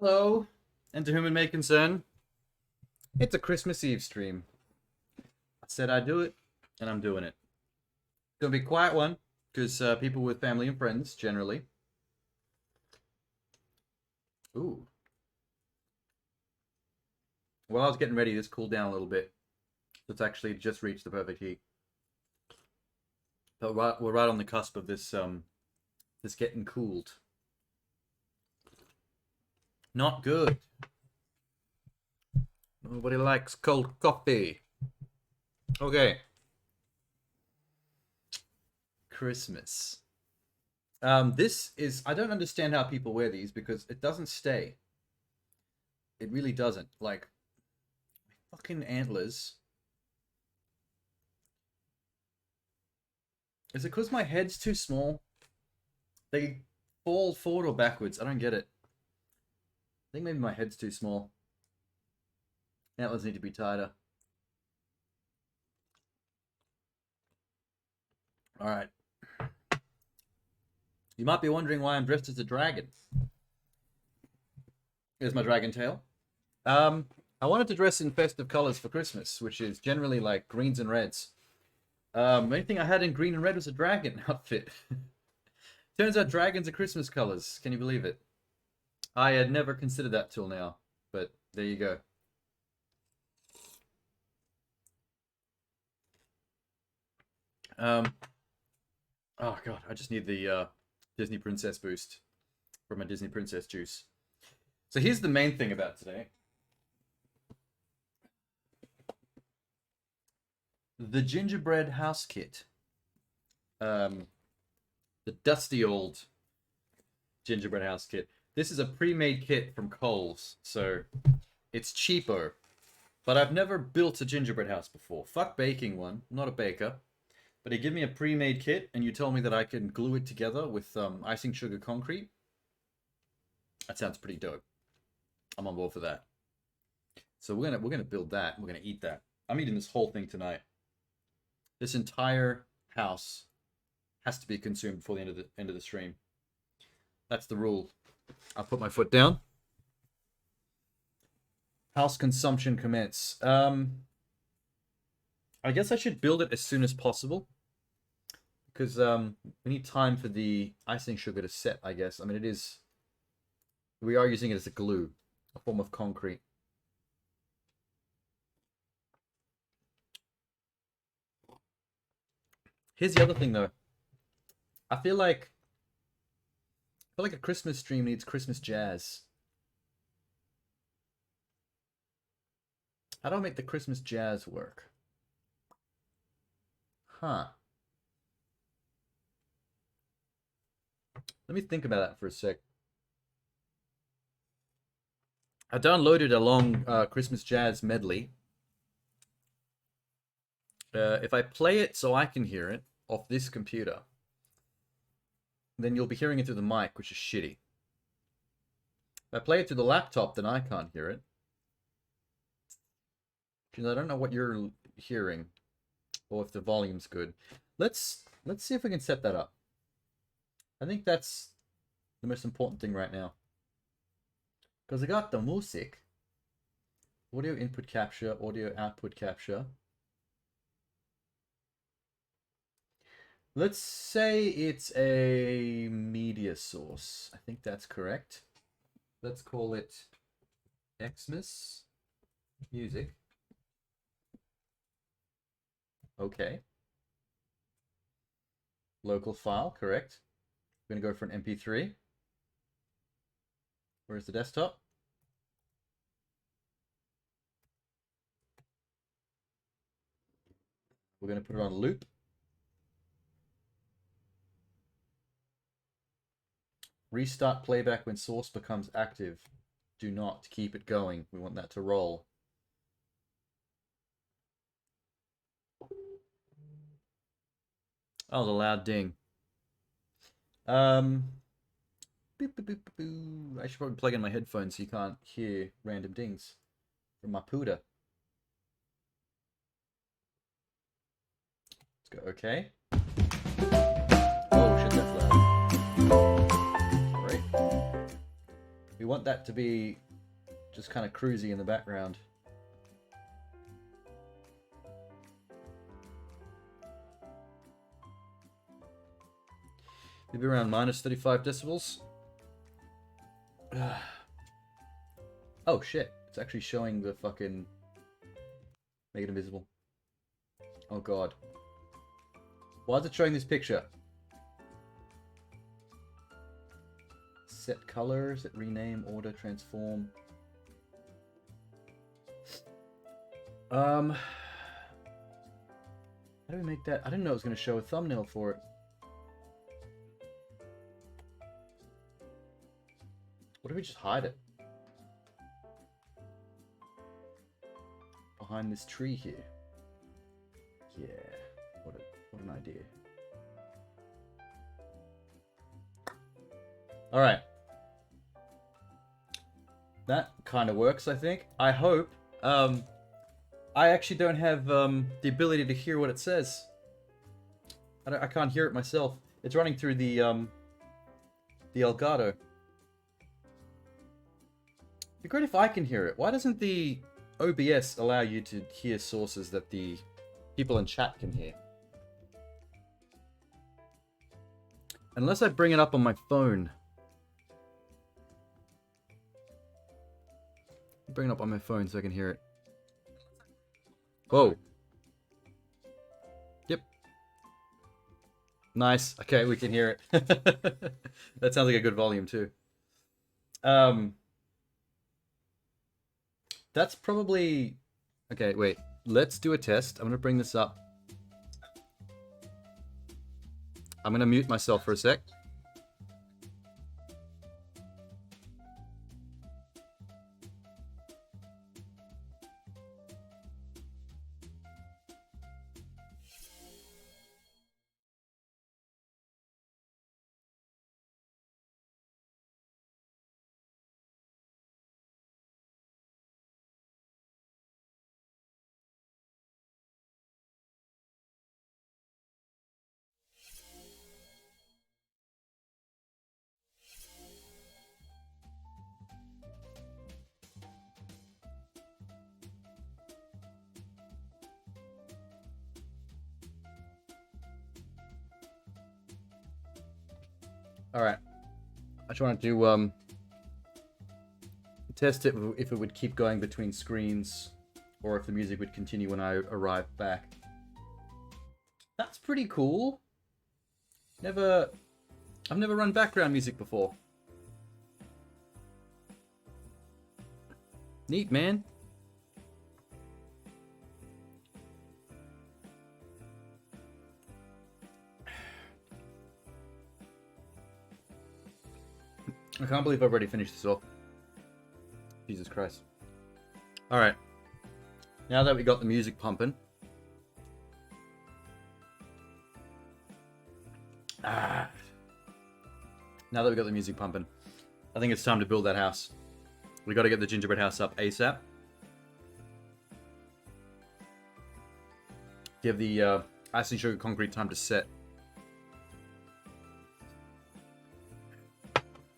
Hello, and to whom it may concern, it's a Christmas Eve stream. I said I'd do it, and I'm doing it. It's gonna be a quiet one, because people with family and friends, generally. Ooh. While I was getting ready, this cooled down a little bit. It's actually just reached the perfect heat. But we're right on the cusp of this getting cooled. Not good. Nobody likes cold coffee. Okay. Christmas. This is, I don't understand how people wear these because it doesn't stay. It really doesn't. Like, fucking antlers. Is it because my head's too small? They fall forward or backwards. I don't get it. I think maybe my head's too small. Antlers need to be tighter. Alright. You might be wondering why I'm dressed as a dragon. Here's my dragon tail. I wanted to dress in festive colors for Christmas, which is generally like greens and reds. The only thing I had in green and red was a dragon outfit. Turns out dragons are Christmas colors. Can you believe it? I had never considered that till now, but there you go. Oh god, I just need the Disney Princess boost for my Disney Princess juice. So here's the main thing about today. The Gingerbread House kit. The dusty old Gingerbread House kit. This is a pre-made kit from Kohl's, so it's cheaper. But I've never built a gingerbread house before. Fuck baking one. I'm not a baker. But he gave me a pre-made kit, and you told me that I can glue it together with icing sugar concrete. That sounds pretty dope. I'm on board for that. So we're gonna build that. We're gonna eat that. I'm eating this whole thing tonight. This entire house has to be consumed before the end of the stream. That's the rule. I'll put my foot down. House consumption commence. I guess I should build it as soon as possible. Because we need time for the icing sugar to set, I guess. I mean, we are using it as a glue. A form of concrete. Here's the other thing, though. I feel like a Christmas stream needs Christmas jazz. How do I make the Christmas jazz work? Huh. Let me think about that for a sec. I downloaded a long Christmas jazz medley. If I play it so I can hear it off this computer, then you'll be hearing it through the mic, which is shitty. If I play it through the laptop, then I can't hear it. I don't know what you're hearing, or if the volume's good. Let's see if we can set that up. I think that's the most important thing right now. Because I got the music. Audio input capture, audio output capture. Let's say it's a media source. I think that's correct. Let's call it Xmas music. Okay. Local file, correct. We're going to go for an MP3. Where's the desktop? We're going to put it on loop. Restart playback when source becomes active. Do not keep it going. We want that to roll. Oh, the loud ding. Boop, boop, boop, boop. I should probably plug in my headphones so you can't hear random dings from my PUD. Let's go okay. Oh shit, that's loud. Great. We want that to be just kind of cruisy in the background. Maybe around minus 35 decibels. Oh shit, it's actually showing the fucking... Make it invisible. Oh god. Why is it showing this picture? Set color, set rename, order, transform. How do we make that? I didn't know it was going to show a thumbnail for it. What if we just hide it? Behind this tree here. Yeah, what an idea. Alright. That kind of works, I think. I hope. I actually don't have the ability to hear what it says. I can't hear it myself. It's running through the Elgato. It'd be great if I can hear it. Why doesn't the OBS allow you to hear sources that the people in chat can hear? Unless I bring it up on my phone. Bring it up on my phone so I can hear it. Whoa. Yep. Nice. Okay, we can hear it. That sounds like a good volume too. That's probably... Okay, wait. Let's do a test. I'm going to bring this up. I'm going to mute myself for a sec. Alright. I just wanted to test it if it would keep going between screens or if the music would continue when I arrive back. That's pretty cool. I've never run background music before. Neat, man. I can't believe I've already finished this off. Jesus Christ. Alright. Now that we got the music pumping. Now that we got the music pumping, I think it's time to build that house. We got to get the gingerbread house up ASAP. Give the icing sugar concrete time to set.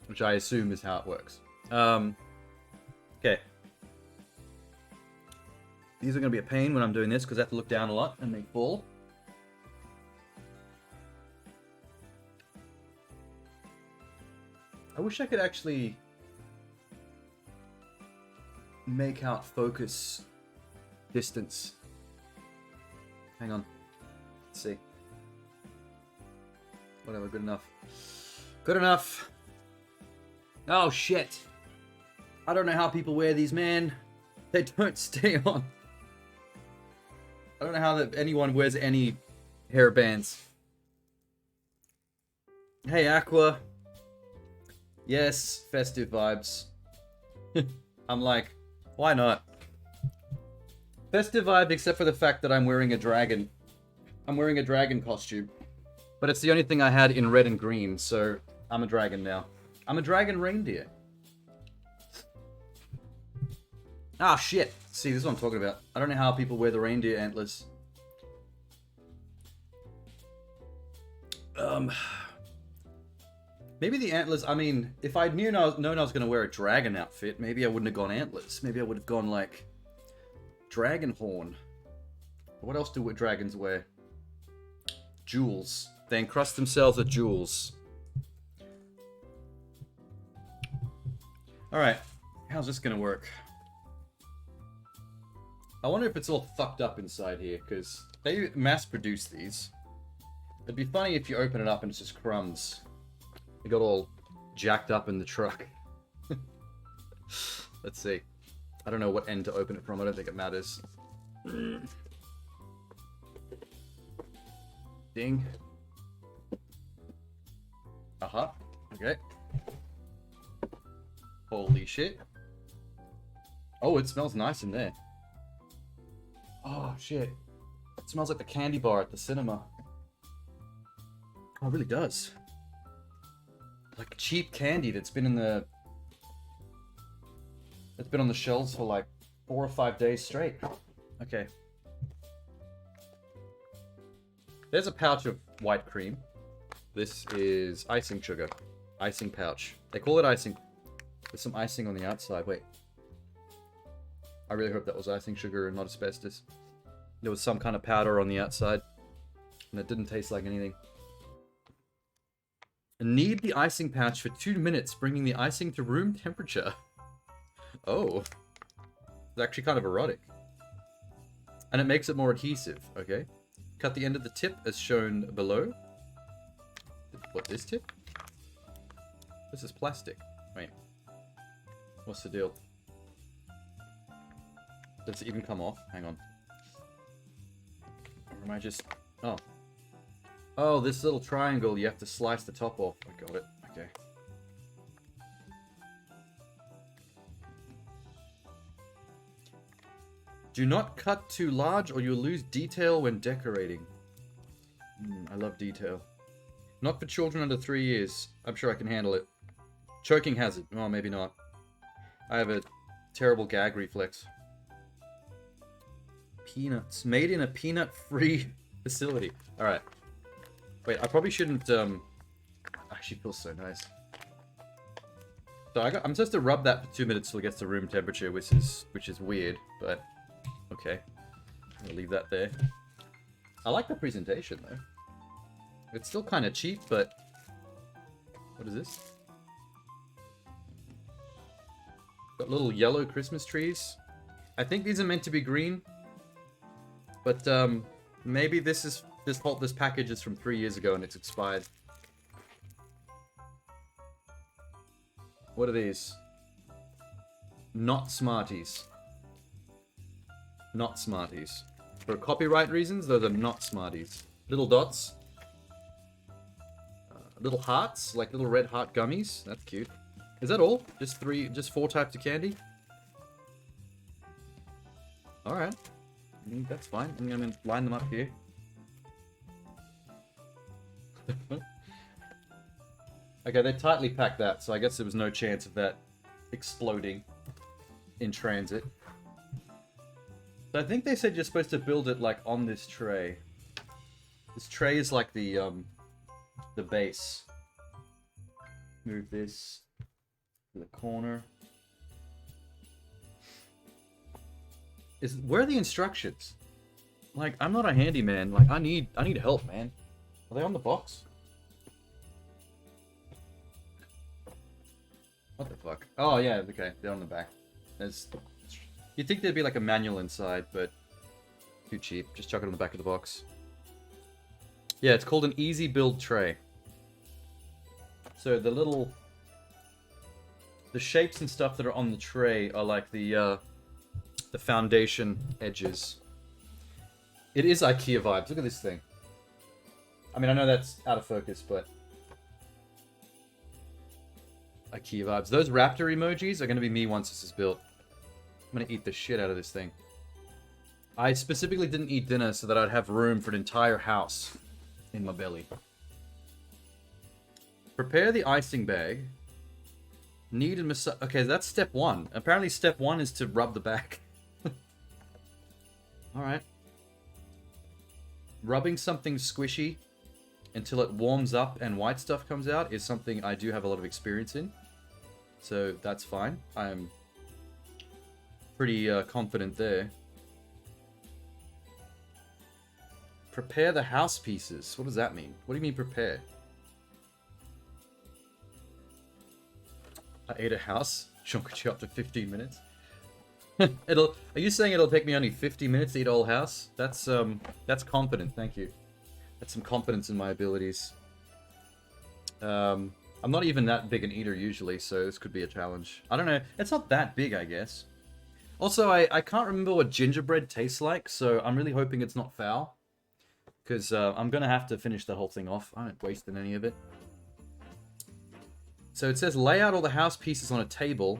Which I assume is how it works. Okay. These are going to be a pain when I'm doing this because I have to look down a lot and they fall. I wish I could actually make out focus distance. Hang on. Let's see. Whatever, good enough. Good enough. Oh, shit. I don't know how people wear these, man. They don't stay on. I don't know how that anyone wears any hairbands. Hey, Aqua. Yes, festive vibes. I'm like, why not? Festive vibe, except for the fact that I'm wearing a dragon. I'm wearing a dragon costume. But it's the only thing I had in red and green, so I'm a dragon now. I'm a dragon reindeer. Ah, shit. See, this is what I'm talking about. I don't know how people wear the reindeer antlers. Maybe the antlers, I mean, if I'd known I was going to wear a dragon outfit, maybe I wouldn't have gone antlers. Maybe I would have gone, like, dragon horn. What else do dragons wear? Jewels. They encrust themselves with jewels. Alright, how's this going to work? I wonder if it's all fucked up inside here, because they mass-produce these. It'd be funny if you open it up and it's just crumbs. It got all jacked up in the truck. Let's see. I don't know what end to open it from. I don't think it matters. Ding. Uh-huh. Okay. Holy shit. Oh, it smells nice in there. Oh, shit. It smells like the candy bar at the cinema. Oh, it really does. Like cheap candy that's been in the... It's been on the shelves for like 4 or 5 days straight. Okay. There's a pouch of white cream. This is icing sugar. Icing pouch. They call it icing. There's some icing on the outside. Wait. I really hope that was icing sugar and not asbestos. There was some kind of powder on the outside. And it didn't taste like anything. Knead the icing pouch for 2 minutes, bringing the icing to room temperature. Oh. It's actually kind of erotic. And it makes it more adhesive, okay? Cut the end of the tip as shown below. What, this tip? This is plastic. Wait. What's the deal? Does it even come off? Hang on. Or am I just... Oh. Oh, this little triangle, you have to slice the top off. I got it. Okay. Do not cut too large or you'll lose detail when decorating. I love detail. Not for children under 3 years. I'm sure I can handle it. Choking hazard. Oh, maybe not. I have a terrible gag reflex. Peanuts. Made in a peanut-free facility. Alright. Wait, I probably shouldn't, Actually feels so nice. So I'm supposed to rub that for 2 minutes till it gets to room temperature, which is weird, but... Okay. I'll leave that there. I like the presentation, though. It's still kind of cheap, but... What is this? Got little yellow Christmas trees. I think these are meant to be green. But, maybe this package is from 3 years ago and it's expired. What are these? Not Smarties. Not Smarties. For copyright reasons, those are not Smarties. Little dots. Little hearts, like little red heart gummies. That's cute. Is that all? Just 4 types of candy? Alright. That's fine. I'm gonna line them up here. Okay, they tightly packed that, so I guess there was no chance of that exploding in transit. So I think they said you're supposed to build it like on this tray. This tray is like the base. Move this to the corner. Where are the instructions? Like, I'm not a handyman. Like, I need help, man. Are they on the box? What the fuck? Oh yeah, okay, they're on the back. You'd think there'd be like a manual inside, but too cheap. Just chuck it on the back of the box. Yeah, it's called an easy build tray. So the shapes and stuff that are on the tray are like the foundation edges. It is IKEA vibes. Look at this thing. I mean, I know that's out of focus, but IKEA vibes. Those raptor emojis are going to be me once this is built. I'm going to eat the shit out of this thing. I specifically didn't eat dinner so that I'd have room for an entire house in my belly. Prepare the icing bag. Knead and massage. Okay, that's step 1. Apparently step 1 is to rub the bag. Alright. Rubbing something squishy until it warms up and white stuff comes out is something I do have a lot of experience in. So that's fine. I'm pretty confident there. Prepare the house pieces. What does that mean? What do you mean prepare? I ate a house. Seankichu up to 15 minutes. Are you saying it'll take me only 50 minutes to eat a whole house? That's confident, thank you. That's some confidence in my abilities. I'm not even that big an eater usually, so this could be a challenge. I don't know. It's not that big, I guess. Also, I can't remember what gingerbread tastes like, so I'm really hoping it's not foul. Because I'm going to have to finish the whole thing off. I haven't wasted any of it. So it says, lay out all the house pieces on a table.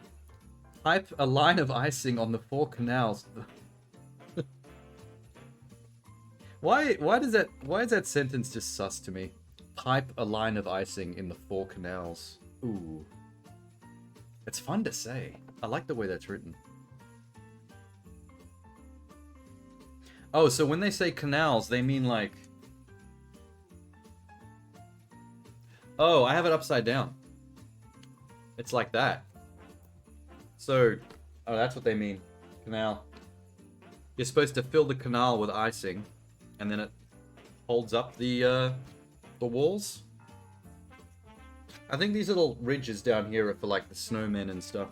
Type a line of icing on the 4 canals. Why is that sentence just sus to me? Pipe a line of icing in the 4 canals. Ooh. It's fun to say. I like the way that's written. Oh, so when they say canals, they mean like... Oh, I have it upside down. It's like that. So, oh, that's what they mean. Canal. You're supposed to fill the canal with icing, and then it holds up the walls. I think these little ridges down here are for like the snowmen and stuff.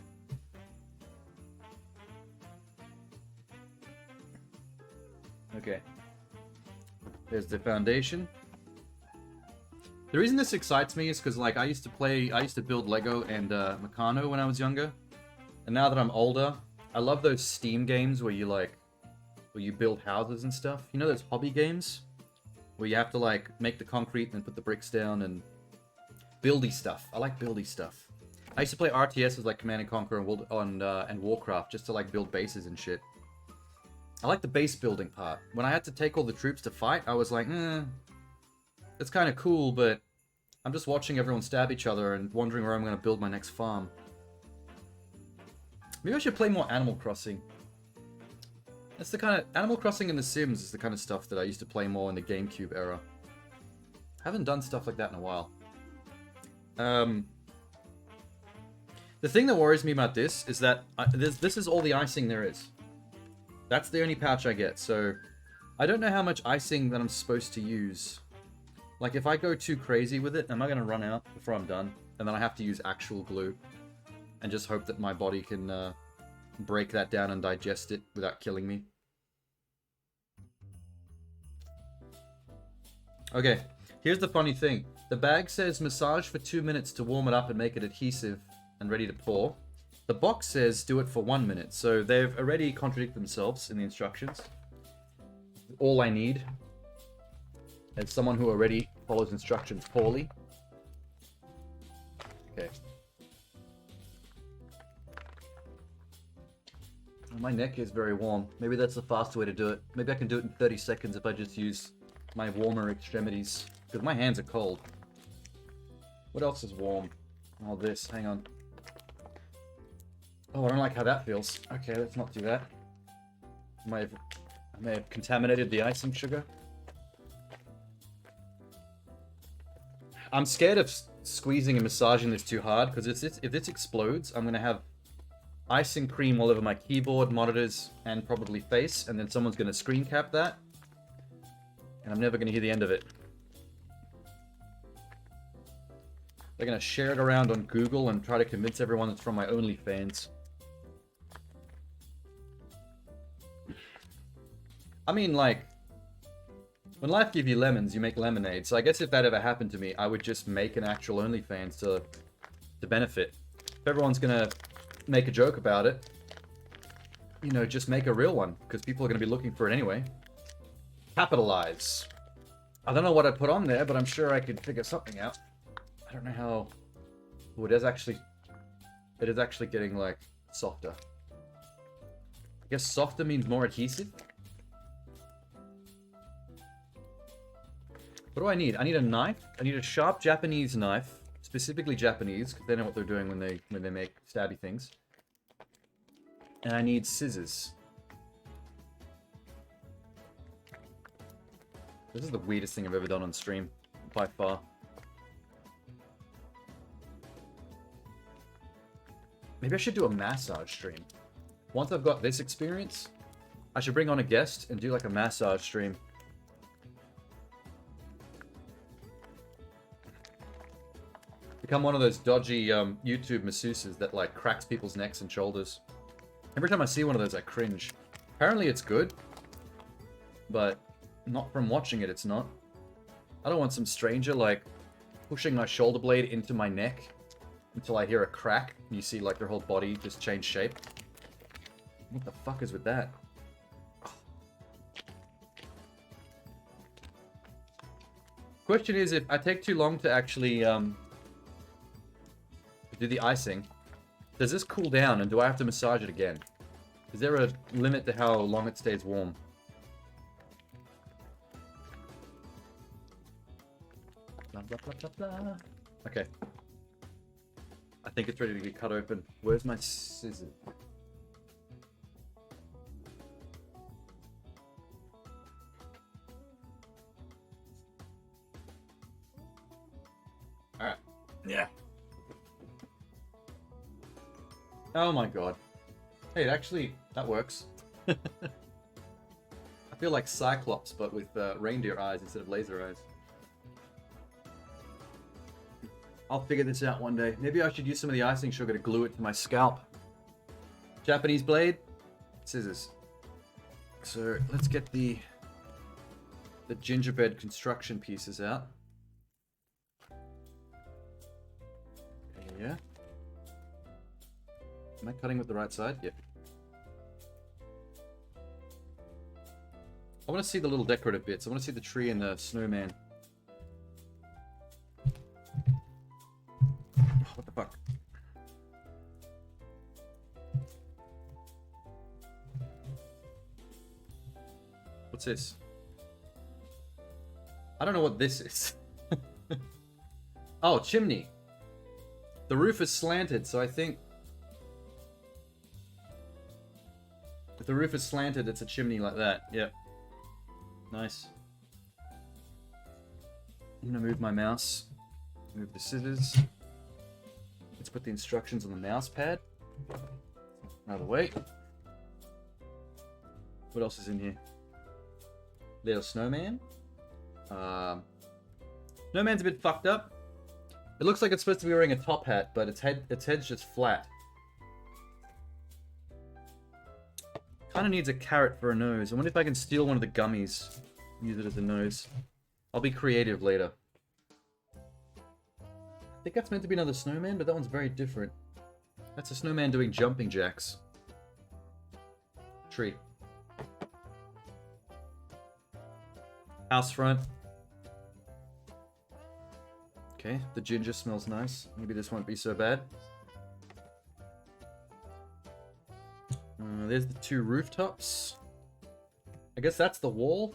Okay. There's the foundation. The reason this excites me is because like I used to build Lego and Meccano when I was younger. And now that I'm older, I love those Steam games where you build houses and stuff. You know those hobby games? Where you have to like make the concrete and then put the bricks down and buildy stuff. I like buildy stuff. I used to play RTSs like Command and Conquer and Warcraft just to like build bases and shit. I like the base building part. When I had to take all the troops to fight, I was like, it's kind of cool, but I'm just watching everyone stab each other and wondering where I'm going to build my next farm. Maybe I should play more Animal Crossing. That's the kind of... Animal Crossing and The Sims is the kind of stuff that I used to play more in the GameCube era. I haven't done stuff like that in a while. The thing that worries me about this is that this is all the icing there is. That's the only pouch I get, so I don't know how much icing that I'm supposed to use. Like, if I go too crazy with it, am I going to run out before I'm done? And then I have to use actual glue. And just hope that my body can break that down and digest it without killing me. Okay, here's the funny thing. The bag says massage for 2 minutes to warm it up and make it adhesive and ready to pour. The box says do it for 1 minute, so they've already contradicted themselves in the instructions. All I need is someone who already follows instructions poorly. Okay. My neck is very warm. Maybe that's the faster way to do it. Maybe I can do it in 30 seconds if I just use my warmer extremities. Because my hands are cold. What else is warm? Oh, this. Hang on. Oh, I don't like how that feels. Okay, let's not do that. I may have contaminated the icing sugar. I'm scared of squeezing and massaging this too hard, because if this explodes, I'm going to have icing cream all over my keyboard, monitors, and probably face, and then someone's going to screen cap that, and I'm never going to hear the end of it. They're going to share it around on Google and try to convince everyone it's from my OnlyFans. I mean, like, when life gives you lemons, you make lemonade. So I guess if that ever happened to me, I would just make an actual OnlyFans to benefit. If everyone's gonna make a joke about it, you know, just make a real one, because people are gonna be looking for it anyway. Capitalize. I don't know what I put on there, but I'm sure I could figure something out. I don't know how... Oh, it is actually getting, like, softer. I guess softer means more adhesive? What do I need? I need a knife. I need a sharp Japanese knife. Specifically Japanese, because they know what they're doing when they make stabby things. And I need scissors. This is the weirdest thing I've ever done on stream, by far. Maybe I should do a massage stream. Once I've got this experience, I should bring on a guest and do like a massage stream. Become one of those dodgy YouTube masseuses that like cracks people's necks and shoulders. Every time I see one of those, I cringe. Apparently it's good, but not from watching it, it's not. I don't want some stranger like pushing my shoulder blade into my neck until I hear a crack and you see like their whole body just change shape. What the fuck is with that? Question is, if I take too long to actually do the icing, does this cool down and do I have to massage it again? Is there a limit to how long it stays warm? Blah, blah, blah, blah, blah. Okay. I think it's ready to get cut open. Where's my scissors? Alright. Yeah. Oh my god. Hey, that works. I feel like Cyclops, but with reindeer eyes instead of laser eyes. I'll figure this out one day. Maybe I should use some of the icing sugar to glue it to my scalp. Japanese blade, scissors. So let's get the gingerbread construction pieces out. Yeah. Am I cutting with the right side? Yep. I want to see the little decorative bits. I want to see the tree and the snowman. What the fuck? What's this? I don't know what this is. Oh, chimney. The roof is slanted, so I think... If the roof is slanted, it's a chimney like that. Yep. Nice. I'm gonna move my mouse. Move the scissors. Let's put the instructions on the mouse pad. Out of the way. What else is in here? Little snowman. Snowman's a bit fucked up. It looks like it's supposed to be wearing a top hat, but its head's just flat. Kind of needs a carrot for a nose. I wonder if I can steal one of the gummies and use it as a nose. I'll be creative later. I think that's meant to be another snowman, but that one's very different. That's a snowman doing jumping jacks. Tree. House front. Okay, the ginger smells nice. Maybe this won't be so bad. There's the two rooftops. I guess that's the wall.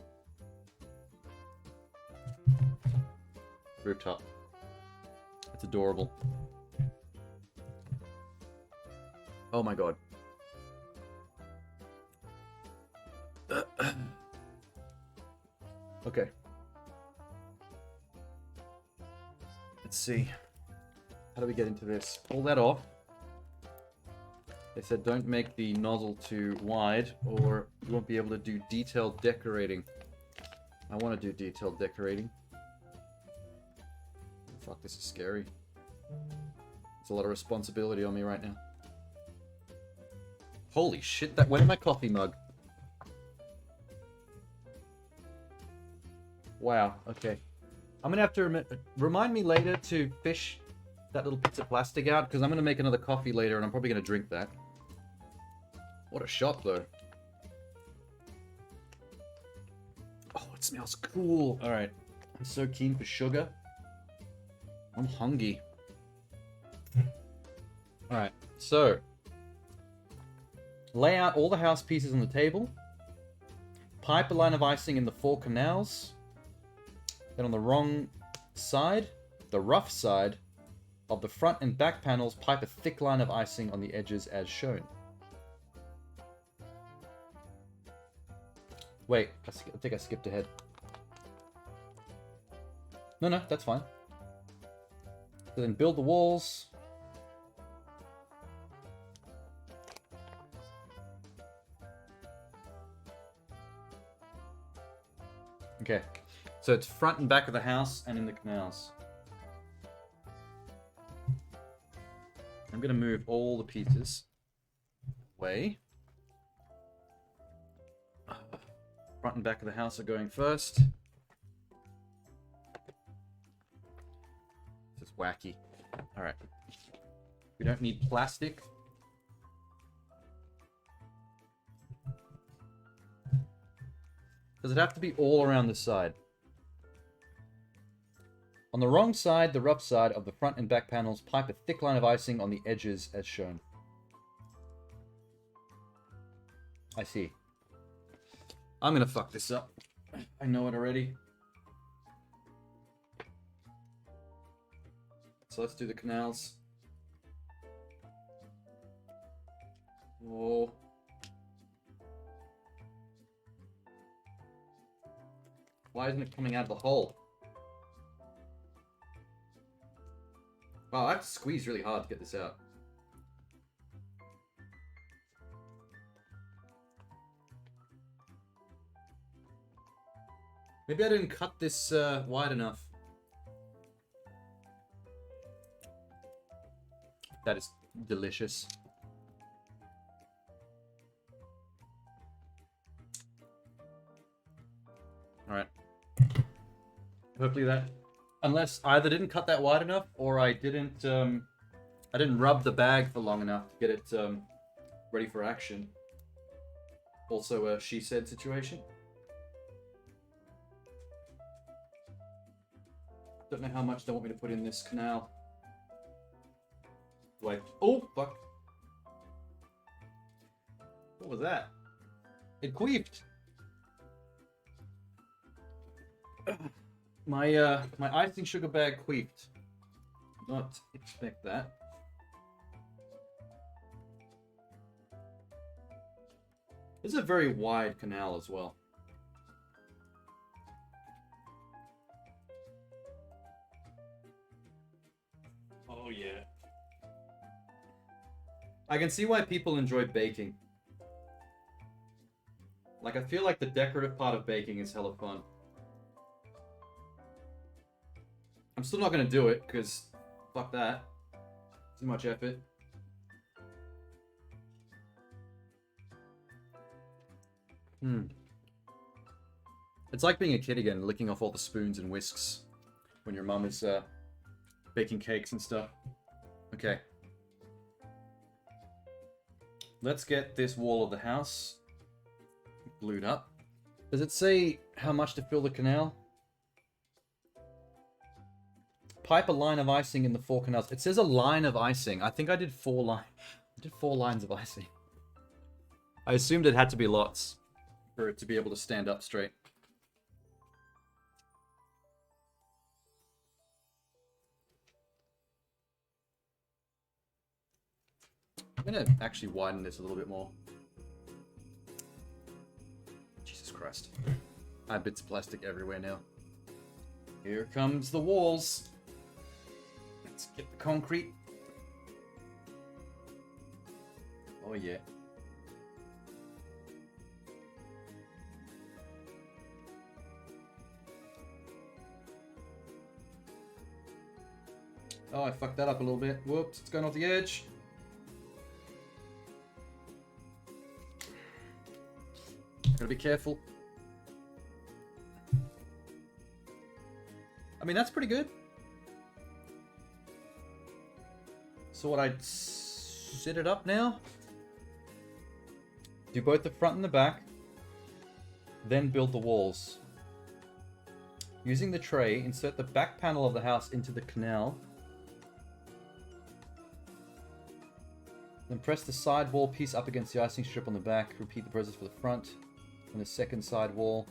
Rooftop. That's adorable. Oh my god. Okay. Let's see. How do we get into this? Pull that off. They said don't make the nozzle too wide or you won't be able to do detailed decorating. I want to do detailed decorating. Fuck, this is scary. There's a lot of responsibility on me right now. Holy shit, that went in my coffee mug. Wow, okay. I'm gonna have to remind me later to fish that little piece of plastic out, because I'm gonna make another coffee later and I'm probably gonna drink that. What a shot, though. Oh, it smells cool. Alright. I'm so keen for sugar. I'm hungry. Alright, so. Lay out all the house pieces on the table. Pipe a line of icing in the 4 canals. Then on the wrong side, the rough side, of the front and back panels, pipe a thick line of icing on the edges as shown. Wait, I think I skipped ahead. No, that's fine. So then build the walls. Okay, so it's front and back of the house and in the canals. I'm going to move all the pieces away. Front and back of the house are going first. This is wacky. Alright. We don't need plastic. Does it have to be all around the side? On the wrong side, the rough side of the front and back panels, pipe a thick line of icing on the edges as shown. I see. I'm gonna fuck this up. I know it already. So let's do the canals. Whoa. Why isn't it coming out of the hole? Wow, I have to squeeze really hard to get this out. Maybe I didn't cut this wide enough. That is delicious. Alright. Hopefully that... Unless I either didn't cut that wide enough, or I didn't rub the bag for long enough to get it ready for action. Also a she said situation. Don't know how much they want me to put in this canal. Wait. Oh, fuck. What was that? It queefed. My icing sugar bag queefed. Did not expect that. This is a very wide canal as well. Oh yeah. I can see why people enjoy baking. Like, I feel like the decorative part of baking is hella fun. I'm still not gonna do it, because fuck that. Too much effort. It's like being a kid again, licking off all the spoons and whisks when your mum is baking cakes and stuff. Okay. Let's get this wall of the house glued up. Does it say how much to fill the canal? Pipe a line of icing in the 4 canals. It says a line of icing. I think I did 4 lines. I did 4 lines of icing. I assumed it had to be lots for it to be able to stand up straight. I'm gonna actually widen this a little bit more. Jesus Christ. I have bits of plastic everywhere now. Here comes the walls. Let's get the concrete. Oh yeah. Oh, I fucked that up a little bit. Whoops, it's going off the edge. Gotta be careful. I mean, that's pretty good. So what, I'd sit it up now? Do both the front and the back. Then build the walls. Using the tray, insert the back panel of the house into the canal. Then press the side wall piece up against the icing strip on the back. Repeat the process for the front. And the second side wall.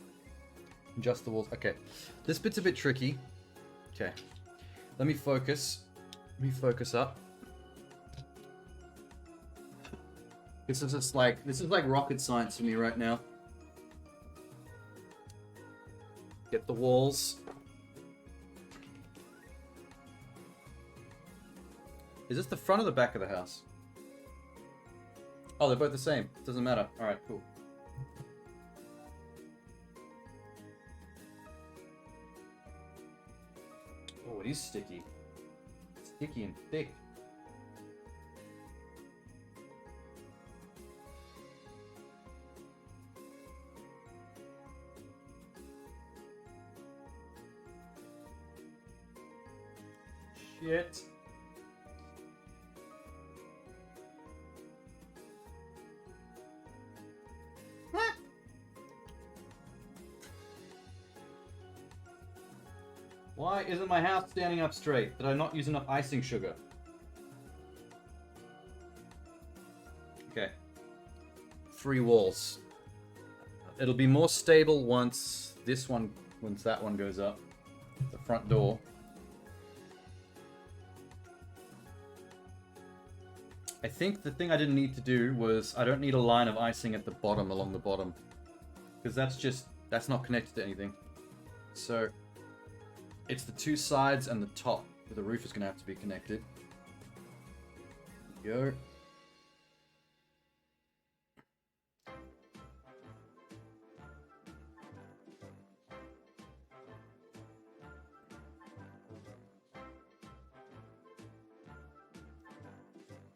Adjust the walls. Okay. This bit's a bit tricky. Okay. Let me focus. Let me focus up. This is like rocket science for me right now. Get the walls. Is this the front or the back of the house? Oh, they're both the same. Doesn't matter. Alright, cool. Oh, it is sticky. Sticky and thick. Shit. Why isn't my house standing up straight? Did I not use enough icing sugar? Okay. 3 walls. It'll be more stable once that one goes up. The front door. I think the thing I didn't need to do was, I don't need a line of icing at the bottom, along the bottom. Because that's not connected to anything. So, it's the 2 sides and the top. The roof is going to have to be connected. There we go.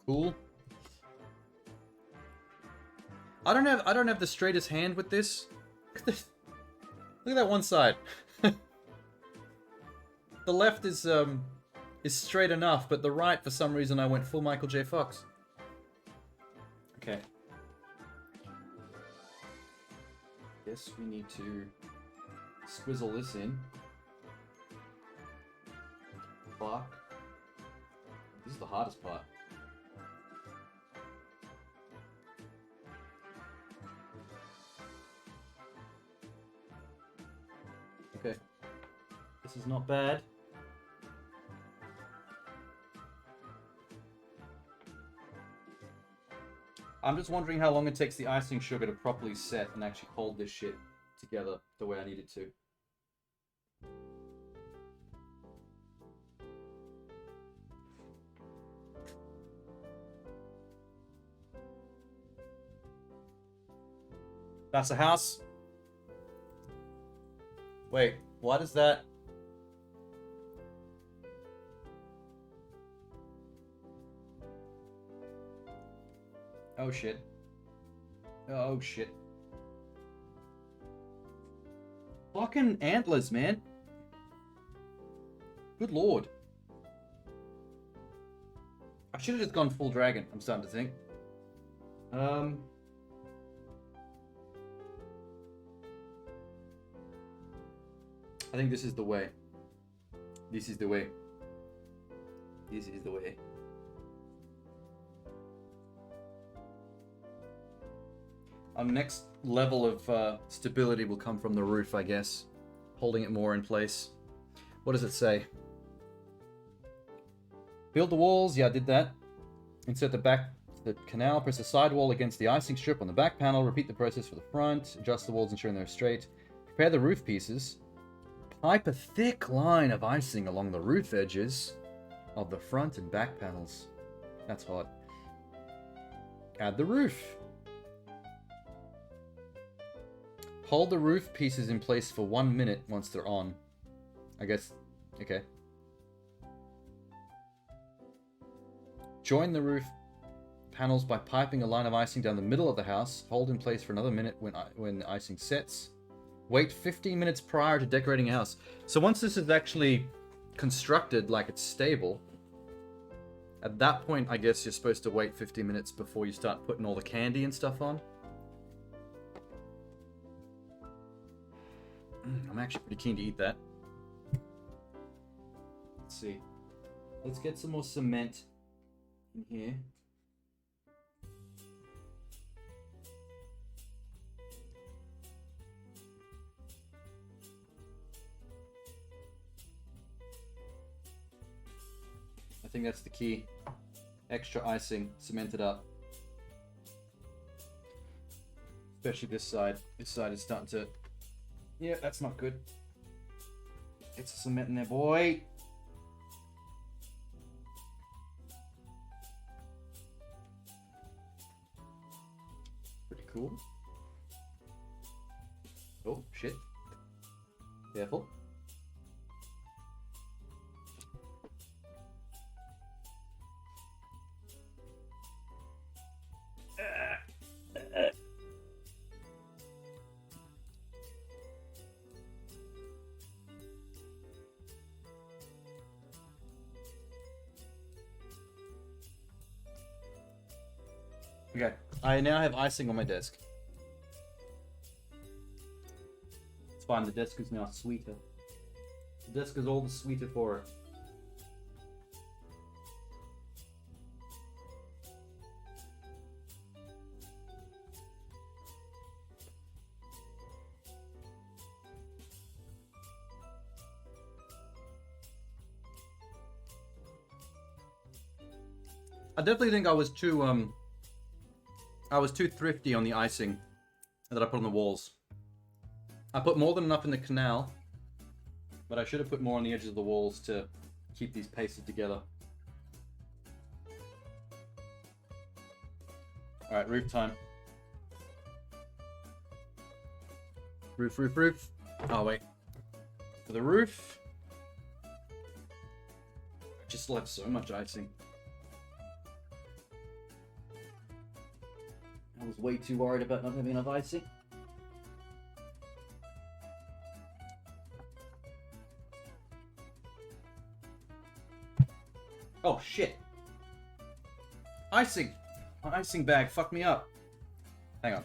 Cool. I don't have the straightest hand with this. Look at that one side. The left is straight enough, but the right, for some reason, I went full Michael J. Fox. Okay. Guess we need to squizzle this in. Fuck. This is the hardest part. Okay. This is not bad. I'm just wondering how long it takes the icing sugar to properly set and actually hold this shit together the way I need it to. That's a house. Wait, what is that? Oh shit. Oh shit. Fucking antlers, man. Good lord. I should have just gone full dragon, I'm starting to think. I think this is the way. This is the way. This is the way. Our next level of stability will come from the roof, I guess. Holding it more in place. What does it say? Build the walls. Yeah, I did that. Insert the canal. Press the side wall against the icing strip on the back panel. Repeat the process for the front. Adjust the walls, ensuring they're straight. Prepare the roof pieces. Pipe a thick line of icing along the roof edges of the front and back panels. That's hot. Add the roof. Hold the roof pieces in place for 1 minute once they're on. I guess. Okay. Join the roof panels by piping a line of icing down the middle of the house. Hold in place for another minute when the icing sets. Wait 15 minutes prior to decorating a house. So once this is actually constructed like it's stable, at that point, I guess you're supposed to wait 15 minutes before you start putting all the candy and stuff on. I'm actually pretty keen to eat that. Let's see. Let's get some more cement in here. I think that's the key. Extra icing, cement it up. Especially this side. This side is starting to... Yeah, that's not good. Get some cement in there, boy. Pretty cool. Oh, shit. Careful. Okay, I now have icing on my desk. It's fine, the desk is now sweeter. The desk is all the sweeter for it. I definitely think I was too thrifty on the icing that I put on the walls. I put more than enough in the canal, but I should have put more on the edges of the walls to keep these pasted together. Alright, roof time. Roof, roof, roof. Oh, wait. For the roof, I just still have so much icing. I was way too worried about not having enough icing. Oh shit! Icing! My icing bag fucked me up. Hang on.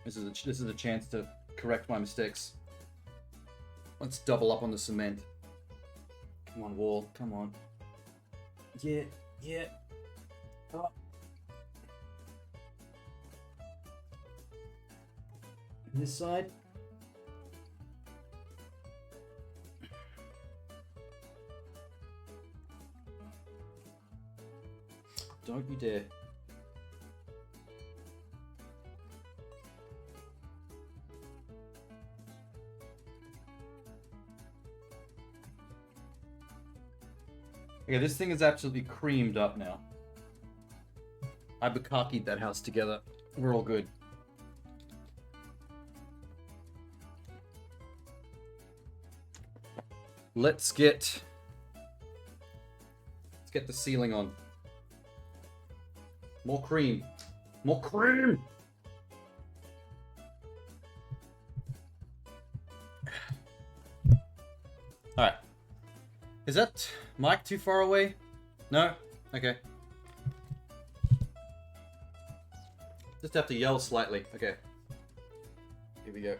This is a chance to correct my mistakes. Let's double up on the cement. Come on, wall. Come on. Yeah. Yeah. Oh. This side. Don't you dare. Okay, this thing is absolutely creamed up now. I bukakied that house together. We're all good. Let's get the ceiling on. More cream. More cream! Alright. Is that mic too far away? No? Okay. Just have to yell slightly. Okay. Here we go.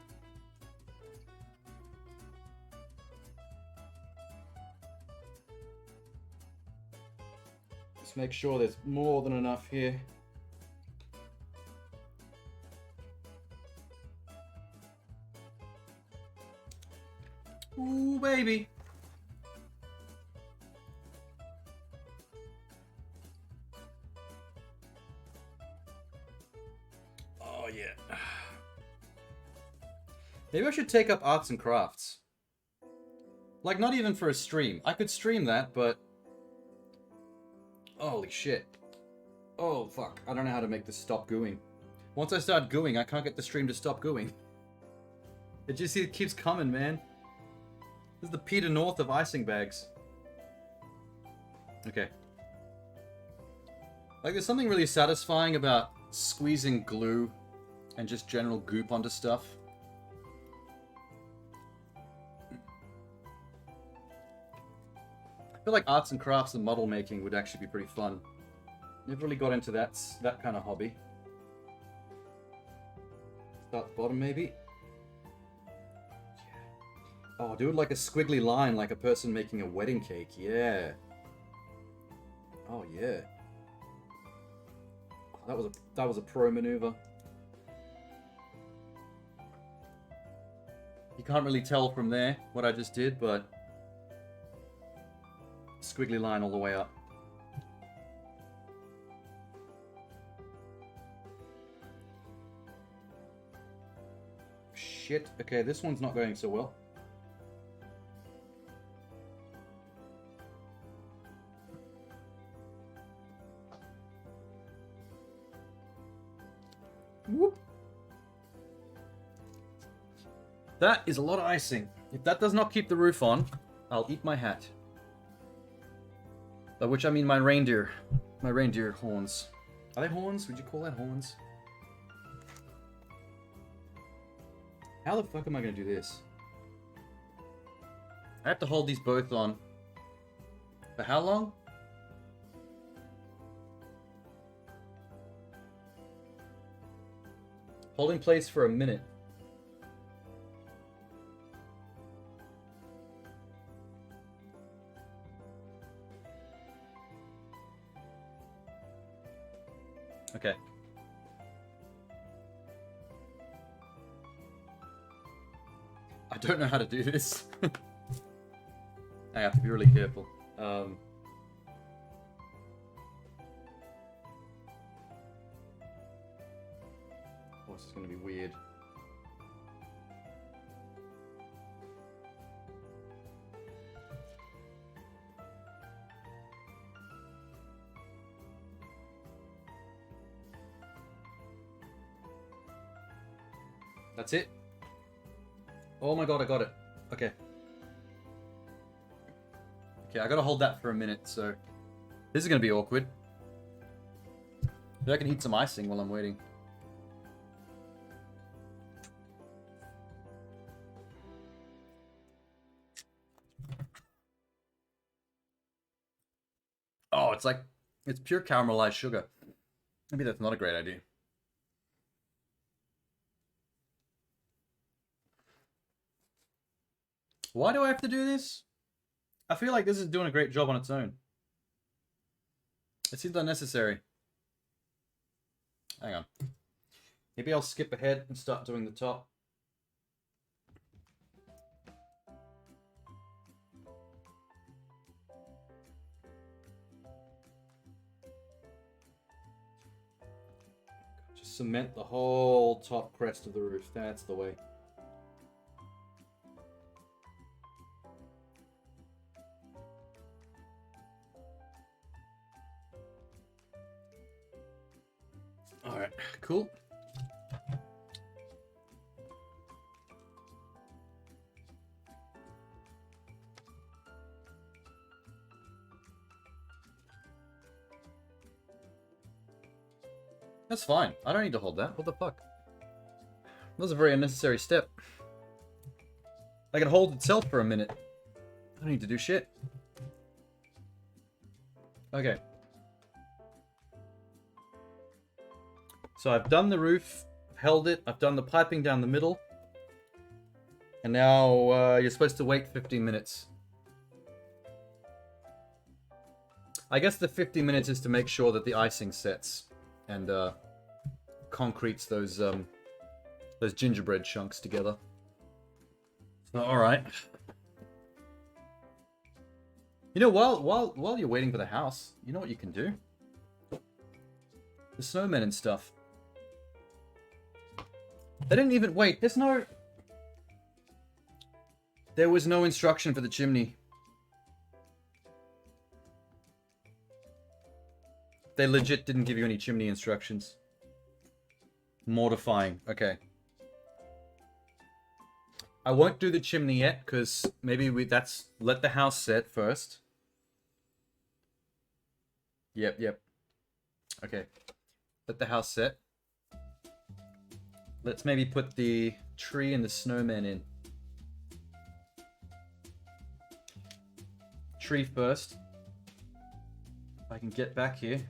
Just make sure there's more than enough here. Ooh, baby. Oh, yeah. Maybe I should take up arts and crafts. Like, not even for a stream. I could stream that, but... Holy shit. Oh, fuck. I don't know how to make this stop gooing. Once I start gooing, I can't get the stream to stop gooing. It keeps coming, man. This is the Peter North of icing bags. Okay. Like, there's something really satisfying about squeezing glue and just general goop onto stuff. I feel like arts and crafts and model making would actually be pretty fun. Never really got into that kind of hobby. Start at the bottom, maybe. Oh, do it like a squiggly line, like a person making a wedding cake. Yeah. Oh yeah. Oh, that was a pro maneuver. You can't really tell from there what I just did, but squiggly line all the way up. Shit. Okay, this one's not going so well. Whoop. That is a lot of icing. If that does not keep the roof on, I'll eat my hat. By which I mean my reindeer. My reindeer horns. Are they horns? Would you call that horns? How the fuck am I gonna do this? I have to hold these both on. For how long? Hold in place for a minute. Okay. I don't know how to do this. I have to be really careful. Oh, this is going to be weird. That's it. Oh my god, I got it. Okay. Okay, I gotta hold that for a minute, so... This is gonna be awkward. Maybe I can eat some icing while I'm waiting. it's pure caramelized sugar. Maybe that's not a great idea. Why do I have to do this? I feel like this is doing a great job on its own. It seems unnecessary. Hang on. Maybe I'll skip ahead and start doing the top. Just cement the whole top crest of the roof. That's the way. Alright, cool. That's fine. I don't need to hold that. What the fuck? That was a very unnecessary step. I can hold itself for a minute. I don't need to do shit. Okay. So I've done the roof, held it, I've done the piping down the middle. And now you're supposed to wait 15 minutes. I guess the 15 minutes is to make sure that the icing sets and concretes those gingerbread chunks together. So, all right. You know, while you're waiting for the house, you know what you can do? The snowmen and stuff. They didn't even wait. There was no instruction for the chimney. They legit didn't give you any chimney instructions. Mortifying. Okay. I won't do the chimney yet, because maybe let the house set first. Yep. Okay. Let the house set. Let's maybe put the tree and the snowman in. Tree first. If I can get back here.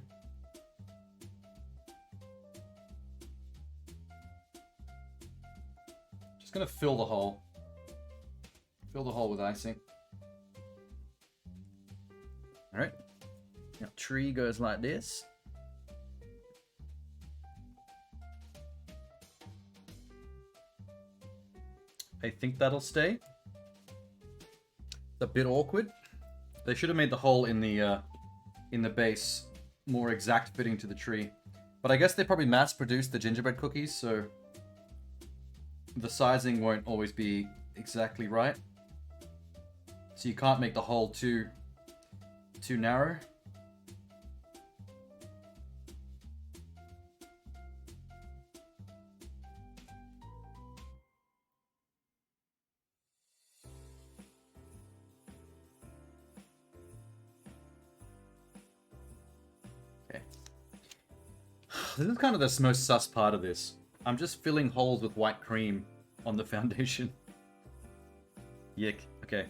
Just gonna fill the hole. Fill the hole with icing. Alright. Now tree goes like this. I think that'll stay. It's a bit awkward. They should have made the hole in the base more exact fitting to the tree. But I guess they probably mass-produced the gingerbread cookies, so the sizing won't always be exactly right. So you can't make the hole too narrow. This is kind of the most sus part of this. I'm just filling holes with white cream on the foundation. Yick. Okay.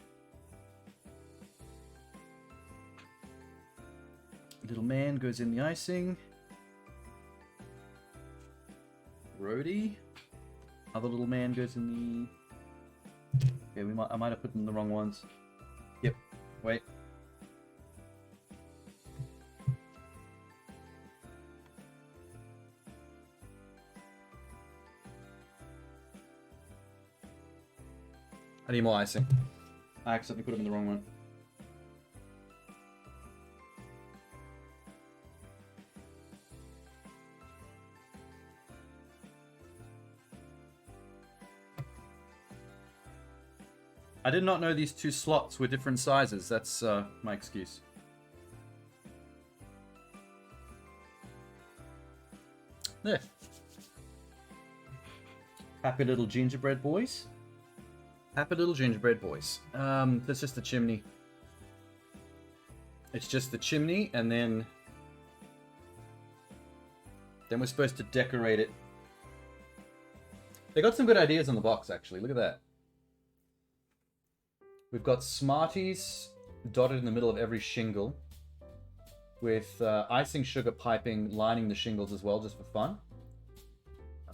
Little man goes in the icing. Roadie. Other little man goes in the... Okay, I might have put in the wrong ones. Yep. Wait. I need more icing. I accidentally put them in the wrong one. I did not know these two slots were different sizes. That's my excuse. There. Happy little gingerbread boys. Happy little gingerbread boys. That's just the chimney. It's just the chimney, and then we're supposed to decorate it. They got some good ideas on the box, actually. Look at that. We've got Smarties dotted in the middle of every shingle. with icing sugar piping lining the shingles as well, just for fun.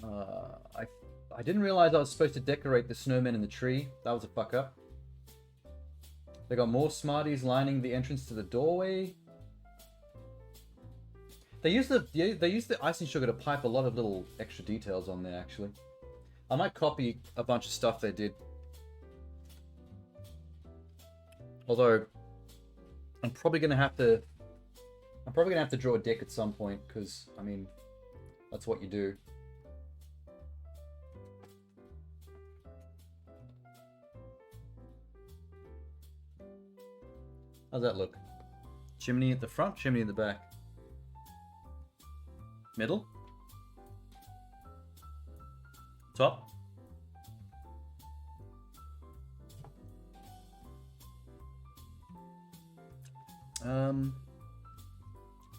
I didn't realize I was supposed to decorate the snowmen in the tree. That was a fuck up. They got more Smarties lining the entrance to the doorway. They use the icing sugar to pipe a lot of little extra details on there, actually. I might copy a bunch of stuff they did. Although, I'm probably gonna have to draw a deck at some point, because I mean, that's what you do. How's that look? Chimney at the front, chimney at the back. Middle? Top?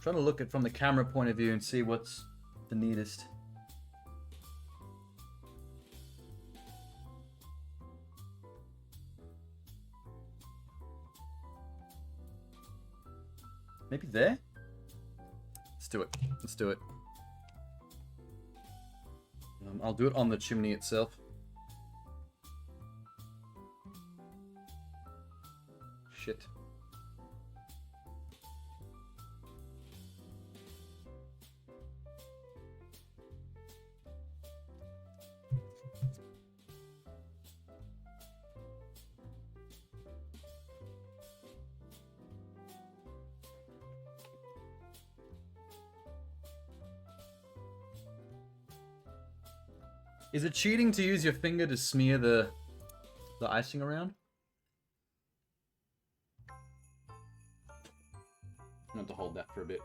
Trying to look at from the camera point of view and see what's the neatest. Maybe there? Let's do it. Let's do it. I'll do it on the chimney itself. Shit. Is it cheating to use your finger to smear the icing around? I'm going to hold that for a bit.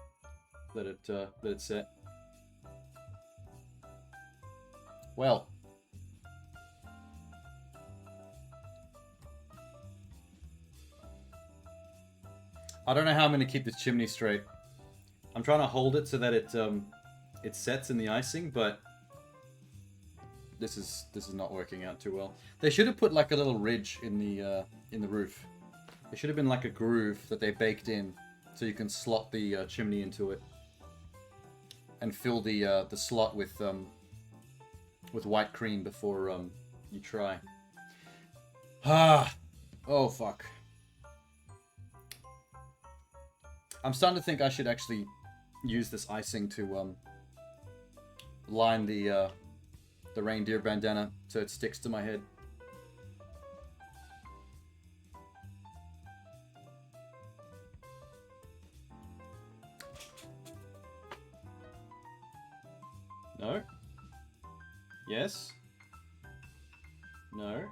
Let it set. Well. I don't know how I'm going to keep this chimney straight. I'm trying to hold it so that it sets in the icing, but this is not working out too well. They should have put like a little ridge in the roof. There should have been like a groove that they baked in, so you can slot the chimney into it, and fill the slot with white cream before you try. Oh fuck. I'm starting to think I should actually use this icing to line the reindeer bandana so it sticks to my head. No. Yes. No.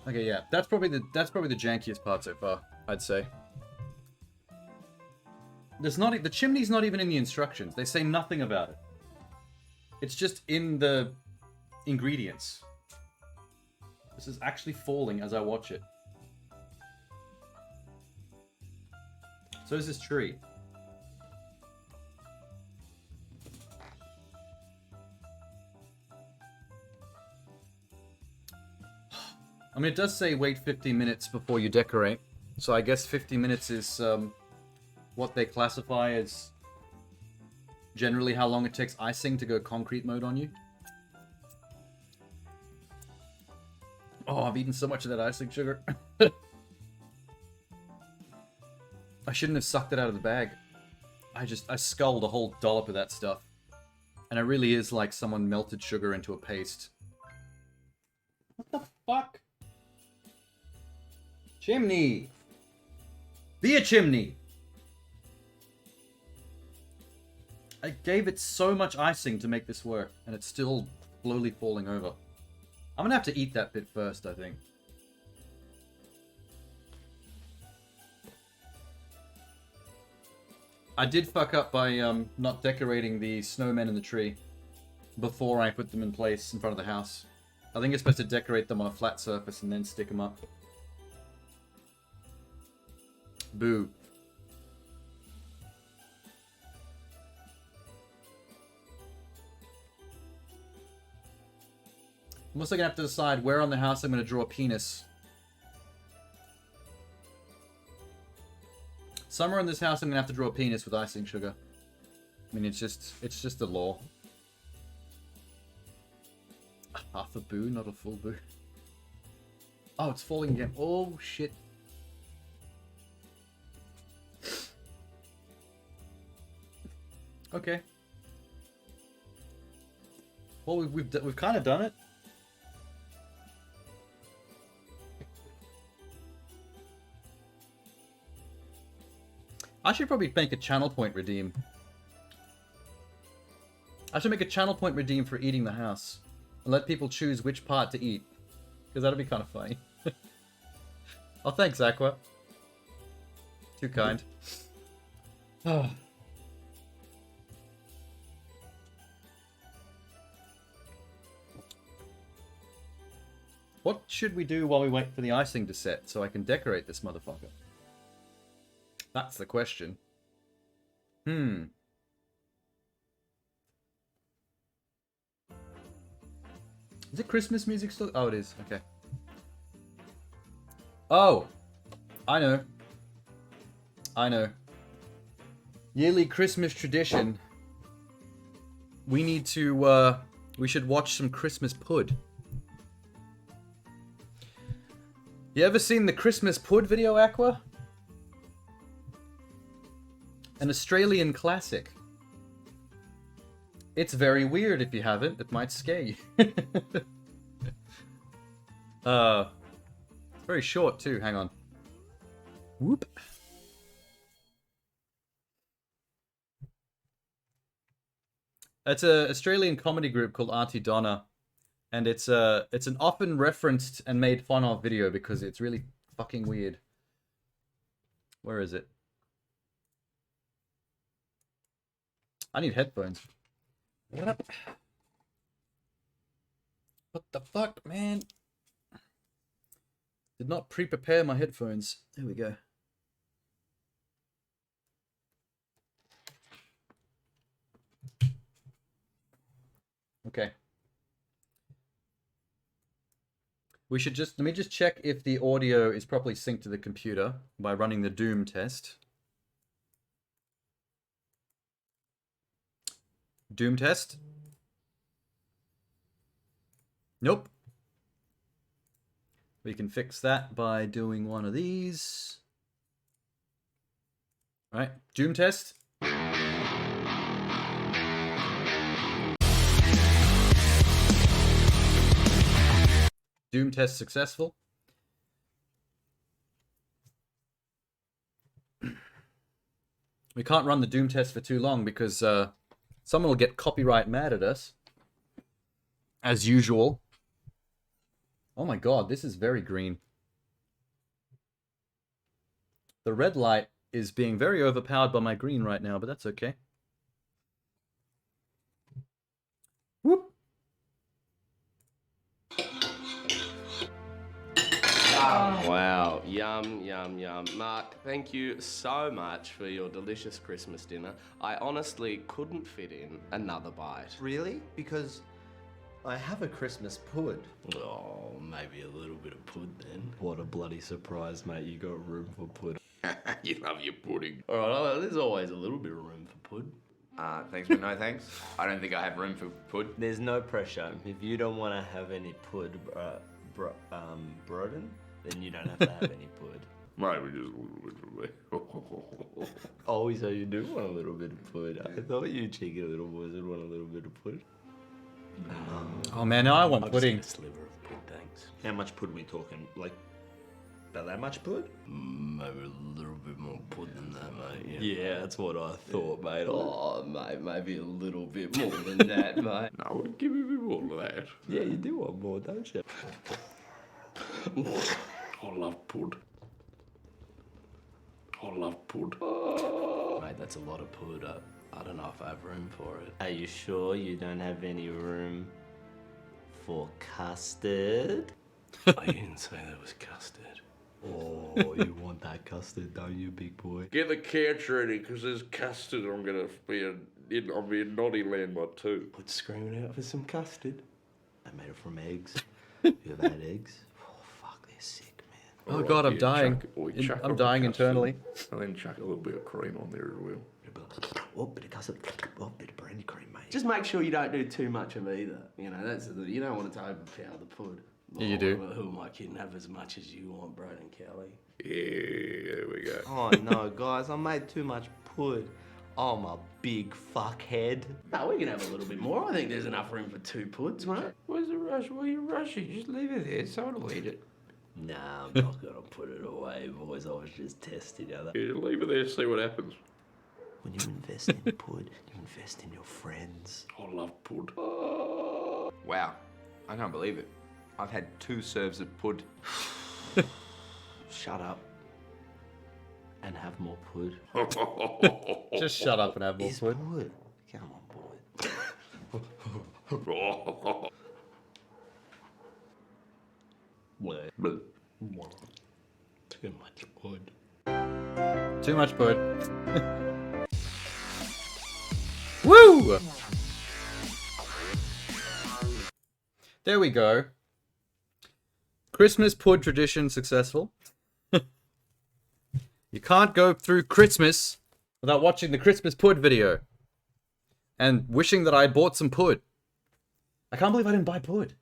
Okay, yeah. That's probably the jankiest part so far, I'd say. The chimney's not even in the instructions. They say nothing about it. It's just in the ingredients. This is actually falling as I watch it. So is this tree. I mean, it does say wait 15 minutes before you decorate. So I guess 50 minutes is what they classify as generally how long it takes icing to go concrete mode on you. Oh, I've eaten so much of that icing sugar. I shouldn't have sucked it out of the bag. I sculled a whole dollop of that stuff. And it really is like someone melted sugar into a paste. What the fuck? Chimney! Be a chimney! I gave it so much icing to make this work, and it's still slowly falling over. I'm gonna have to eat that bit first, I think. I did fuck up by not decorating the snowmen in the tree before I put them in place in front of the house. I think you're supposed to decorate them on a flat surface and then stick them up. Boo. I'm also going to have to decide where on the house I'm going to draw a penis. Somewhere in this house, I'm gonna have to draw a penis with icing sugar. I mean, it's just the law. Half a boo, not a full boo. Oh, it's falling again. Oh shit. Okay. Well, we've kind of done it. I should probably make a channel point redeem. I should make a channel point redeem for eating the house. And let people choose which part to eat. Because that'd be kind of funny. Oh, thanks, Aqua. Too kind. Oh. What should we do while we wait for the icing to set so I can decorate this motherfucker? That's the question. Is it Christmas music still? Oh, it is. Okay. Oh! I know. I know. Yearly Christmas tradition. We need to, we should watch some Christmas PUD. You ever seen the Christmas PUD video, Aqua? An Australian classic. It's very weird if you haven't. It might scare you. It's very short too. Hang on. Whoop. It's an Australian comedy group called Aunty, Donna. And it's an often referenced and made fun of video because it's really fucking weird. Where is it? I need headphones. What up? What the fuck, man? Did not pre-prepare my headphones. There we go. Okay. We should just, let me just check if the audio is properly synced to the computer by running the Doom test. Doom test? Nope. We can fix that by doing one of these. All right, Doom test. Doom test successful. We can't run the Doom test for too long because someone will get copyright mad at us. As usual. Oh my god, this is very green. The red light is being very overpowered by my green right now, but that's okay. Whoop. Wow, yum, yum, yum. Mark, thank you so much for your delicious Christmas dinner. I honestly couldn't fit in another bite. Really? Because I have a Christmas PUD. Oh, maybe a little bit of pud then. What a bloody surprise, mate. You got room for PUD. You love your pudding. All right, there's always a little bit of room for pud. Thanks, but no thanks. I don't think I have room for PUD. There's no pressure. If you don't want to have any PUD, Broden, then you don't have to have any PUD. Maybe just a little bit for me. Oh, so you do want a little bit of PUD. I thought you cheeky little boys would want a little bit of PUD. Oh man, now I want I'll pudding. just get a sliver of PUD, thanks. How much PUD are we talking? Like, about that much PUD? Maybe a little bit more pud than that, mate. Yeah, that's what I thought, mate. Oh, mate, maybe a little bit more than that, mate. No, give me a bit more than that. Yeah, you do want more, don't you? I love pud. I love pud. Mate, that's a lot of pud. I don't know if I have room for it. Are you sure you don't have any room for custard? Oh, you didn't say there was custard. Oh, you want that custard, don't you, big boy? Get the couch ready, because there's custard. I'm gonna be in naughty land by 2. Put screaming out for some custard. I made it from eggs. You ever had eggs? Oh, fuck, they're sick, man. Oh god, I'm dying. I'm dying internally. And then chuck a little bit of cream on there as well. Oh, bit of custard. Oh, bit of brandy cream, mate. Just make sure you don't do too much of either. You know, you don't want it to overpower the PUD. Yeah, you do. Who am I kidding? Have as much as you want, Braden Kelly. Yeah, there we go. Oh no, guys, I made too much PUD. Oh, my big fuckhead. No, we can have a little bit more. I think there's enough room for 2 PUDs, mate. Where's the rush? Why are you rushing? Just leave it there. Someone will eat it. Nah, I'm not gonna put it away, boys. I was just testing you. Yeah, leave it there, see what happens. When you invest in PUD, you invest in your friends. I love PUD. Wow, I can't believe it. I've had 2 serves of PUD. Shut up. And have more PUD. Just shut up and have more Is PUD. PUD. Come on, boys. What? Too much PUD. Too much PUD. Woo! There we go. Christmas PUD tradition successful. You can't go through Christmas without watching the Christmas PUD video. And wishing that I bought some PUD. I can't believe I didn't buy PUD.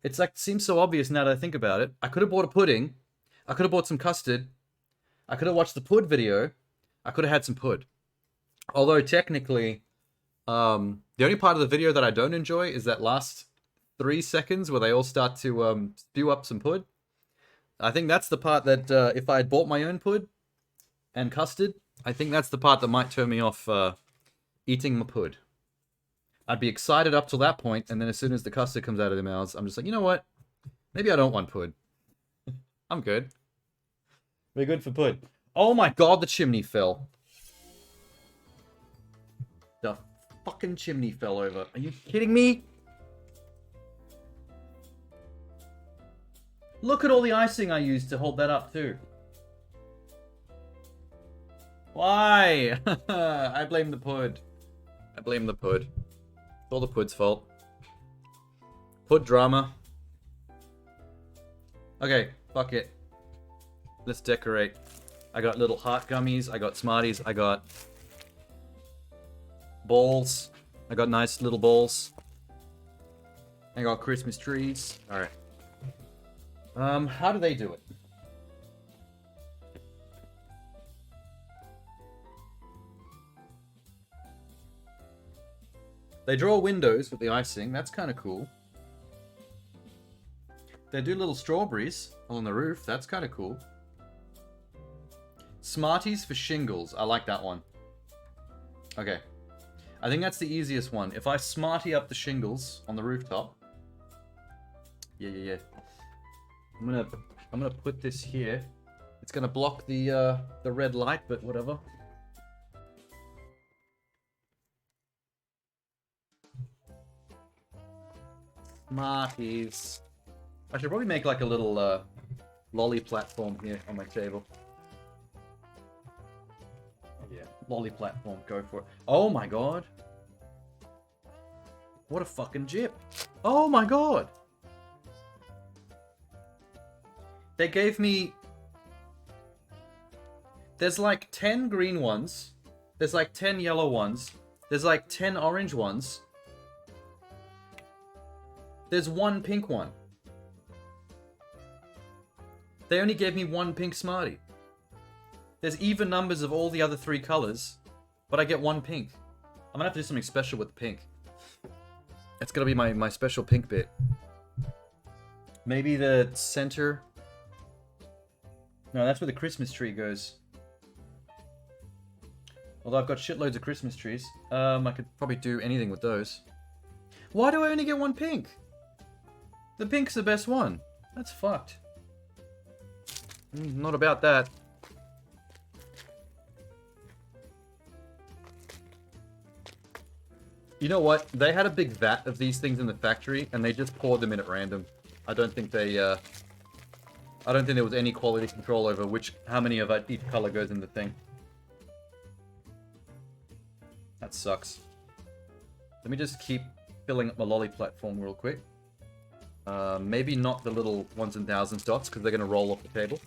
It's like, seems so obvious now that I think about it. I could have bought a pudding. I could have bought some custard. I could have watched the PUD video. I could have had some PUD. Although technically, the only part of the video that I don't enjoy is that last 3 seconds where they all start to spew up some PUD. I think that's the part that if I had bought my own PUD and custard, I think that's the part that might turn me off eating my PUD. I'd be excited up till that point, and then as soon as the custard comes out of their mouths, I'm just like, you know what? Maybe I don't want PUD. I'm good. We're good for PUD. Oh my god, the chimney fell. The fucking chimney fell over. Are you kidding me? Look at all the icing I used to hold that up too. Why? I blame the PUD. I blame the PUD. It's all the PUD's fault. PUD drama. Okay, fuck it. Let's decorate. I got little heart gummies. I got Smarties. I got balls. I got nice little balls. I got Christmas trees. Alright. How do they do it? They draw windows with the icing. That's kind of cool. They do little strawberries on the roof. That's kind of cool. Smarties for shingles. I like that one. Okay. I think that's the easiest one. If I smarty up the shingles on the rooftop. Yeah. I'm gonna put this here. It's gonna block the red light, but whatever. Smarties. I should probably make like a little lolly platform here on my table. Yeah, lolly platform. Go for it. Oh my god. What a fucking jip. Oh my god. They gave me... There's like 10 green ones. There's like 10 yellow ones. There's like 10 orange ones. There's 1 pink one. They only gave me 1 pink Smartie. There's even numbers of all the other 3 colors, but I get 1 pink. I'm gonna have to do something special with the pink. It's gonna be my special pink bit. Maybe the center... No, that's where the Christmas tree goes. Although I've got shitloads of Christmas trees. I could probably do anything with those. Why do I only get 1 pink? The pink's the best one. That's fucked. Not about that. You know what? They had a big vat of these things in the factory, and they just poured them in at random. I don't think they, I don't think there was any quality control over how many of each color goes in the thing. That sucks. Let me just keep filling up my lolly platform real quick. Maybe not the little ones and thousands dots, because they're going to roll off the table.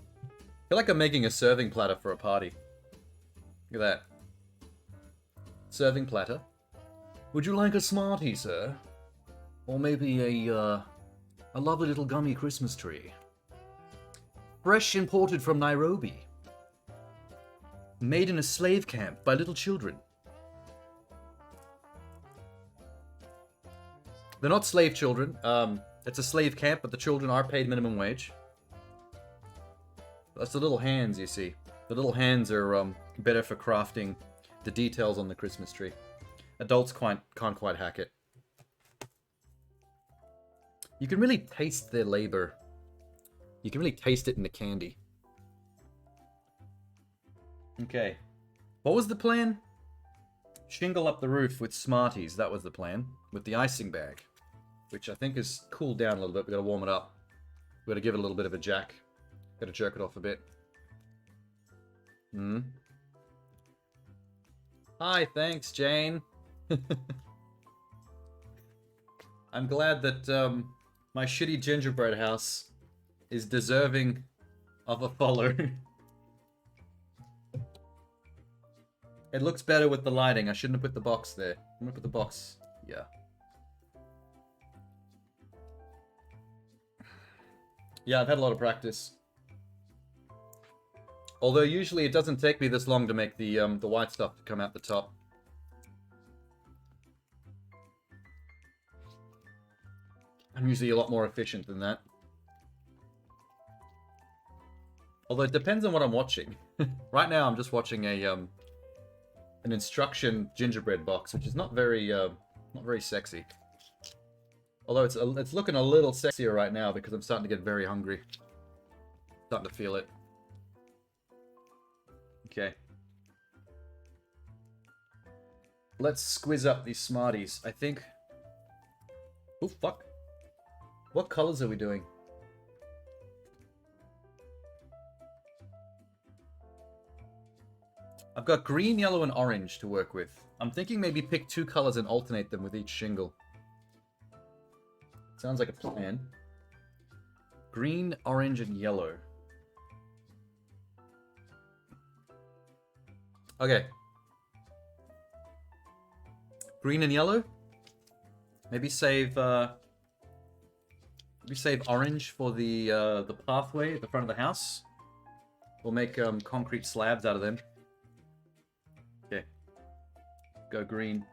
I feel like I'm making a serving platter for a party. Look at that. Serving platter. Would you like a Smartie, sir? Or maybe a lovely little gummy Christmas tree. Fresh imported from Nairobi. Made in a slave camp by little children. They're not slave children. It's a slave camp, but the children are paid minimum wage. That's the little hands, you see. The little hands are better for crafting the details on the Christmas tree. Adults can't quite hack it. You can really taste their labor. You can really taste it in the candy. Okay. What was the plan? Shingle up the roof with Smarties. That was the plan. With the icing bag. Which I think has cooled down a little bit. We've got to warm it up. We've got to give it a little bit of a jack. Got to jerk it off a bit. Hi, thanks, Jane. I'm glad that my shitty gingerbread house is deserving of a follow. It looks better with the lighting. I shouldn't have put the box there. I'm gonna put the box. Yeah. Yeah, I've had a lot of practice. Although usually it doesn't take me this long to make the white stuff to come out the top. I'm usually a lot more efficient than that. Although it depends on what I'm watching. Right now I'm just watching a an instruction gingerbread box, which is not very sexy. Although it's looking a little sexier right now because I'm starting to get very hungry. Starting to feel it. Okay. Let's squiz up these Smarties. I think... Oh, fuck. What colors are we doing? I've got green, yellow, and orange to work with. I'm thinking maybe pick 2 colors and alternate them with each shingle. Sounds like a plan. Green, orange, and yellow. Okay. Green and yellow. Maybe save orange for the pathway at the front of the house. We'll make concrete slabs out of them. Okay. Go green.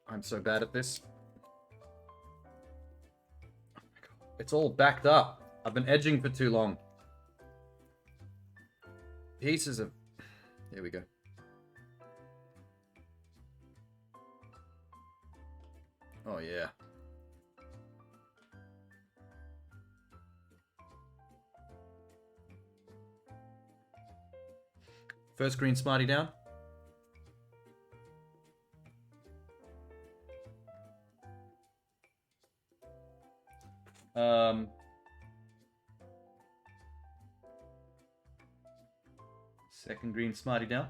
I'm so bad at this. It's all backed up. I've been edging for too long. Pieces of... There we go. Oh, yeah. First green Smartie down. Second green Smartie down.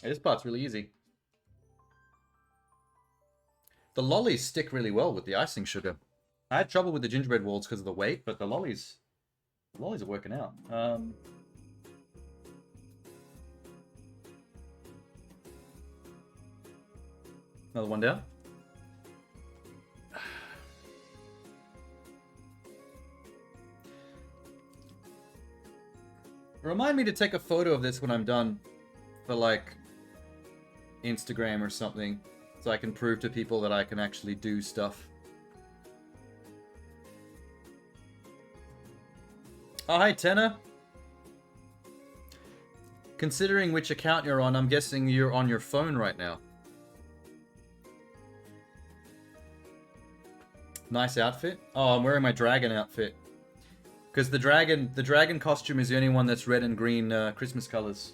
Hey, this part's really easy. The lollies stick really well with the icing sugar. I had trouble with the gingerbread walls because of the weight, but the lollies are working out. Another one down. Remind me to take a photo of this when I'm done for, like, Instagram or something, so I can prove to people that I can actually do stuff. Oh, hi, Tenor. Considering which account you're on, I'm guessing you're on your phone right now. Nice outfit. Oh, I'm wearing my dragon outfit. Because the dragon costume is the only one that's red and green Christmas colors.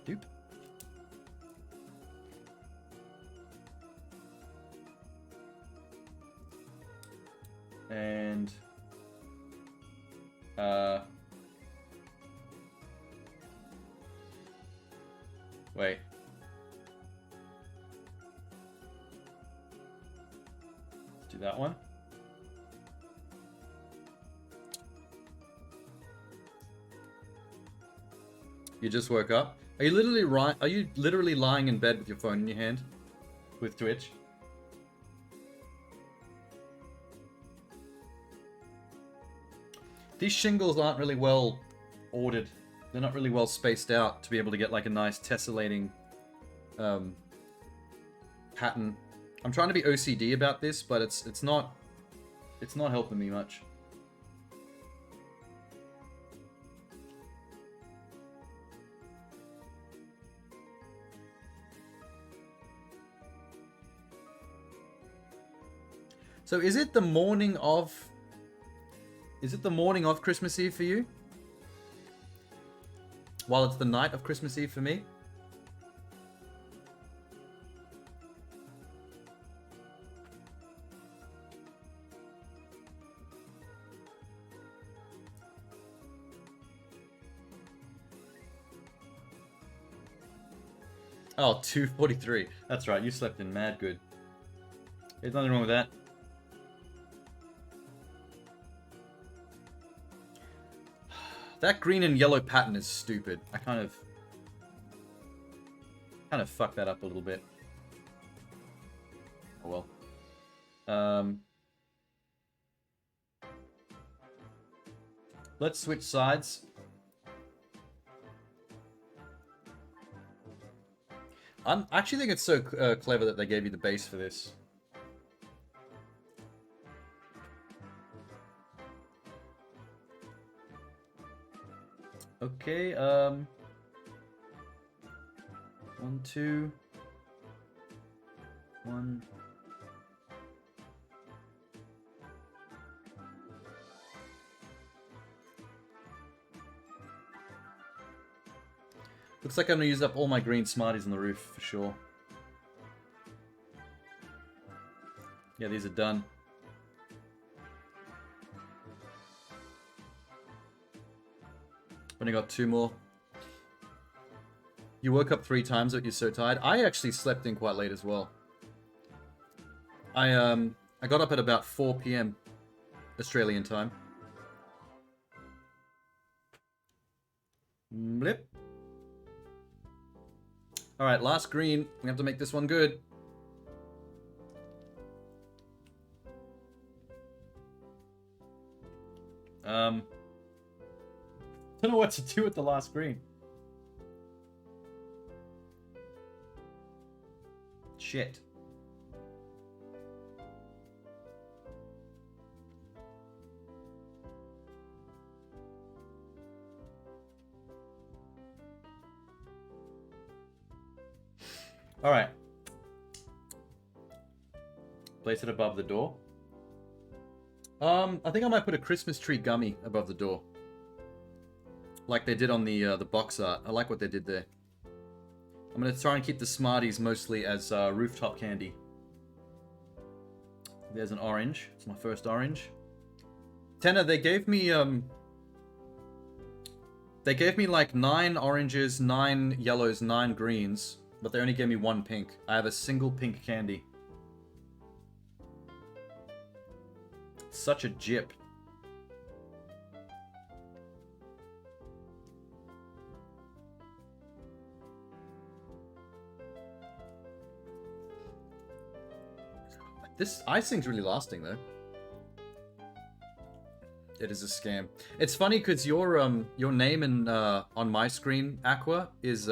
Dupe. And wait. Let's do that one. You just woke up? Are you literally lying in bed with your phone in your hand? With Twitch? These shingles aren't really well ordered. They're not really well spaced out to be able to get like a nice tessellating pattern. I'm trying to be OCD about this, but it's not helping me much. So is it the morning of Christmas Eve for you? While it's the night of Christmas Eve for me? Oh, 2:43. That's right, you slept in mad good. There's nothing wrong with that. That green and yellow pattern is stupid. I kind of fucked that up a little bit. Oh well. Let's switch sides. I actually think it's so clever that they gave you the base for this. Okay, 1, 2, 1. Looks like I'm gonna use up all my green Smarties on the roof for sure. Yeah, these are done. Only got 2 more. You woke up 3 times, but you're so tired. I actually slept in quite late as well. I got up at about 4 p.m. Australian time. Blip. Alright, last green. We have to make this one good. Don't know what to do with the last green. Shit. All right. Place it above the door. I think I might put a Christmas tree gummy above the door. Like they did on the box art. I like what they did there. I'm going to try and keep the Smarties mostly as rooftop candy. There's an orange. It's my first orange. Tenna, they gave me like 9 oranges, 9 yellows, 9 greens, but they only gave me 1 pink. I have a single pink candy. Such a jip. This icing's really lasting, though. It is a scam. It's funny because your name in on my screen, Aqua, is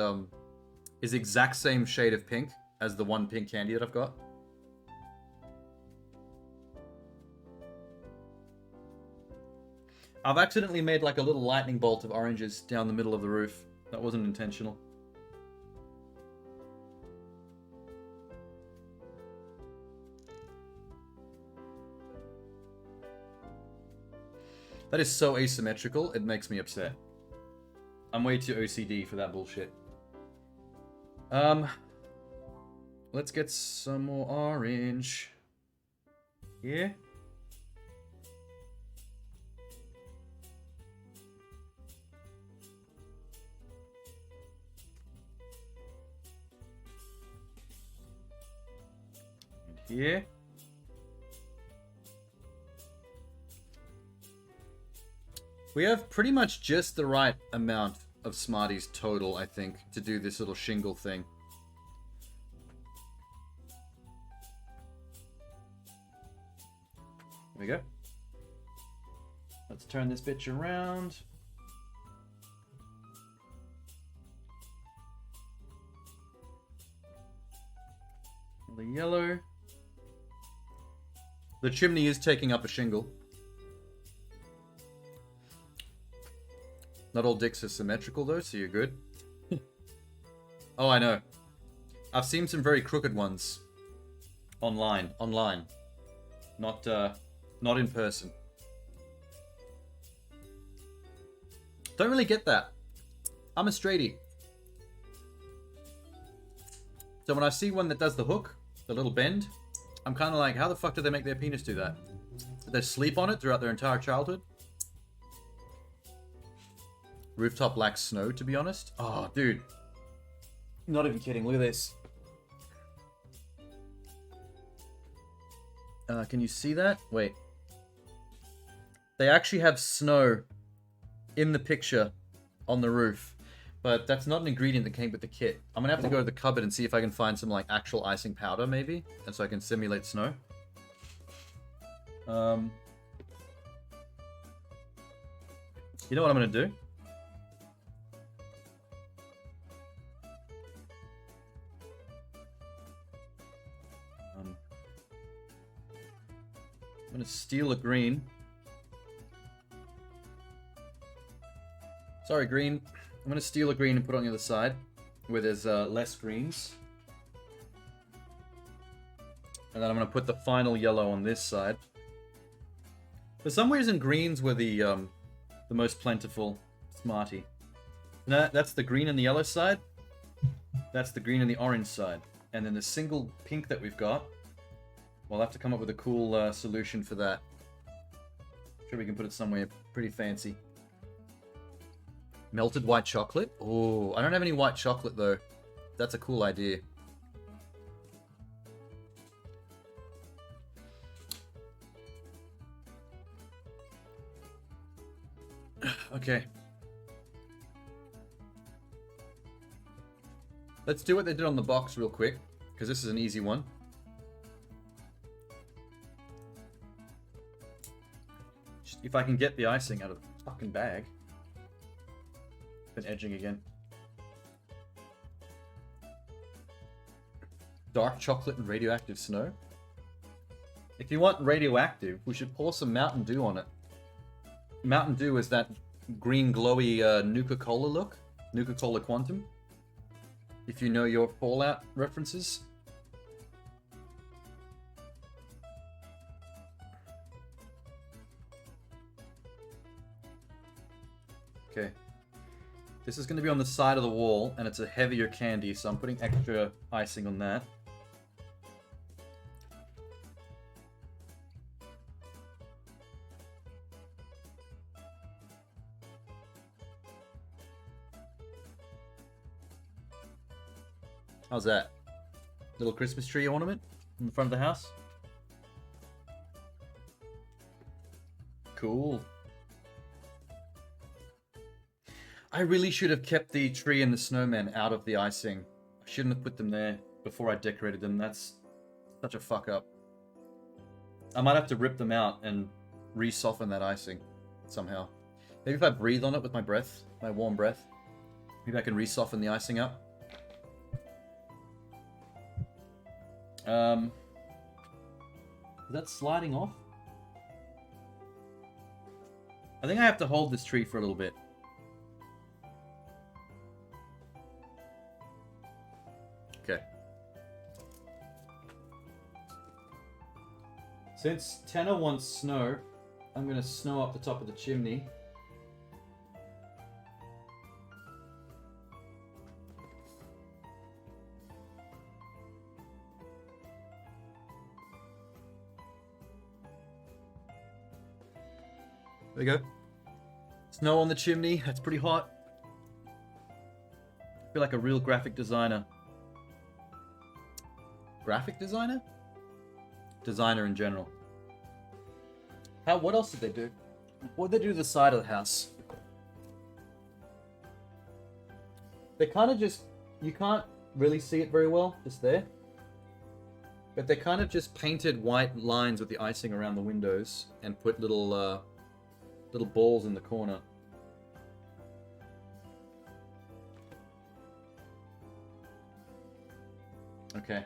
exact same shade of pink as the 1 pink candy that I've got. I've accidentally made like a little lightning bolt of oranges down the middle of the roof. That wasn't intentional. That is so asymmetrical, it makes me upset. I'm way too OCD for that bullshit. Let's get some more orange. Here. here. We have pretty much just the right amount of Smarties total, I think, to do this little shingle thing. There we go. Let's turn this bitch around. The yellow. The chimney is taking up a shingle. Not all dicks are symmetrical though, so you're good. Oh, I know. I've seen some very crooked ones. Online. Not in person. Don't really get that. I'm a straighty. So when I see one that does the hook, the little bend, I'm kind of like, how the fuck did they make their penis do that? Did they sleep on it throughout their entire childhood? Rooftop lacks snow, to be honest. Oh, dude. Not even kidding. Look at this. Can you see that? Wait. They actually have snow in the picture on the roof. But that's not an ingredient that came with the kit. I'm going to have to go to the cupboard and see if I can find some, like, actual icing powder, maybe. And so I can simulate snow. You know what I'm going to do? I'm going to steal a green. Sorry, green. I'm going to steal a green and put it on the other side, where there's less greens. And then I'm going to put the final yellow on this side. For some reason, greens were the most plentiful Smartie. No, that's the green and the yellow side. That's the green and the orange side. And then the single pink that we've got, we'll have to come up with a cool solution for that. Sure we can put it somewhere pretty fancy. Melted white chocolate? Oh, I don't have any white chocolate though. That's a cool idea. Okay. Let's do what they did on the box real quick, because this is an easy one. Just if I can get the icing out of the fucking bag. Been edging again. Dark chocolate and radioactive snow. If you want radioactive, we should pour some Mountain Dew on it. Mountain Dew is that green glowy Nuka-Cola look. Nuka-Cola Quantum. If you know your Fallout references. Okay. This is going to be on the side of the wall, and it's a heavier candy, so I'm putting extra icing on that. How's that? Little Christmas tree ornament in the front of the house? Cool. I really should have kept the tree and the snowman out of the icing. I shouldn't have put them there before I decorated them. That's such a fuck up. I might have to rip them out and re-soften that icing somehow. Maybe if I breathe on it with my breath, my warm breath, maybe I can re-soften the icing up. Is that sliding off? I think I have to hold this tree for a little bit. Okay. Since Tanner wants snow, I'm going to snow up the top of the chimney. There we go. Snow on the chimney. That's pretty hot. I feel like a real graphic designer. Graphic designer? designer in general. What else did they do? What did they do to the side of the house? They kind of just, you can't really see it very well, just there. But they kind of just painted white lines with the icing around the windows and put little balls in the corner. Okay.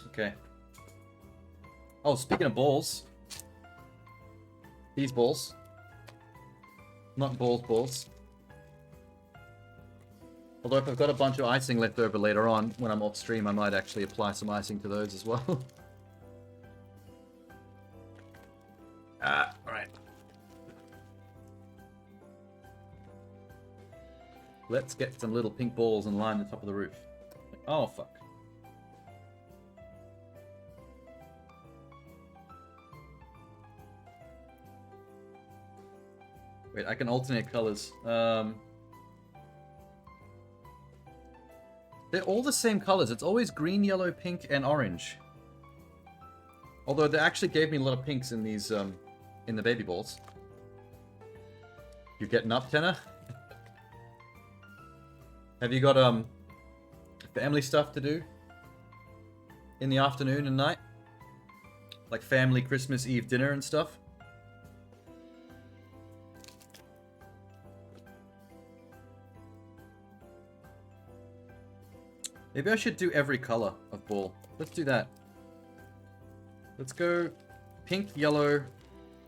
Okay. Oh, speaking of balls. These balls. Not balls. Although if I've got a bunch of icing left over later on, when I'm off stream, I might actually apply some icing to those as well. Alright. Let's get some little pink balls and line the top of the roof. Oh, fuck. Wait, I can alternate colors. They're all the same colors. It's always green, yellow, pink, and orange. Although they actually gave me a lot of pinks in these, in the baby balls. You getting up, Tenor? Have you got, family stuff to do? In the afternoon and night? Like family Christmas Eve dinner and stuff? Maybe I should do every color of ball. Let's do that. Let's go pink, yellow,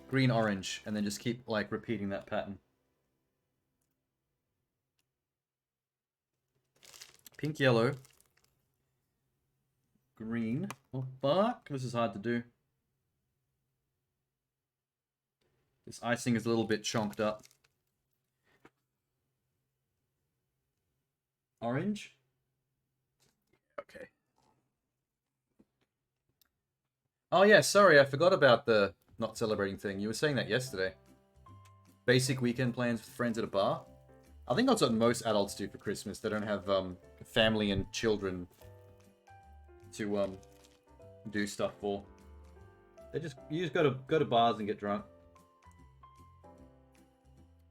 green, orange, and then just keep, like, repeating that pattern. Pink, yellow, green. Oh, fuck. This is hard to do. This icing is a little bit chonked up. Orange. Okay. Oh yeah, sorry, I forgot about the not celebrating thing. You were saying that yesterday. Basic weekend plans with friends at a bar. I think that's what most adults do for Christmas. They don't have family and children to do stuff for. You just go to bars and get drunk.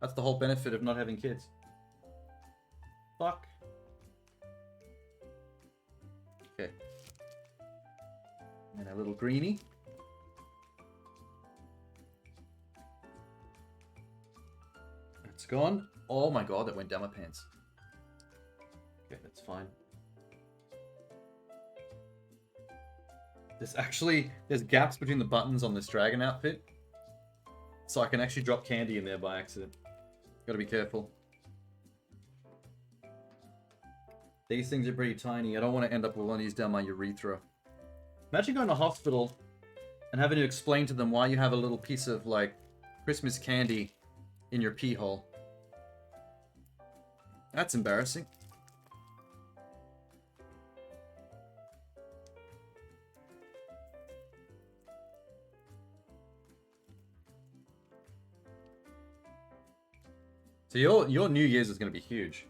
That's the whole benefit of not having kids. Fuck. Okay. And a little greenie. It's gone. Oh my god, that went down my pants. Okay, that's fine. There's gaps between the buttons on this dragon outfit. So I can actually drop candy in there by accident. Gotta be careful. These things are pretty tiny. I don't want to end up with one of these down my urethra. Imagine going to hospital and having to explain to them why you have a little piece of, like, Christmas candy in your pee hole. That's embarrassing. So your New Year's is going to be huge.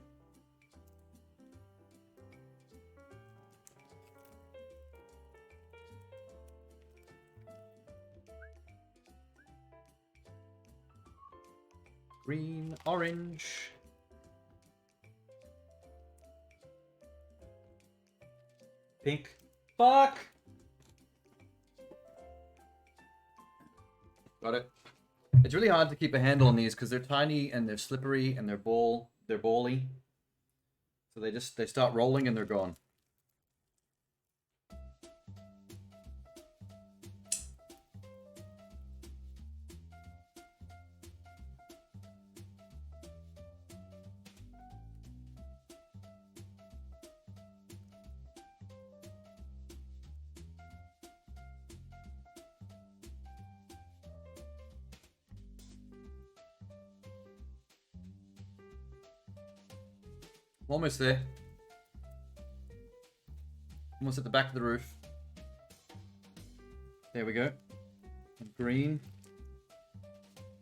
Green, orange. Pink. Fuck! Got it. It's really hard to keep a handle on these because they're tiny and they're slippery and they're bally. So they start rolling and they're gone. Almost there. Almost at the back of the roof. There we go. Green.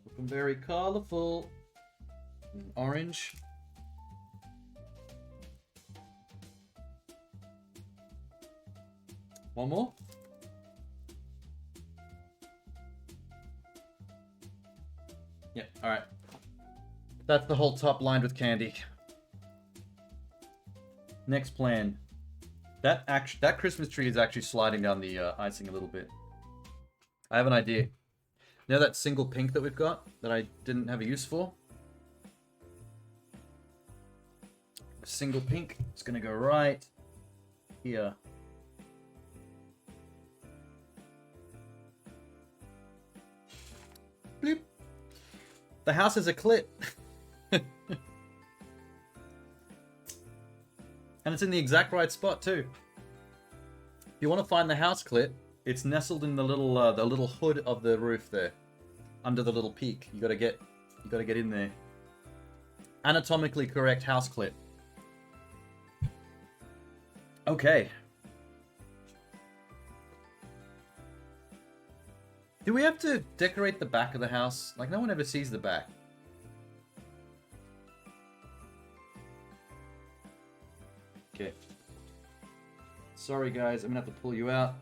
Looking very colorful. And orange. One more? Yeah, alright. That's the whole top lined with candy. Next plan. That Christmas tree is actually sliding down the icing a little bit. I have an idea. You know that single pink that we've got that I didn't have a use for? A single pink. It's gonna go right here. Bloop. The house is a clit. And it's in the exact right spot too. If you want to find the house clit, it's nestled in the little hood of the roof there, under the little peak. You gotta get in there. Anatomically correct house clit. Okay. Do we have to decorate the back of the house? Like, no one ever sees the back. Okay. Sorry, guys. I'm gonna have to pull you out.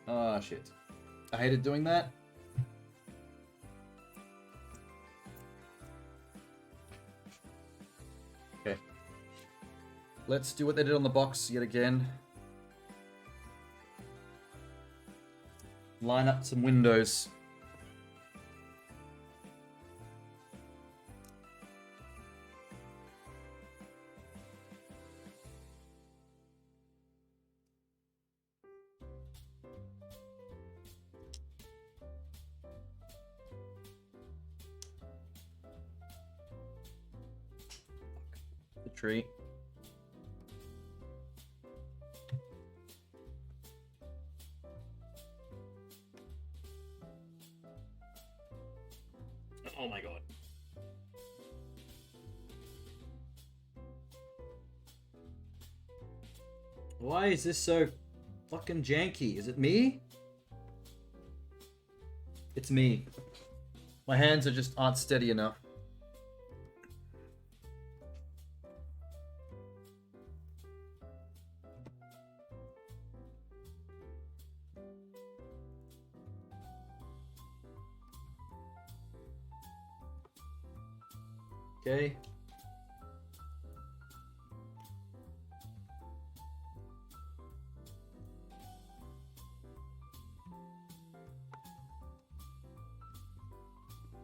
Ah, shit. I hated doing that. Okay. Let's do what they did on the box yet again. Line up some windows. The tree. Oh my god. Why is this so fucking janky? Is it me? It's me. My hands aren't steady enough. Okay.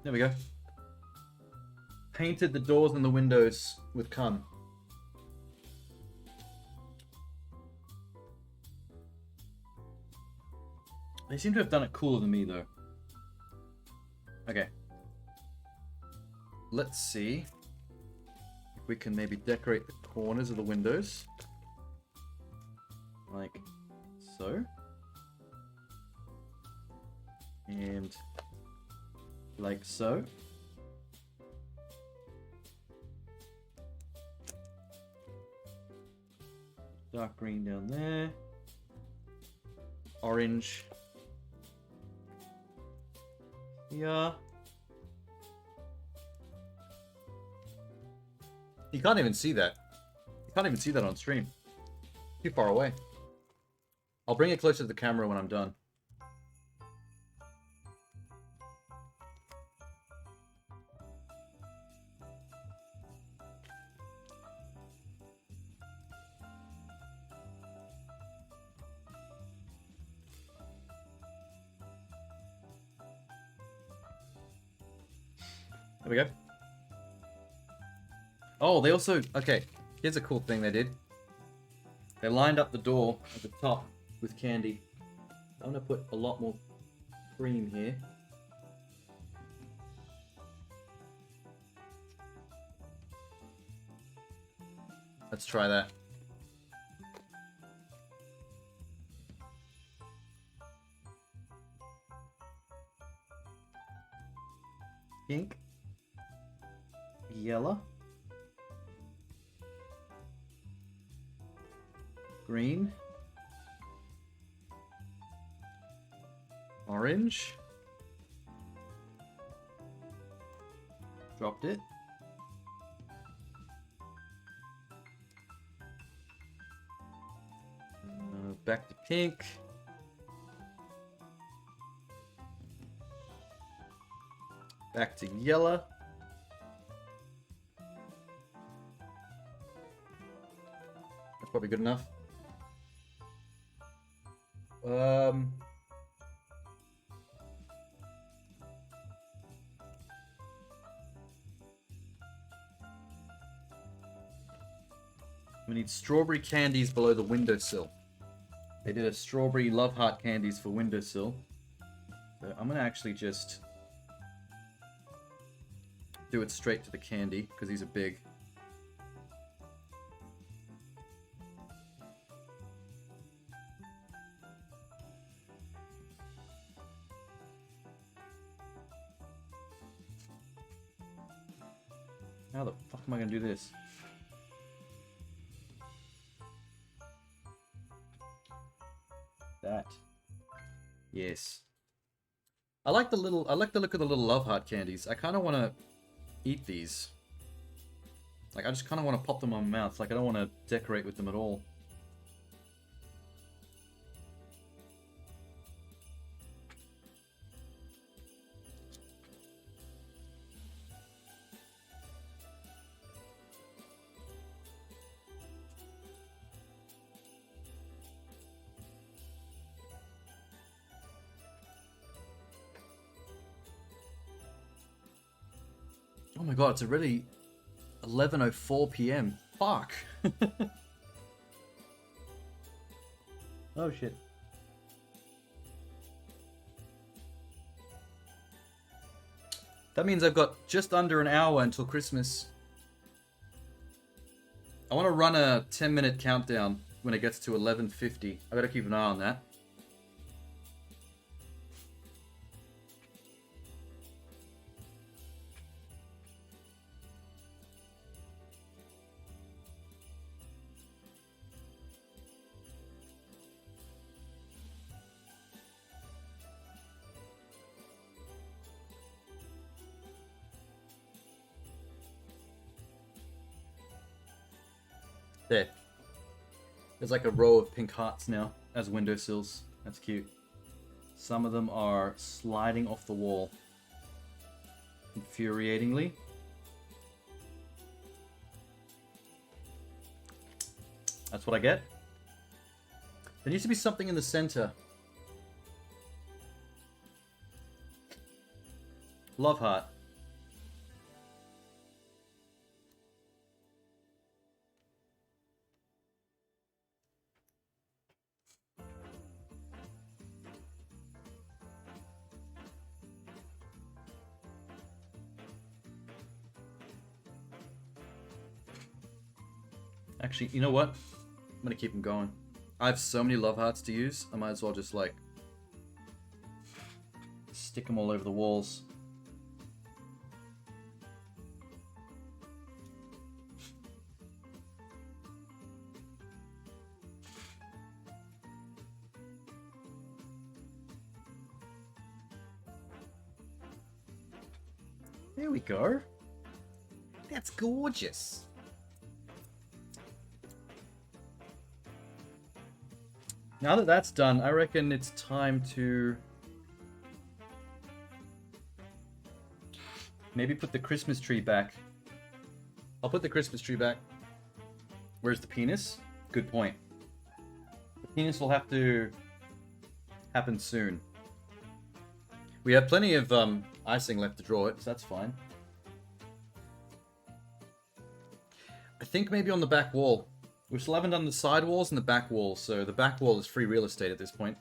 There we go. Painted the doors and the windows with cum. They seem to have done it cooler than me, though. Okay. Let's see if we can maybe decorate the corners of the windows. Like so. And like so. Dark green down there. Orange. Yeah. You can't even see that. You can't even see that on stream. Too far away. I'll bring it closer to the camera when I'm done. There we go. Oh, they also... Okay, here's a cool thing they did. They lined up the door at the top with candy. I'm going to put a lot more cream here. Let's try that. Pink. Yellow. Green. Orange. Dropped it. back to pink. Back to yellow. That's probably good enough. We need strawberry candies below the windowsill. They did a strawberry love heart candies for windowsill. So I'm gonna actually just do it straight to the candy because these are big. How the fuck am I gonna do this? That. Yes. I like the look of the little love heart candies. I kind of want to eat these. Like, I just kind of want to pop them on my mouth. Like, I don't want to decorate with them at all. Oh my god, it's already 11:04 p.m. Fuck. Oh shit. That means I've got just under an hour until Christmas. I want to run a 10-minute countdown when it gets to 11:50. I gotta keep an eye on that. There. There's like a row of pink hearts now as windowsills. That's cute. Some of them are sliding off the wall. Infuriatingly. That's what I get. There needs to be something in the center. Love heart. Actually, you know what? I'm gonna keep them going. I have so many love hearts to use, I might as well just, like, stick them all over the walls. There we go. That's gorgeous. Now that that's done, I reckon it's time to maybe put the Christmas tree back. I'll put the Christmas tree back. Where's the penis? Good point. The penis will have to happen soon. We have plenty of icing left to draw it, so that's fine. I think maybe on the back wall. We still haven't done the side walls and the back wall, so the back wall is free real estate at this point.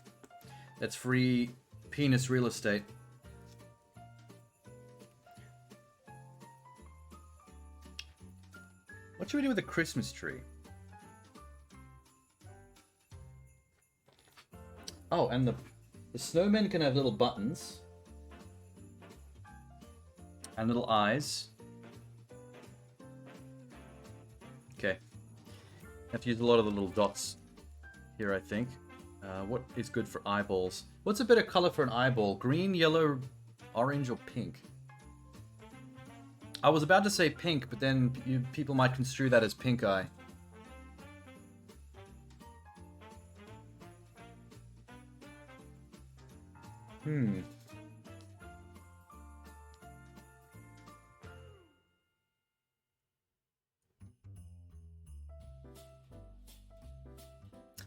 That's free penis real estate. What should we do with the Christmas tree? Oh, and the snowmen can have little buttons. And little eyes. Okay. Have to use a lot of the little dots here, I think. What is good for eyeballs? What's a bit of color for an eyeball? Green, yellow, orange, or pink? I was about to say pink, but then people might construe that as pink eye. Hmm.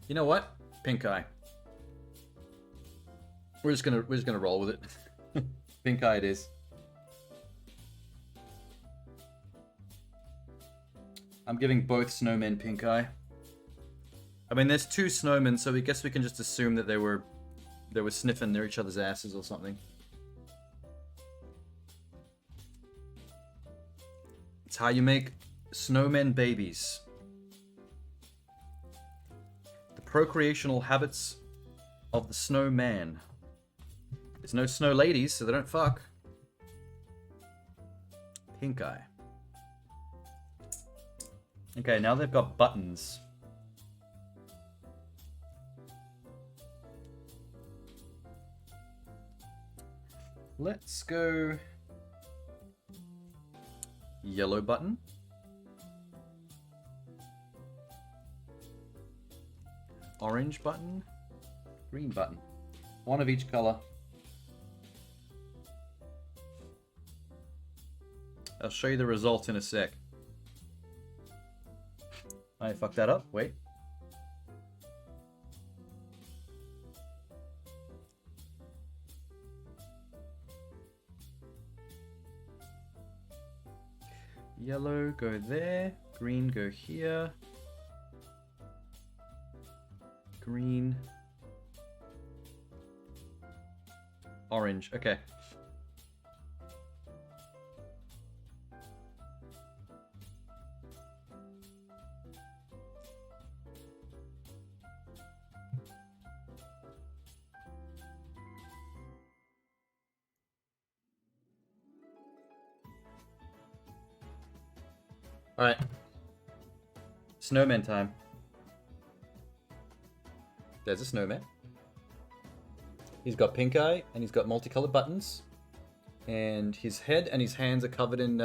You know what? Pink eye. We're just gonna roll with it. Pink eye it is. I'm giving both snowmen pink eye. I mean, there's two snowmen, so I guess we can just assume that they were sniffing near each other's asses or something. It's how you make snowmen babies. The procreational habits of the snowman. There's no snow ladies, so they don't fuck. Pink eye. Okay, now they've got buttons. Let's go yellow button. Orange button. Green button. One of each color. I'll show you the result in a sec. I fucked that up. Wait. Yellow, go there. Green, go here. Green. Orange, okay. Alright. Snowman time. There's a snowman. He's got pink eye, and he's got multicolored buttons. And his head and his hands are covered in,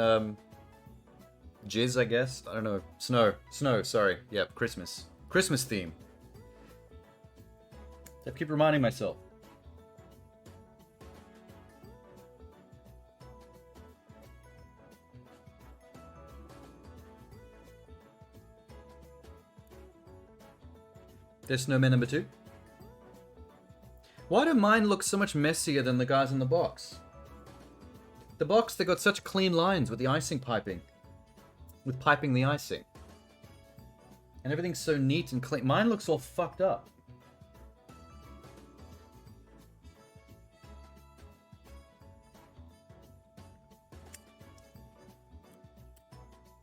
jizz, I guess. I don't know. Snow, sorry. Yep, Christmas. Christmas theme. I keep reminding myself. There's snowman number 2. Why do mine look so much messier than the guys in the box? The box, they got such clean lines with the icing piping. With piping the icing. And everything's so neat and clean. Mine looks all fucked up.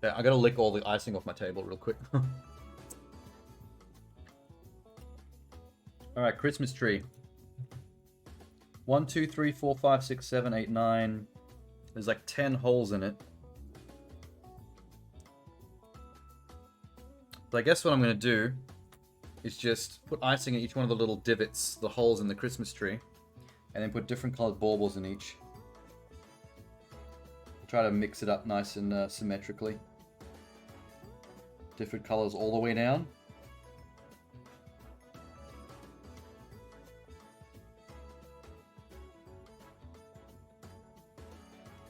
Yeah, I gotta lick all the icing off my table real quick. Alright, Christmas tree. 1, 2, 3, 4, 5, 6, 7, 8, 9. There's like 10 holes in it. So I guess what I'm going to do is just put icing in each one of the little divots, the holes in the Christmas tree, and then put different colored baubles in each. Try to mix it up nice and symmetrically. Different colors all the way down.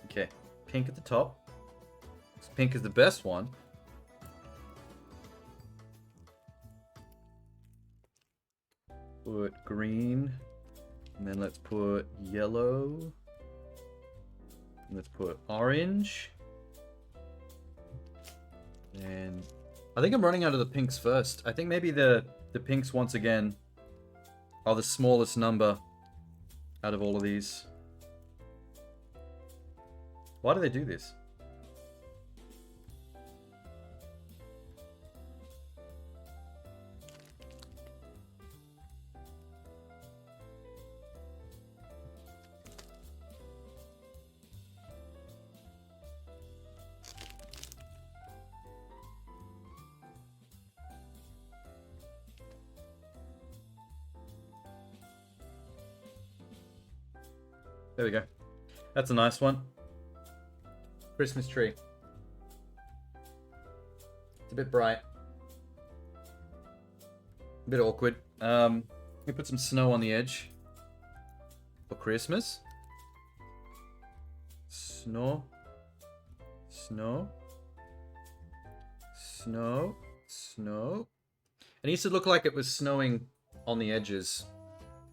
Okay, pink at the top. Pink is the best one. Put green, and then let's put yellow. And let's put orange. And I think I'm running out of the pinks first. I think maybe the pinks once again are the smallest number out of all of these. Why do they do this? There we go. That's a nice one. Christmas tree. It's a bit bright. A bit awkward. Let me put some snow on the edge. For Christmas. Snow. Snow. Snow. Snow. It needs to look like it was snowing on the edges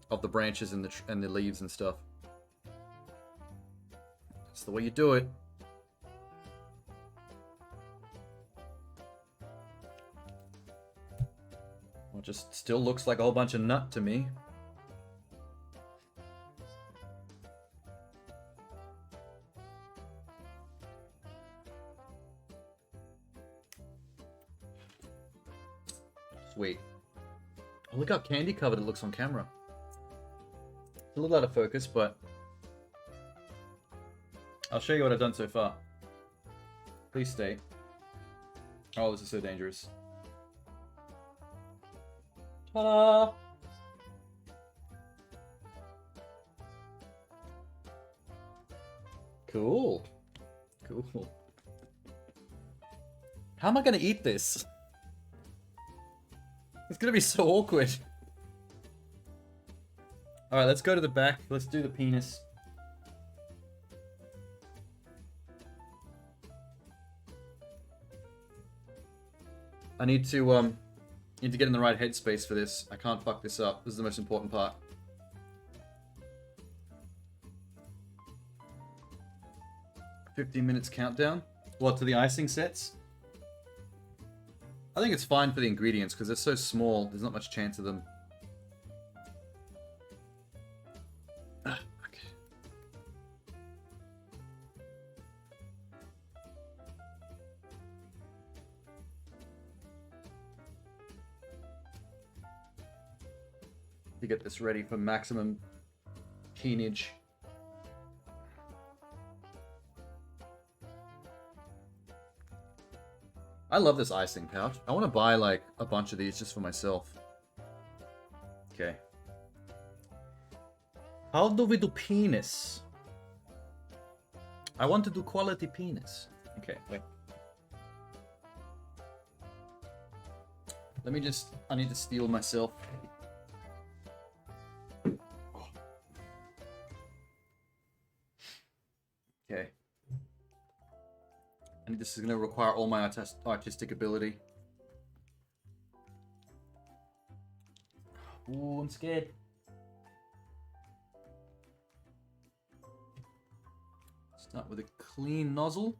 of the branches and the leaves and stuff. That's the way you do it. Well, it just still looks like a whole bunch of nut to me. Sweet. Oh, look how candy covered it looks on camera. It's a little out of focus, but I'll show you what I've done so far. Please stay. Oh, this is so dangerous. Ta-da! Cool. Cool. How am I gonna eat this? It's gonna be so awkward. Alright, let's go to the back. Let's do the penis. I need to get in the right headspace for this. I can't fuck this up. This is the most important part. "15 minutes countdown." What, to the icing sets? I think it's fine for the ingredients because they're so small. There's not much chance of them. Okay. To get this ready for maximum peenage. I love this icing pouch. I want to buy, like, a bunch of these just for myself. Okay. How do we do penis? I want to do quality penis. Okay, wait. Let me just... I need to steel myself. Okay. And this is going to require all my artistic ability. Ooh, I'm scared. Start with a clean nozzle.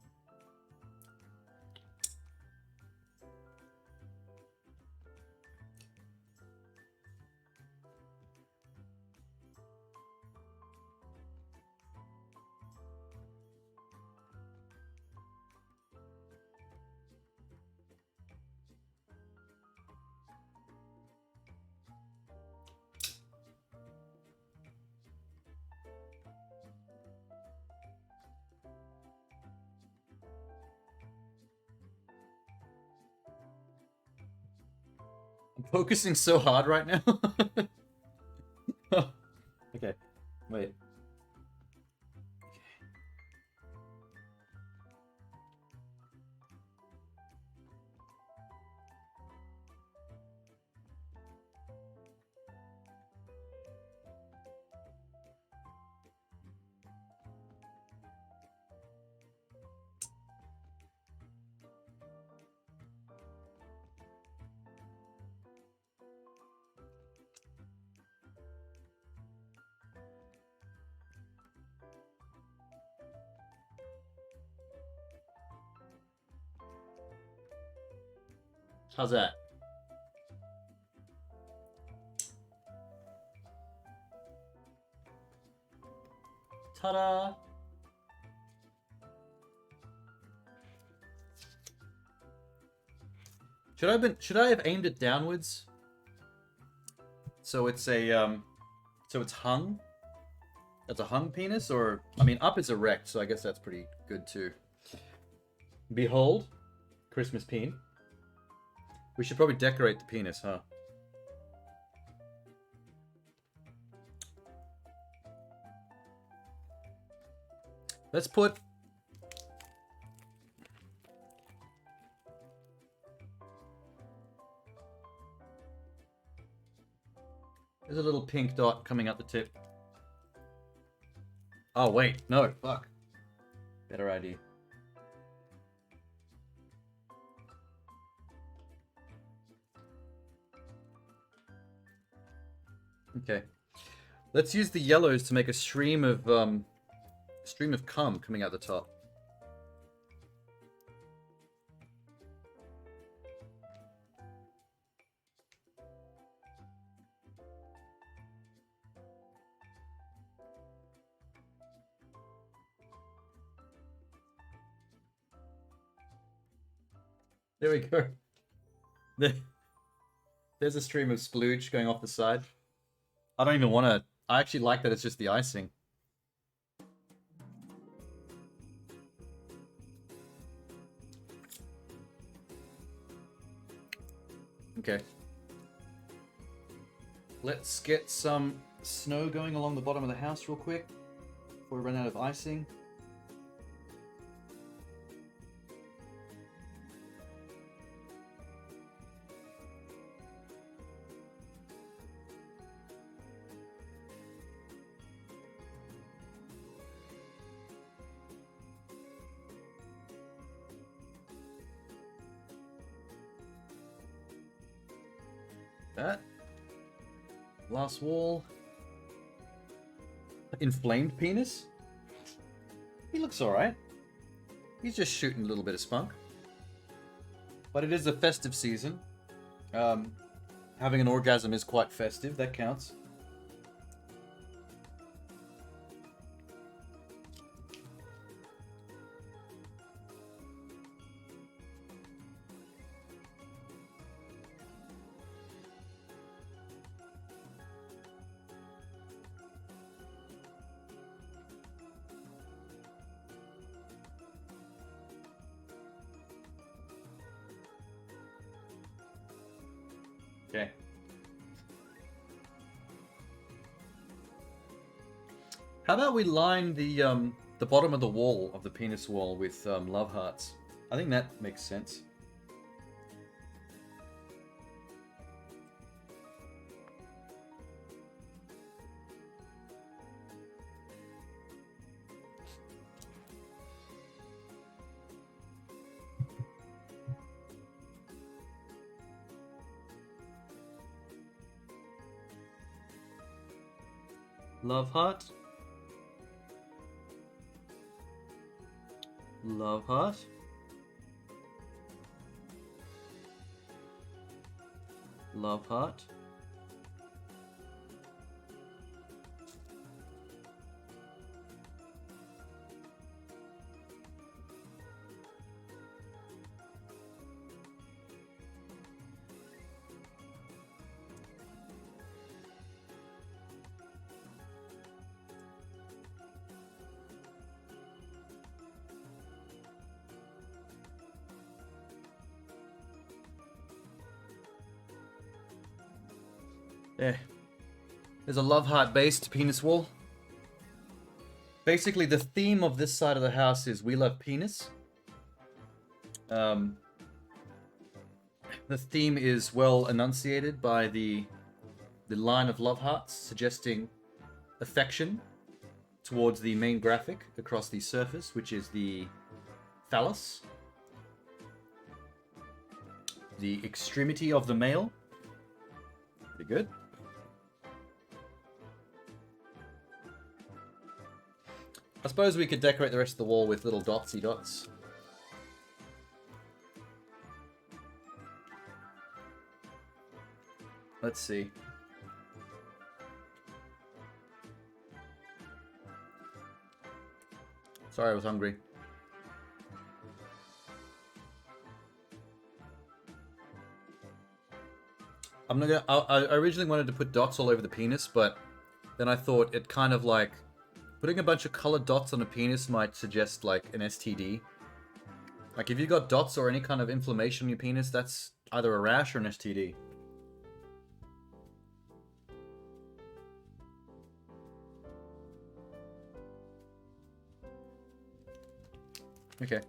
I'm focusing so hard right now. Okay, wait. How's that? Ta-da! Should I have aimed it downwards? So it's a so it's hung? That's a hung penis, or I mean up is erect, so I guess that's pretty good too. Behold, Christmas peen. We should probably decorate the penis, huh? Let's put... There's a little pink dot coming out the tip. Oh, wait. No, fuck. Better idea. Okay. Let's use the yellows to make a stream of cum coming out the top. There we go. There's a stream of splooge going off the side. I don't even want to... I actually like that it's just the icing. Okay. Let's get some snow going along the bottom of the house real quick before we run out of icing. That. Last wall. Inflamed penis? He looks alright. He's just shooting a little bit of spunk. But it is a festive season. Having an orgasm is quite festive, that counts. Okay. How about we line the bottom of the wall of the penis wall with love hearts? I think that makes sense. Love heart. Love heart. Love heart. There. There's a love heart based penis wall. Basically, the theme of this side of the house is we love penis. The theme is well enunciated by the line of love hearts, suggesting affection towards the main graphic across the surface, which is the phallus, the extremity of the male. Pretty good. I suppose we could decorate the rest of the wall with little dotsy dots. Let's see. Sorry, I was hungry. I'm not gonna. I originally wanted to put dots all over the penis, but then I thought it kind of like putting a bunch of colored dots on a penis might suggest like an STD. Like if you got dots or any kind of inflammation on your penis, that's either a rash or an STD. Okay.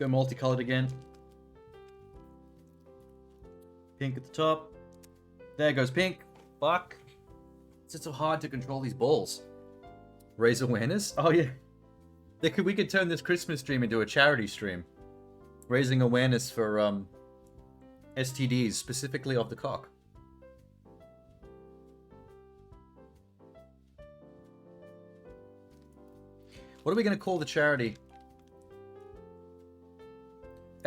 Go multicolored again. Pink at the top. There goes pink. Fuck. It's just so hard to control these balls. Raise awareness? Oh yeah. We could turn this Christmas stream into a charity stream. Raising awareness for STDs, specifically of the cock. What are we going to call the charity?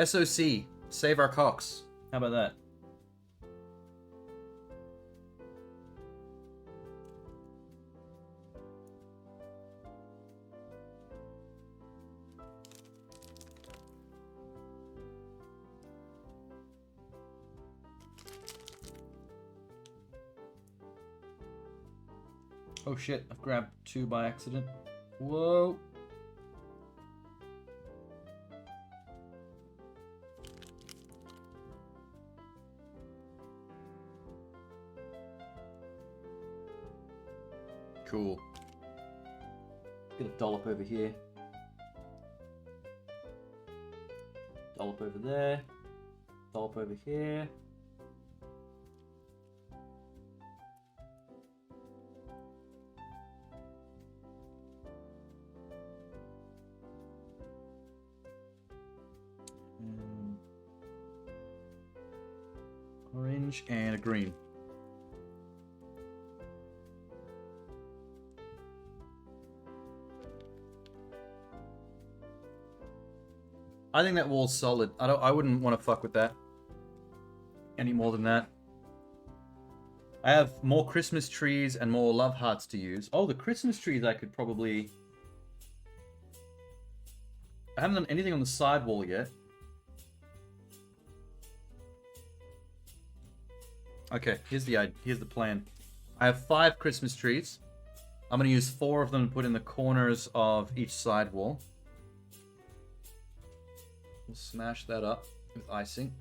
SOC, Save Our Cocks. How about that? Oh shit, I've grabbed 2 by accident. Whoa. Cool. Get a dollop over here. Dollop over there. Dollop over here. Orange and a green. I think that wall's solid. I wouldn't want to fuck with that any more than that. I have more Christmas trees and more love hearts to use. Oh, the Christmas trees I could probably... I haven't done anything on the side wall yet. Okay, here's the plan. I have 5 Christmas trees. I'm going to use 4 of them to put in the corners of each side wall. We'll smash that up with icing.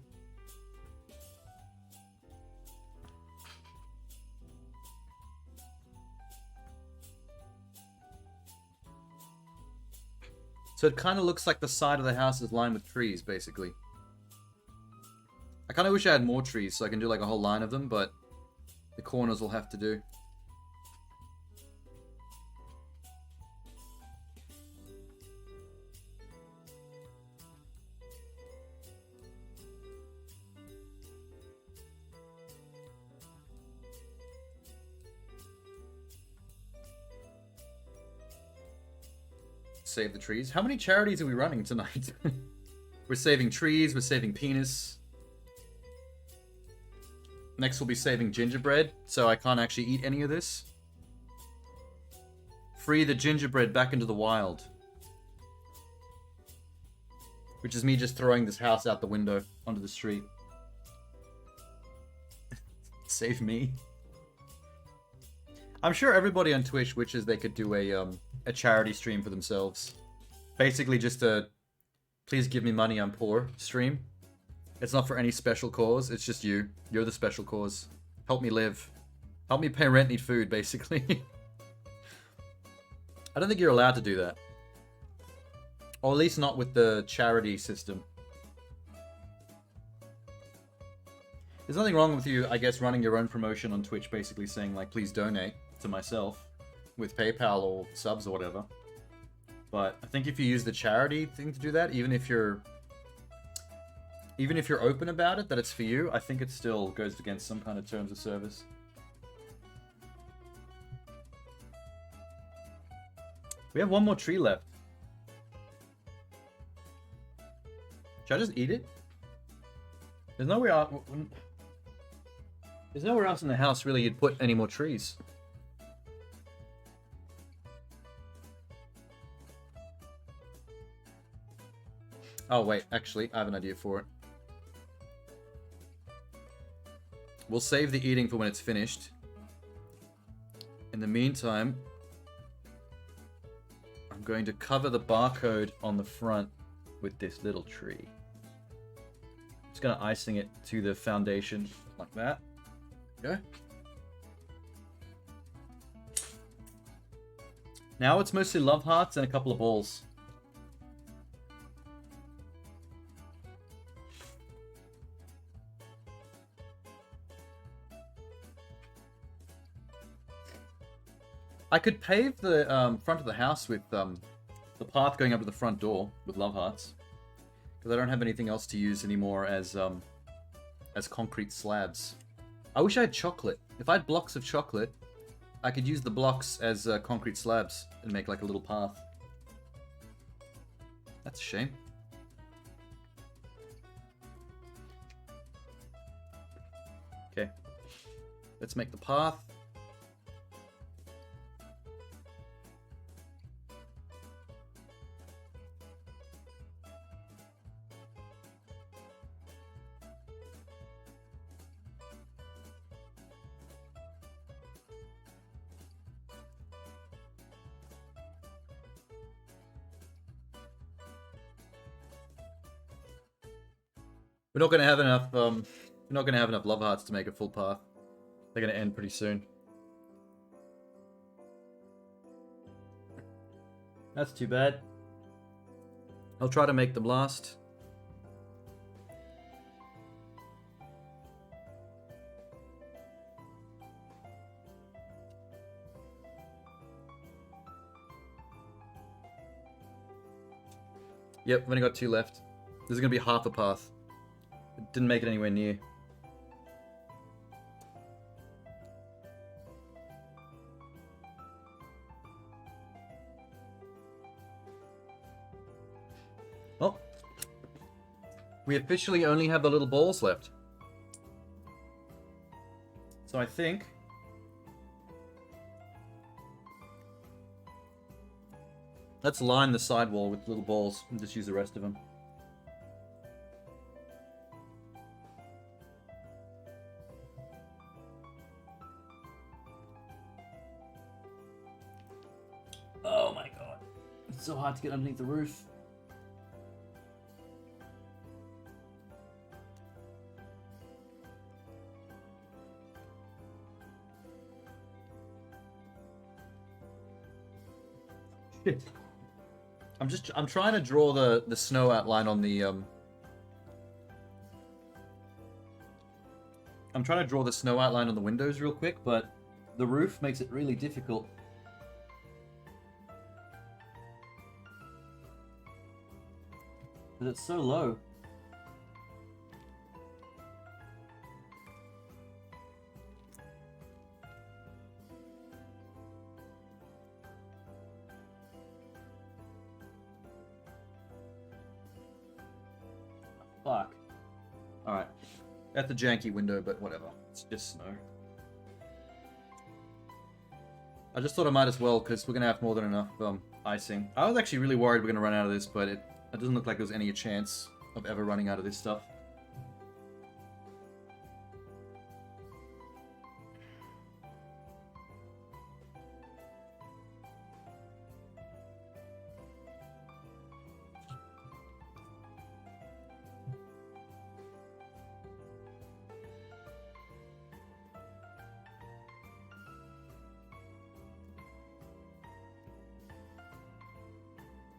So it kind of looks like the side of the house is lined with trees, basically. I kind of wish I had more trees so I can do like a whole line of them, but the corners will have to do. Save the trees. How many charities are we running tonight? We're saving trees, we're saving penis. Next we'll be saving gingerbread, so I can't actually eat any of this. Free the gingerbread back into the wild. Which is me just throwing this house out the window onto the street. Save me. I'm sure everybody on Twitch wishes they could do a charity stream for themselves. Basically just a please give me money, I'm poor stream. It's not for any special cause, it's just you. You're the special cause. Help me live. Help me pay rent, need food, basically. I don't think you're allowed to do that. Or at least not with the charity system. There's nothing wrong with you, I guess, running your own promotion on Twitch, basically saying, like, please donate to myself with PayPal or subs or whatever. But I think if you use the charity thing to do that, even if you're open about it, that it's for you, I think it still goes against some kind of terms of service. We have 1 more tree left. Should I just eat it? There's nowhere else in the house really you'd put any more trees. Oh wait, actually, I have an idea for it. We'll save the eating for when it's finished. In the meantime, I'm going to cover the barcode on the front with this little tree. Just gonna icing it to the foundation like that. Okay. Now it's mostly love hearts and a couple of balls. I could pave the front of the house with the path going up to the front door with love hearts, because I don't have anything else to use anymore as concrete slabs. I wish I had chocolate. If I had blocks of chocolate, I could use the blocks as concrete slabs and make like a little path. That's a shame. Okay. Let's make the path. We're not gonna have enough. We're not gonna have enough love hearts to make a full path. They're gonna end pretty soon. That's too bad. I'll try to make them last. Yep, I've only got 2 left. This is gonna be half a path. It didn't make it anywhere near. Oh. We officially only have the little balls left. So I think... let's line the side wall with little balls and just use the rest of them. Oh my god. It's so hard to get underneath the roof. Shit. I'm trying to draw the snow outline on the I'm trying to draw the snow outline on the windows real quick, but the roof makes it really difficult. Because it's so low. Fuck. Alright. That's a janky window, but whatever. It's just snow. I just thought I might as well, because we're going to have more than enough icing. I was actually really worried we're going to run out of this, but it doesn't look like there's any chance of ever running out of this stuff.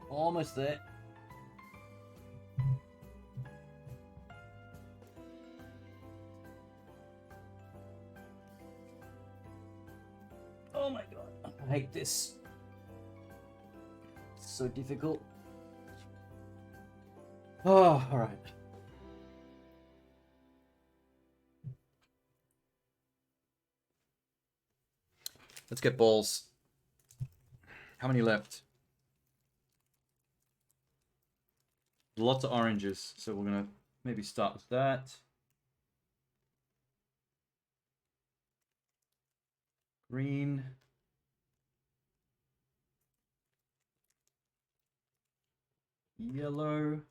Almost there. Oh my god, I hate this. It's so difficult. Oh, alright. Let's get balls. How many left? Lots of oranges, so we're gonna maybe start with that. Green. Yellow.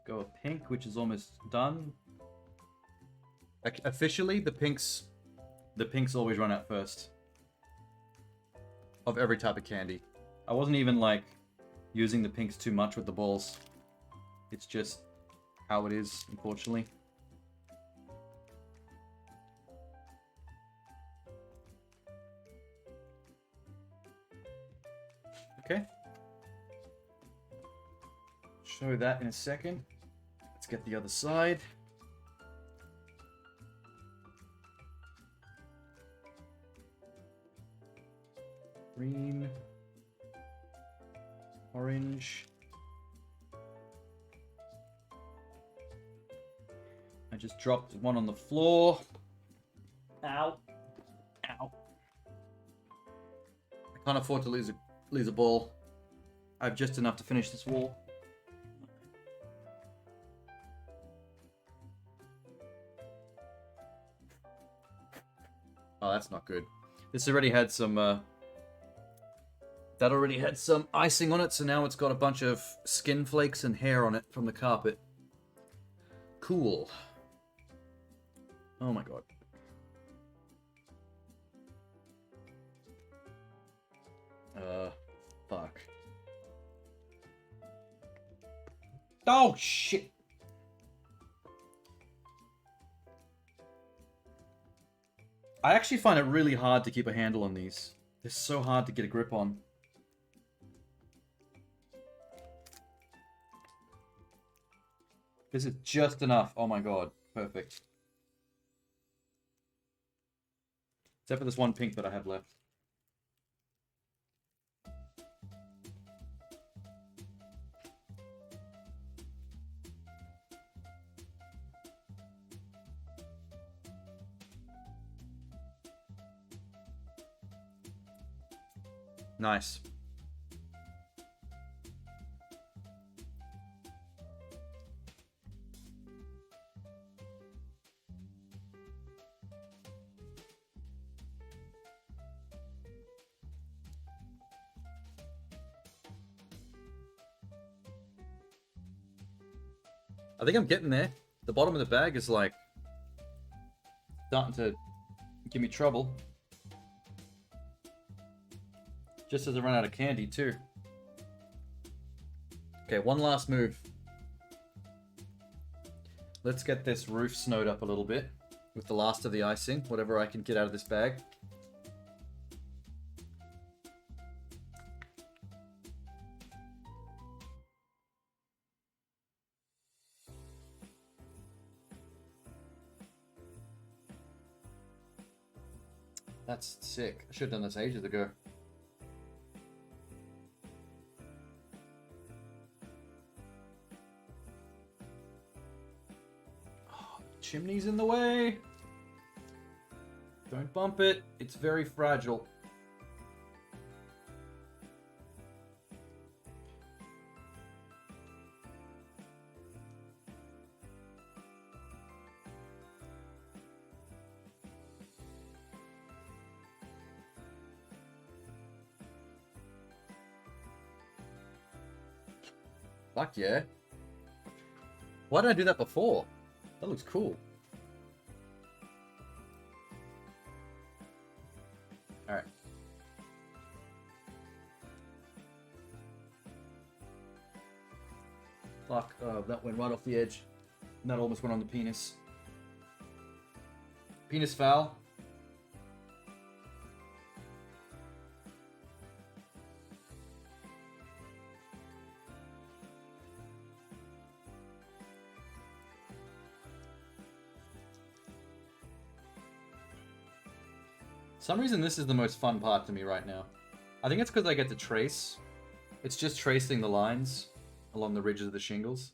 Go with pink, which is almost done. Officially, the pinks always run out first. Of every type of candy. I wasn't even like using the pinks too much with the balls. It's just how it is, unfortunately. Okay. Show that in a second. Let's get the other side. Green. Orange. I just dropped one on the floor. Ow. Ow. I can't afford to lose a ball. I have just enough to finish this wall. Oh, that's not good. This already had some, that already had some icing on it, so now it's got a bunch of skin flakes and hair on it from the carpet. Cool. Oh my god. Fuck. Oh, shit! I actually find it really hard to keep a handle on these. They're so hard to get a grip on. This is just enough. Oh my god. Perfect. Except for this one pink that I have left. Nice. I think I'm getting there. The bottom of the bag is like starting to give me trouble. Just as I run out of candy, too. Okay, one last move. Let's get this roof snowed up a little bit with the last of the icing, whatever I can get out of this bag. That's sick. I should have done this ages ago. Chimney's in the way. Don't bump it. It's very fragile. Fuck yeah. Why did I do that before? That looks cool. Alright. Fuck, that went right off the edge. And that almost went on the penis. Penis foul. For some reason, this is the most fun part to me right now. I think it's because I get to trace. It's just tracing the lines along the ridges of the shingles.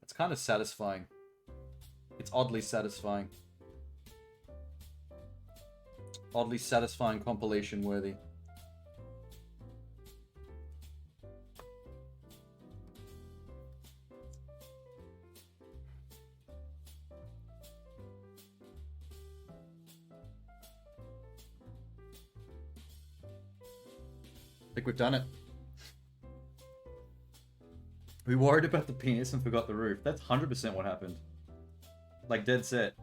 It's kind of satisfying. It's oddly satisfying. Oddly satisfying, compilation worthy. I think we've done it. We worried about the penis and forgot the roof. That's 100% what happened. Like, dead set.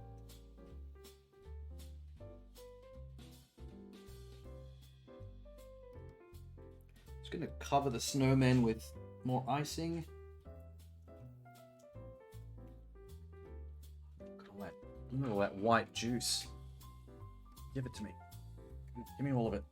Just gonna cover the snowman with more icing. Look at all that white juice. Give it to me. Give me all of it.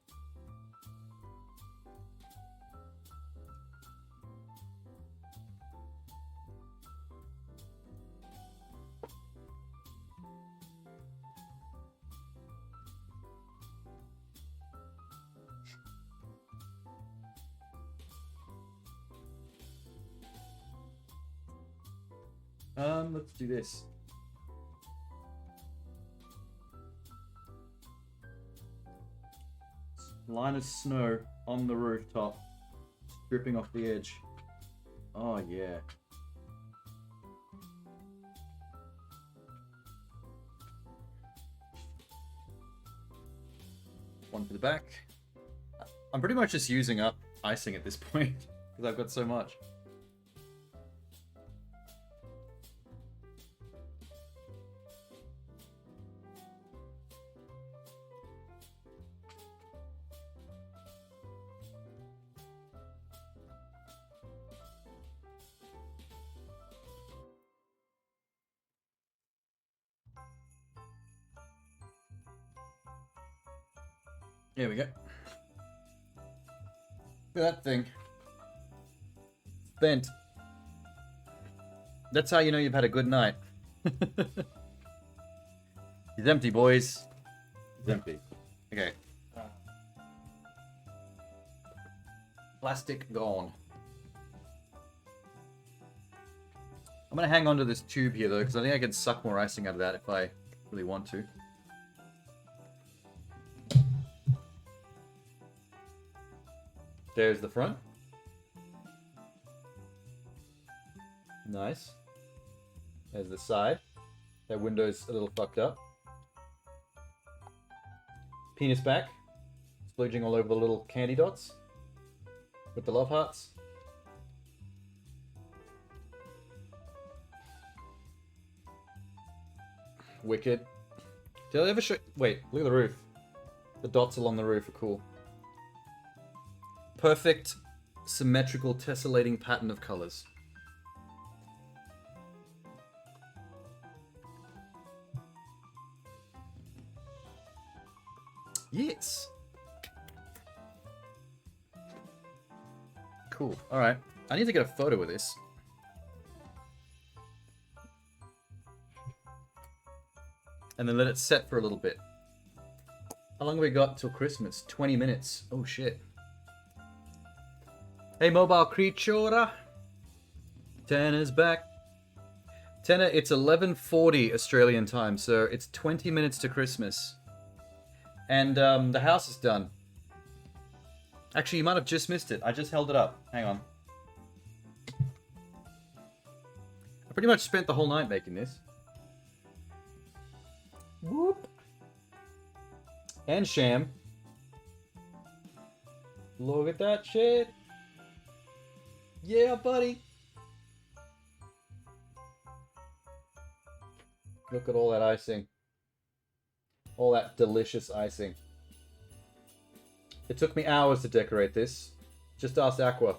Let's do this. Line of snow on the rooftop, dripping off the edge. Oh yeah. One for the back. I'm pretty much just using up icing at this point because I've got so much. Here we go. Look at that thing. Bent. That's how you know you've had a good night. He's empty, boys. He's empty. Okay. Plastic gone. I'm gonna hang on to this tube here though, because I think I can suck more icing out of that if I really want to. There's the front. Nice. There's the side. That window's a little fucked up. Penis back. Splodging all over the little candy dots. With the love hearts. Wicked. Did I ever show... Wait, look at the roof. The dots along the roof are cool. Perfect, symmetrical, tessellating pattern of colors. Yes. Cool. All right. I need to get a photo of this. And then let it set for a little bit. How long have we got till Christmas? 20 minutes. Oh shit. Hey, mobile creature. Tanner's back. Tanner, it's 11:40 Australian time, so it's 20 minutes to Christmas. And the house is done. Actually, you might have just missed it. I just held it up. Hang on. I pretty much spent the whole night making this. Whoop. And Sham. Look at that shit. Yeah, buddy. Look at all that icing. All that delicious icing. It took me hours to decorate this. Just ask Aqua.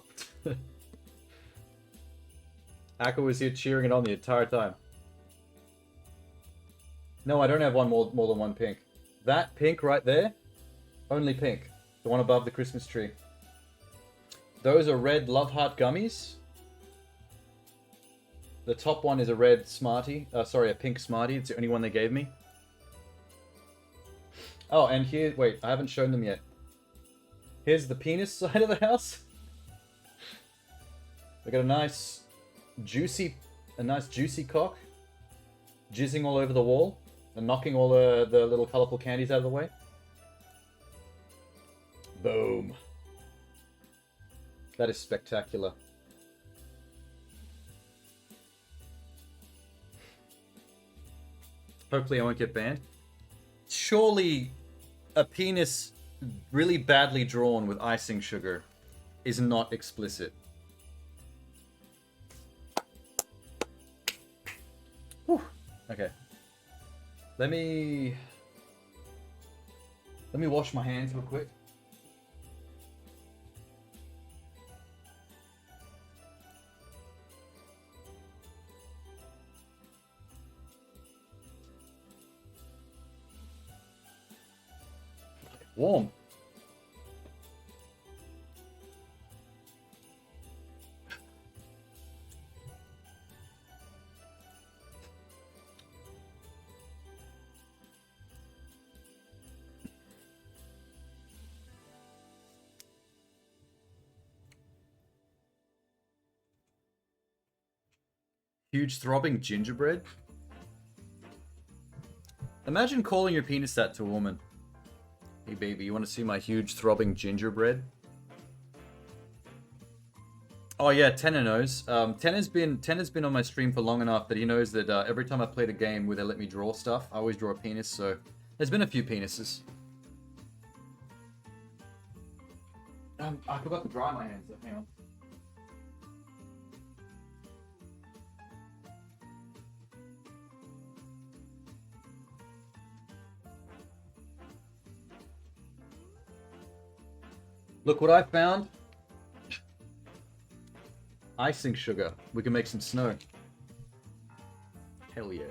Aqua was here cheering it on the entire time. No, I don't have more than one pink. That pink right there, only pink. The one above the Christmas tree. Those are red Love Heart gummies. The top one is a red Smartie. Sorry, a pink Smartie. It's the only one they gave me. Oh, and here... Wait, I haven't shown them yet. Here's the penis side of the house. We got a nice juicy cock. Jizzing all over the wall. And knocking all the little colourful candies out of the way. Boom. That is spectacular. Hopefully I won't get banned. Surely a penis really badly drawn with icing sugar is not explicit. Whew. Okay. Let me wash my hands real quick. Warm. Huge throbbing gingerbread? Imagine calling your penis that to a woman. Hey baby, you want to see my huge throbbing gingerbread? Oh yeah, Tenor knows. Ten has been on my stream for long enough that he knows that every time I played a game where they let me draw stuff, I always draw a penis, so there's been a few penises. I forgot to dry my hands. Hang on. Look what I found. Icing sugar. We can make some snow. Hell yeah.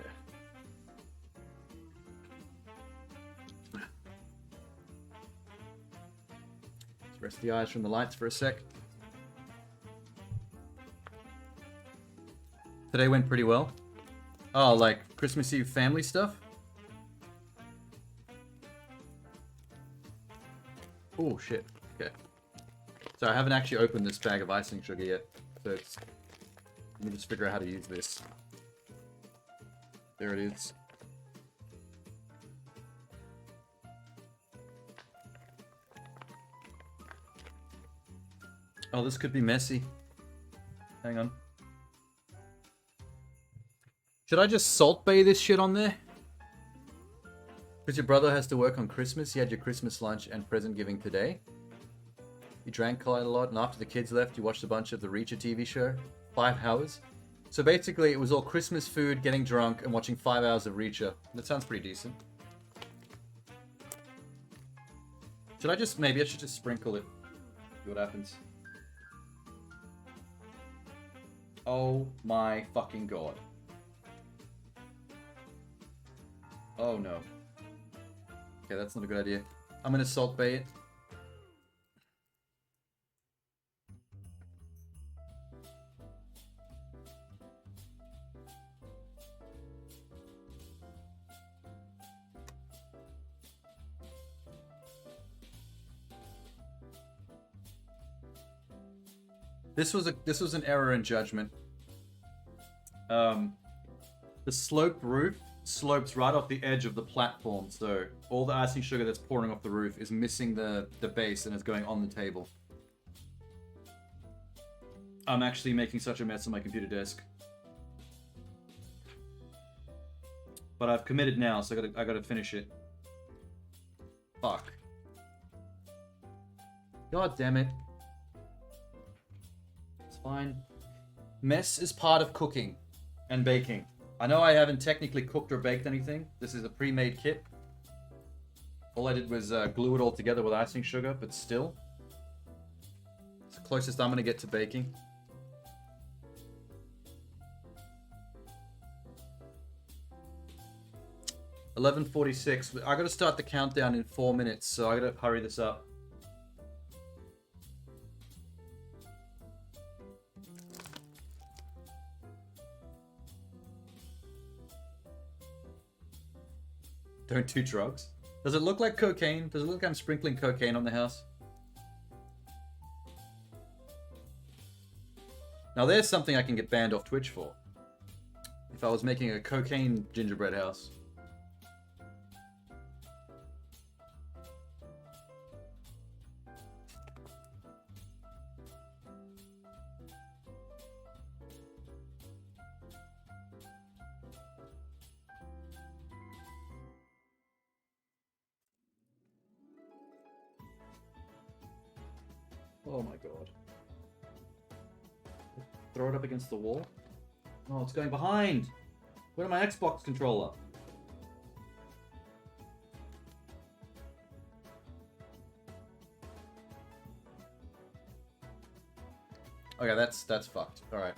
Let's rest the eyes from the lights for a sec. Today went pretty well. Oh, like Christmas Eve family stuff? Oh, shit. Okay. So I haven't actually opened this bag of icing sugar yet. So it's... Let me just figure out how to use this. There it is. Oh, this could be messy. Hang on. Should I just salt bay this shit on there? Because your brother has to work on Christmas. You had your Christmas lunch and present giving today. You drank quite a lot, and after the kids left, you watched a bunch of the Reacher TV show. 5 hours. So basically, it was all Christmas food, getting drunk, and watching 5 hours of Reacher. That sounds pretty decent. Should I just... Maybe I should just sprinkle it. See what happens. Oh my fucking god. Oh no. Okay, that's not a good idea. I'm gonna salt bay it. This was an error in judgment. The sloped roof slopes right off the edge of the platform, so all the icing sugar that's pouring off the roof is missing the base and is going on the table. I'm actually making such a mess on my computer desk. But I've committed now, so I gotta finish it. Fuck. God damn it. It's fine. Mess is part of cooking and baking. I know I haven't technically cooked or baked anything. This is a pre-made kit. All I did was glue it all together with icing sugar, but still. It's the closest I'm gonna get to baking. $11:46. I gotta start the countdown in 4 minutes, so I gotta hurry this up. Don't do drugs. Does it look like cocaine? Does it look like I'm sprinkling cocaine on the house? Now there's something I can get banned off Twitch for. If I was making a cocaine gingerbread house. Oh my god. Throw it up against the wall? Oh, it's going behind! Where's my Xbox controller? Okay, that's fucked. Alright.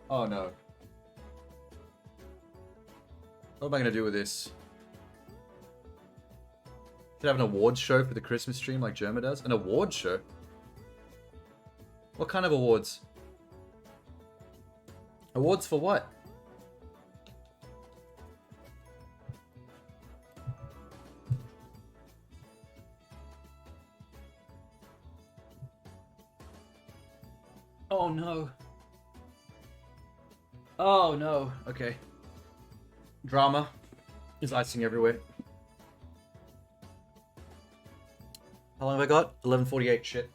Oh no. What am I gonna do with this? Should have an awards show for the Christmas stream like Germa does? An awards show? What kind of awards? Awards for what? Oh no. Oh no. Okay. Drama. There's icing everywhere. How long have I got? 11:48. Shit.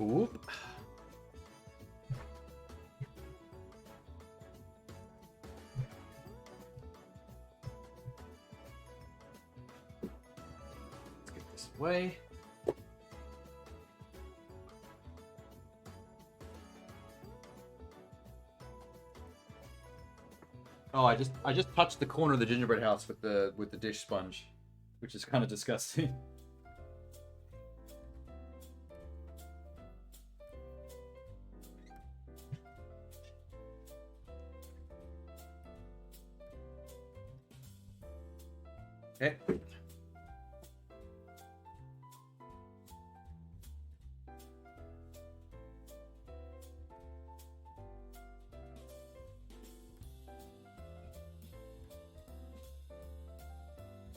Oop. Let's get this away. Oh, I just touched the corner of the gingerbread house with the dish sponge, which is kind of disgusting. Okay.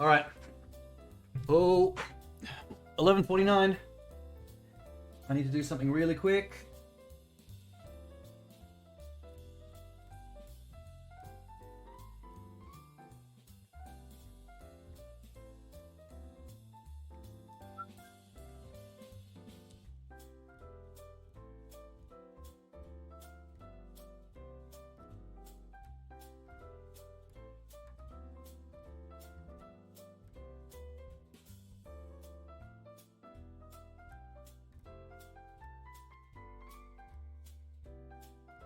All right. Oh, 11:49. I need to do something really quick.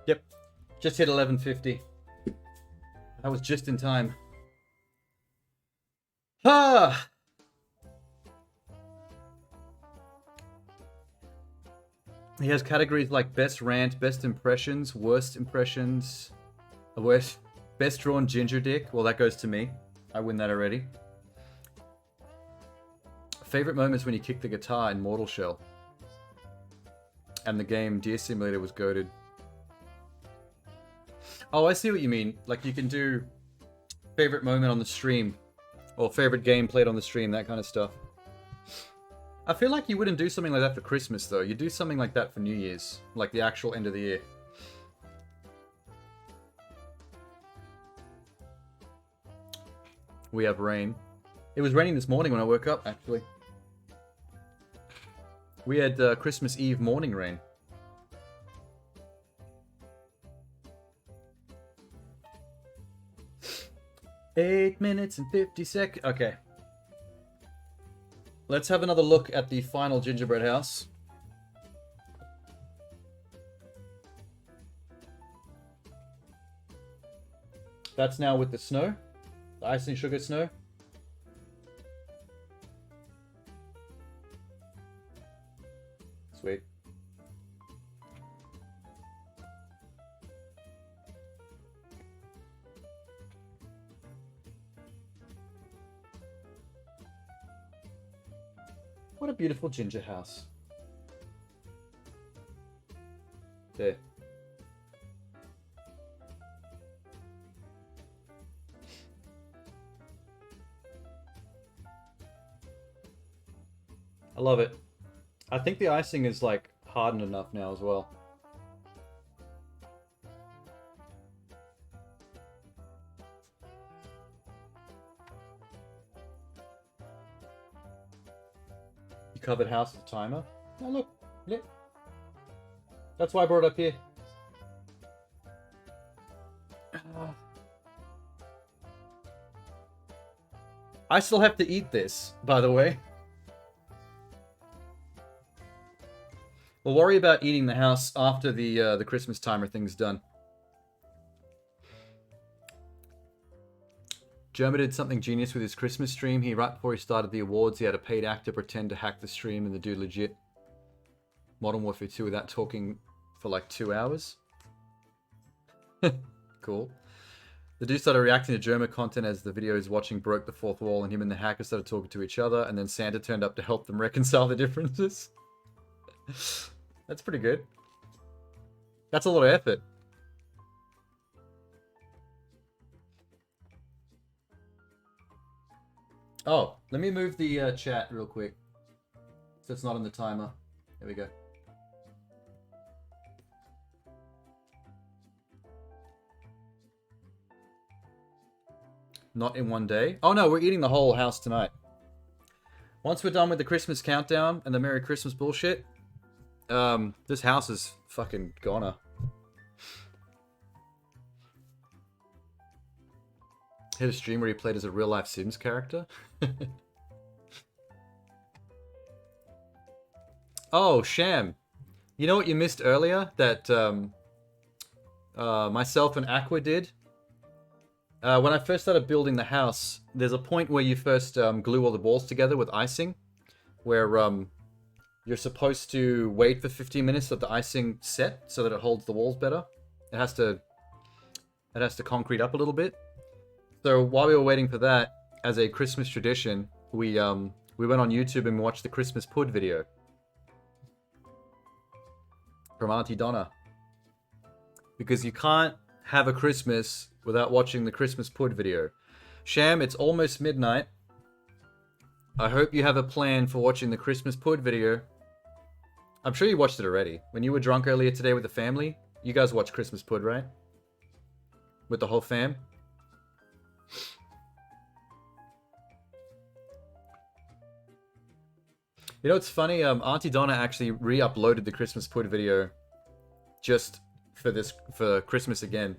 Yep, just hit 11:50. That was just in time. Ah! He has categories like best rant, best impressions, worst impressions, best drawn ginger dick. Well, that goes to me. I win that already. Favorite moments when you kick the guitar in Mortal Shell. And the game Deer Simulator was goated. Oh, I see what you mean. Like, you can do favorite moment on the stream, or favorite game played on the stream, that kind of stuff. I feel like you wouldn't do something like that for Christmas, though. You do something like that for New Year's, like the actual end of the year. We have rain. It was raining this morning when I woke up, actually. We had Christmas Eve morning rain. Eight minutes and 50 seconds. Okay. Let's have another look at the final gingerbread house. That's now with the snow. The icing sugar snow. Sweet. What a beautiful ginger house. There. I love it. I think the icing is like hardened enough now as well. You covered house with a timer? Oh look, yeah. That's why I brought it up here. I still have to eat this, by the way. We'll worry about eating the house after the Christmas timer thing's done. Jerma did something genius with his Christmas stream. Right before he started the awards, he had a paid actor pretend to hack the stream, and the dude legit Modern Warfare 2 without talking for like 2 hours. Cool. The dude started reacting to German content as the video he's watching broke the fourth wall, and him and the hacker started talking to each other, and then Santa turned up to help them reconcile the differences. That's pretty good. That's a lot of effort. Oh, let me move the chat real quick, so it's not on the timer. There we go. Not in one day. Oh no, we're eating the whole house tonight. Once we're done with the Christmas countdown and the Merry Christmas bullshit, this house is fucking goner. Hit a stream where he played as a real life Sims character. Oh, Sham. You know what you missed earlier? That myself and Aqua did? When I first started building the house, there's a point where you first glue all the walls together with icing, where you're supposed to wait for 15 minutes of the icing set so that it holds the walls better. It has to concrete up a little bit. So while we were waiting for that, as a Christmas tradition, we went on YouTube and watched the Christmas PUD video from Aunty Donna, because you can't have a Christmas without watching the Christmas PUD video. Sham, it's almost midnight. I hope you have a plan for watching the Christmas PUD video. I'm sure you watched it already. When you were drunk earlier today with the family, you guys watched Christmas PUD, right? With the whole fam? You know what's funny? Aunty Donna actually re-uploaded the Christmas PUD video just for Christmas again.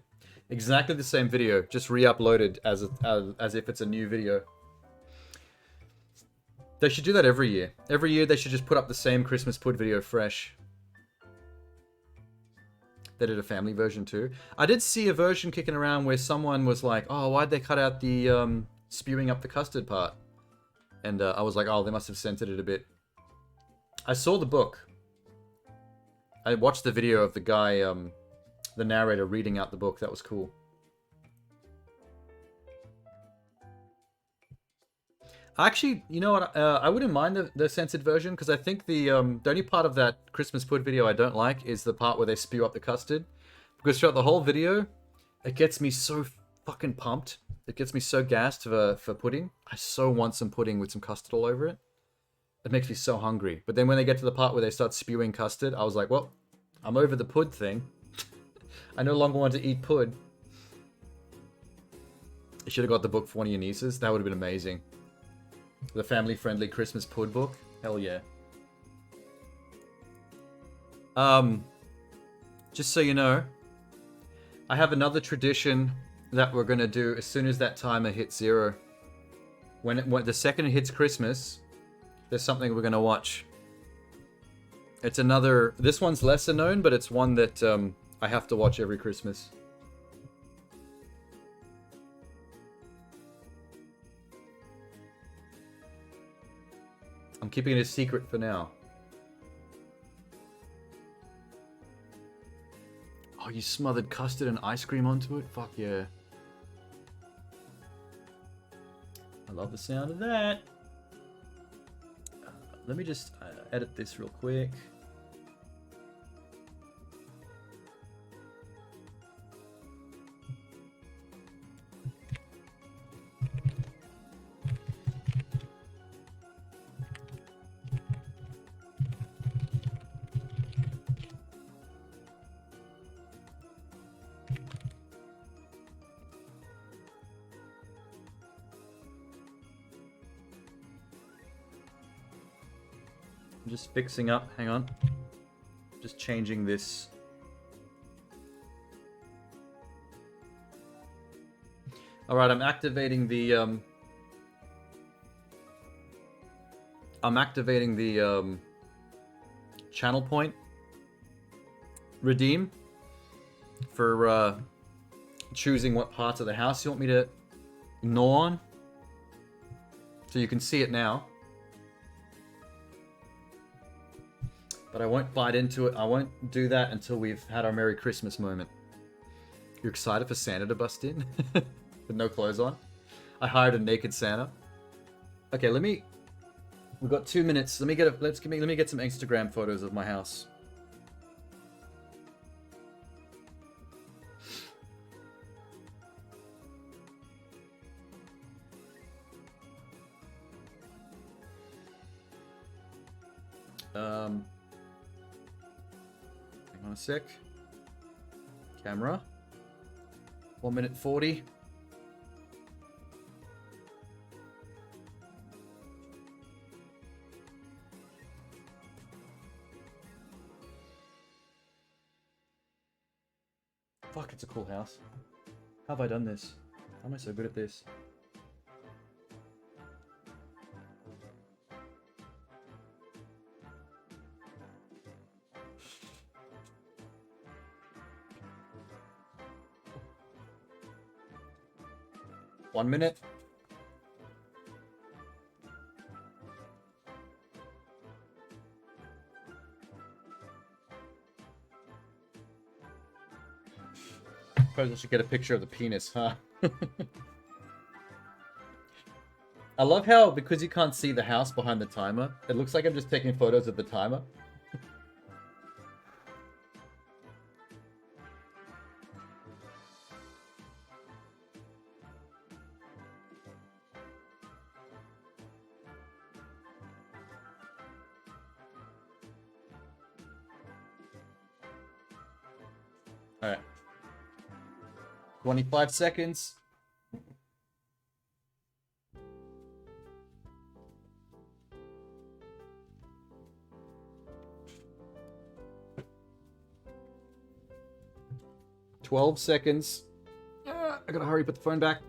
Exactly the same video, just re-uploaded as if it's a new video. They should do that every year. Every year they should just put up the same Christmas PUD video fresh. They did a family version too. I did see a version kicking around where someone was like, oh, why'd they cut out the spewing up the custard part? And I was like, oh, they must have censored it a bit. I saw the book. I watched the video of the guy, the narrator reading out the book. That was cool. Actually, you know what? I wouldn't mind the censored version, because I think the only part of that Christmas PUD video I don't like is the part where they spew up the custard. Because throughout the whole video, it gets me so fucking pumped. It gets me so gassed for pudding. I so want some pudding with some custard all over it. It makes me so hungry. But then when they get to the part where they start spewing custard, I was like, well, I'm over the PUD thing. I no longer want to eat PUD. You should have got the book for one of your nieces. That would have been amazing. The family-friendly Christmas PUD book. Hell yeah. Just so you know, I have another tradition that we're going to do as soon as that timer hits 0. When the second it hits Christmas, there's something we're going to watch. It's another... This one's lesser known, but it's one that I have to watch every Christmas. I'm keeping it a secret for now. Oh, you smothered custard and ice cream onto it? Fuck yeah. I love the sound of that. Let me just edit this real quick. I'm just fixing up, hang on. Just changing this. Alright, I'm activating the channel point redeem for choosing what parts of the house you want me to gnaw on. So you can see it now. But I won't bite into it. I won't do that until we've had our Merry Christmas moment. You're excited for Santa to bust in? With no clothes on? I hired a naked Santa. Okay, we've got 2 minutes. Let me get some Instagram photos of my house. Hang on a sec. Camera. 1 minute 40. Fuck, it's a cool house. How have I done this? How am I so good at this? One minute. Suppose I should get a picture of the penis, huh? I love how, because you can't see the house behind the timer, it looks like I'm just taking photos of the timer. Alright. 25 seconds. "12 seconds. I gotta hurry, put the phone back.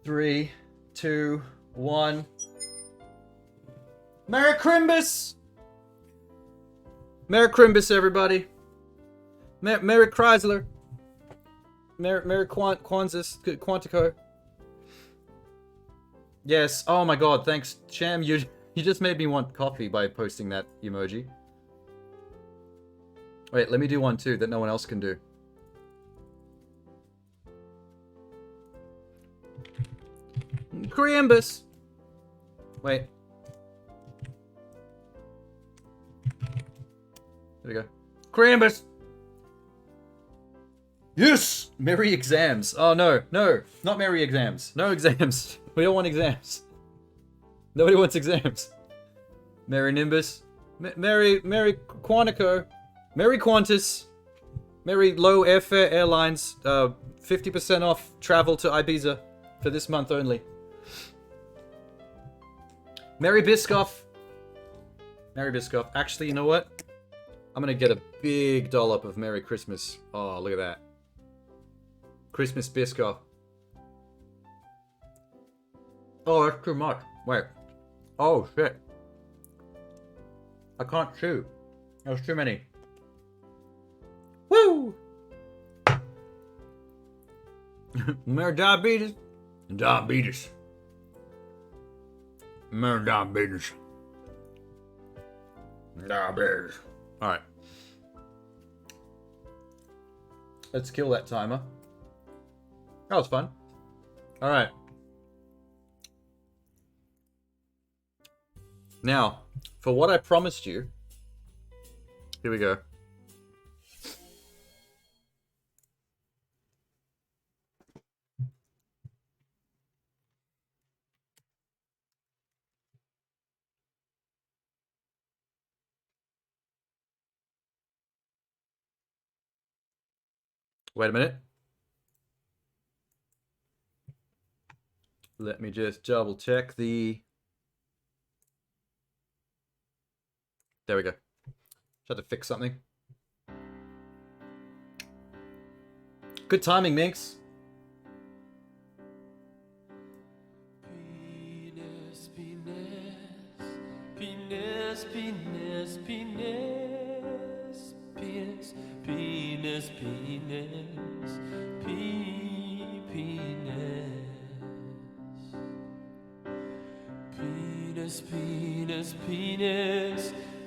Three, two, one. Merry Crimbus! Merry Crimbus, everybody. Merry Chrysler. Merry Quantico. Yes. Oh my god, thanks. Sham, you just made me want coffee by posting that emoji. Wait, let me do one too that no one else can do. Crimbus. Wait. There we go. Crimbus. Yes! Merry exams. Oh no, no, not merry exams. No exams. We don't want exams. Nobody wants exams. Merry Nimbus. Merry Quantico. Merry Qantas. Merry low airfare airlines. 50% off travel to Ibiza for this month only. Merry Biscoff. Merry Biscoff. Actually, you know what? I'm gonna get a big dollop of Merry Christmas. Oh, look at that. Christmas Biscoff. Oh, that's too much. Wait. Oh, shit. I can't chew. There's too many. Woo! Merry diabetes. Diabetes. Merry diabetes. Diabetes. Alright. Let's kill that timer. That was fun. Alright. Now, for what I promised you, here we go. Wait a minute. Let me just double check the... There we go. Just had to fix something. Good timing, Minx. Penis, penis, penis, penis, penis, penis, penis, penis, penis, penis, penis,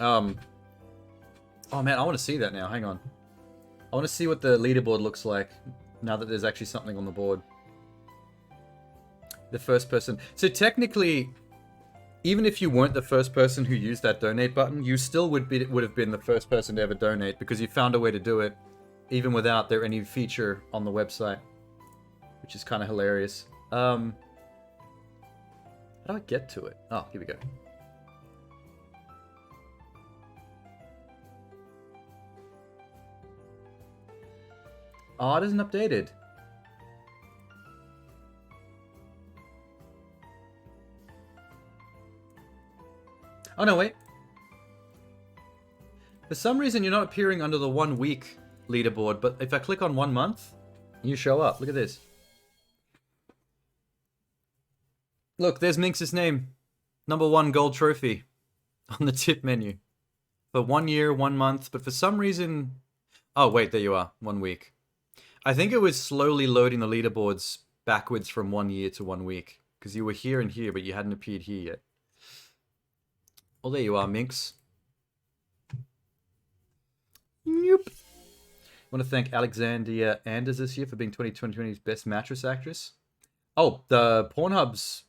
Oh man, I want to see that now. Hang on. I want to see what the leaderboard looks like now that there's actually something on the board. The first person. So technically, even if you weren't the first person who used that donate button, you still would have been the first person to ever donate because you found a way to do it, even without there any feature on the website, which is kind of hilarious. How do I get to it? Oh, here we go. Oh, it isn't updated. Oh, no, wait. For some reason, you're not appearing under the 1 week leaderboard, but if I click on 1 month, you show up. Look at this. Look, there's Minx's name. #1 gold trophy on the tip menu. For 1 year, 1 month, but for some reason... Oh, wait, there you are. 1 week. I think it was slowly loading the leaderboards backwards from 1 year to 1 week. Because you were here and here, but you hadn't appeared here yet. Well, there you are, Minx. Nope. I want to thank Alexandria Anders this year for being 2020's Best Mattress Actress. Oh, the Pornhub's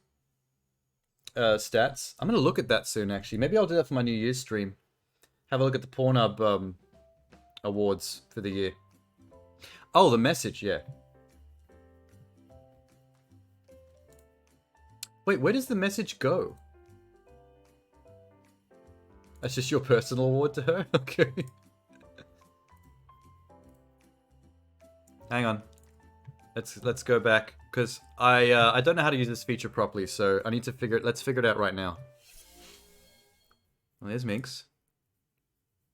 stats. I'm going to look at that soon, actually. Maybe I'll do that for my New Year's stream. Have a look at the Pornhub awards for the year. Oh, the message, yeah. Wait, where does the message go? That's just your personal award to her? Okay. Hang on. Let's go back because I don't know how to use this feature properly, so I need to let's figure it out right now. Well, there's Minx.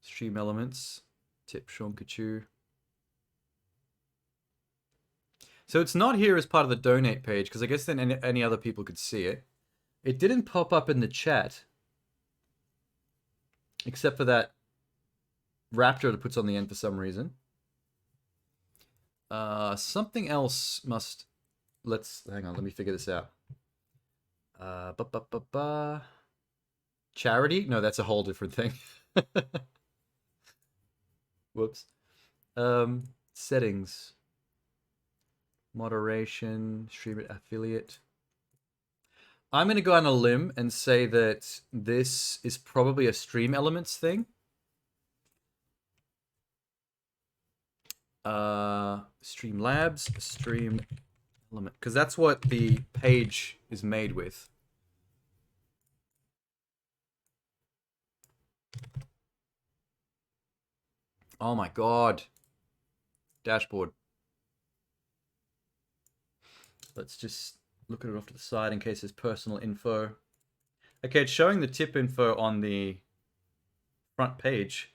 Stream elements. Tip Seankichu. So it's not here as part of the donate page because I guess then any other people could see it. It didn't pop up in the chat. Except for that raptor that puts on the end for some reason. Something else must... Hang on, let me figure this out. Charity? No, that's a whole different thing. Whoops. Settings. Moderation. Stream affiliate. I'm going to go on a limb and say that this is probably a Stream Elements thing. Streamlabs, Stream Element. Because that's what the page is made with. Oh my god. Dashboard. Let's just... look at it off to the side in case there's personal info. Okay, it's showing the tip info on the front page.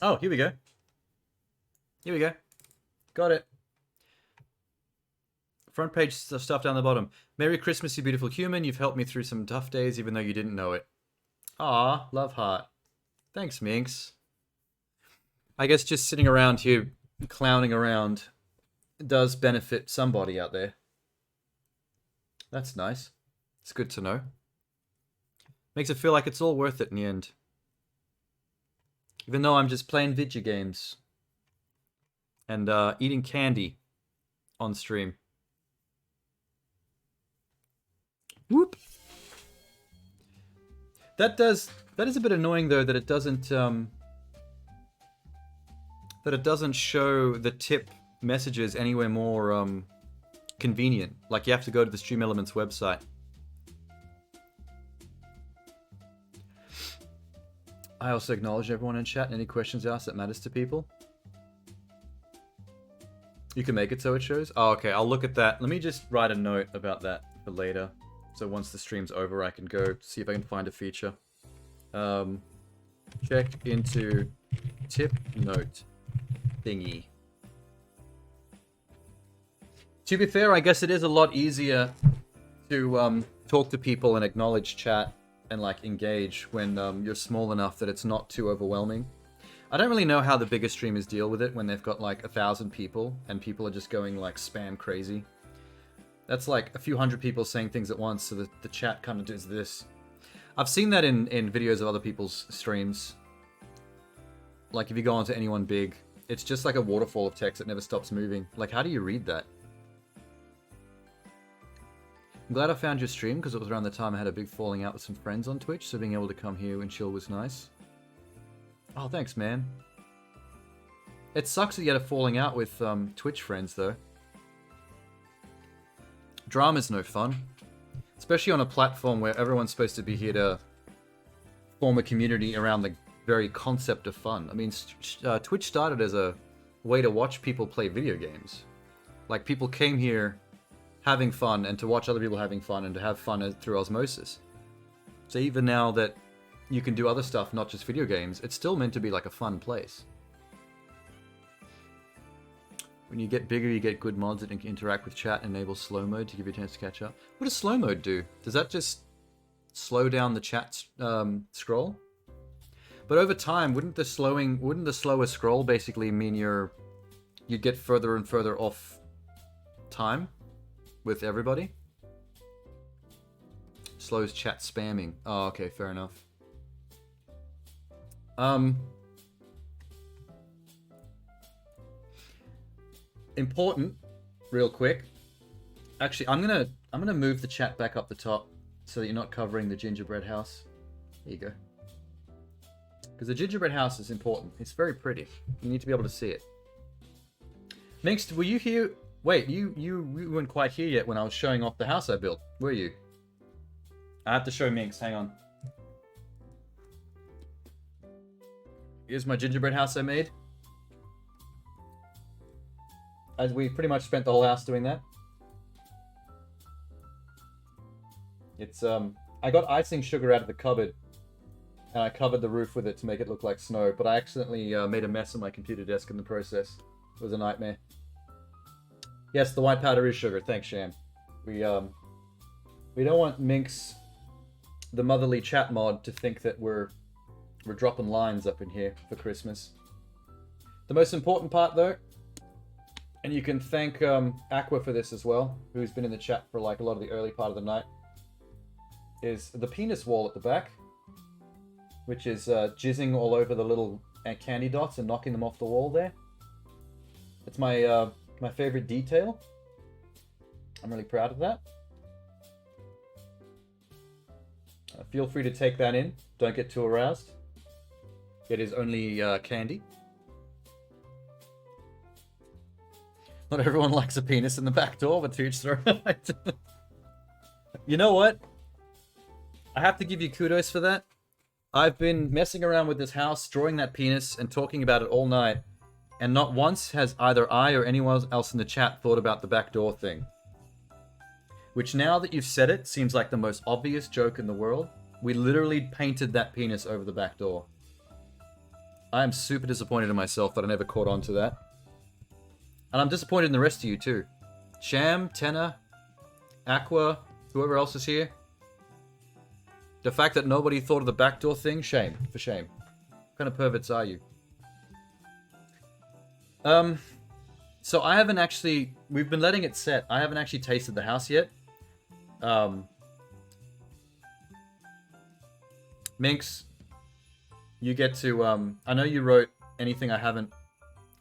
Oh, here we go. Here we go. Got it. Front page stuff down the bottom. Merry Christmas, you beautiful human. You've helped me through some tough days even though you didn't know it. Aw, love heart. Thanks, Minx. I guess just sitting around here clowning around does benefit somebody out there. That's nice. It's good to know. Makes it feel like it's all worth it in the end. Even though I'm just playing video games. And eating candy on stream. Whoop! That is a bit annoying though that it doesn't show the tip messages anywhere more convenient. Like you have to go to the Stream Elements website. I also acknowledge everyone in chat and any questions asked that matters to people. You can make it so it shows? Oh, okay, I'll look at that. Let me just write a note about that for later. So once the stream's over, I can go see if I can find a feature. Check into tip note thingy. To be fair, I guess it is a lot easier to talk to people and acknowledge chat and like engage when you're small enough that it's not too overwhelming. I don't really know how the bigger streamers deal with it when they've got like 1,000 people and people are just going like spam crazy. That's like a few hundred people saying things at once, so the chat kind of does this. I've seen that in videos of other people's streams. Like if you go onto anyone big, it's just like a waterfall of text that never stops moving. Like, how do you read that? I'm glad I found your stream because it was around the time I had a big falling out with some friends on Twitch, so being able to come here and chill was nice. Oh, thanks, man. It sucks that you had a falling out with Twitch friends, though. Drama's no fun. Especially on a platform where everyone's supposed to be here to form a community around the very concept of fun. I mean, Twitch started as a way to watch people play video games. Like, people came here having fun and to watch other people having fun and to have fun through osmosis. So even now that you can do other stuff, not just video games, it's still meant to be like a fun place. When you get bigger, you get good mods that can interact with chat and enable slow mode to give you a chance to catch up. What does slow mode do? Does that just slow down the chat scroll? But over time, wouldn't the slower scroll basically mean you get further and further off time with everybody? Slows chat spamming. Oh, okay, fair enough. Important, real quick. Actually, I'm gonna move the chat back up the top so that you're not covering the Gingerbread House. There you go. Because the Gingerbread House is important. It's very pretty. You need to be able to see it. Minx, were you here? Wait, you weren't quite here yet when I was showing off the house I built, were you? I have to show Minx. Hang on. Here's my gingerbread house I made. As we pretty much spent the whole house doing that. It's I got icing sugar out of the cupboard and I covered the roof with it to make it look like snow, but I accidentally made a mess on my computer desk in the process. It was a nightmare. Yes, the white powder is sugar. Thanks, Sham. We don't want Minx, the motherly chat mod, to think that we're dropping lines up in here for Christmas. The most important part, though, and you can thank Aqua for this as well, who's been in the chat for like a lot of the early part of the night, is the penis wall at the back, which is jizzing all over the little candy dots and knocking them off the wall there. It's my my favorite detail. I'm really proud of that. Feel free to take that in. Don't get too aroused. It is only candy. Not everyone likes a penis in the back door, but to each their own. You know what? I have to give you kudos for that. I've been messing around with this house, drawing that penis, and talking about it all night, and not once has either I or anyone else in the chat thought about the back door thing. Which, now that you've said it, seems like the most obvious joke in the world. We literally painted that penis over the back door. I am super disappointed in myself that I never caught on to that. And I'm disappointed in the rest of you too. Sham, Tenna, Aqua, whoever else is here. The fact that nobody thought of the back door thing, shame. For shame. What kind of perverts are you? So I haven't actually... We've been letting it set. I haven't actually tasted the house yet. Minx, you get to... I know you wrote anything I haven't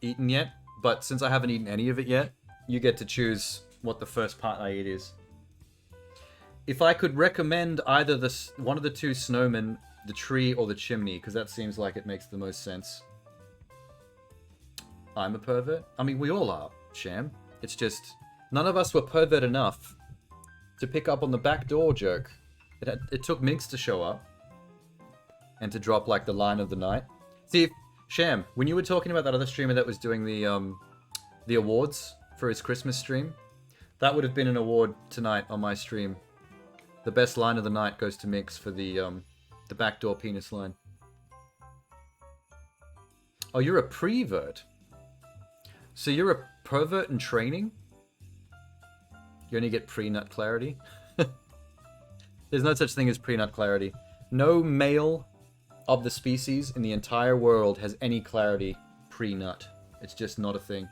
eaten yet, but since I haven't eaten any of it yet, you get to choose what the first part I eat is. If I could recommend either one of the two snowmen, the tree or the chimney, because that seems like it makes the most sense. I'm a pervert. I mean, we all are, Sham. It's just, none of us were pervert enough to pick up on the back door joke. It took Minx to show up and to drop like the line of the night. See, Sham, when you were talking about that other streamer that was doing the awards for his Christmas stream, that would have been an award tonight on my stream. The best line of the night goes to Minx for the backdoor penis line. Oh, you're a prevert. So you're a pervert in training? You only get pre-nut clarity? There's no such thing as pre-nut clarity. No male of the species in the entire world has any clarity pre-nut. It's just not a thing.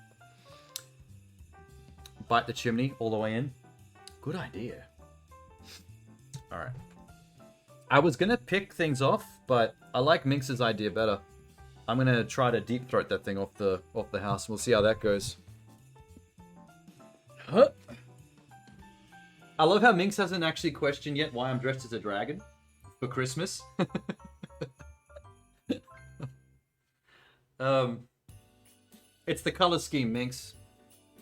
Bite the chimney all the way in. Good idea. All right. I was gonna pick things off, but I like Minx's idea better. I'm gonna try to deep throat that thing off the house. We'll see how that goes. Huh? I love how Minx hasn't actually questioned yet why I'm dressed as a dragon for Christmas. It's the color scheme, Minx.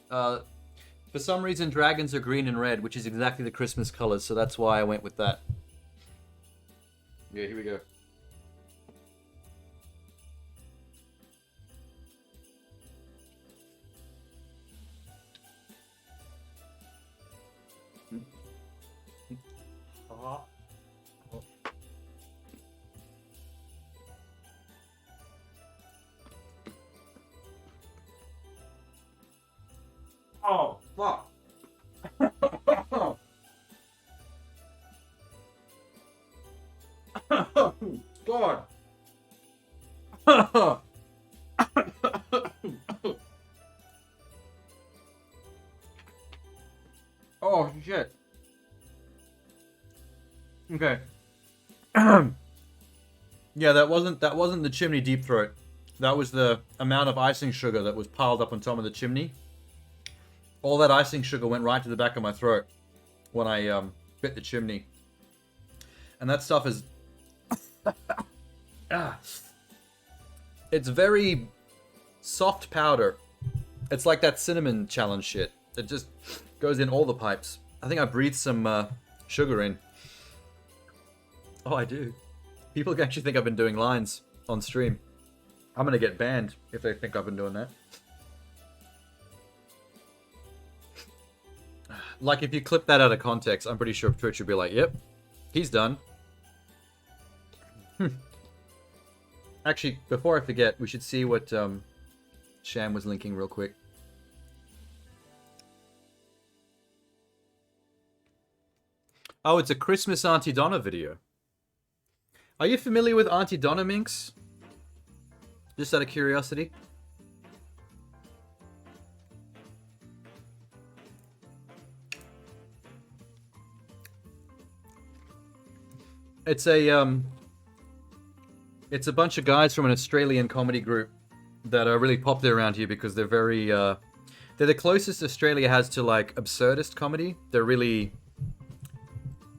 For some reason, dragons are green and red, which is exactly the Christmas colors, so that's why I went with that. Yeah, here we go. Oh, fuck. God. Oh, shit. Okay. Yeah, that wasn't the chimney deep throat. That was the amount of icing sugar that was piled up on top of the chimney. All that icing sugar went right to the back of my throat when I bit the chimney. And that stuff is... It's very soft powder. It's like that cinnamon challenge shit. It just goes in all the pipes. I think I breathed some sugar in. Oh, I do. People actually think I've been doing lines on stream. I'm gonna get banned if they think I've been doing that. Like, if you clip that out of context, I'm pretty sure Twitch would be like, yep, he's done. Actually, before I forget, we should see what Sham was linking real quick. Oh, it's a Christmas Aunty Donna video. Are you familiar with Aunty Donna, Minx? Just out of curiosity. It's a bunch of guys from an Australian comedy group that are really popular around here because they're very they're the closest Australia has to like absurdist comedy. They're really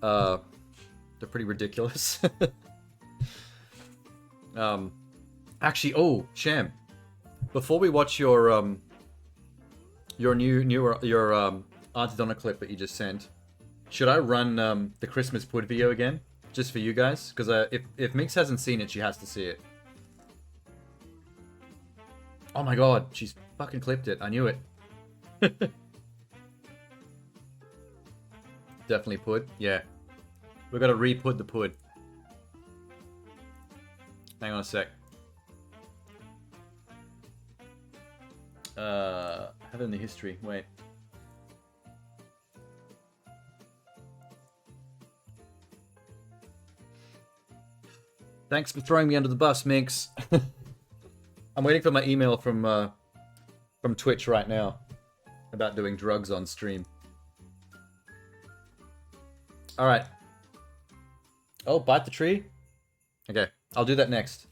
they're pretty ridiculous. Actually, oh, Sham, before we watch your Aunty Donna clip that you just sent, should I run the Christmas PUD video again? Just for you guys, because if Minx hasn't seen it, she has to see it. Oh my god, she's fucking clipped it. I knew it. Definitely PUD. Yeah. We've got to re-PUD the PUD. Hang on a sec. Have it in the history. Wait. Thanks for throwing me under the bus, Minx. I'm waiting for my email from Twitch right now about doing drugs on stream. All right. Oh, bite the tree? Okay, I'll do that next.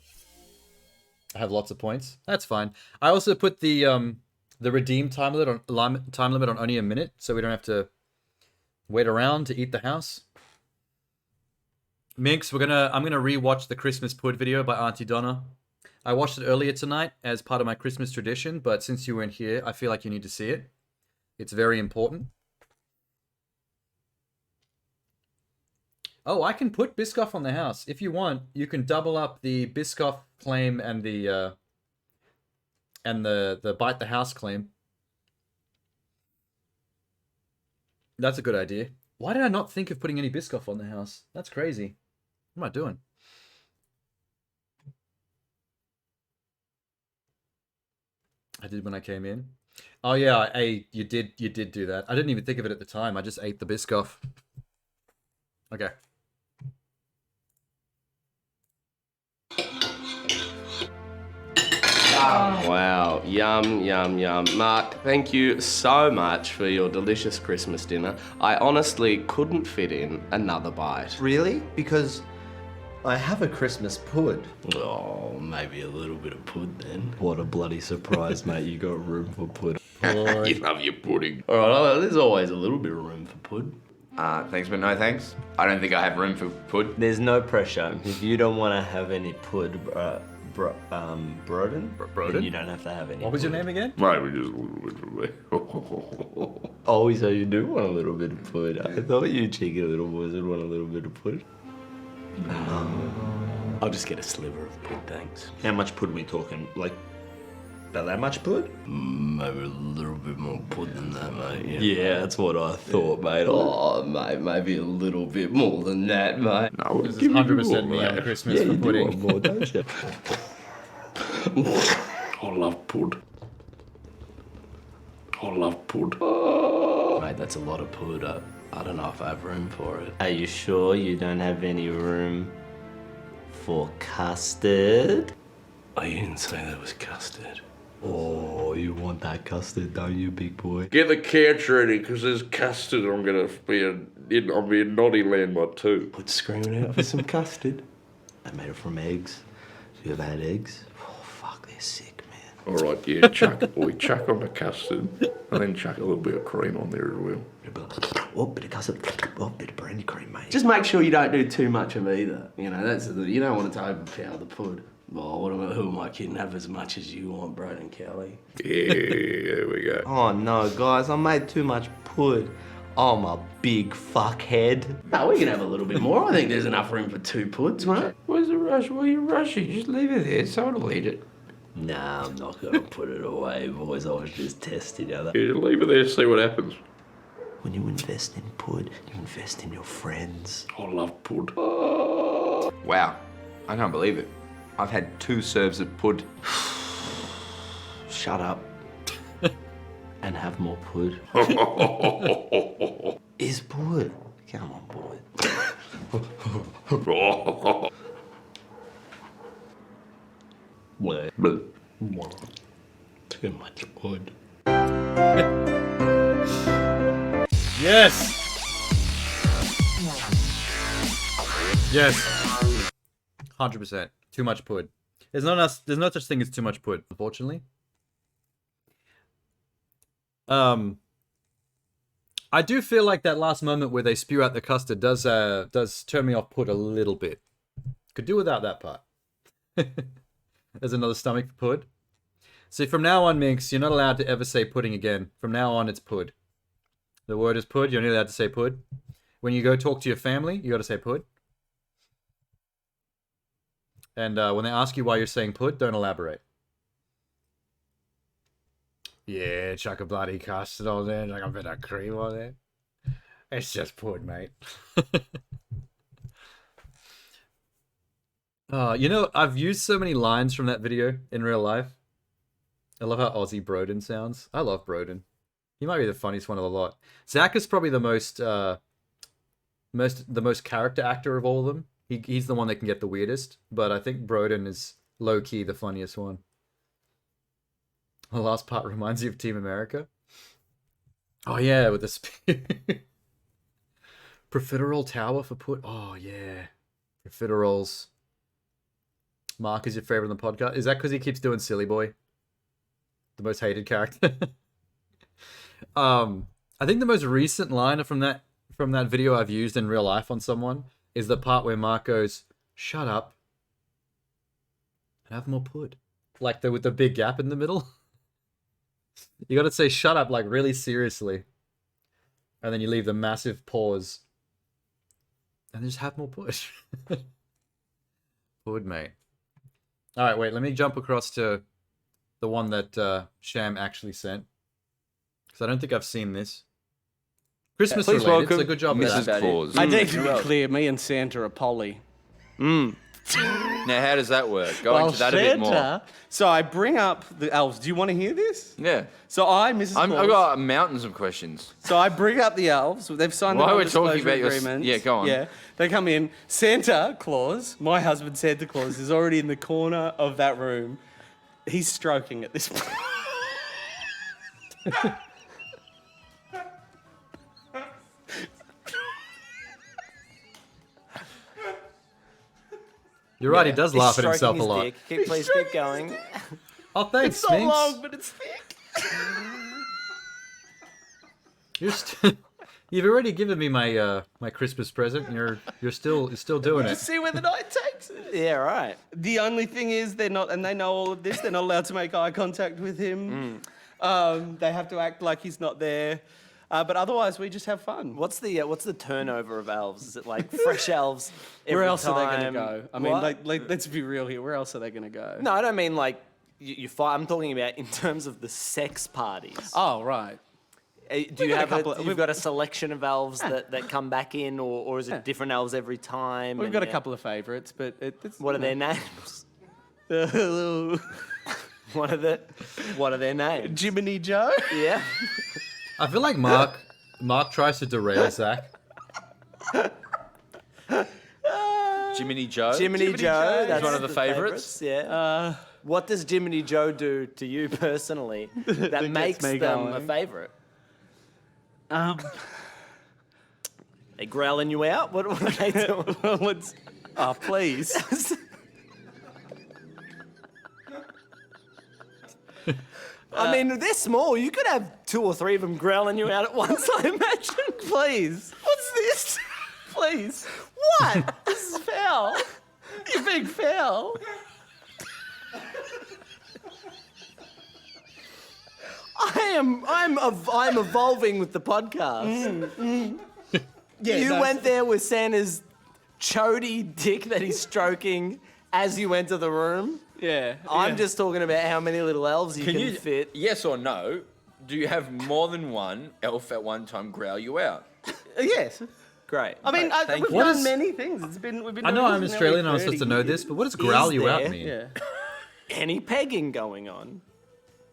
I have lots of points. That's fine. I also put the redeem time limit on only a minute, so we don't have to wait around to eat the house. Minx, I'm gonna rewatch the Christmas PUD video by Aunty Donna. I watched it earlier tonight as part of my Christmas tradition, but since you weren't here, I feel like you need to see it. It's very important. Oh, I can put Biscoff on the house. If you want, you can double up the Biscoff claim and the bite the house claim. That's a good idea. Why did I not think of putting any Biscoff on the house? That's crazy. What am I doing? I did when I came in. Oh yeah, you did do that. I didn't even think of it at the time. I just ate the Biscoff. Okay. Wow, yum, yum, yum. Mark, thank you so much for your delicious Christmas dinner. I honestly couldn't fit in another bite. Really? Because I have a Christmas PUD. Oh, maybe a little bit of pud then. What a bloody surprise, mate. You got room for PUD. You love your pudding. All right, there's always a little bit of room for pud. Thanks, but no thanks. I don't think I have room for PUD. There's no pressure. If you don't want to have any PUD, Broden, then you don't have to have any. What was your PUD. name again? Oh, so you do want a little bit of PUD. I thought you cheeky little boys would want a little bit of PUD. I'll just get a sliver of pud, thanks. How much PUD we talking? Like, about that much PUD? Maybe a little bit more pud than that, mate. Yeah, that's what I thought, mate. Oh, mate, maybe a little bit more than that, mate. No, This is 100% me on Christmas for pudding. more, don't you? I love pud. I love pud. Mate, that's a lot of pud. I don't know if I have room for it. Are you sure you don't have any room for custard? Oh, you didn't say there was custard. Oh, you want that custard, don't you, big boy? Get the couch ready, because there's custard. I'm gonna be I'll be in naughty land by 2. Put screaming out for some custard. I made it from eggs. Have you ever had eggs? Oh, fuck, they're sick, man. All right, yeah, chuck on the custard, and then chuck a little bit of cream on there as well. Oh, bit of custard. Oh, bit of brandy cream, mate. Just make sure you don't do too much of either. You know, you don't want it to overpower the pud. Oh, who am I kidding? Have as much as you want, Braden Kelly. Yeah, there we go. Oh, no, guys, I made too much PUD. Oh, I'm a big fuckhead. No, we can have a little bit more. I think there's enough room for 2 puds, mate. Where's the rush? Why are you rushing? Just leave it there. Someone will eat it. Nah, I'm not gonna put it away, boys. I was just testing you. Yeah, leave it there, see what happens. When you invest in PUD, you invest in your friends. I love pud. Wow, I can't believe it. I've had 2 serves of PUD. Shut up. And have more PUD. Is PUD. Come on, boy. What? Too much pud. Yes! Yes. 100%. Too much pud. There's no such thing as too much pud, unfortunately. I do feel like that last moment where they spew out the custard does turn me off pud a little bit. Could do without that part. There's another stomach for pud. See, from now on, Minx, you're not allowed to ever say pudding again. From now on, it's pud. The word is pud. You're only allowed to say pud. When you go talk to your family, you got to say pud. And when they ask you why you're saying pud, don't elaborate. Yeah, chuck a bloody custard on there, chuck a bit of cream on there. It's just pud, mate. You know, I've used so many lines from that video in real life. I love how Aussie Broden sounds. I love Broden. He might be the funniest one of the lot. Zach is probably the most character actor of all of them. He's the one that can get the weirdest, but I think Broden is low-key the funniest one. The last part reminds you of Team America. Oh yeah, with the Profiterole Tower for put. Oh yeah, Profiteroles. Mark is your favorite on the podcast. Is that because he keeps doing Silly Boy? The most hated character. I think the most recent line from that video I've used in real life on someone is the part where Mark goes, "Shut up and have more pud," like with the big gap in the middle. You got to say "shut up" like really seriously, and then you leave the massive pause, and then just have more pud. Pud, mate. All right, wait. Let me jump across to the one that Sham actually sent, because I don't think I've seen this. Christmas Please related, so welcome good job, Mrs. Dad. Claus. I need to be clear, me and Santa are poly. Now, how does that work? Go into that a bit more. So I bring up the elves. Do you want to hear this? Yeah. So Mrs. Claus. I've got mountains of questions. So I bring up the elves. They've signed Why the are we talking non-disclosure about your agreement. Yeah, go on. Yeah. They come in. Santa Claus, my husband Santa Claus, is already in the corner of that room He's stroking at this point. You're right, he does He's laugh at stroking himself a his lot. dick. Please keep going. Oh, thanks, It's not Sphinx. long, but it's thick. You've already given me my my Christmas present, and you're still doing Just it. see where the night takes it. Yeah, right. The only thing is they're not, and they know all of this, they're not allowed to make eye contact with him. They have to act like he's not there. But otherwise, we just have fun. What's the turnover of elves? Is it like fresh elves every Where else are they time? going to go? I mean, What? let's be real here. Where else are they going to go? No, I don't mean like you fight. I'm talking about in terms of the sex parties. Oh, right. Do you got a have couple- you've got a selection of elves that come back in, or is it different elves every time? We've and got a yeah. couple of favourites, but it's... What are their names? Hello. What are their names? Jiminy Joe? Yeah. I feel like Mark tries to derail Zach. Jiminy Joe. Jiminy Joe. That's one of the favourites. Yeah. What does Jiminy Joe do to you personally that gets makes me them a going? favourite? They growling you out? What are they doing? Oh, please. I mean, they're small. You could have 2 or 3 of them growling you out at once, I imagine. Please. What's this? Please. What? This is foul. You're being foul. I'm evolving with the podcast. Yeah, You no, went there with Santa's chody dick that he's stroking as you went to the room. Yeah. I'm just talking about how many little elves you can fit. Yes or no? Do you have more than one elf at one time growl you out? Yes. Great. I mean, Thank we've you. done What is- many things. We've been I know doing I'm this Australian, nearly I'm supposed to 30 know years. this, but what does growl you out there- mean? Yeah. Any pegging going on?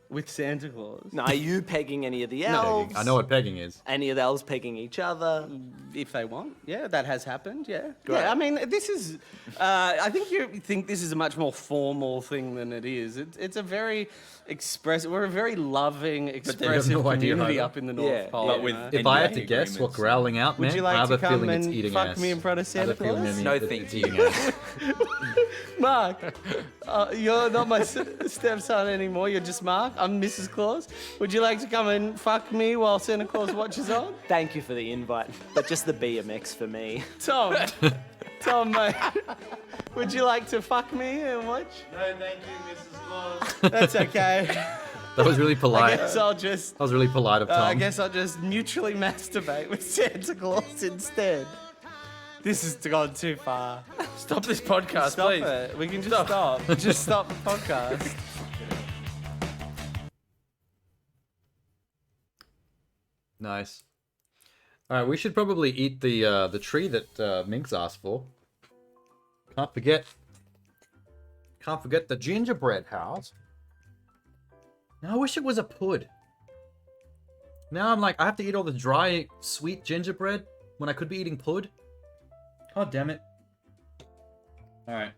With Santa Claus. No, are you pegging any of the elves? I know what pegging is. Any of the elves pegging each other? If they want. Yeah, that has happened, yeah. Great. Yeah, I mean, this is... I think you think this is a much more formal thing than it is. It's a very expressive... We're a very loving, expressive no idea community either. up in the North Yeah, Pole. but you with- know? If I had to any guess what agreements? growling out Would meant, you I like have to a come feeling it's and eating fuck ass. me in front of I have Santa a feeling Claus? No, that thank it's you. eating ass. Mark, you're not my stepson anymore. You're just Mark. I'm Mrs. Claus. Would you like to come and fuck me while Santa Claus watches on? Thank you for the invite, but just the BMX for me. Tom, mate. Would you like to fuck me and watch? No, thank you, Mrs. Claus. That's okay. That was really I polite. guess I'll just. That was really polite of Tom. I guess I'll just mutually masturbate with Santa Claus instead. This has gone too far. Stop this podcast, Stop please. it. We can just stop. Just stop the podcast. Nice. All right, we should probably eat the tree that Minx asked for. Can't forget the gingerbread house. Now I wish it was a PUD. Now I'm like, I have to eat all the dry, sweet gingerbread when I could be eating PUD. God damn it. All right.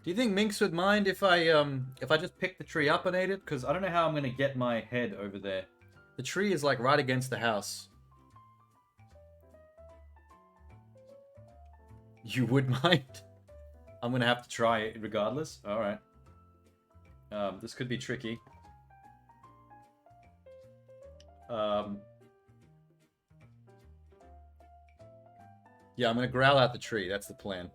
Do you think Minx would mind if I just picked the tree up and ate it? Because I don't know how I'm gonna get my head over there. The tree is like right against the house. You would mind? I'm gonna have to try it regardless. All right. This could be tricky. Yeah, I'm gonna growl out the tree. That's the plan.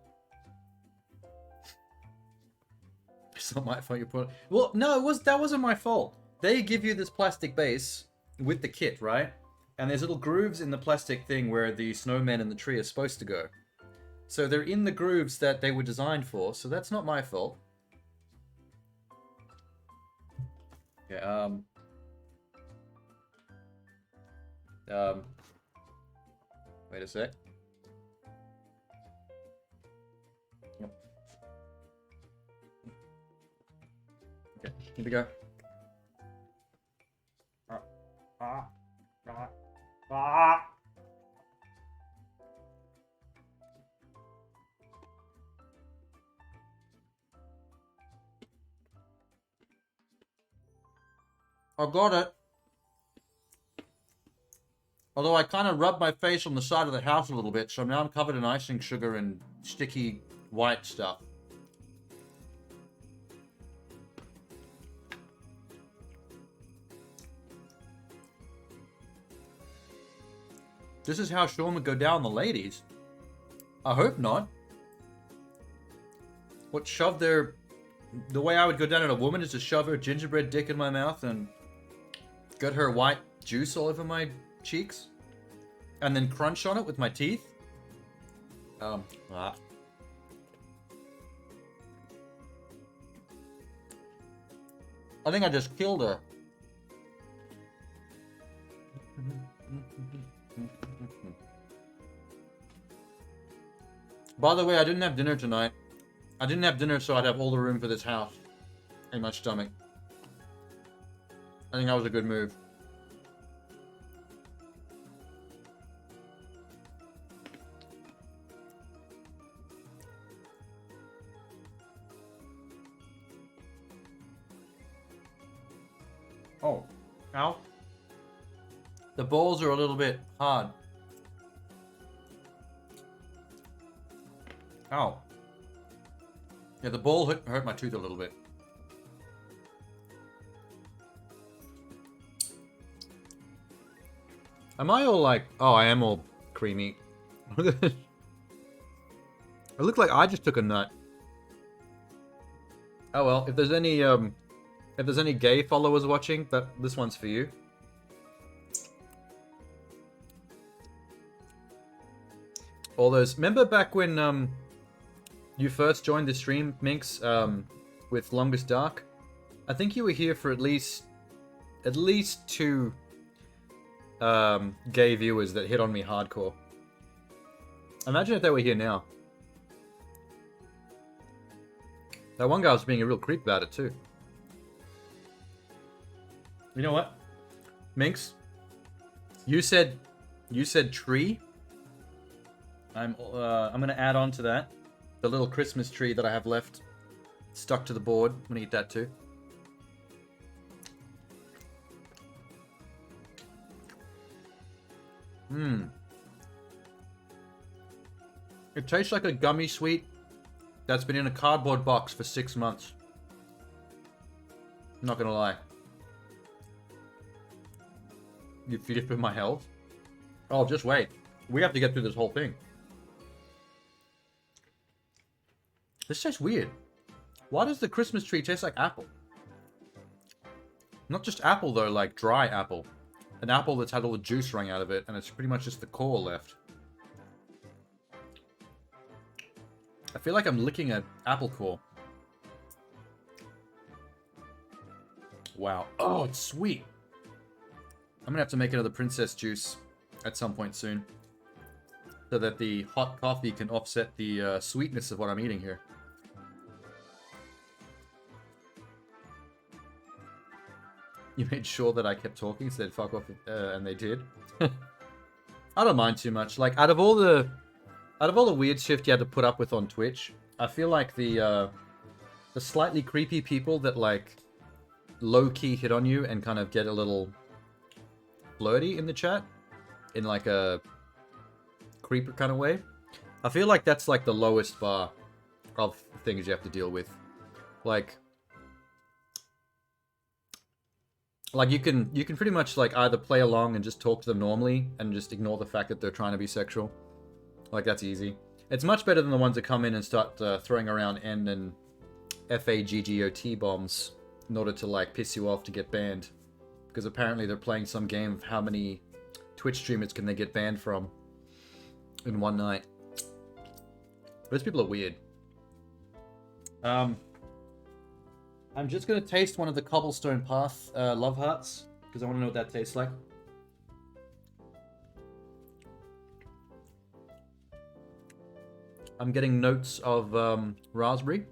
It's not my fault you put. Well, no, that wasn't my fault. They give you this plastic base with the kit, right? And there's little grooves in the plastic thing where the snowman and the tree are supposed to go. So they're in the grooves that they were designed for. So that's not my fault. Okay. Wait a sec. Okay, here we go. I got it. Although I kind of rubbed my face on the side of the house a little bit, so now I'm covered in icing sugar and sticky white stuff. This is how Sean would go down the ladies. I hope not. What, shove their... The way I would go down on a woman is to shove her gingerbread dick in my mouth and get her white juice all over my cheeks? And then crunch on it with my teeth? Ah. I think I just killed her. By the way, I didn't have dinner tonight. I didn't have dinner so I'd have all the room for this house in my stomach. I think that was a good move. Oh, ow. The balls are a little bit hard. Ow. Yeah, the ball hurt my tooth a little bit. Am I all like... Oh, I am all creamy. It looks like I just took a nut. Oh well, if there's any gay followers watching, this one's for you. All those... Remember back when you first joined the stream, Minx, with Longest Dark? I think you were here for at least 2 gay viewers that hit on me hardcore. Imagine if they were here now. That one guy was being a real creep about it too. You know what, Minx? You said tree. I'm gonna add on to that the little Christmas tree that I have left stuck to the board. I'm gonna eat that too. It tastes like a gummy sweet that's been in a cardboard box for 6 months. I'm not gonna lie. You feed it with my health? Oh, just wait. We have to get through this whole thing. This tastes weird. Why does the Christmas tree taste like apple? Not just apple though, like dry apple. An apple that's had all the juice wrung out of it, and it's pretty much just the core left. I feel like I'm licking an apple core. Wow. Oh, it's sweet. I'm gonna have to make another princess juice at some point soon, so that the hot coffee can offset the sweetness of what I'm eating here. You made sure that I kept talking, said fuck off, and they did. I don't mind too much. Like, out of all the weird shit you had to put up with on Twitch, I feel like the slightly creepy people that like low-key hit on you and kind of get a little flirty in the chat, in like a creeper kind of way. I feel like that's like the lowest bar of things you have to deal with. Like you can pretty much like either play along and just talk to them normally and just ignore the fact that they're trying to be sexual. Like, that's easy. It's much better than the ones that come in and start throwing around N and FAGGOT bombs in order to like piss you off to get banned. Because apparently they're playing some game of how many Twitch streamers can they get banned from in one night. Those people are weird. I'm just gonna taste one of the Cobblestone Path Love Hearts, because I want to know what that tastes like. I'm getting notes of raspberry.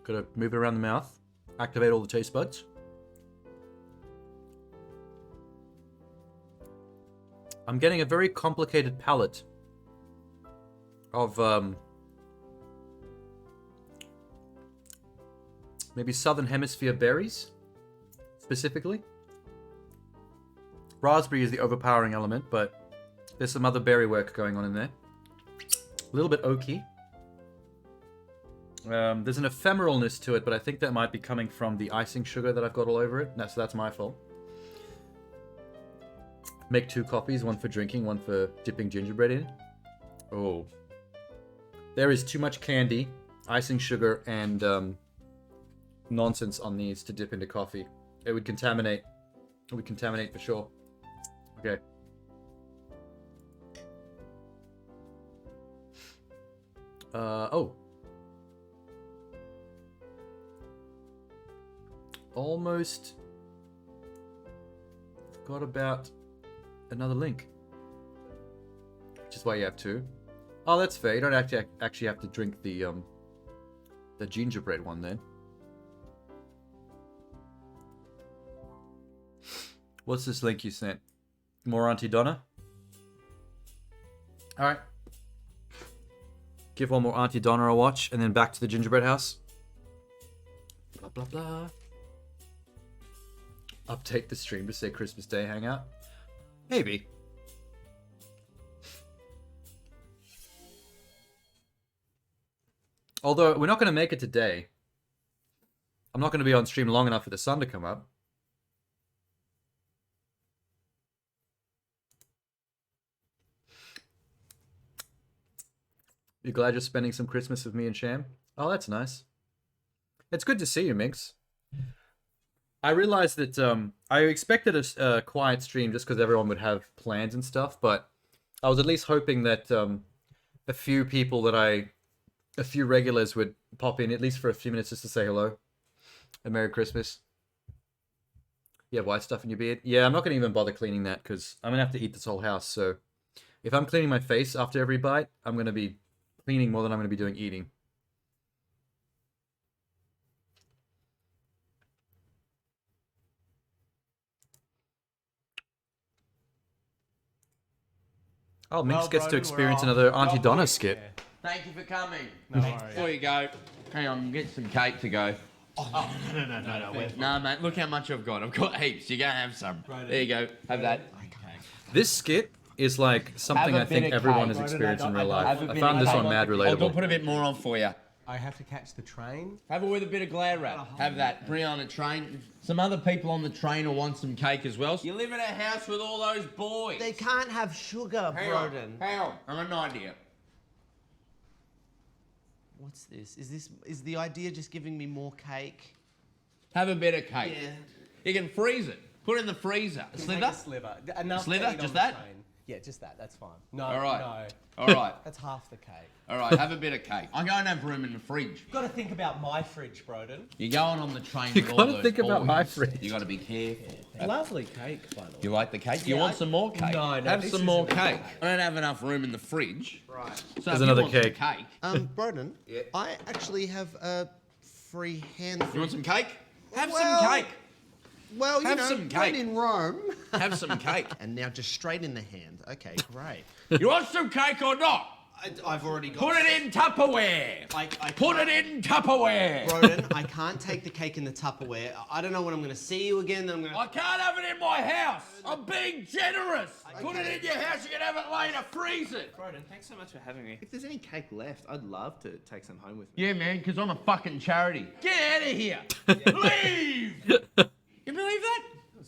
Gotta move it around the mouth, activate all the taste buds. I'm getting a very complicated palette of Maybe Southern Hemisphere berries, specifically. Raspberry is the overpowering element, but there's some other berry work going on in there. A little bit oaky. There's an ephemeralness to it, but I think that might be coming from the icing sugar that I've got all over it. So that's my fault. Make 2 copies, one for drinking, one for dipping gingerbread in. Oh. There is too much candy, icing sugar, and nonsense on these to dip into coffee. It would contaminate. It would contaminate for sure. Okay. Oh. Almost forgot about another link. Which is why you have 2. Oh, that's fair. You don't actually have to drink the gingerbread one then. What's this link you sent? More Aunty Donna? Alright. Give one more Aunty Donna a watch, and then back to the Gingerbread House. Blah, blah, blah. Update the stream to say Christmas Day hangout? Maybe. Although, we're not going to make it today. I'm not going to be on stream long enough for the sun to come up. You glad you're spending some Christmas with me and Sham? Oh, that's nice. It's good to see you, Minx. I realized that I expected a quiet stream just because everyone would have plans and stuff, but I was at least hoping that a few regulars would pop in, at least for a few minutes just to say hello. And Merry Christmas. You have white stuff in your beard? Yeah, I'm not going to even bother cleaning that because I'm going to have to eat this whole house, so if I'm cleaning my face after every bite, I'm going to be cleaning more than I'm going to be doing eating. Oh, Minx gets to experience another Aunty Donna skit. Thank you for coming. No worries. Before you go, hang on, get some cake to go. Oh, no. No, mate, look how much I've got. I've got heaps. You're going to have some. Right. There you go. Have that. This skit is like something I think everyone has experienced in real life. I found this one mad relatable. I'll put a bit more on for you. I have to catch the train. Have it with a bit of glare wrap. Have that. Bring on a train. Some other people on the train will want some cake as well. You live in a house with all those boys. They can't have sugar, Broden. Hang on. I got an idea. What's this? Is the idea just giving me more cake? Have a bit of cake. Yeah. You can freeze it. Put it in the freezer. A sliver? Sliver. Enough Sliver? to eat on Just the that? train. Yeah, just that. That's fine. No, All right. no. All right. That's half the cake. All right. Have a bit of cake. I'm going to have room in the fridge. You've got to think about my fridge, Broden. You're going on the train You with all gotta those think about boys. my fridge. You got to be careful. Lovely cake, by the way. You like the cake? You Yeah, want some more cake? No, Have this some more isn't cake. I don't have enough room in the fridge. Right. So There's if another you want cake. Some cake. Broden, I actually have a free hand. You want some cake? Have Well, some cake. Well, you Have know, some when cake. in Rome. Have some cake. And now just straight in the hand. Okay, great. You want some cake or not? I've already got... Put it in Tupperware. I Put it in Tupperware. Broden, I can't take the cake in the Tupperware. I don't know when I'm going to see you again. Then I'm going to... I can't have it in my house. I'm being generous. Put it in your house. You can have it later. Freeze it. Broden, thanks so much for having me. If there's any cake left, I'd love to take some home with me. Yeah, man, because I'm a fucking charity. Get out of here. Leave. You believe that?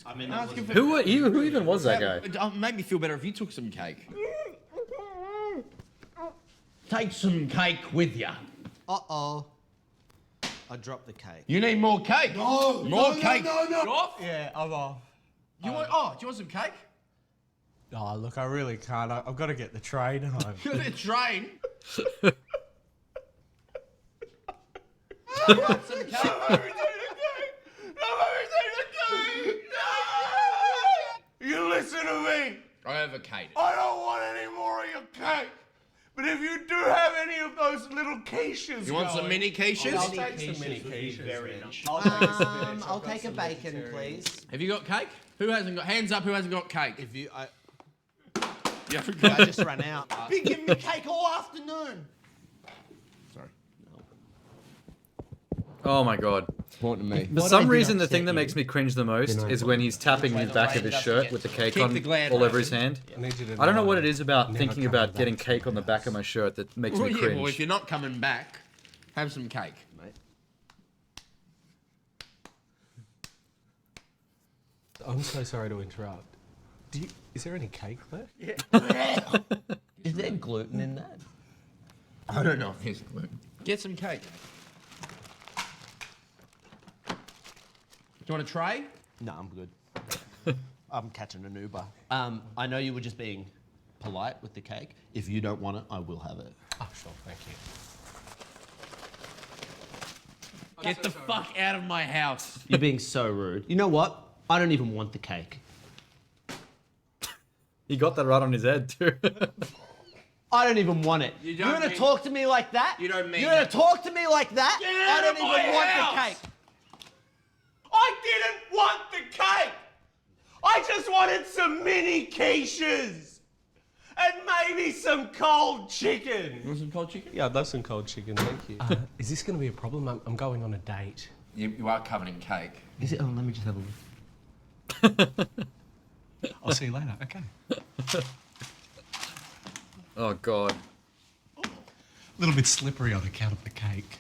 I mean, Who even was that guy? It made me feel better if you took some cake. Take some cake with you. Uh-oh. I dropped the cake. You need more cake. No, more no, cake. no, no. You off? Yeah, I'm off. You want? Oh, do you want some cake? Oh, look, I really can't. I've got to get the train home. The train. You want some cake? You listen to me. I advocate it. I don't want any more of your cake. But if you do have any of those little quiches, You want some mini quiches? I'll take some mini quiches. Very nice. I'll take a bacon, please. Have you got cake? Who hasn't got? Hands up. Who hasn't got cake? If you, You haven't I got. just ran out. Been giving me cake all afternoon. Sorry. Oh my god. Important to me. For some reason, the thing that makes me cringe the most is when he's tapping the back of his shirt with the cake Keep on the gland all over open. his hand. I don't know what it is about thinking about getting cake on the back of my shirt that makes me Well, cringe. yeah, well, if you're not coming back, have some cake, mate. I'm so sorry to interrupt. Is there any cake left? Is there gluten in that? I don't know if there's gluten. Get some cake. Do you want a tray? No, I'm good. I'm catching an Uber. I know you were just being polite with the cake. If you don't want it, I will have it. Oh, sure, thank you. Get the fuck out of my house. You're being so rude. You know what? I don't even want the cake. He got that right on his head too. I don't even want it. You You're don't gonna mean- talk to me like that? You don't mean You're gonna that. talk to me like that? Get I out don't of even my want house! the cake. I didn't want the cake. I just wanted some mini quiches and maybe some cold chicken. Want some cold chicken? Yeah, I'd love some cold chicken, thank you. Is this going to be a problem? I'm going on a date. You are covered in cake. Is it? Oh, let me just have a look. I'll see you later, okay. Oh god. A little bit slippery on account of the cake.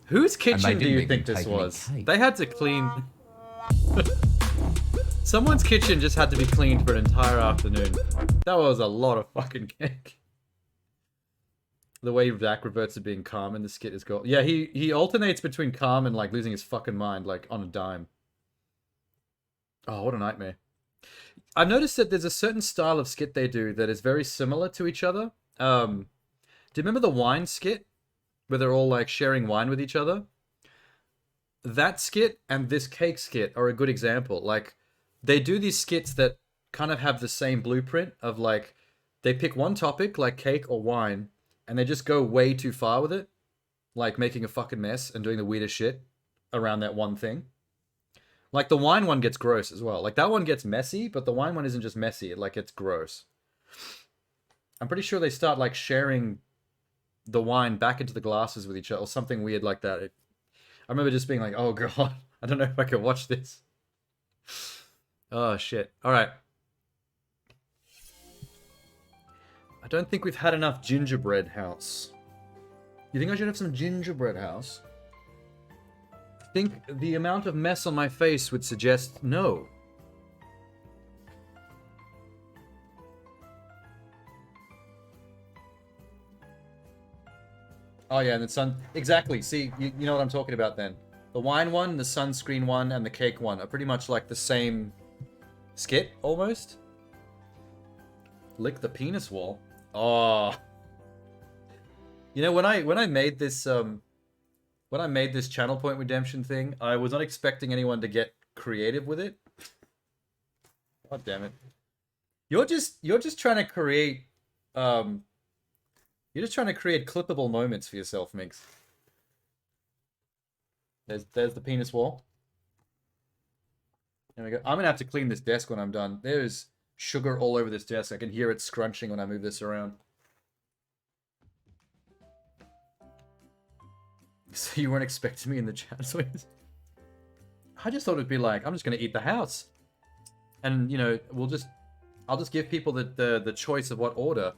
Whose they kitchen do didn't you even think this take any was? cake. They had to clean. Someone's kitchen just had to be cleaned for an entire afternoon. That was a lot of fucking cake. The way Zach reverts to being calm in the skit is cool. Yeah, he alternates between calm and like losing his fucking mind, like on a dime. Oh, what a nightmare. I've noticed that there's a certain style of skit they do that is very similar to each other. Do you remember the wine skit? Where they're all like sharing wine with each other? That skit and this cake skit are a good example. Like, they do these skits that kind of have the same blueprint of like, they pick one topic, like cake or wine, and they just go way too far with it. Like making a fucking mess and doing the weirdest shit around that one thing. Like the wine one gets gross as well. Like that one gets messy, but the wine one isn't just messy, like it's gross. I'm pretty sure they start like sharing the wine back into the glasses with each other or something weird like that. I remember just being like, oh god, I don't know if I can watch this. Oh shit. Alright. I don't think we've had enough Gingerbread House. You think I should have some Gingerbread House? I think the amount of mess on my face would suggest no. Oh yeah, and the sun... Exactly, see, you know what I'm talking about then. The wine one, the sunscreen one, and the cake one are pretty much like the same skit, almost. Lick the penis wall. Oh. You know, when I made this channel point redemption thing, I was not expecting anyone to get creative with it. God damn it. You're just trying to create you're just trying to create clippable moments for yourself, Migs. There's the penis wall. There we go. I'm gonna have to clean this desk when I'm done. There's sugar all over this desk. I can hear it scrunching when I move this around. So you weren't expecting me in the chat, so I just thought it'd be like, I'm just gonna eat the house. And you know, I'll just give people the choice of what order.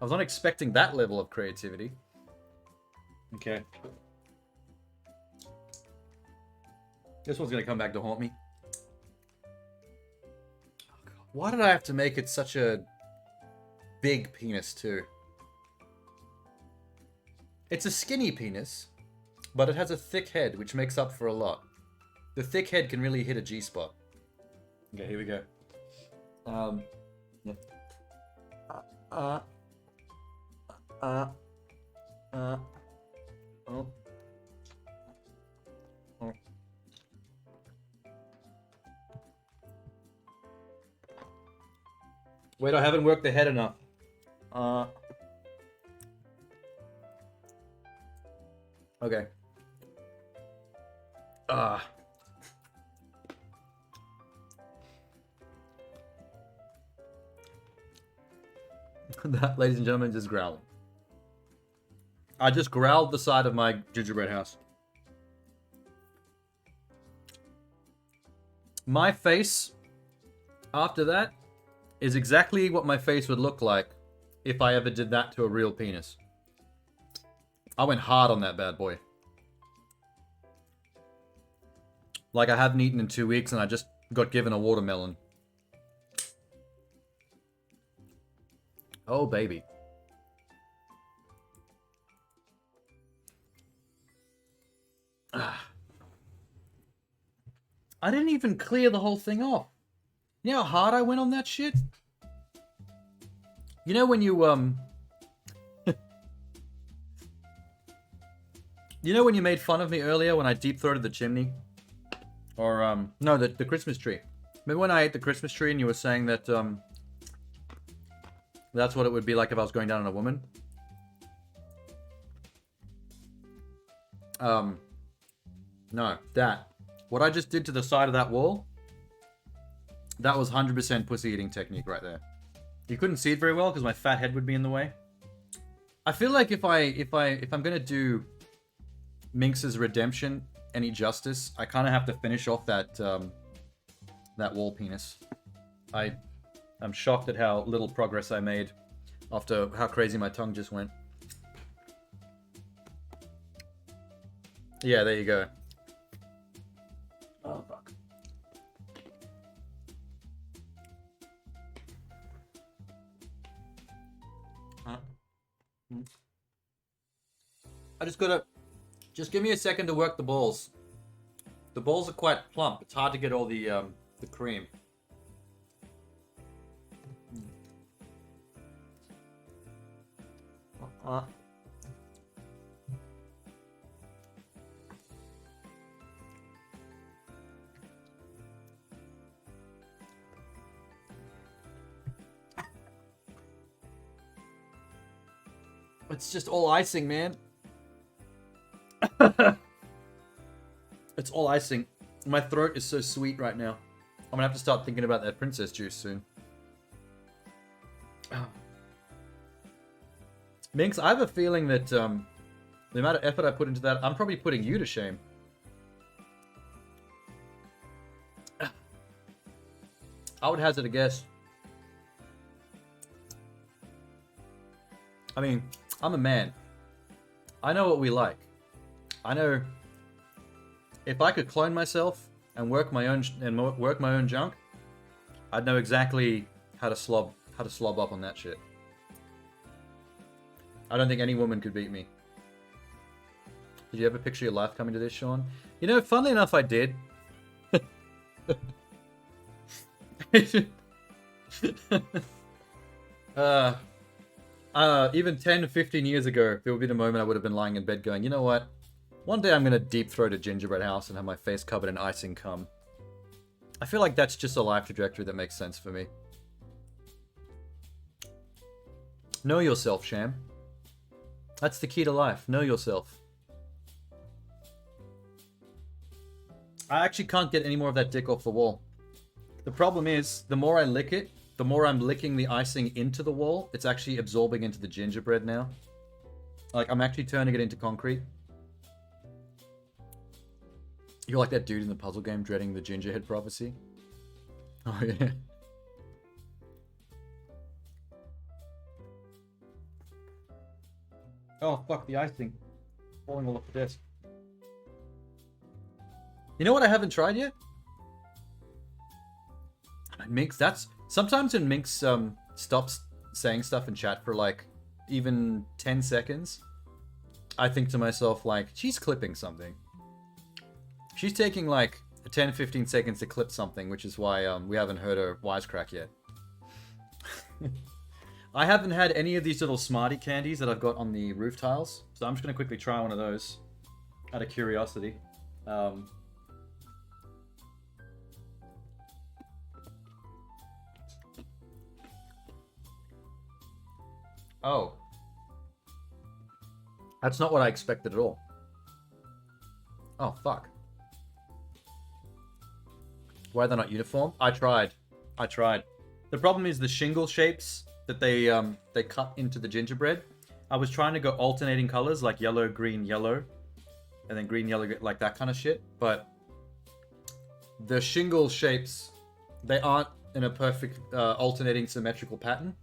I was not expecting that level of creativity. Okay. This one's gonna come back to haunt me. Oh, God. Why did I have to make it such a big penis too? It's a skinny penis, but it has a thick head, which makes up for a lot. The thick head can really hit a G-spot. Okay, here we go. Yeah. Oh. Oh. Wait, I haven't worked the head enough. Okay. That, ladies and gentlemen, is growling. I just growled the side of my gingerbread house. My face, after that, is exactly what my face would look like if I ever did that to a real penis. I went hard on that bad boy. Like I haven't eaten in 2 weeks and I just got given a watermelon. Oh, baby. I didn't even clear the whole thing off. You know how hard I went on that shit? You know when you, You know when you made fun of me earlier when I deep-throated the chimney? Or, no, the Christmas tree. Remember when I ate the Christmas tree and you were saying that, that's what it would be like if I was going down on a woman? No, that. What I just did to the side of that wall, that was 100% pussy eating technique right there. You couldn't see it very well because my fat head would be in the way. I feel like if I'm gonna do Minx's redemption any justice, I kind of have to finish off that that wall penis. I'm shocked at how little progress I made after how crazy my tongue just went. Yeah, there you go. Oh, fuck. Huh? I just gotta... Just give me a second to work the balls. The balls are quite plump. It's hard to get all the cream. It's just all icing, man. It's all icing. My throat is so sweet right now. I'm gonna have to start thinking about that princess juice soon. Minx, I have a feeling that the amount of effort I put into that, I'm probably putting you to shame. I would hazard a guess. I mean, I'm a man. I know what we like. I know if I could clone myself and work my own junk, I'd know exactly how to slob up on that shit. I don't think any woman could beat me. Did you ever picture your life coming to this, Sean? You know, funnily enough, I did. Even 10, 15 years ago, there would be the moment I would have been lying in bed going, you know what? One day I'm going to deep throat a gingerbread house and have my face covered in icing cum. I feel like that's just a life trajectory that makes sense for me. Know yourself, Sham. That's the key to life. Know yourself. I actually can't get any more of that dick off the wall. The problem is, the more I lick it, the more I'm licking the icing into the wall. It's actually absorbing into the gingerbread now. Like, I'm actually turning it into concrete. You're like that dude in the puzzle game dreading the gingerhead prophecy. Oh, yeah. Oh, fuck, the icing. Falling all off the desk. You know what I haven't tried yet? Minx, that's... Sometimes when Minx stops saying stuff in chat for, like, even 10 seconds, I think to myself, like, she's clipping something. She's taking, like, 10, 15 seconds to clip something, which is why we haven't heard her wisecrack yet. I haven't had any of these little Smarty candies that I've got on the roof tiles, so I'm just going to quickly try one of those out of curiosity. Oh. That's not what I expected at all. Oh, fuck. Why are they not uniform? I tried. The problem is the shingle shapes that they cut into the gingerbread. I was trying to go alternating colors like yellow, green, yellow, and then green, yellow, like that kind of shit. But the shingle shapes, they aren't in a perfect alternating symmetrical pattern.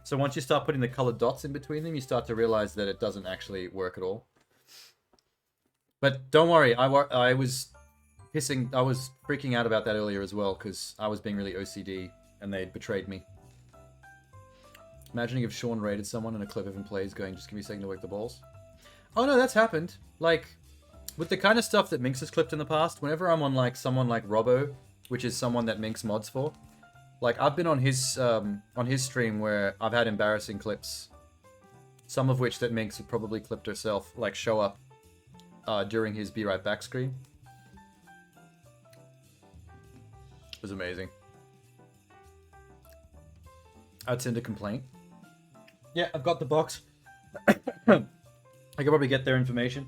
So once you start putting the colored dots in between them, you start to realize that it doesn't actually work at all. But don't worry, I was freaking out about that earlier as well, because I was being really OCD and they betrayed me. Imagining if Sean raided someone and a clip of him plays going, just give me a second to work the balls. Oh no, that's happened. Like, with the kind of stuff that Minx has clipped in the past, whenever I'm on like someone like Robbo, which is someone that Minx mods for, like I've been on his stream where I've had embarrassing clips, some of which that Minx had probably clipped herself, like show up during his Be Right Back screen. It was amazing. I'd send a complaint. Yeah, I've got the box. I could probably get their information.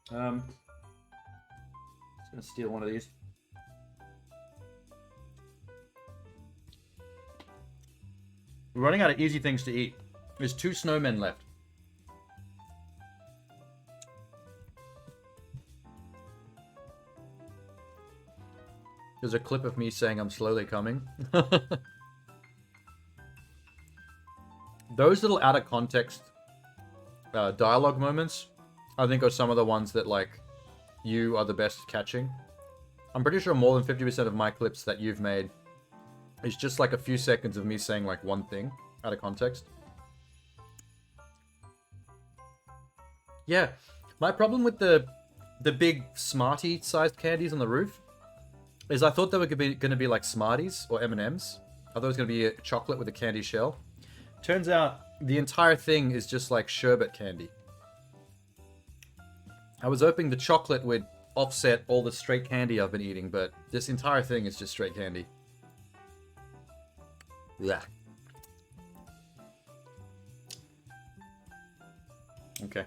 Just gonna steal one of these. We're running out of easy things to eat. There's 2 snowmen left. There's a clip of me saying I'm slowly coming. Those little out of context dialogue moments, I think, are some of the ones that, like, you are the best at catching. I'm pretty sure more than 50% of my clips that you've made is just like a few seconds of me saying like one thing out of context. Yeah, my problem with the big Smartie-sized candies on the roof is I thought they were going to be like Smarties or M&Ms. I thought it was going to be a chocolate with a candy shell. Turns out the entire thing is just like sherbet candy. I was hoping the chocolate would offset all the straight candy I've been eating, but this entire thing is just straight candy. Yeah. Okay.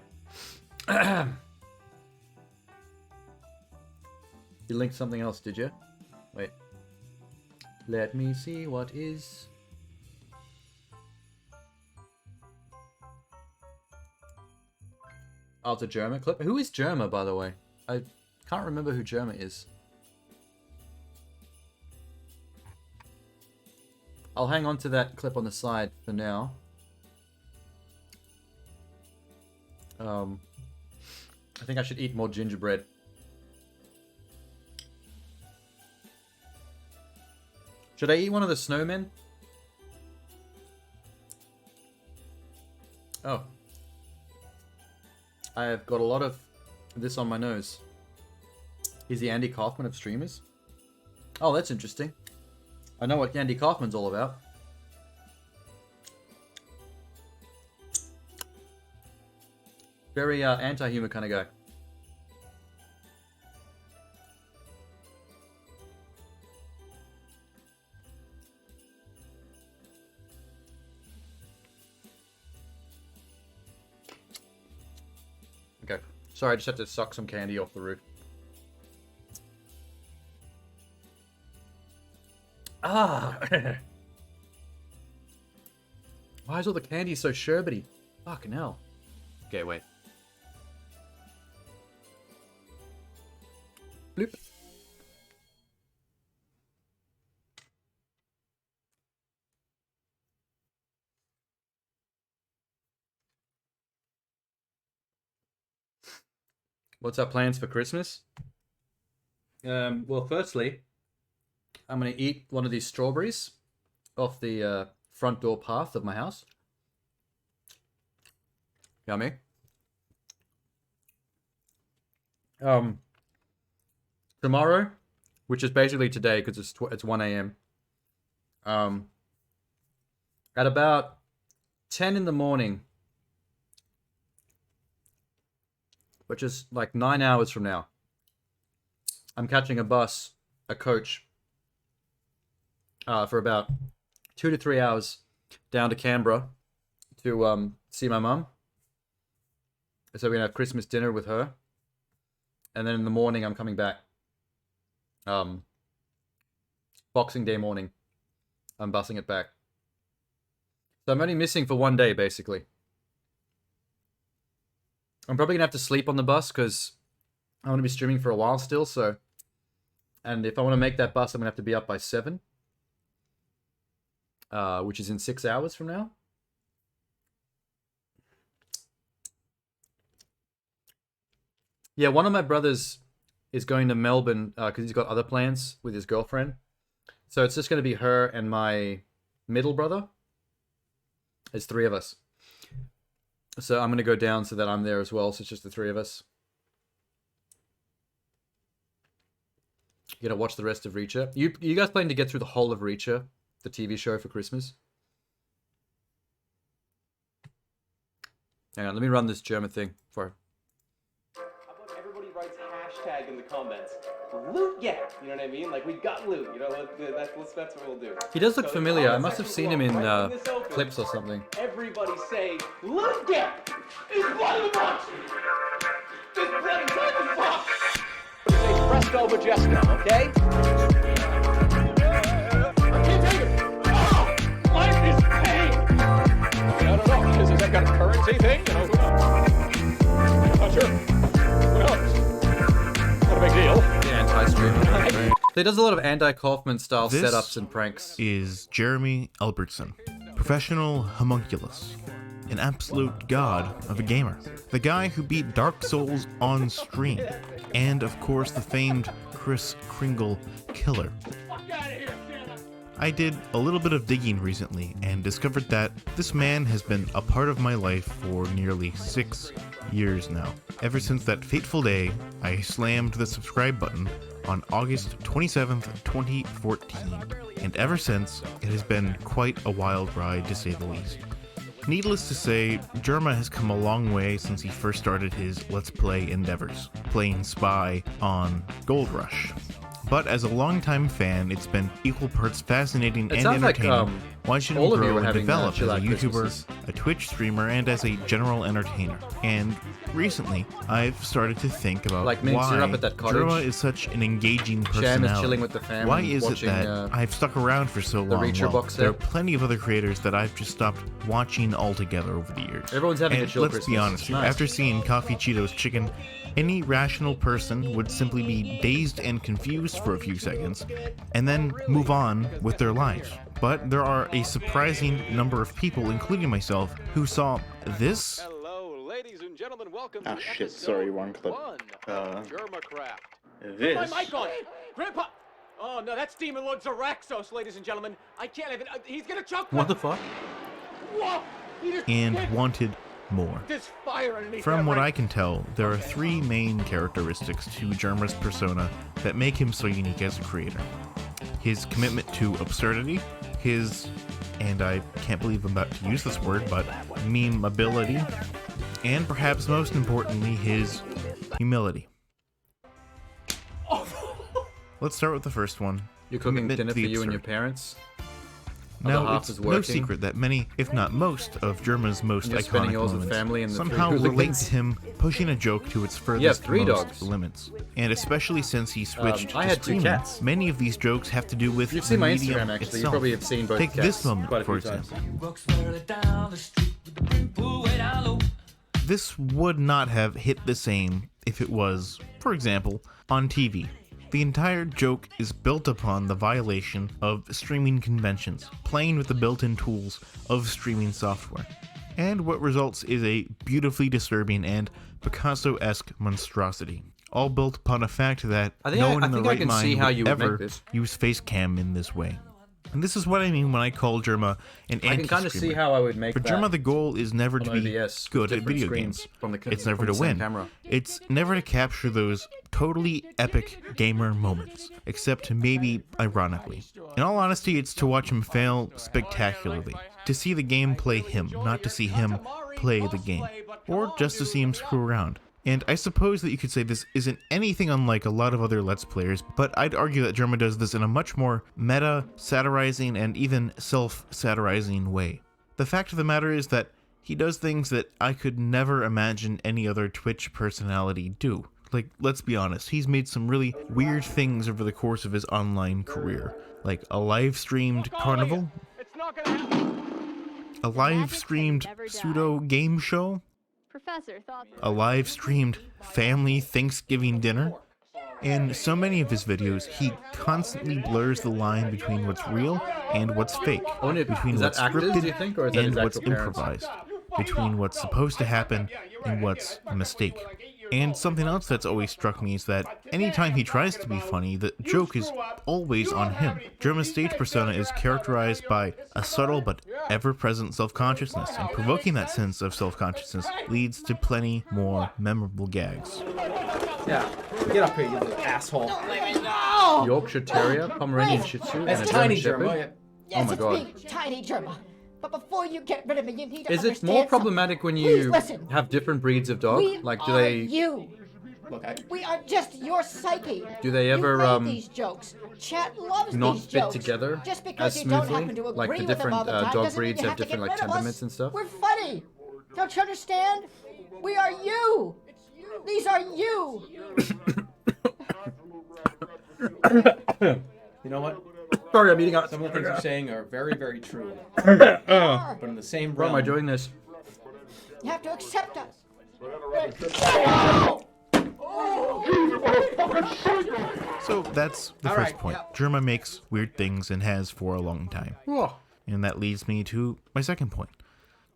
You linked something else, did you? Wait. Let me see what is... Oh, it's a Germa clip. Who is Germa, by the way? I can't remember who Germa is. I'll hang on to that clip on the side for now. I think I should eat more gingerbread. Should I eat one of the snowmen? Oh. I have got a lot of this on my nose. He's the Andy Kaufman of streamers. Oh, that's interesting. I know what Andy Kaufman's all about. Very anti-humor kind of guy. Okay. Sorry, I just have to suck some candy off the roof. Ah! Why is all the candy so sherbety? Fucking hell. Okay, wait. Bloop. What's our plans for Christmas? Well, firstly, I'm going to eat one of these strawberries off the front door path of my house. Yummy. Tomorrow, which is basically today because it's 1 a.m. At about 10 in the morning, which is like 9 hours from now, I'm catching a bus, a coach, for about 2 to 3 hours down to Canberra to see my mum. So we're gonna have Christmas dinner with her, and then in the morning I'm coming back. Boxing Day morning, I'm bussing it back. So I'm only missing for 1 day, basically. I'm probably going to have to sleep on the bus because I want to be streaming for a while still, so... And if I want to make that bus, I'm going to have to be up by 7. Which is in 6 hours from now. Yeah, one of my brothers is going to Melbourne because he's got other plans with his girlfriend. So it's just going to be her and my middle brother. There's 3 of us. So I'm going to go down so that I'm there as well. So it's just the 3 of us. You gonna watch the rest of Reacher? You guys planning to get through the whole of Reacher, the TV show, for Christmas? Hang on, let me run this German thing for. How about everybody writes hashtag in the comments? Loot, yeah. You know what I mean? Like, we got loot. You know, that's what we'll do. He does look So familiar. I in the must have section seen him in below, right when this opens, clips or something. Everybody say, loot, yeah. It's blood in the box. It's blood inside the box. It's a Fresco Majesco, okay? I can't take it. Oh, life is pain. I don't know. Is that got a currency thing? You know, who knows? Not sure. Who knows? Not a big deal. Yeah, anti-streaming. So he does a lot of Andy Kaufman style This setups and pranks. Is Jeremy Albertson, professional homunculus, an absolute god of a gamer, the guy who beat Dark Souls on stream, and of course the famed Kris Kringle killer. I did a little bit of digging recently and discovered that this man has been a part of my life for nearly 6 years now. Ever since that fateful day, I slammed the subscribe button on August 27th, 2014, and ever since, it has been quite a wild ride to say the least. Needless to say, Jerma has come a long way since he first started his Let's Play endeavors, playing Spy on Gold Rush. But as a longtime fan, it's been equal parts fascinating and entertaining watching him grow and develop as a YouTuber, a Twitch streamer, and as a general entertainer. And recently, I've started to think about Like Minx, why you're up at that cottage. Jerma is such an engaging personality. Sham is chilling with the fam Why and is watching, it that I've stuck around for so long? Reacher Well, box there are set. plenty of other creators that I've just stopped watching altogether over the years. Everyone's having and a chill let's Christmas. be honest, It's nice. after seeing Coffee Cheetos Chicken, any rational person would simply be dazed and confused for a few seconds, and then move on with their lives. But there are a surprising number of people, including myself, who saw this. Hello, ladies and gentlemen. Welcome Ah, to shit, episode sorry, wrong clip. 1 of Germacraft. This. My mic on. Grandpa. Oh, no, that's Demon Lord Zaraxos, ladies and gentlemen. I can't even. He's gonna choke me. What the fuck? Whoa! He just And wanted more. There's fire underneath From that what ring. I can tell, there are 3 main characteristics to Jerma's persona that make him so unique as a creator. His commitment to absurdity, his, and I can't believe I'm about to use this word, but meme ability, and perhaps most importantly, his humility. Let's start with the first one. You're cooking commitment dinner to for the you and your absurd. parents? Other Now, half it's is no working. secret that many, if not most, of Germa's most And you're spending iconic yours with moments family and the somehow 3 relate hooligans. to him pushing a joke to its You have furthest 3 most dogs. limits. And especially since he switched I to had 2 streaming, cats. many of these jokes have to do with You've the seen my medium Instagram, actually. You itself. probably have seen both Take cats this moment, quite a for few times. example. This would not have hit the same if it was, for example, on TV. The entire joke is built upon the violation of streaming conventions, playing with the built-in tools of streaming software. And what results is a beautifully disturbing and Picasso-esque monstrosity, all built upon a fact that I think no I- one I in the think I right can see mind how would you would ever make this. use face cam in this way. And this is what I mean when I call Jerma an I can kind of see how I would make For that. Jerma, the goal is never to on be OBS with good at different video screens games. from the- It's never from the to same win. camera. It's never to capture those totally epic gamer moments, except maybe ironically. In all honesty, it's to watch him fail spectacularly. To see the game play him, not to see him play the game. Or just to see him screw around. And I suppose that you could say this isn't anything unlike a lot of other Let's Players, but I'd argue that Jerma does this in a much more meta, satirizing, and even self-satirizing way. The fact of the matter is that he does things that I could never imagine any other Twitch personality do. Like, let's be honest, he's made some really weird things over the course of his online career. Like a live-streamed carnival, a live-streamed pseudo-game show, a live-streamed family Thanksgiving dinner. In so many of his videos, he constantly blurs the line between what's real and what's fake, between what's scripted and what's improvised, between what's supposed to happen and what's a mistake. And something else that's always struck me is that anytime he tries to be funny, the joke is always on him. Germa's stage persona is characterized by a subtle but ever-present self-consciousness, and provoking that sense of self-consciousness leads to plenty more memorable gags. Yeah, get up here, you little asshole. Yorkshire Terrier, Pomeranian Shih Tzu, and a tiny German German. Shepherd. Yes, Oh my God. it's me, Tiny German. But before you get rid of me, you need to Is it understand more something. problematic when Please you listen. have different breeds of dog? We Like, do are they you. We are just your psyche. Do they ever, you made these jokes. Chat loves not these fit jokes. together Just because as you don't smoothly? happen to agree Like the with them different all the time dog doesn't mean breeds you have to different get like rid of us. temperaments and stuff? We're funny. Don't you understand? We are you. These are you. You know what? Sorry, I'm eating out. Some of the things you're saying are very, very true. But in the same Why realm. am I doing this? You have to accept us. So that's the first point. Germa makes weird things and has for a long time. And that leads me to my second point.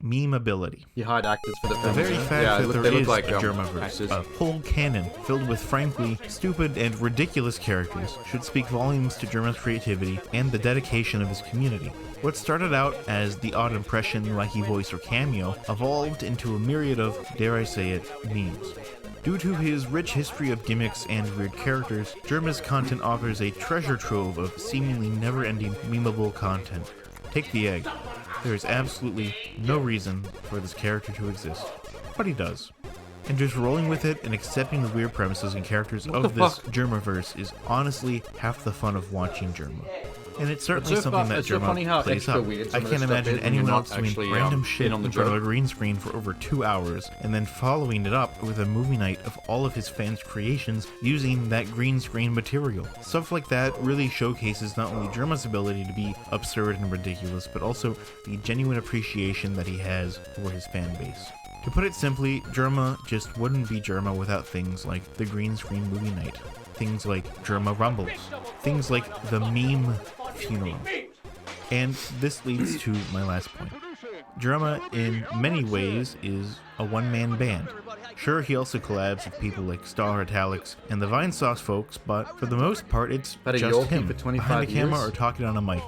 Memeability. You hired actors for the The film. very fact yeah, that they there look is like a Germaverse, actors. a whole canon filled with frankly stupid and ridiculous characters, should speak volumes to Germa's creativity and the dedication of his community. What started out as the odd impression, wacky voice, or cameo evolved into a myriad of, dare I say it, memes. Due to his rich history of gimmicks and weird characters, Germa's content offers a treasure trove of seemingly never-ending memeable content. Take the egg. There is absolutely no reason for this character to exist, but he does. And just rolling with it and accepting the weird premises and characters of this Germaverse is honestly half the fun of watching Germa. And it's certainly something that Germa plays up. I can't imagine anyone else doing random shit in front of a green screen for over 2 hours, and then following it up with a movie night of all of his fans' creations using that green screen material. Stuff like that really showcases not only Germa's ability to be absurd and ridiculous, but also the genuine appreciation that he has for his fan base. To put it simply, Germa just wouldn't be Germa without things like the green screen movie night, things like Germa Rumbles, things like the meme funeral. And this leads to my last point. Germa, in many ways, is a one-man band. Sure, he also collabs with people like Star Italics and the Vine Sauce folks, but for the most part, it's just him behind the camera or talking on a mic.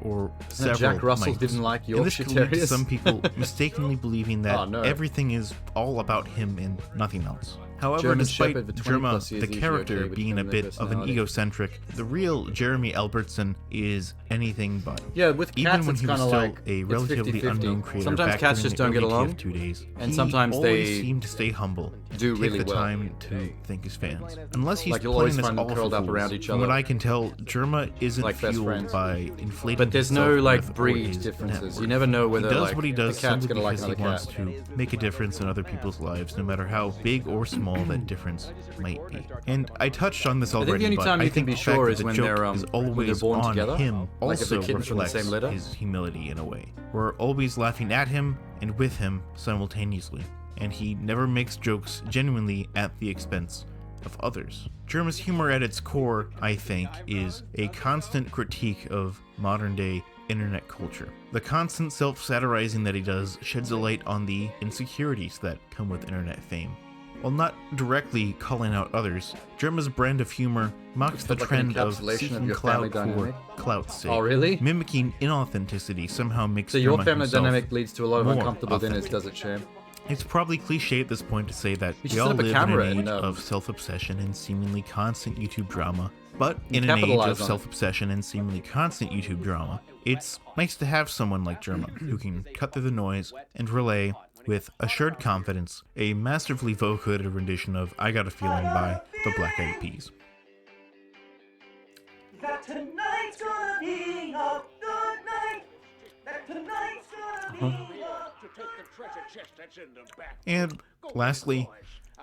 Or several Jack Russell mics. didn't like And this Yorkshire could lead to Terriers. some people mistakenly believing that Oh, no. everything is all about him and nothing else. However, German despite Shepherd for 20 plus Germa, years the is character, usually okay being a with their bit of an personality. egocentric, the real Jeremy Albertson is anything but. Yeah, with Even cats, when it's he was kinda still like, a it's relatively 50-50. unknown creator Sometimes back cats during just the don't get early along, TF2 days, and he sometimes always they seemed to stay humble, do take really the well. time to thank his fans. Unless he's Like, you'll always playing us find them all curled for up around fools. each From what other. I can tell, Germa isn't Like best fueled friends. by inflating But there's his no, like, self-worth or breed his differences. net You worth. never know whether, he does like, what he the does cat's simply gonna like because he another wants cat. to make a difference in other people's lives, no matter how big or small that difference might be. And I touched on this I think the already, only but time I you can think be the fact sure that is the when joke they're is always born on together. him Like if they're also kittens from the reflects same litter. his humility in a way. We're always laughing at him and with him simultaneously, and he never makes jokes genuinely at the expense of others. Germa's humor at its core, I think, is a constant critique of modern-day internet culture. The constant self-satirizing that he does sheds a light on the insecurities that come with internet fame. While not directly calling out others, Germa's brand of humor mocks the like an trend of encapsulation of seeking your clout family for dynamic. clout's sake. Oh, really? Mimicking inauthenticity somehow makes So your Germa family himself dynamic leads to a lot of more uncomfortable dinners, authentic. does it, Sham? It's probably cliche at this point to say that You we should all set up a live in camera an age and, of self-obsession and seemingly constant YouTube drama. But in And an age capitalize of on it. self-obsession and seemingly constant YouTube drama, it's nice to have someone like Germa who can cut through the noise and relay, with assured confidence, a masterfully vocoded rendition of I Got a Feeling by the Black Eyed Peas. That tonight's gonna be a good night. That tonight's gonna be to take the treasure chest that's in the back. And lastly,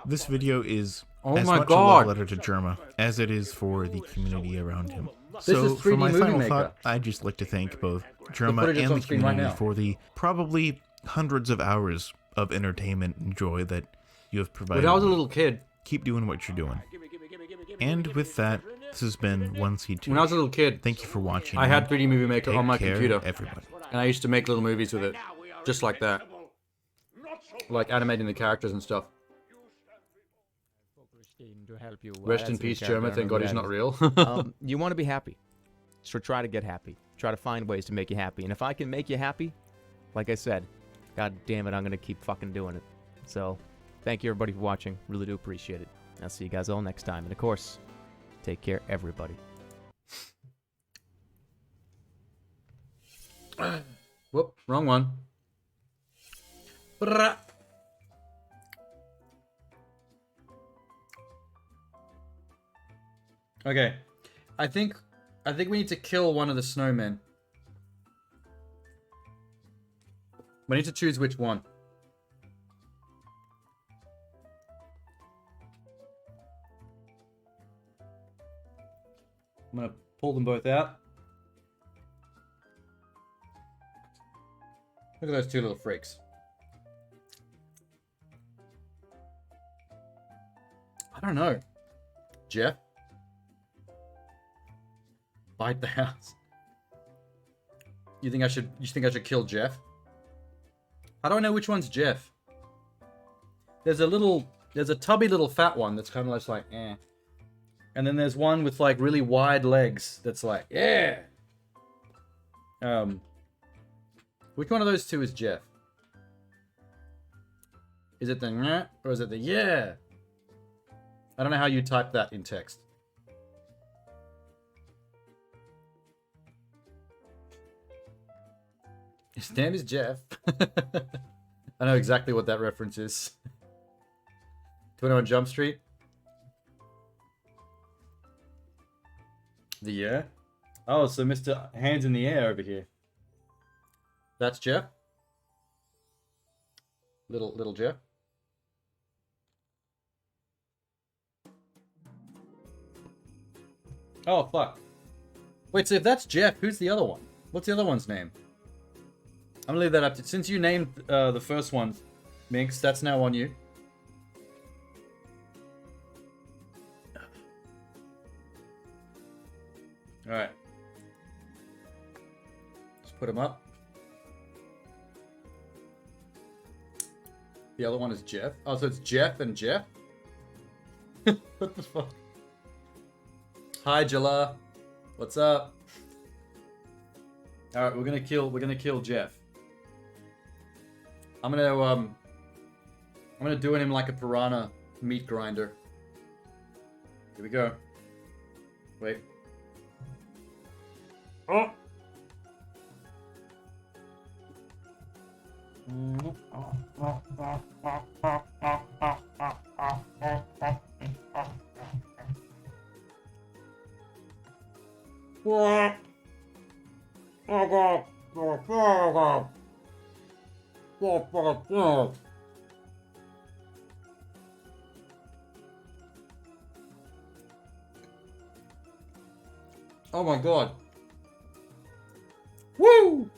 this video is Oh as my much God. a love letter to Germa as it is for the community around him. This So is for 3D my Movie final Maker. thought, I'd just like to thank both drama footage is and on the screen right community now. for the probably hundreds of hours of entertainment and joy that you have provided. When I was a little kid, keep doing what you're doing. And with that, this has been 1C2. when I was a little kid, Thank you for watching. I had 3D Movie Maker Take on my care, computer, everybody. and I used to make little movies with it, just like that, like animating the characters and stuff. To help you. Rest in peace, German. Thank God he's not real. You want to be happy, so try to get happy. Try to find ways to make you happy. And if I can make you happy, like I said, God damn it, I'm gonna keep fucking doing it. So, thank you everybody for watching. Really do appreciate it. I'll see you guys all next time. And of course, take care, everybody. Whoop, wrong one. Brah. Okay, I think we need to kill one of the snowmen. We need to choose which one. I'm gonna pull them both out. Look at those two little freaks. I don't know. Jeff? Bite the house. You think I should kill Jeff? How do I know which one's Jeff? There's a tubby little fat one that's kind of just like, eh. And then there's one with like really wide legs that's like, yeah. Which one of those two is Jeff? Is it the nyeh or is it the yeah? I don't know how you type that in text. His name is Jeff. I know exactly what that reference is. 21 Jump Street. The yeah? Oh, so Mr. Hands in the Air over here. That's Jeff? Little Jeff? Oh, fuck. Wait, so if that's Jeff, who's the other one? What's the other one's name? I'm gonna leave that up to... Since you named the first one, Minx, that's now on you. Alright. Let's put him up. The other one is Jeff. Oh, so it's Jeff and Jeff? What the fuck? Hi, Jala. What's up? Alright, we're gonna kill Jeff. I'm gonna do him like a piranha meat grinder. Here we go. Wait. Oh! What? Oh god. Oh my god. Woo!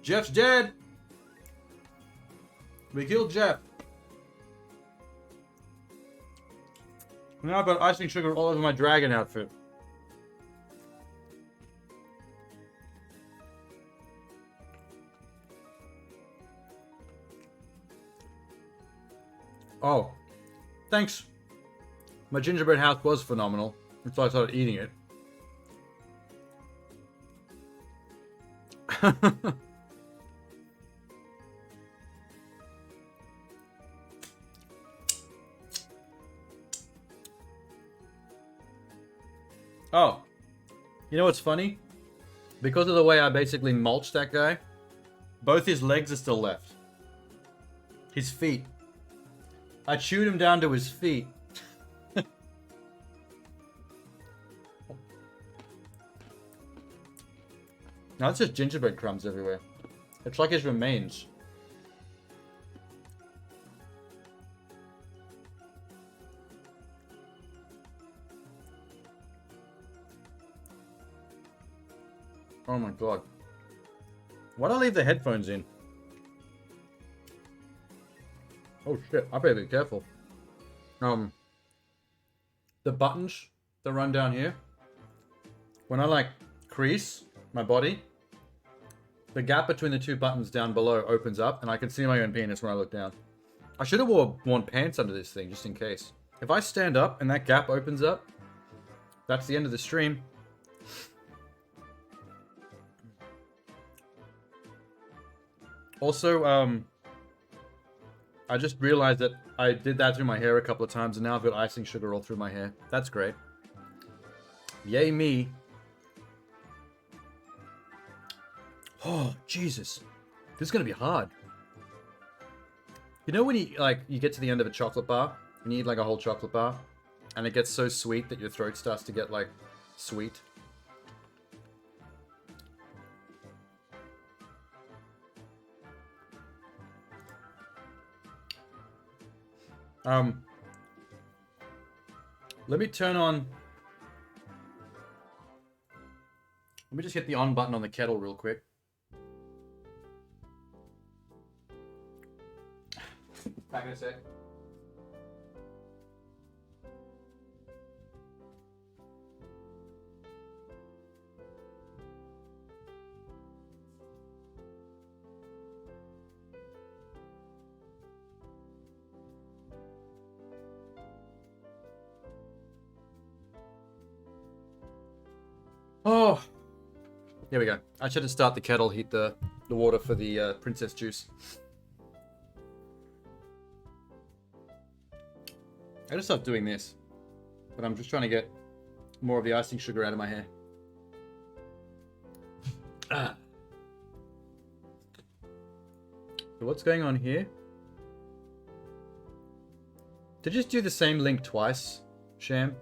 Jeff's dead. We killed Jeff. Now I've got icing sugar all over my dragon outfit. Oh, thanks. My gingerbread house was phenomenal until I started eating it. Oh, you know what's funny? Because of the way I basically mulched that guy, both his legs are still left. His feet. I chewed him down to his feet. Now it's just gingerbread crumbs everywhere. It's like his remains. Oh my god. Why'd I leave the headphones in? Oh shit, I better be careful. The buttons that run down here, when I like crease my body, the gap between the two buttons down below opens up and I can see my own penis when I look down. I should have worn pants under this thing just in case. If I stand up and that gap opens up, that's the end of the stream. Also, I just realized that I did that through my hair a couple of times and now I've got icing sugar all through my hair. That's great. Yay me. Oh, Jesus. This is going to be hard. You know when you get to the end of a chocolate bar and you eat like a whole chocolate bar and it gets so sweet that your throat starts to get like sweet? Let me turn on... Let me just hit the on button on the kettle real quick. Back in a sec. Oh, here we go. I should have started the kettle, heat the water for the princess juice. I just stopped doing this, but I'm just trying to get more of the icing sugar out of my hair. So what's going on here? Did you just do the same link twice, Sham?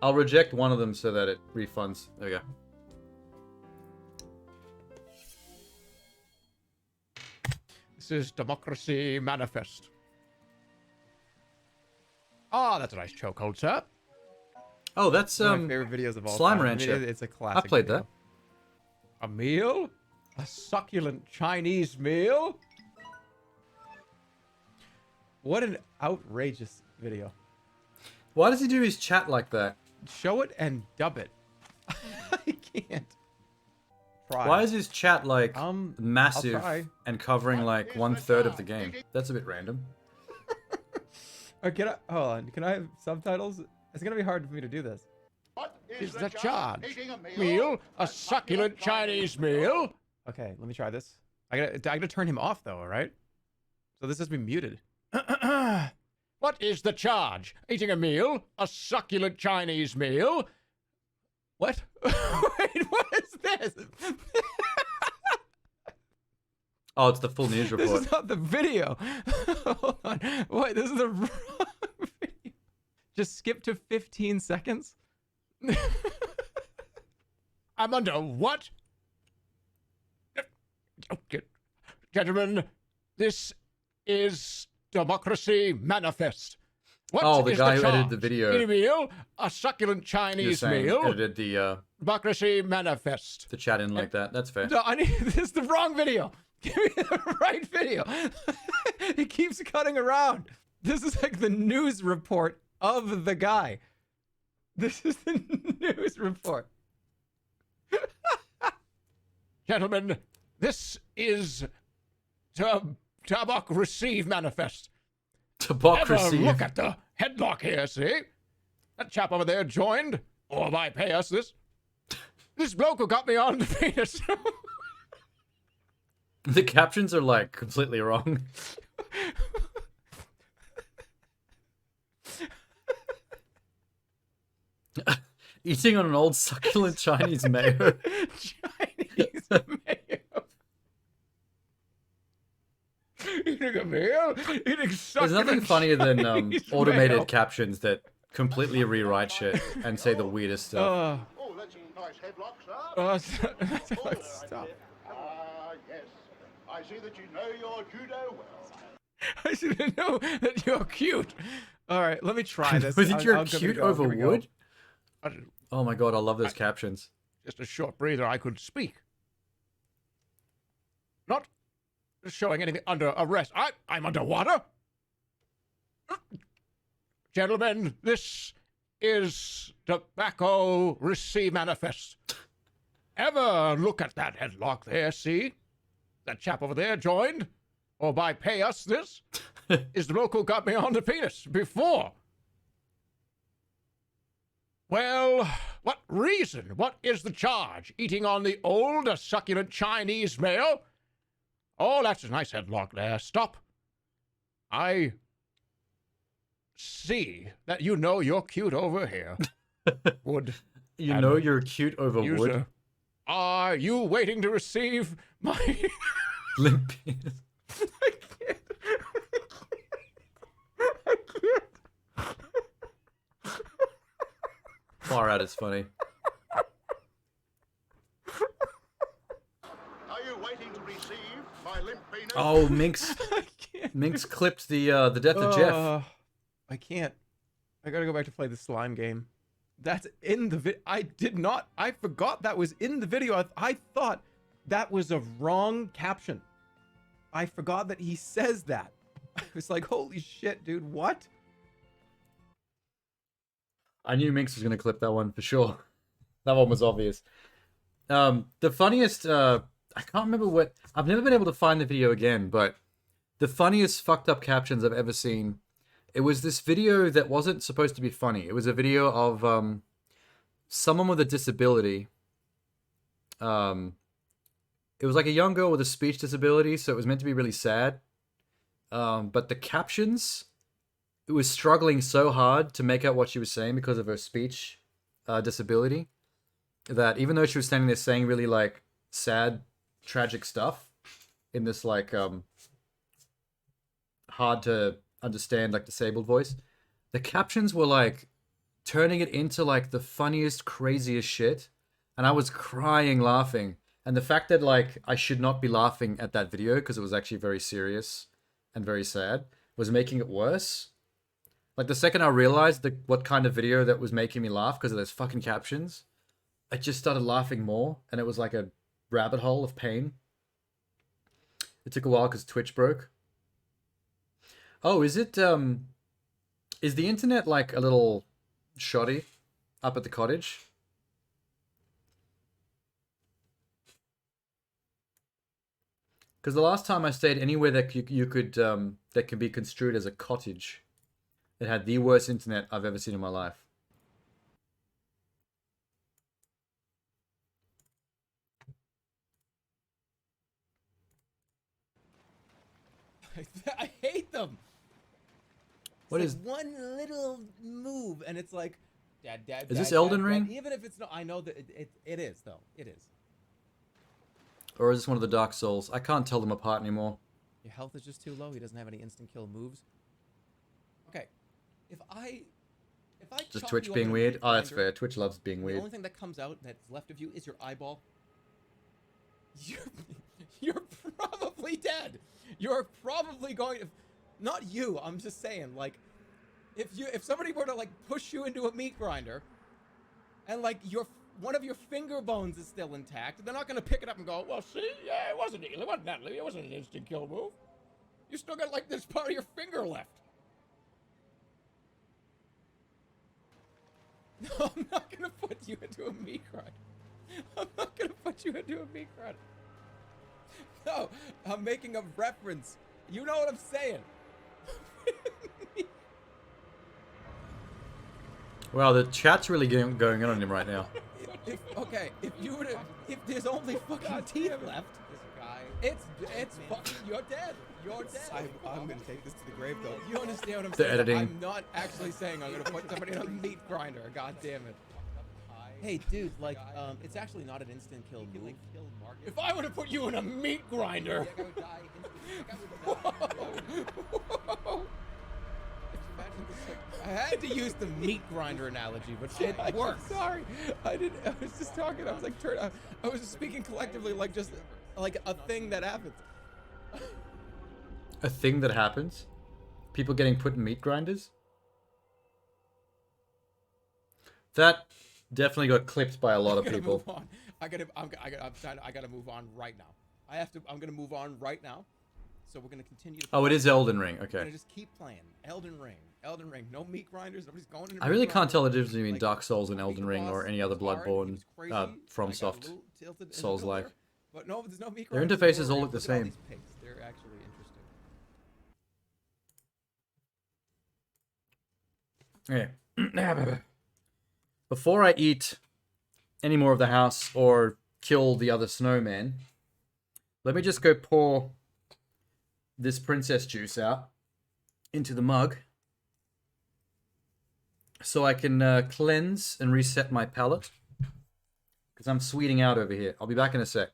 I'll reject one of them so that it refunds. There we go. This is Democracy Manifest. Ah, that's a nice chokehold, sir. Oh, that's One of my favorite videos of all Slime time. Rancher. It's a classic. I played video. A meal? A succulent Chinese meal? What an outrageous video. Why does he do his chat like that? Show it and dub it. I can't. Try. Why is his chat like I'll massive try. and covering like 1/3 of the game? That's a bit random. Hold on. Can I have subtitles? It's gonna be hard for me to do this. What is the charge? Meal? A succulent Chinese meal? Okay, let me try this. I gotta turn him off though, all right? So this has been muted. What is the charge? Eating a meal? A succulent Chinese meal? What? Wait, what is this? Oh, it's the full news report. This is not the video. Hold on. Wait, this is the wrong video. Just skip to 15 seconds. I'm under what? Okay. Gentlemen, this is Democracy Manifest. What Oh, the is guy who charge? edited the video. Eat a meal? A succulent You're Chinese saying meal? edited the Democracy Manifest. chat in like that. That's fair. No, this is the wrong video. Give me the right video. It keeps cutting around. This is like the news report of the guy. This is the news report. Gentlemen, this is Democracy Manifest. Democracy. Have a look at the headlock here, see? That chap over there joined, or might pay us this. This bloke who got me on the penis. The captions are like completely wrong. Eating on an old succulent Chinese mayo. Chinese mayo. Eating a meal? Eating There's succulent nothing funnier than Chinese automated mayo. captions that completely rewrite shit and say the weirdest stuff. Oh, that's a nice headlock, sir. Stop. Yes. I see that you know your judo well. I should know that you're cute. All right, let me try this. Was it you're I'll give it a cute go. over Here we go. wood? Oh my god, I love those captions. Just a short breather, I could speak. Not showing anything under arrest. I'm underwater. Gentlemen, this is tobacco receipt manifest. Ever look at that headlock there, see? That chap over there joined? Or by pay us this? Is the local got me on the penis before? Well, what reason? What is the charge? Eating on the old, succulent Chinese male? Oh, that's a nice headlock there. Stop. I see that you know you're cute over here. Would You know you're cute over user, wood? Are you waiting to receive my Limp penis. I can't. I can't. Far out, it's funny. Are you waiting to receive my limp penis? Oh, Minx. Minx clipped the death of Jeff. I can't. I gotta go back to play the slime game. That's in the video. I forgot that was in the video. I thought that was a wrong caption. I forgot that he says that. I was like, holy shit, dude, what? I knew Minx was going to clip that one for sure. That one was obvious. The funniest, I can't remember what, I've never been able to find the video again, but the funniest fucked up captions I've ever seen, it was this video that wasn't supposed to be funny. It was a video of someone with a disability. It was like a young girl with a speech disability, so it was meant to be really sad. But the captions, it was struggling so hard to make out what she was saying because of her speech disability, that even though she was standing there saying really like sad, tragic stuff in this like hard to understand like disabled voice, the captions were like turning it into like the funniest, craziest shit, and I was crying laughing. And the fact that like I should not be laughing at that video because it was actually very serious and very sad was making it worse. Like the second I realized what kind of video that was making me laugh because of those fucking captions, I just started laughing more, and it was like a rabbit hole of pain. It took a while because Twitch broke. Oh, is it is the internet like a little shoddy up at the cottage? Because the last time I stayed anywhere that you could that can be construed as a cottage, it had the worst internet I've ever seen in my life. I hate them. What It's is? like one little move, and it's like, dad. Is this Elden Ring? Even if it's not, I know that it is though. It is. Or is this one of the Dark Souls? I can't tell them apart anymore. Your health is just too low. He doesn't have any instant kill moves. Okay, if I Just chop Twitch you up being in a weird? meat Oh, that's grinder, fair. Twitch loves being The weird. only thing that comes out that's left of you is your eyeball. You're probably dead. You're probably going to, not you. I'm just saying, like, if somebody were to like push you into a meat grinder, and like one of your finger bones is still intact, they're not gonna pick it up and go, well, see, yeah, it wasn't Natalie. It wasn't an instant kill move. You still got like this part of your finger left. No, I'm not gonna put you into a meat grinder. I'm not gonna put you into a meat grinder. No, I'm making a reference. You know what I'm saying. Wow, the chat's really going on him right now. If there's only fucking teeth left, it's fucking, you're dead. You're dead. I'm gonna take this to the grave though. You understand what I'm The saying? editing. I'm not actually saying I'm gonna put somebody in a meat grinder. God damn it. Hey, dude, like, it's actually not an instant kill move. If I were to put you in a meat grinder. I had to use the meat grinder analogy, but it worked. Sorry, I didn't. I was just talking. I was like, I was speaking collectively, like just like a thing that happens. A thing that happens? People getting put in meat grinders? That definitely got clipped by a lot of people. Move on. I gotta move on right now. I'm gonna move on right now. So we're gonna continue. Oh, it is Elden Ring. We're Okay. gonna just keep playing Elden Ring. No meat grinders. Nobody's going in. I really can't tell the difference between Dark Souls and Elden Ring or any other Bloodborne, FromSoft, Souls-like. But no, there's no meat Their grinders. interfaces all look the Look at all same. these pigs. They're actually interesting. Okay. Before I eat any more of the house or kill the other snowman, let me just go pour this princess juice out into the mug so I can cleanse and reset my palate because I'm sweeting out over here. I'll be back in a sec.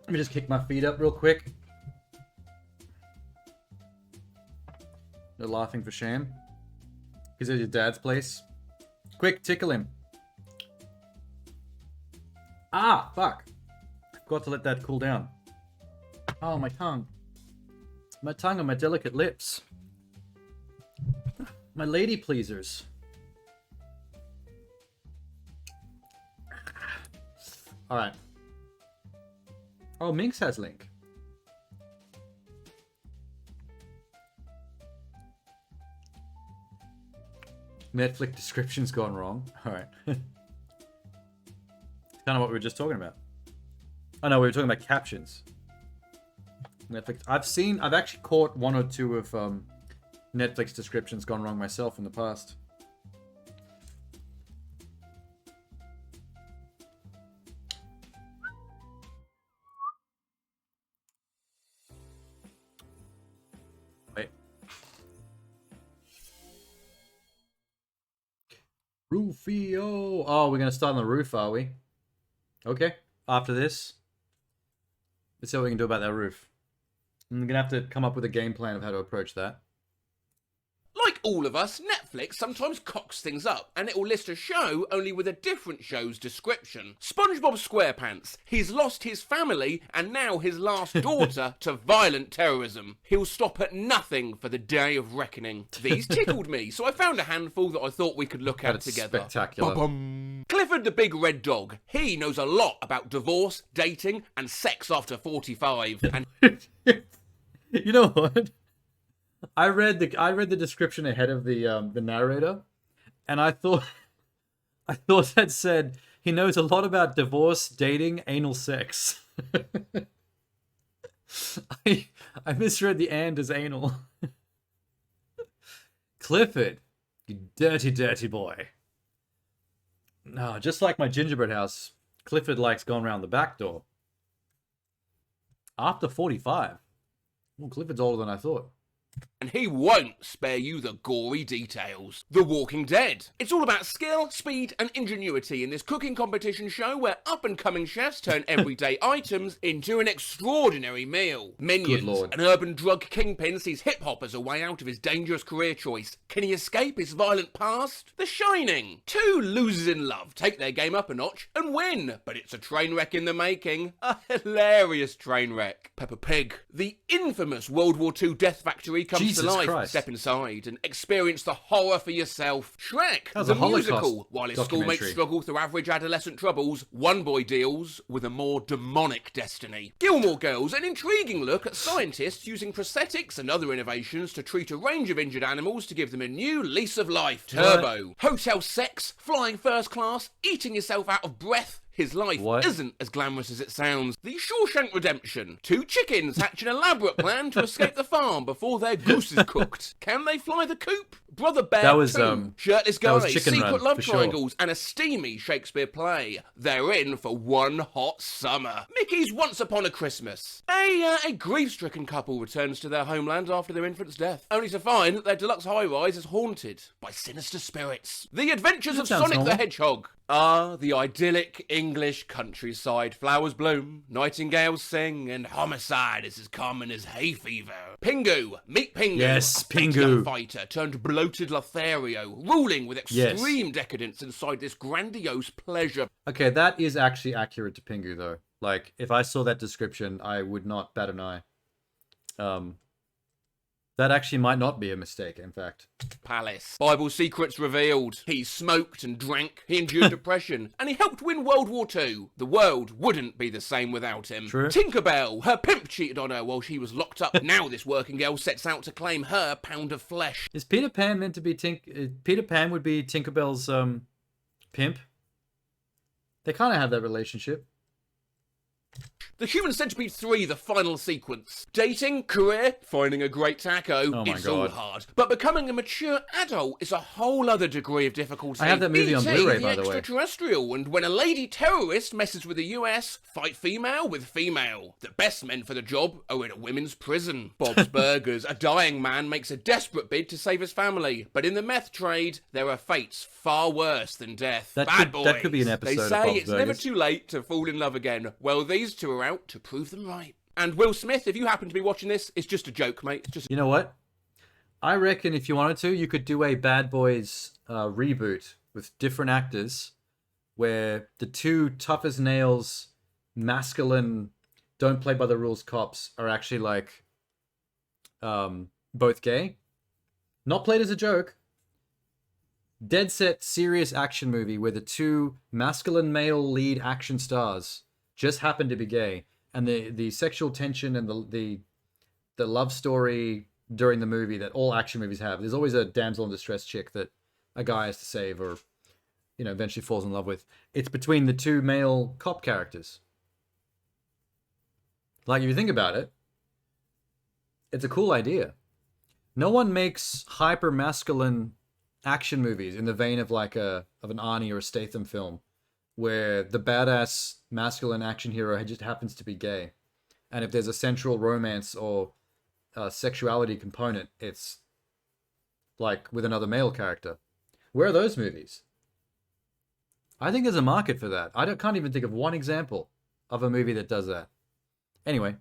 Let me just kick my feet up real quick. They're laughing for shame. He's at your dad's place. Quick, tickle him. Ah, fuck. Forgot to let that cool down. Oh, my tongue. My tongue and my delicate lips. My lady pleasers. Alright. Oh, Minx has Link. Netflix description's gone wrong. Alright. It's kind of what we were just talking about. Oh no, we were talking about captions. Netflix. I've actually caught one or two of Netflix descriptions gone wrong myself in the past. Wait. Rufio! Oh, we're gonna start on the roof, are we? Okay. After this, let's see what we can do about that roof. I'm gonna have to come up with a game plan of how to approach that. Like all of us, Netflix sometimes cocks things up, and it'll list a show only with a different show's description. SpongeBob SquarePants. He's lost his family and now his last daughter to violent terrorism. He'll stop at nothing for the day of reckoning. These tickled me, so I found a handful that I thought we could look at That's together. spectacular. Ba-bum. Clifford the Big Red Dog. He knows a lot about divorce, dating, and sex after 45. And You know what? I read the description ahead of the narrator, and I thought that said He knows a lot about divorce, dating, anal sex. I misread the and as anal. Clifford, you dirty, dirty boy. No, just like my gingerbread house, Clifford likes going around the back door. After 45. Well, Clifford's older than I thought. And he won't spare you the gory details. The Walking Dead. It's all about skill, speed, and ingenuity in this cooking competition show where up-and-coming chefs turn everyday items into an extraordinary meal. Minions, Lord. an urban drug kingpin, sees hip-hop as a way out of his dangerous career choice. Can he escape his violent past? The Shining. Two losers in love take their game up a notch and win, but it's a train wreck in the making. A hilarious train wreck. Peppa Pig. The infamous World War II death factory comes Jesus to life. Christ. Step inside and experience the horror for yourself. Shrek, That was the a Holocaust musical. While his schoolmates documentary. struggle through average adolescent troubles, one boy deals with a more demonic destiny. Gilmore Girls, an intriguing look at scientists using prosthetics and other innovations to treat a range of injured animals to give them a new lease of life. Turbo, hotel sex, flying first class, eating yourself out of breath. His life isn't as glamorous as it sounds. The Shawshank Redemption. Two chickens hatch an elaborate plan to escape the farm before their goose is cooked. Can they fly the coop? Brother Bear That was, 2. Shirtless that was guys, Chicken secret Run, love for sure. triangles, and a steamy Shakespeare play. They're in for one hot summer. Mickey's Once Upon a Christmas. A grief-stricken couple returns to their homeland after their infant's death, only to find that their deluxe high-rise is haunted by sinister spirits. The Adventures That of sounds Sonic the normal. Hedgehog. The idyllic English countryside. Flowers bloom, nightingales sing, and homicide is as common as hay fever. Pingu, meet Pingu. Yes, a fake Pingu. young fighter turned bloated Lothario, ruling with Yes. extreme decadence inside this grandiose pleasure. Okay, that is actually accurate to Pingu, though. Like, if I saw that description, I would not bat an eye. That actually might not be a mistake, in fact. Palace. Bible secrets revealed. He smoked and drank, he endured depression, and he helped win World War II. The world wouldn't be the same without him. True. Tinkerbell. Her pimp cheated on her while she was locked up. Now this working girl sets out to claim her pound of flesh. Is Peter Pan meant to be Peter Pan would be Tinkerbell's pimp? They kind of have that relationship. The Human Centipede 3, the final sequence. Dating, career, finding a great taco. Oh my it's all God. hard. But becoming a mature adult is a whole other degree of difficulty. I have that movie on E.T., Blu-ray, by the way. extraterrestrial, and when a lady terrorist messes with the US, fight female with female. The best men for the job are in a women's prison. Bob's Burgers. A dying man makes a desperate bid to save his family. But in the meth trade, there are fates far worse than death. Bad boys. That could be an episode They of say Bob's it's never Burgers. too late to fall in love again. Well, these two are out to prove them right. And Will Smith, if you happen to be watching this, it's just a joke, mate. It's just You know what? I reckon if you wanted to, you could do a Bad Boys reboot with different actors where the two tough as nails, masculine, don't play by the rules cops are actually like both gay. Not played as a joke. Dead set serious action movie where the two masculine male lead action stars just happen to be gay, and the sexual tension and the love story during the movie that all action movies have. There's always a damsel in distress chick that a guy has to save or, you know, eventually falls in love with. It's between the two male cop characters. Like, if you think about it, it's a cool idea. No one makes hyper masculine action movies in the vein of like an Aunty or a Statham film, where the badass masculine action hero just happens to be gay, and if there's a central romance or sexuality component, it's like with another male character. Where are those movies? I think there's a market for that. Can't even think of one example of a movie that does that. Anyway.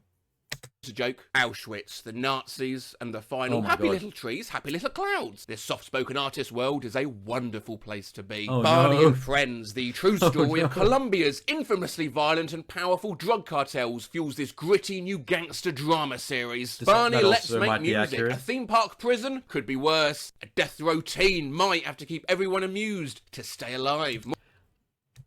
It's a joke. Auschwitz, the Nazis, and the final Oh my happy God. little trees, happy little clouds. This soft-spoken artist world is a wonderful place to be. Oh, Barney no. and Friends, the true story of no. Colombia's infamously violent and powerful drug cartels, fuels this gritty new gangster drama series. Barney that Let's also Make might be Music. accurate. A theme park prison could be worse. A death row teen might have to keep everyone amused to stay alive.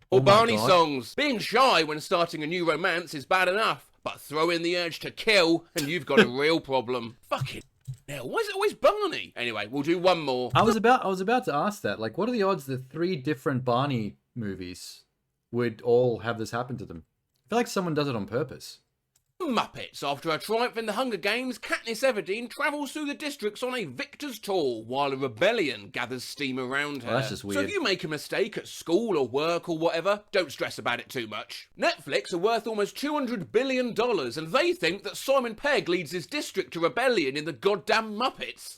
Or Oh my Barney God. songs. Being shy when starting a new romance is bad enough, but throw in the urge to kill and you've got a real problem. Fucking hell, why is it always Barney? Anyway, we'll do one more. I was about to ask that. Like, what are the odds that 3 different Barney movies would all have this happen to them. I feel like someone does it on purpose. Muppets. After a triumph in the Hunger Games, Katniss Everdeen travels through the districts on a victor's tour while a rebellion gathers steam around her. Oh, that's just So weird. if you make a mistake at school or work or whatever, don't stress about it too much. Netflix are worth almost $200 billion and they think that Simon Pegg leads his district to rebellion in the goddamn Muppets.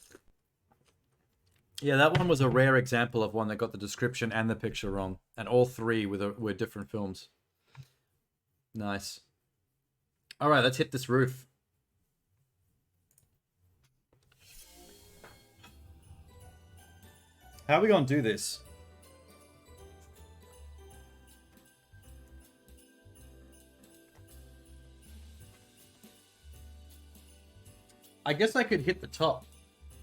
Yeah, that one was a rare example of one that got the description and the picture wrong. And all three were different films. Nice. All right, let's hit this roof. How are we going to do this? I guess I could hit the top.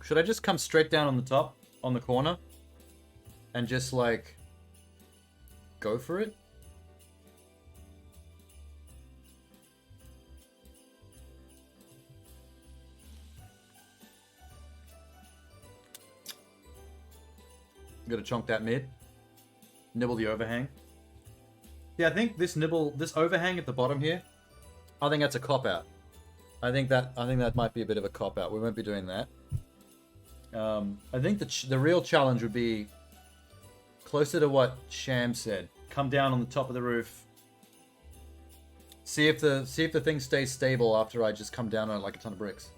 Should I just come straight down on the top, on the corner? And just, like, go for it? Gotta chonk that mid. Nibble the overhang. Yeah, I think this overhang at the bottom here, I think that's a cop-out. I think that might be a bit of a cop-out. We won't be doing that. I think the real challenge would be closer to what Sham said. Come down on the top of the roof. See if the thing stays stable after I just come down on it like a ton of bricks.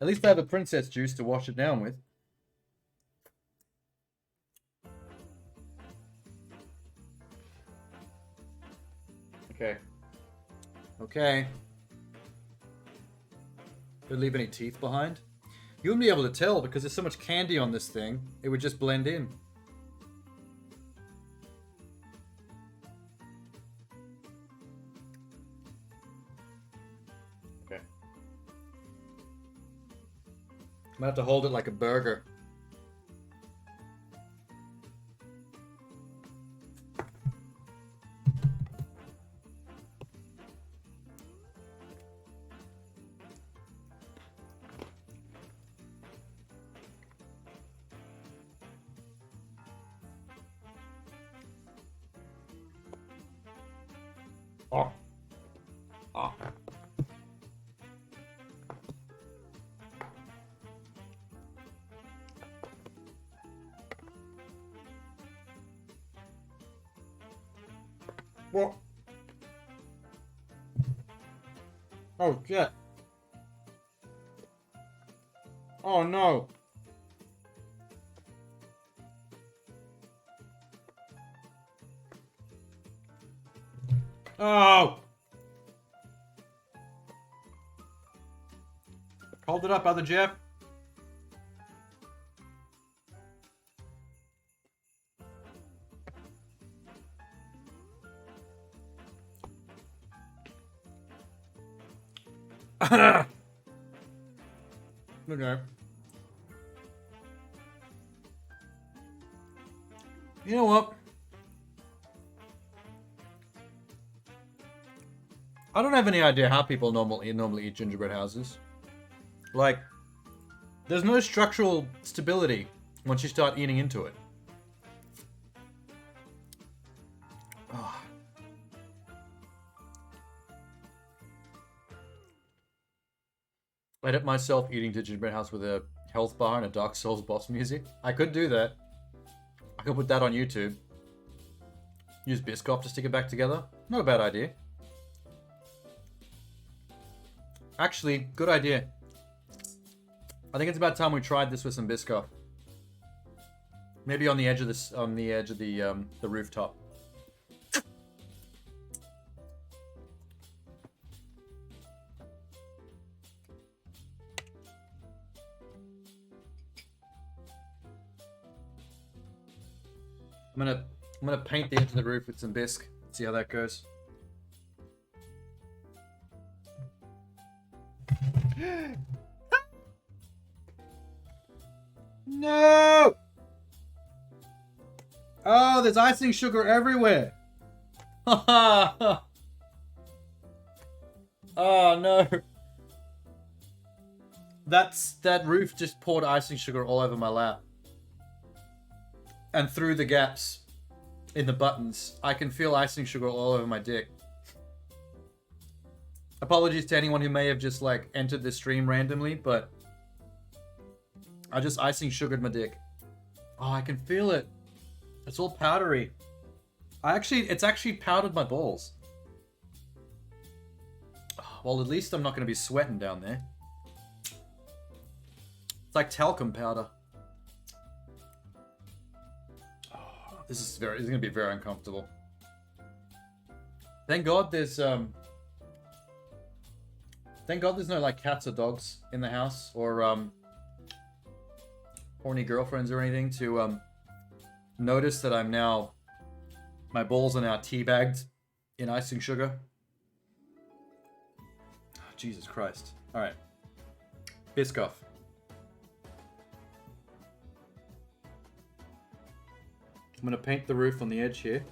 At least I have a princess juice to wash it down with. Okay. Okay. Don't leave any teeth behind. You wouldn't be able to tell because there's so much candy on this thing. It would just blend in. Okay. I'm gonna have to hold it like a burger. Oh. Oh. What? Oh, shit. Oh, no. Oh! Hold it up, other Jeff. Okay. You know what? I don't have any idea how people normally eat gingerbread houses. Like, there's no structural stability once you start eating into it. Oh. Edit myself eating to gingerbread house with a health bar and a Dark Souls boss music. I could do that. I could put that on YouTube. Use Biscoff to stick it back together. Not a bad idea. Actually, good idea. I think it's about time we tried this with some Biscoff. Maybe on the edge of this, the rooftop. I'm gonna paint the edge of the roof with some bisque. See how that goes. No! Oh, there's icing sugar everywhere. Oh no. That roof just poured icing sugar all over my lap. And through the gaps in the buttons, I can feel icing sugar all over my dick. Apologies to anyone who may have just like entered the stream randomly, but I just icing sugared my dick. Oh, I can feel it. It's all powdery. It's actually powdered my balls. Well, at least I'm not going to be sweating down there. It's like talcum powder. Oh, this is going to be very uncomfortable. Thank God there's no like cats or dogs in the house or horny girlfriends or anything to notice that my balls are now teabagged in icing sugar. Oh, Jesus Christ. All right. Biscoff. I'm going to paint the roof on the edge here.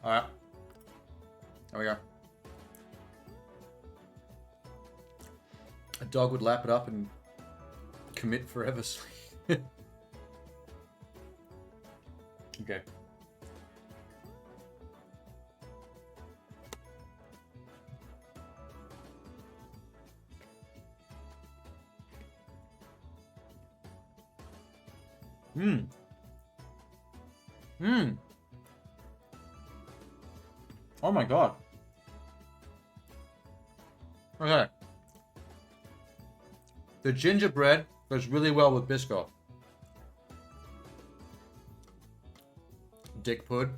Alright. There we go. A dog would lap it up and commit forever sleep. Okay. Oh my god. Okay. The gingerbread goes really well with Biscoff. Dick PUD.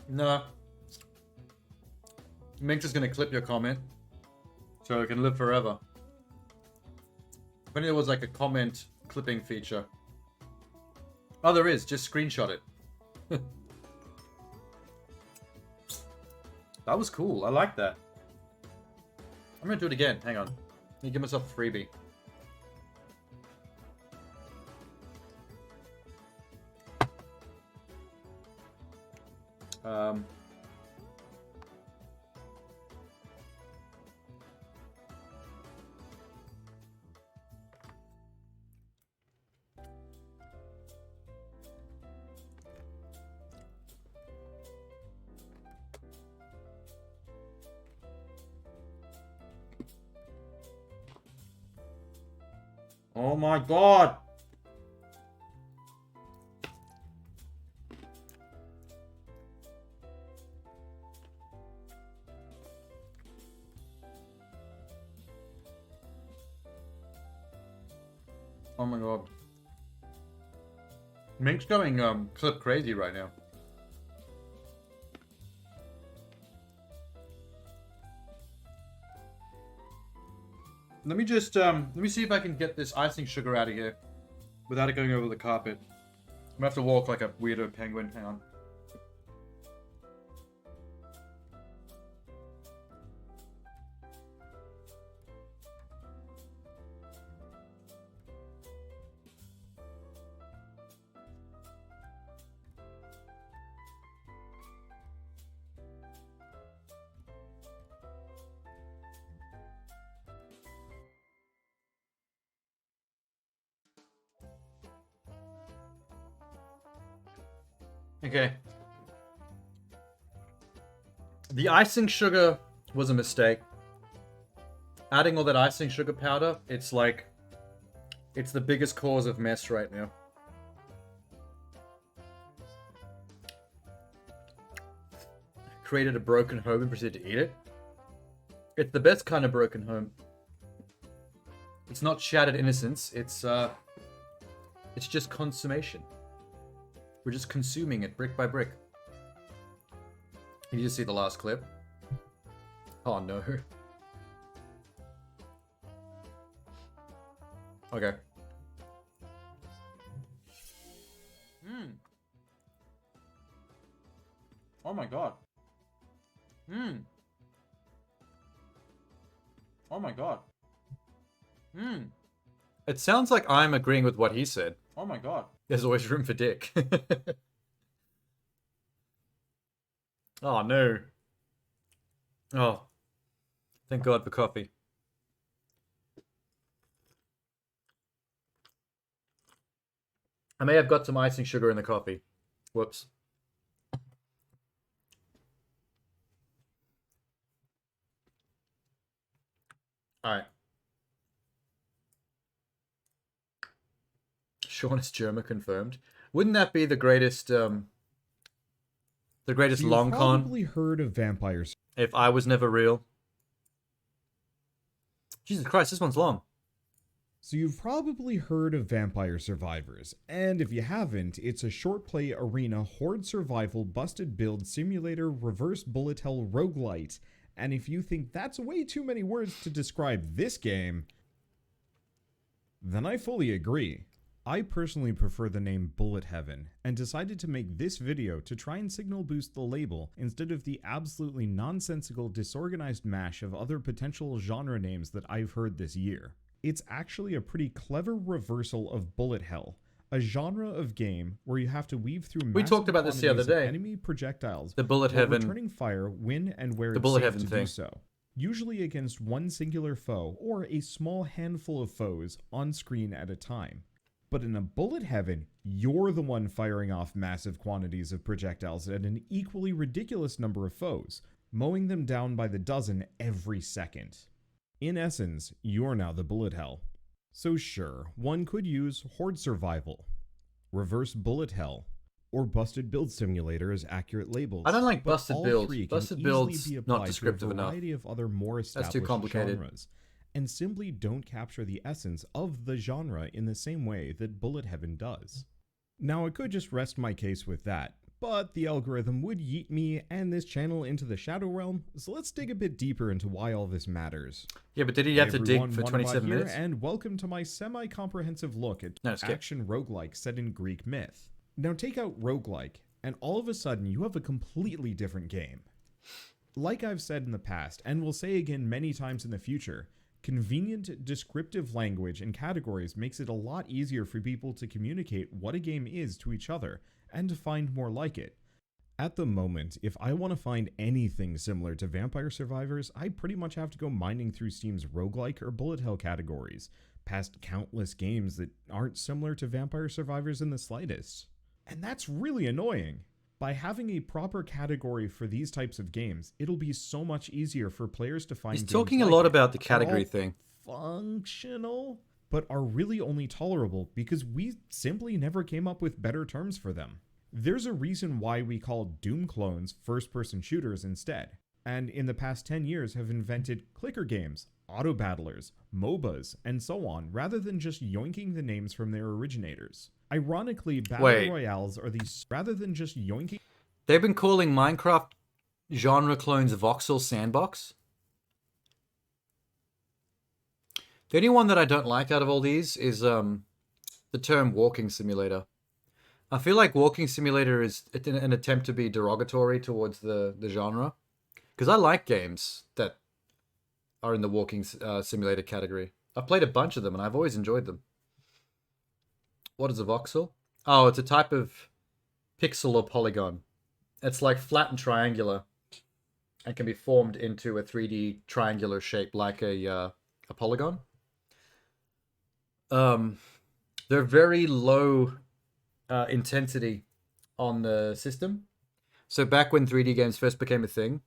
No. Minx is gonna clip your comment so it can live forever. If only there was like a comment clipping feature. Oh, there is. Just screenshot it. That was cool. I like that. I'm gonna do it again. Hang on. Let me give myself a freebie. Oh my god! Oh my god. Mink's going clip crazy right now. Let me just let me see if I can get this icing sugar out of here without it going over the carpet. I'm gonna have to walk like a weirdo penguin. Hang on. Okay. The icing sugar was a mistake. Adding all that icing sugar powder, it's like... it's the biggest cause of mess right now. Created a broken home and proceeded to eat it. It's the best kind of broken home. It's not shattered innocence, it's just consummation. We're just consuming it brick by brick. Can you just see the last clip? Oh no. Okay. Oh my god. Oh my god. It sounds like I'm agreeing with what he said. Oh my god. There's always room for dick. Oh no. Oh. Thank God for coffee. I may have got some icing sugar in the coffee. Whoops. Alright. Sean is Germa confirmed. Wouldn't that be the greatest long You've con? probably heard of vampires. If I was never real. Jesus Christ, this one's long. So you've probably heard of Vampire Survivors, and if you haven't, it's a short play arena horde survival busted build simulator reverse bullet hell roguelite. And if you think that's way too many words to describe this game, then I fully agree. I personally prefer the name Bullet Heaven, and decided to make this video to try and signal boost the label instead of the absolutely nonsensical disorganized mash of other potential genre names that I've heard this year. It's actually a pretty clever reversal of bullet hell, a genre of game where you have to weave through We talked about this the other day. Enemy projectiles, The Bullet while Heaven. returning fire when and where The it's Bullet safe Heaven to thing. do so. Usually against one singular foe or a small handful of foes on screen at a time. But in a Bullet Heaven, you're the one firing off massive quantities of projectiles at an equally ridiculous number of foes, mowing them down by the dozen every second. In essence, you're now the bullet hell. So sure, one could use Horde Survival, Reverse Bullet Hell, or Busted Build Simulator as accurate labels. I don't like but busted all build. three can Busted easily build's be not applied to a descriptive enough. variety of other more That's established too complicated. genres, and simply don't capture the essence of the genre in the same way that Bullet Heaven does. Now I could just rest my case with that, but the algorithm would yeet me and this channel into the Shadow Realm, so let's dig a bit deeper into why all this matters. Yeah, but did he Hey have to dig everyone, for Wanabot 27 here, minutes? And welcome to my semi-comprehensive look at No, skip. action roguelike set in Greek myth. Now take out roguelike, and all of a sudden you have a completely different game. Like I've said in the past, and will say again many times in the future, convenient descriptive language and categories makes it a lot easier for people to communicate what a game is to each other, and to find more like it. At the moment, if I want to find anything similar to Vampire Survivors, I pretty much have to go mining through Steam's roguelike or bullet hell categories, past countless games that aren't similar to Vampire Survivors in the slightest. And that's really annoying. By having a proper category for these types of games, it'll be so much easier for players to find He's games talking a like lot it about the that are category all thing. functional, but are really only tolerable because we simply never came up with better terms for them. There's a reason why we call Doom clones first-person shooters instead, and in the past 10 years have invented clicker games, auto-battlers, MOBAs, and so on, rather than just yoinking the names from their originators. Ironically, battle Wait. royales are these rather than just yoinking. They've been calling Minecraft genre clones voxel sandbox. The only one that I don't like out of all these is the term walking simulator. I feel like walking simulator is an attempt to be derogatory towards the genre, because I like games that are in the walking simulator category. I've played a bunch of them and I've always enjoyed them. What is a voxel? Oh, it's a type of pixel or polygon. It's like flat and triangular and can be formed into a 3D triangular shape like a polygon. They're very low intensity on the system. So back when 3D games first became a thing,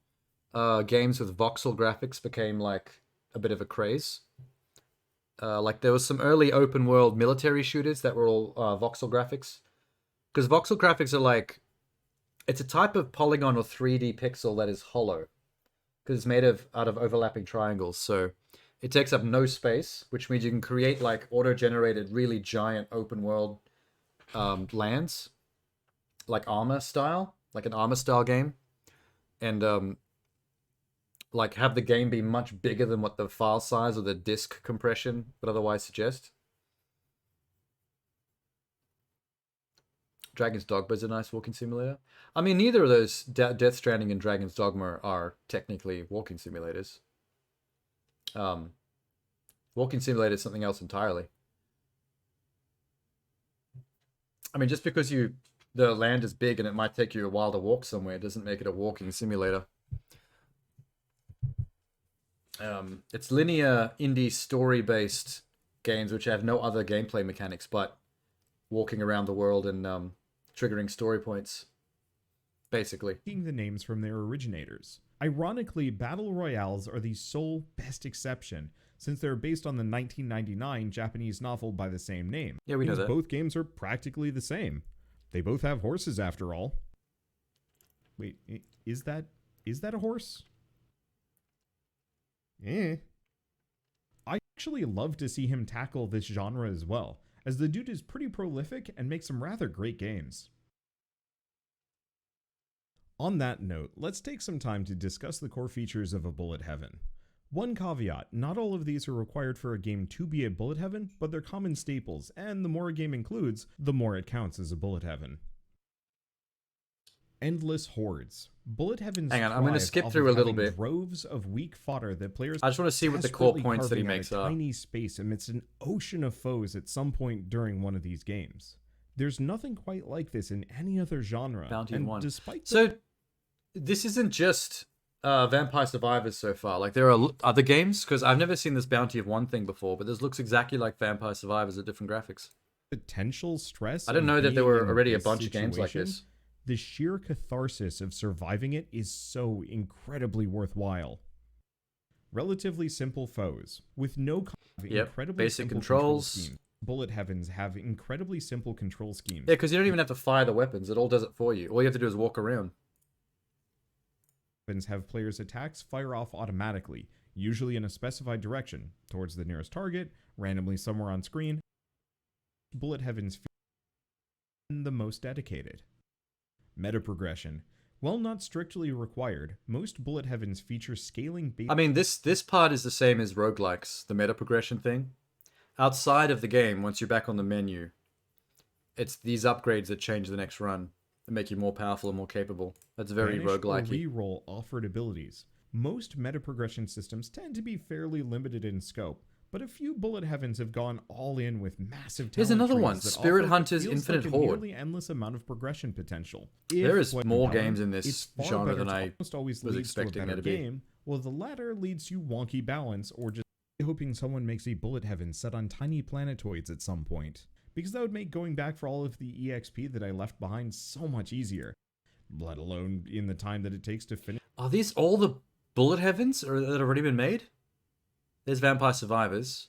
games with voxel graphics became like a bit of a craze. Like there was some early open world military shooters that were all voxel graphics. Because voxel graphics are like, it's a type of polygon or 3D pixel that is hollow. Because it's made out of overlapping triangles. So it takes up no space, which means you can create like auto-generated really giant open world lands. Like Armor style. Like an Armor style game. And like have the game be much bigger than what the file size or the disk compression would otherwise suggest. Dragon's Dogma is a nice walking simulator. I mean, neither of those, Death Stranding and Dragon's Dogma, are technically walking simulators. Walking simulator is something else entirely. I mean, just because the land is big and it might take you a while to walk somewhere doesn't make it a walking simulator. It's linear indie story-based games which have no other gameplay mechanics but walking around the world and triggering story points, basically. Taking the names from their originators. Ironically, battle royales are the sole best exception, since they're based on the 1999 Japanese novel by the same name. Yeah, we know Means that. Both games are practically the same. They both have horses after all. Wait, is that a horse? I actually love to see him tackle this genre as well, as the dude is pretty prolific and makes some rather great games. On that note, let's take some time to discuss the core features of a bullet heaven. One caveat, not all of these are required for a game to be a bullet heaven, but they're common staples, and the more a game includes, the more it counts as a bullet heaven. Endless hordes. Bullet heavens. Hang on, I'm going to thrive skip off through of a little having bit. Droves of weak fodder that players. I just want to see what the core desperately points that he carving out makes a are. tiny space amidst an ocean of foes at some point during one of these games. There's nothing quite like this in any other genre. Bounty and one. Despite So, this isn't just Vampire Survivors so far. Like, there are other games, because I've never seen this Bounty of one thing before, but this looks exactly like Vampire Survivors with different graphics. potential stress. I didn't of know that there being were in already a this bunch of games like situation, this. The sheer catharsis of surviving it is so incredibly worthwhile. Relatively simple foes with no incredibly basic simple controls. Control schemes. Bullet heavens have incredibly simple control schemes. Yeah, because you don't even have to fire the weapons. It all does it for you. All you have to do is walk around. Weapons have players' attacks fire off automatically, usually in a specified direction, towards the nearest target, randomly somewhere on screen. Bullet heavens feel the most dedicated. Meta progression. While not strictly required, most bullet heavens feature scaling based. I mean, this part is the same as roguelikes, the meta progression thing. Outside of the game, once you're back on the menu, it's these upgrades that change the next run and make you more powerful and more capable. That's very roguelike-y. Reroll offered abilities. Most meta progression systems tend to be fairly limited in scope, but a few bullet heavens have gone all in with massive talent. Here's another trees one, that Spirit offer what Hunters feels Infinite like a Horde. nearly endless amount of progression potential. There If is what more compelling, games in this it's far genre better than to I almost always was leads to a expecting better it to be. game, while the latter leads you wonky balance or just hoping someone makes a bullet heaven set on tiny planetoids at some point. Because that would make going back for all of the EXP that I left behind so much easier, let alone in the time that it takes to finish. Are these all the bullet heavens that have already been made? There's Vampire Survivors.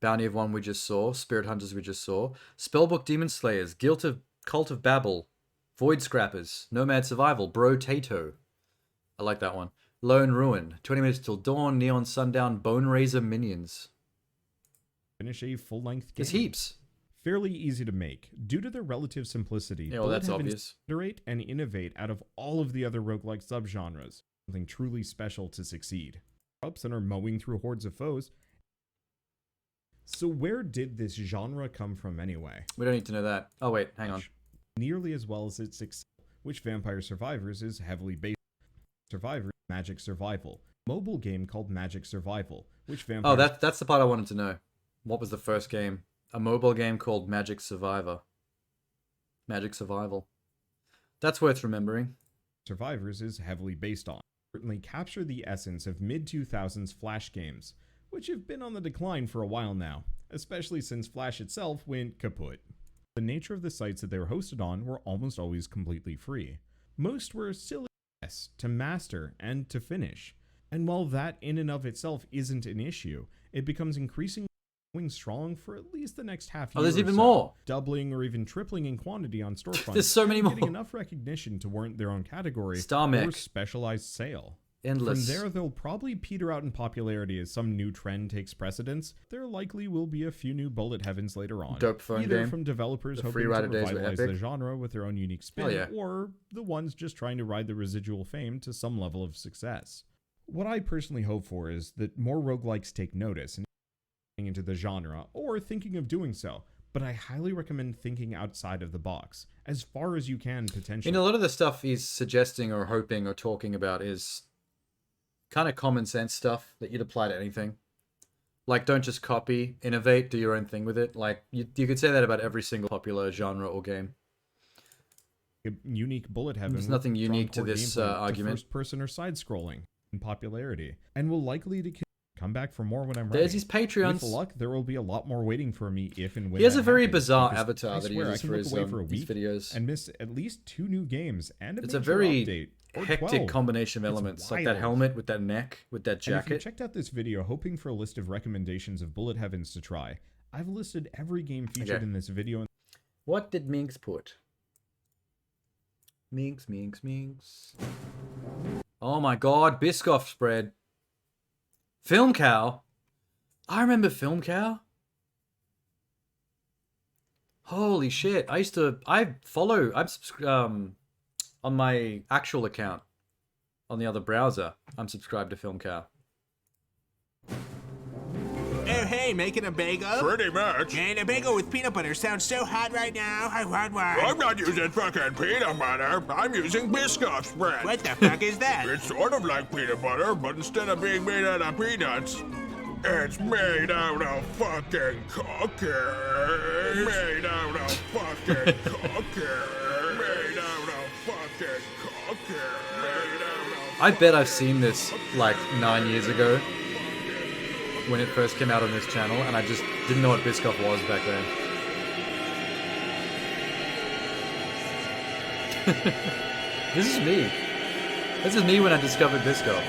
Bounty of One we just saw. Spirit Hunters we just saw. Spellbook Demon Slayers. Cult of Babel. Void Scrappers. Nomad Survival. Bro Tato. I like that one. Lone Ruin. 20 Minutes Till Dawn. Neon Sundown. Bone Razor Minions. Finish a full-length game. There's heaps. Fairly easy to make. Due to their relative simplicity, Yeah, well, bullet that's heavens obvious. iterate and innovate out of all of the other roguelike subgenres. Something truly special to succeed. Ups and are mowing through hordes of foes. So where did this genre come from anyway? We don't need to know that. Oh, wait. Hang on. Nearly as well as its success, which Vampire Survivors is heavily based on. Survivor Magic Survival. Mobile game called Magic Survival, which Vampire... Oh, that's the part I wanted to know. What was the first game? A mobile game called Magic Survivor. Magic Survival. That's worth remembering. Survivors is heavily based on. Certainly capture the essence of mid-2000s Flash games, which have been on the decline for a while now, especially since Flash itself went kaput. The nature of the sites that they were hosted on were almost always completely free. Most were silly to master and to finish, and while that in and of itself isn't an issue, it becomes increasingly strong for at least the next half year. Oh, there's or even so, more. doubling or even tripling in quantity on storefronts. There's so many and getting more. enough recognition to warrant their own category Star or Mech. specialized sale. Endless. From there, they'll probably peter out in popularity as some new trend takes precedence. There likely will be a few new bullet heavens later on. Dope phone either game. from developers The hoping free to rider days were revitalize the epic. genre with their own unique spin, Oh, yeah. or the ones just trying to ride the residual fame to some level of success. What I personally hope for is that more roguelikes take notice and into the genre, or thinking of doing so, but I highly recommend thinking outside of the box, as far as you can potentially. A lot of the stuff he's suggesting or hoping or talking about is kind of common sense stuff that you'd apply to anything. Like, don't just copy, innovate, do your own thing with it. Like, you could say that about every single popular genre or game. A unique bullet heaven. There's nothing with unique strong to core this gameplay argument. First person or side scrolling in popularity, and will likely to come back for more when I'm ready. There's his Patreons. With luck, there will be a lot more waiting for me if and when He has that a very happens, bizarre because avatar I that he swear uses I can for look his, away for a these week videos. and miss at least 2 new games and a It's a major very update, or hectic 12. combination of It's elements, like that wild. helmet with that neck, with that And if you jacket. checked out this video hoping for a list of recommendations of bullet heavens to try, I've listed every game featured Okay. in this video. What did Minx put? Minx. Oh my god, Biscoff spread. Film Cow. I remember Film Cow. Holy shit. I'm on my actual account on the other browser. I'm subscribed to Film Cow. Oh, hey, making a bagel? Pretty much. Man, a bagel with peanut butter sounds so hot right now. I want one. I'm not using fucking peanut butter. I'm using Biscoff spread. What the fuck is that? It's sort of like peanut butter, but instead of being made out of peanuts, it's made out of fucking cookies. Made out of fucking cookies. Made out of fucking cookies. Made out of... I bet I've seen this like 9 years ago when it first came out on this channel, and I just didn't know what Biscoff was back then. This is me. This is me when I discovered Biscoff.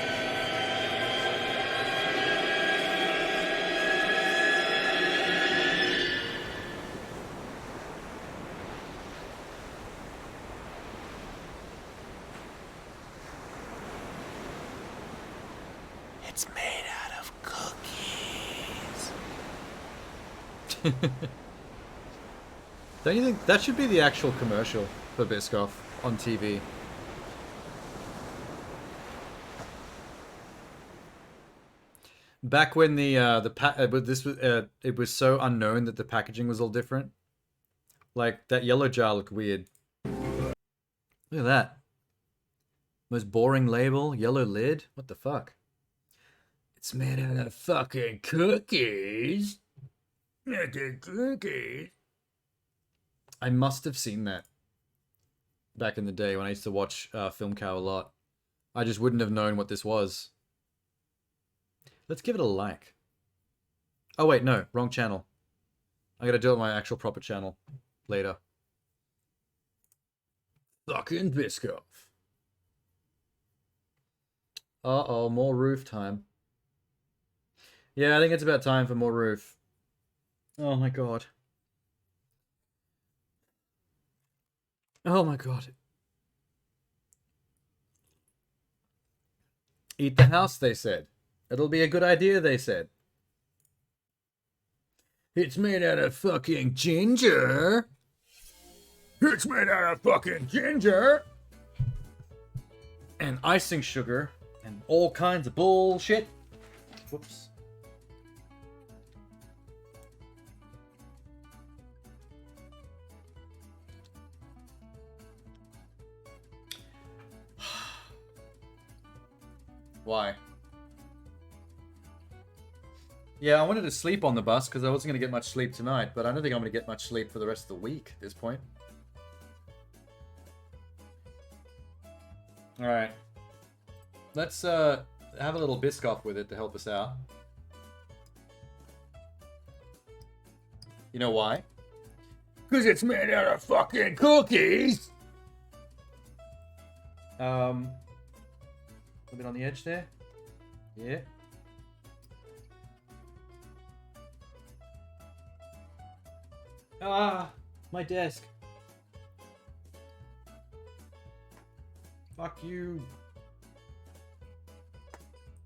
It's made out of cookies. Don't you think that should be the actual commercial for Biscoff on TV? Back when it was so unknown that the packaging was all different. Like that yellow jar looked weird. Look at that. Most boring label, yellow lid. What the fuck? It's made out of fucking cookies. Fucking cookies. I must have seen that back in the day when I used to watch Film Cow a lot. I just wouldn't have known what this was. Let's give it a like. Oh wait, no, wrong channel. I gotta do it on my actual proper channel later. Fucking Biscoff. Uh-oh, more roof time. Yeah, I think it's about time for more roof. Oh my god. Oh my god. Eat the house, they said. It'll be a good idea, they said. It's made out of fucking ginger. It's made out of fucking ginger. And icing sugar. And all kinds of bullshit. Whoops. Why? Yeah, I wanted to sleep on the bus because I wasn't going to get much sleep tonight, but I don't think I'm going to get much sleep for the rest of the week at this point. Alright. Let's have a little Biscoff with it to help us out. You know why? Because it's made out of fucking cookies! A bit on the edge there. Yeah. Ah, my desk. Fuck you.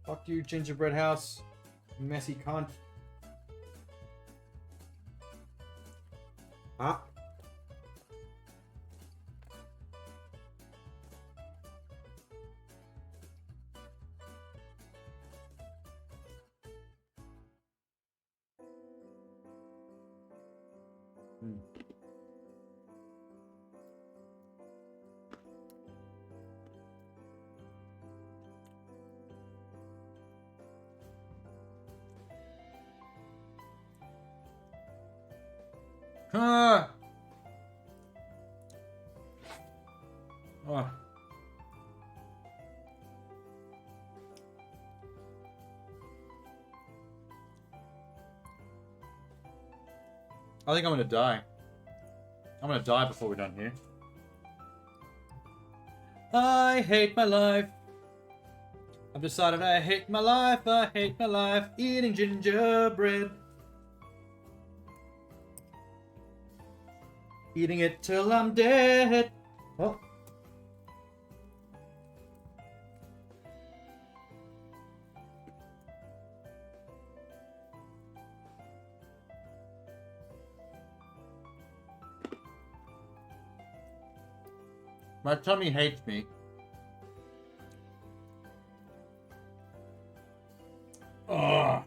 Fuck you, Gingerbread House. Messy cunt. Ah. Ah. Oh. I think I'm gonna die. I'm gonna die before we're done here. I hate my life. I've decided I hate my life. I hate my life. Eating gingerbread. Eating it till I'm dead. Oh. My tummy hates me. Ugh.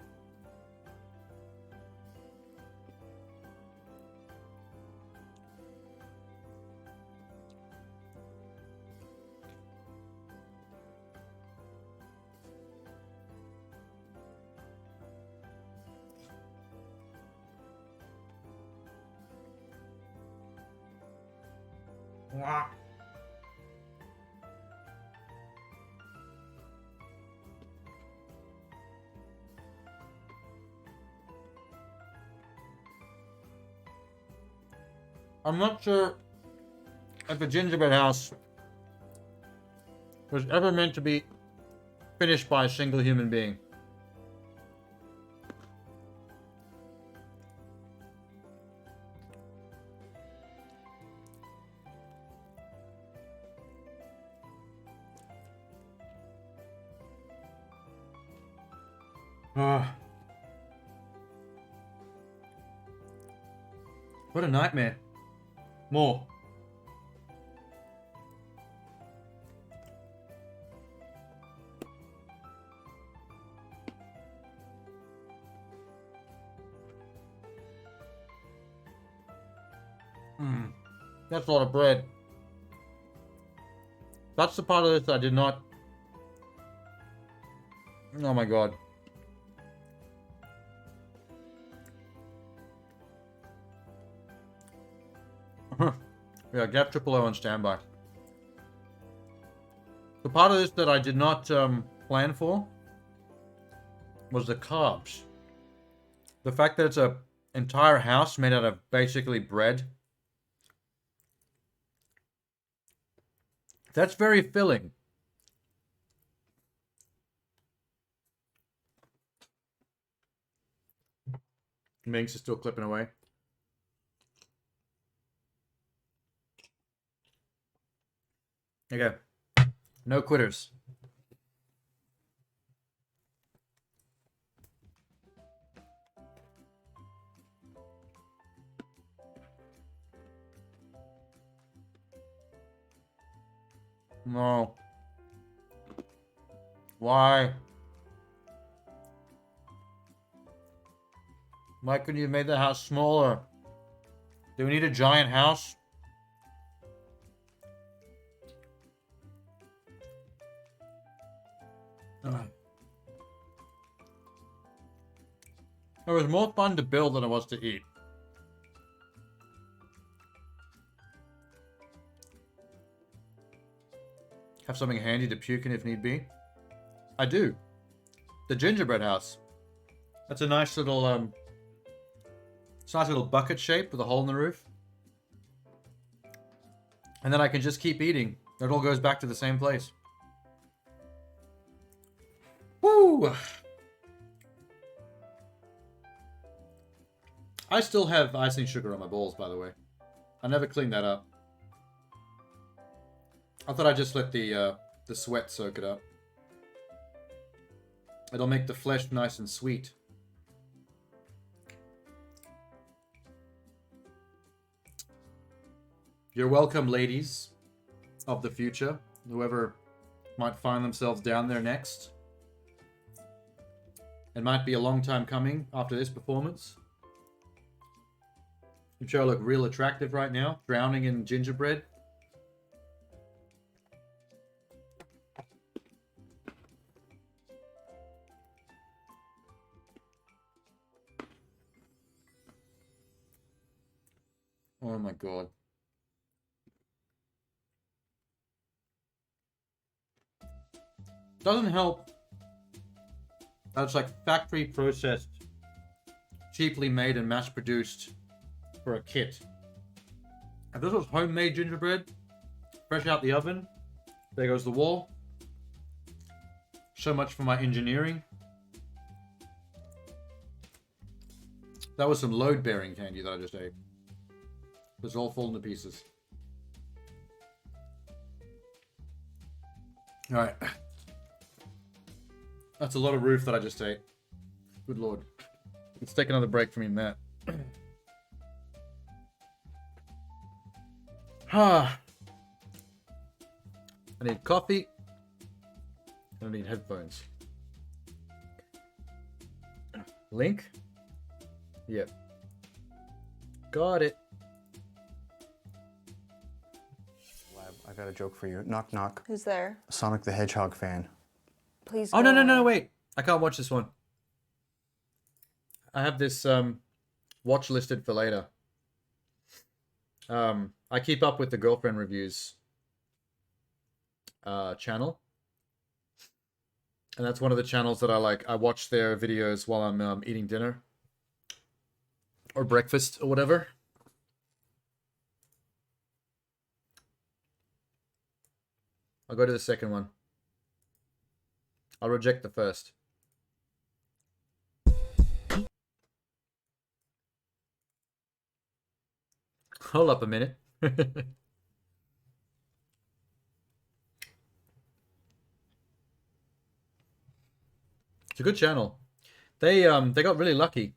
Mwah. I'm not sure if the Gingerbread House was ever meant to be finished by a single human being. What a nightmare. More. That's a lot of bread. That's the part of this I did not... Oh my god. Yeah, get triple O on standby. The part of this that I did not plan for was the carbs. The fact that it's an entire house made out of basically bread. That's very filling. Minx is still clipping away. Okay. No quitters. No. Why? Why couldn't you have made the house smaller? Do we need a giant house? It was more fun to build than it was to eat. Have something handy to puke in if need be. I do. The Gingerbread House. That's a nice little it's a nice little bucket shape with a hole in the roof. And then I can just keep eating. It all goes back to the same place. Woo! I still have icing sugar on my balls, by the way. I never cleaned that up. I thought I'd just let the sweat soak it up. It'll make the flesh nice and sweet. You're welcome, ladies of the future. Whoever might find themselves down there next. It might be a long time coming after this performance. I'm sure I look real attractive right now, drowning in gingerbread. Oh my god. Doesn't help. That's like factory processed, cheaply made and mass produced for a kit. If this was homemade gingerbread, fresh out the oven, there goes the wall. So much for my engineering. That was some load-bearing candy that I just ate. It's all falling to pieces. Alright. That's a lot of roof that I just ate. Good lord. Let's take another break from eating that. I need coffee. And I need headphones. Link? Yep. Got it. I got a joke for you. Knock knock. Who's there? Sonic the Hedgehog fan. Please. Oh, go no, away. wait. I can't watch this one. I have this watch listed for later. I keep up with the girlfriend reviews channel. And that's one of the channels that I like. I watch their videos while I'm eating dinner. Or breakfast or whatever. I'll go to the second one. I'll reject the first. Hold up a minute. It's a good channel. They got really lucky.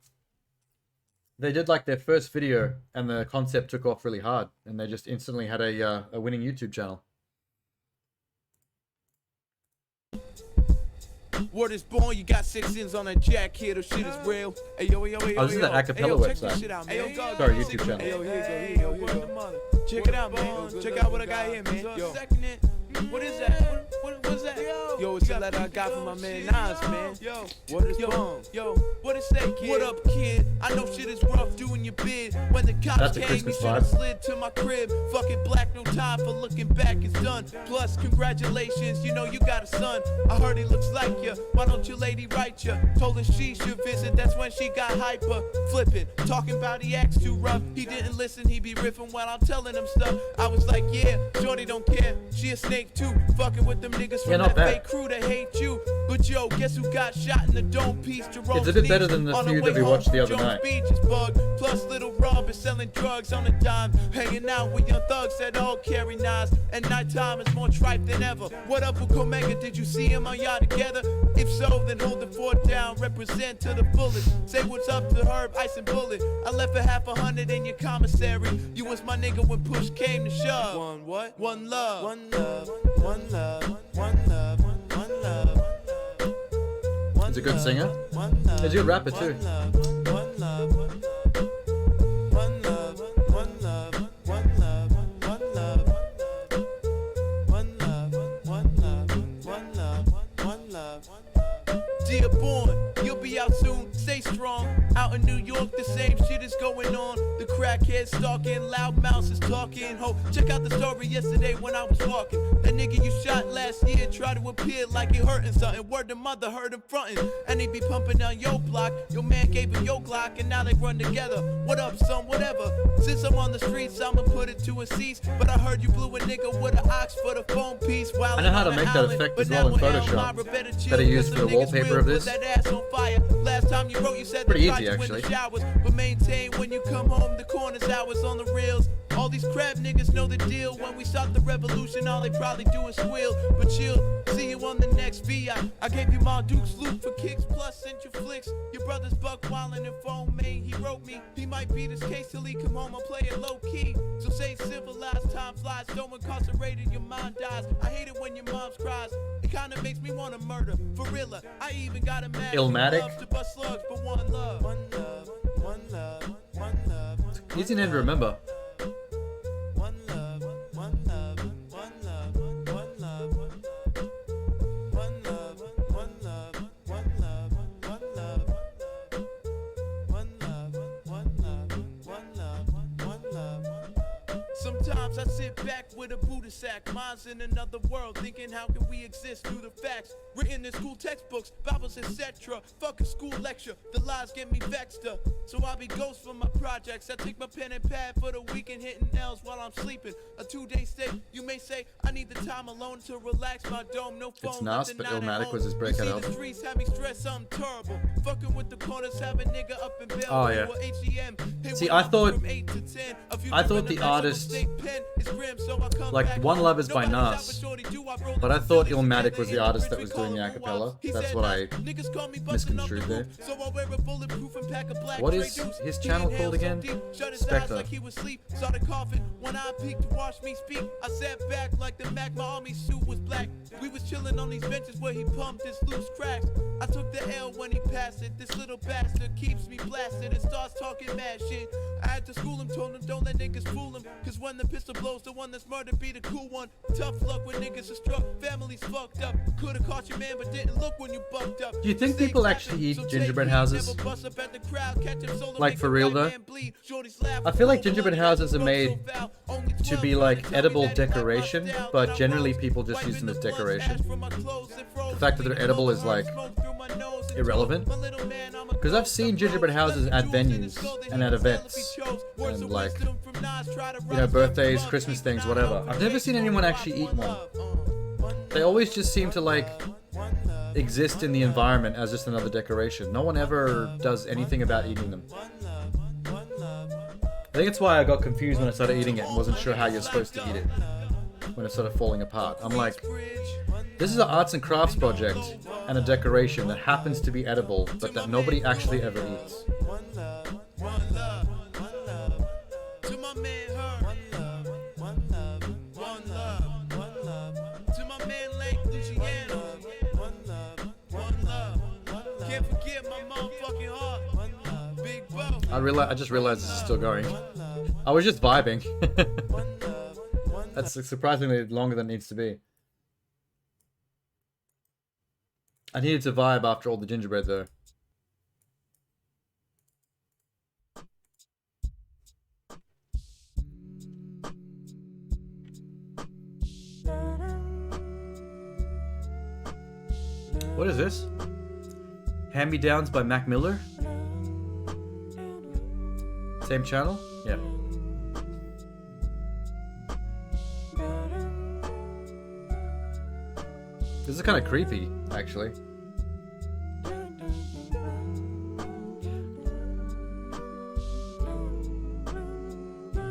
They did like their first video and the concept took off really hard and they just instantly had a winning YouTube channel. Word is born, you got 6 ins on that jack here, the shit is real. Hey yo, yo, yo, Oh, this is an acapella website. Sorry, YouTube channel. Hey yo, here you go. Check it out, man. Check out what I got here, man. Yo. What is that? What's that? Yo, it's a letter I got from my man Nas, man. Yo, what is yo, what it say, kid? What up, kid? I know shit is rough doing your bid. When the cops came, you should've slid to my crib. Fucking black, no time for looking back, it's done. Plus, congratulations, you know you got a son. I heard he looks like you. Why don't your lady write you? Told her she should visit, that's when she got hyper. Flipping, talking about he acts too rough. He didn't listen, he be riffing while I'm telling him stuff. I was like, yeah, Shorty don't care. She a snake too. Fucking with them niggas from that fake crew that hate you. But yo, guess who got shot in the dome piece? Jerome It's a bit better than the feud that we watched the other night. Beach is bugged. Plus little Rob is selling drugs on a dime. Hanging out with young thugs that all carry knives. And nighttime is more tripe than ever. What up with Comega? Did you see him on y'all together? If so, then hold the fort down. Represent to the fullest. Say what's up to Herb, Ice and Bullet. I left for $500 in your commissary. You was my nigga when push came to shove. One what? One love. One love. One love. One love. One love. He's a good singer. He's a good rapper too. One love. One love. One love. One love. One love. One love. One love. One love. One love. Dear born, you'll be out soon. Stay strong. Out in New York, the same shit is going on. The crackheads stalking, loud mouths is talking. Ho, check out the story yesterday when I was walking. That nigga you shot last year tried to appear like it hurting something. Word to mother heard him frontin', and he be pumping down your block. Your man gave him your Glock, and now they run together. What up, son? Whatever. Since I'm on the streets, I'ma put it to a cease. But I heard you blew a nigga with an ox for the phone piece. While I know how to make that effect as well in Photoshop that I used for the wallpaper of this. That ass on fire. Last time you wrote, you said pretty they easy tried you in actually. the showers, but maintain when you come home. The corner's hours on the rails. All these crab niggas know the deal. When we start the revolution, all they probably do is squeal. But chill, see you on the next VI. I gave you my Duke's loot for kicks, plus sent you flicks. Your brother's buck wildin' and phone main. He wrote me, he might beat his case till he come home and play it low key. So say civilized, time flies, don't incarcerate and your mind dies. I hate it when your mom's cries. It kinda makes me wanna murder. For real, I even got a mad Illmatic. to bust slugs, but one love. One love, one love, one love. Easy name to remember. One love, one love, one love, one love, one love, one love, one love, one love, one love, one love, one love, one love, one love. Sometimes I sit back with a Buddha sack. Mine's in another world, thinking how can we exist through the facts written in school textbooks, Bibles, etc. Fuck a school lecture, the lies get me vexed up. So I be ghost for my projects. I take my pen and pad for the weekend, hitting L's while I'm sleeping. A 2-day stay, you may say I need the time alone to relax my dome. No phone. It's Nas, but Illmatic was his breakout album. The streets have me stressed, something terrible. Fucking with the corners, have a nigga up in Bell. Oh yeah. See, I thought the artist, like One Love is by Nas, but I thought Illmatic was the artist that was doing the acapella. That's what I misconstrued there. What is his channel called again? Spectre. When I peeked to watch me speak, I sat back like the Mac, my army suit was black. We was chilling on these benches where he pumped his loose cracks. I took the L when he passed it. This little bastard keeps me blasted and starts talking mad shit. I had to school him, told him don't let niggas fool him. Cause when the pistol blows, the one that's murdered be the cool one. Tough luck when niggas are struck, families fucked up. Could've caught your man, but didn't look when you bucked up. Do you think people actually eat gingerbread houses? Like for real though? I feel like gingerbread houses are made to be like edible decoration, but generally people just use them as decoration. The fact that they're edible is like irrelevant. Because I've seen gingerbread houses at venues and at events and like, you know, birthdays, Christmas things, whatever. I've never seen anyone actually eat one. They always just seem to like exist in the environment as just another decoration. No one ever does anything about eating them. I think it's why I got confused when I started eating it and wasn't sure how you're supposed to eat it when it started falling apart. I'm like, this is an arts and crafts project and a decoration that happens to be edible, but that nobody actually ever eats. I just realized this is still going. I was just vibing. That's surprisingly longer than it needs to be. I needed to vibe after all the gingerbread though. What is this? Hand-Me-Downs by Mac Miller? Same channel? Yeah. This is kind of creepy, actually.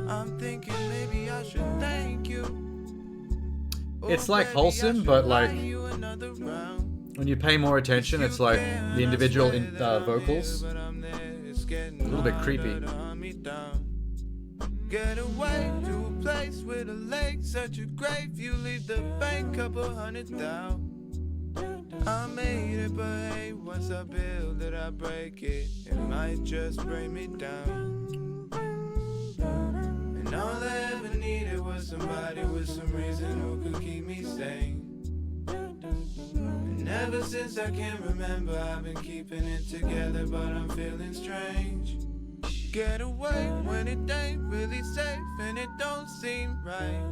I'm thinking maybe I should thank you. It's like wholesome, but like when you pay more attention, it's like the individual vocals. A little bit creepy. Get away to a place with a lake, such a grave. You leave the bank, couple $100,000. I made it, but hey, once I build it, I break it. It might just bring me down. And all I ever needed was somebody with some reason who could keep me sane. And ever since I can remember, I've been keeping it together, but I'm feeling strange. Get away when it ain't really safe and it don't seem right.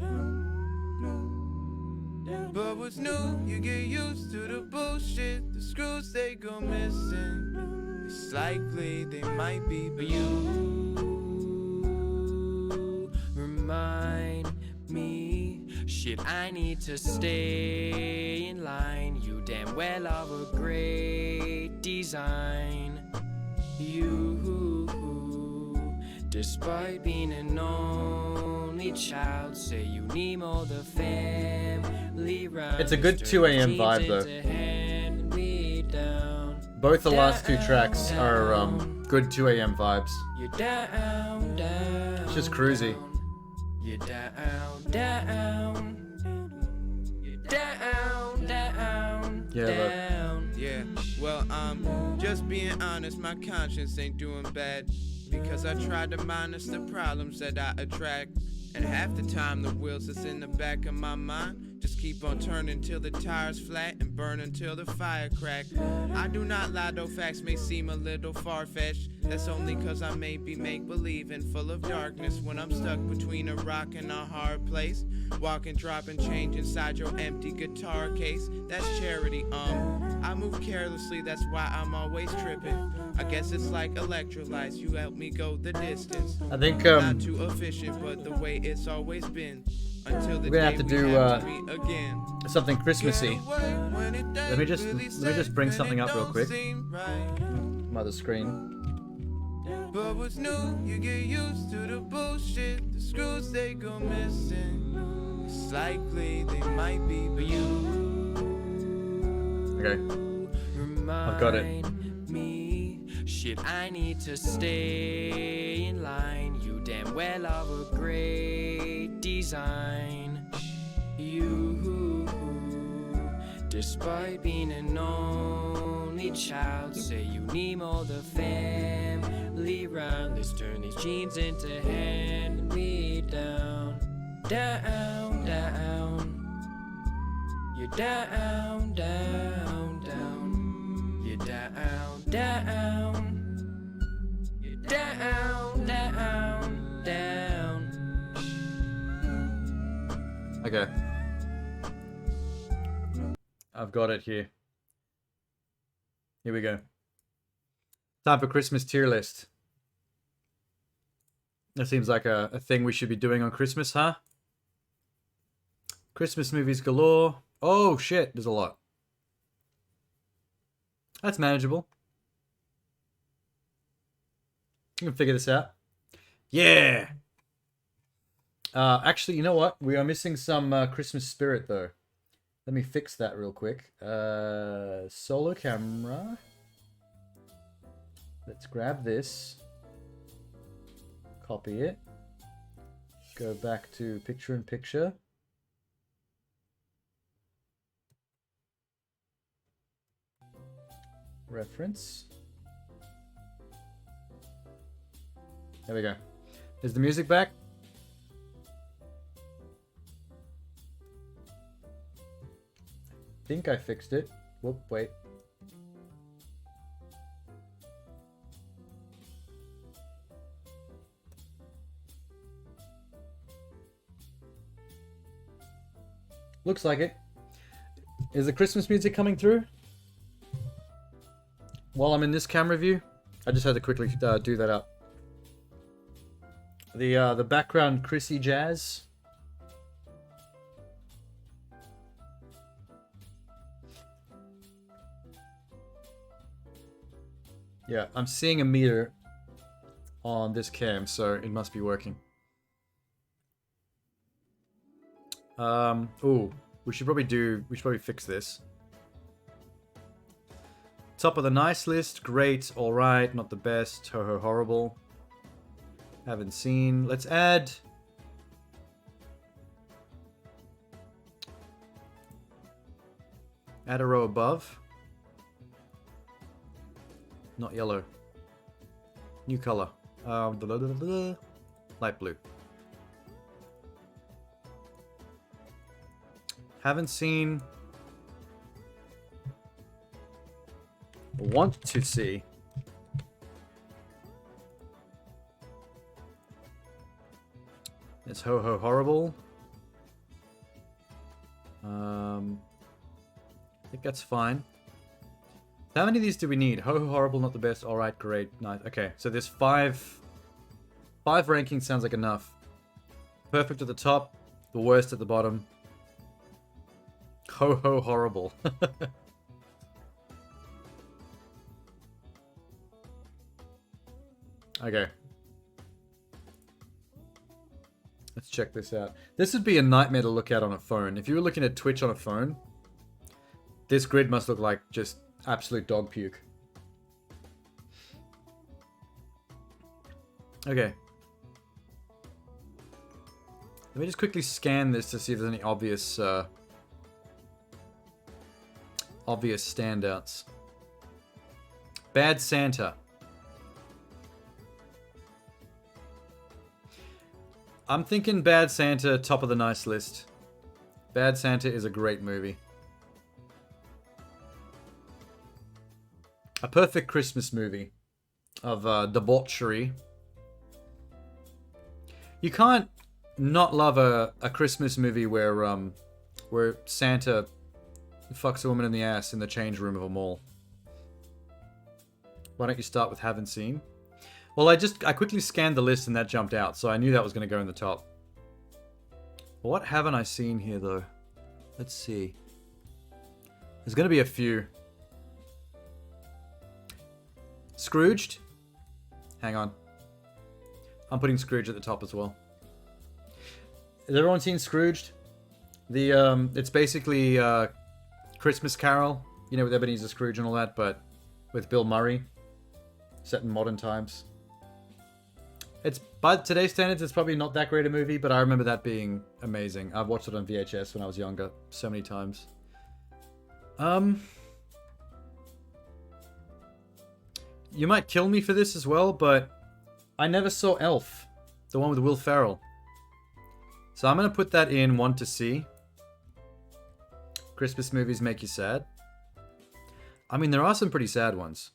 But what's new, you get used to the bullshit. The screws, they go missing. It's likely they might be, but you remind me. Shit, I need to stay in line. You damn well are a great design. You, despite being an only child, say you need more the family round. It's a good 2 a.m. vibe though. Both the last two tracks are good 2 a.m. vibes. You're down, down. It's just cruisy. You're down, down. You're down, down. Yeah, down. Yeah, well, just being honest, my conscience ain't doing bad. Because I tried to minus the problems that I attract. And half the time the wheels that's in the back of my mind just keep on turning till the tires flat and burn until the fire crack. I do not lie, though facts may seem a little far-fetched. That's only cause I may be make-believe and full of darkness when I'm stuck between a rock and a hard place. Walking, dropping change inside your empty guitar case. That's charity, I move carelessly, that's why I'm always tripping. I guess it's like electrolytes, you help me go the distance. I think not too efficient, but the way it's always been. Until the we're gonna have day to we do have to meet again. something Christmassy. Let me just bring something up real quick. Mother screen. But what's new, you get used to the bullshit. The screws they go missing. It's likely they might be, but you. Okay. I've got it. Me, shit, I need to stay in line. You damn well are a great design. You, despite being an only child, say you need more the family round. Let's turn these jeans into hand me down. Down, down. You're down, down, down. You're down, down. You're down, down, down. Okay. I've got it here. Here we go. Time for Christmas tier list. That seems like a thing we should be doing on Christmas, huh? Christmas movies galore. Oh shit, there's a lot. That's manageable. You can figure this out. Yeah! Actually, you know what? We are missing some Christmas spirit, though. Let me fix that real quick. Solo camera. Let's grab this. Copy it. Go back to picture-in-picture. Reference. There we go. Is the music back? I think I fixed it. Whoop, wait. Looks like it. Is the Christmas music coming through? While I'm in this camera view, I just had to quickly do that up. The background Chrissy jazz. Yeah, I'm seeing a meter on this cam, so it must be working. Ooh, we should probably fix this. Top of the nice list, great, alright, not the best, ho ho horrible. Haven't seen. Let's add a row above. Not yellow. New color. Light blue. Haven't seen. Want to see. It's ho ho horrible. I think that's fine. How many of these do we need? Ho ho horrible, not the best. All right, great, nice. Okay, so there's five. Five rankings sounds like enough. Perfect at the top, the worst at the bottom. Ho ho horrible. Okay. Let's check this out. This would be a nightmare to look at on a phone. If you were looking at Twitch on a phone, this grid must look like just absolute dog puke. Okay. Let me just quickly scan this to see if there's any obvious standouts. Bad Santa. I'm thinking Bad Santa, top of the nice list. Bad Santa is a great movie. A perfect Christmas movie of debauchery. You can't not love a Christmas movie where Santa fucks a woman in the ass in the change room of a mall. Why don't you start with haven't seen? Well, I quickly scanned the list and that jumped out, so I knew that was going to go in the top. What haven't I seen here, though? Let's see. There's going to be a few. Scrooged? Hang on. I'm putting Scrooge at the top as well. Has everyone seen Scrooged? It's basically Christmas Carol, you know, with Ebenezer Scrooge and all that, but with Bill Murray, set in modern times. It's, by today's standards, it's probably not that great a movie, but I remember that being amazing. I've watched it on VHS when I was younger so many times. You might kill me for this as well, but I never saw Elf, the one with Will Ferrell. So I'm going to put that in 1 to see. Christmas movies make you sad. I mean, there are some pretty sad ones.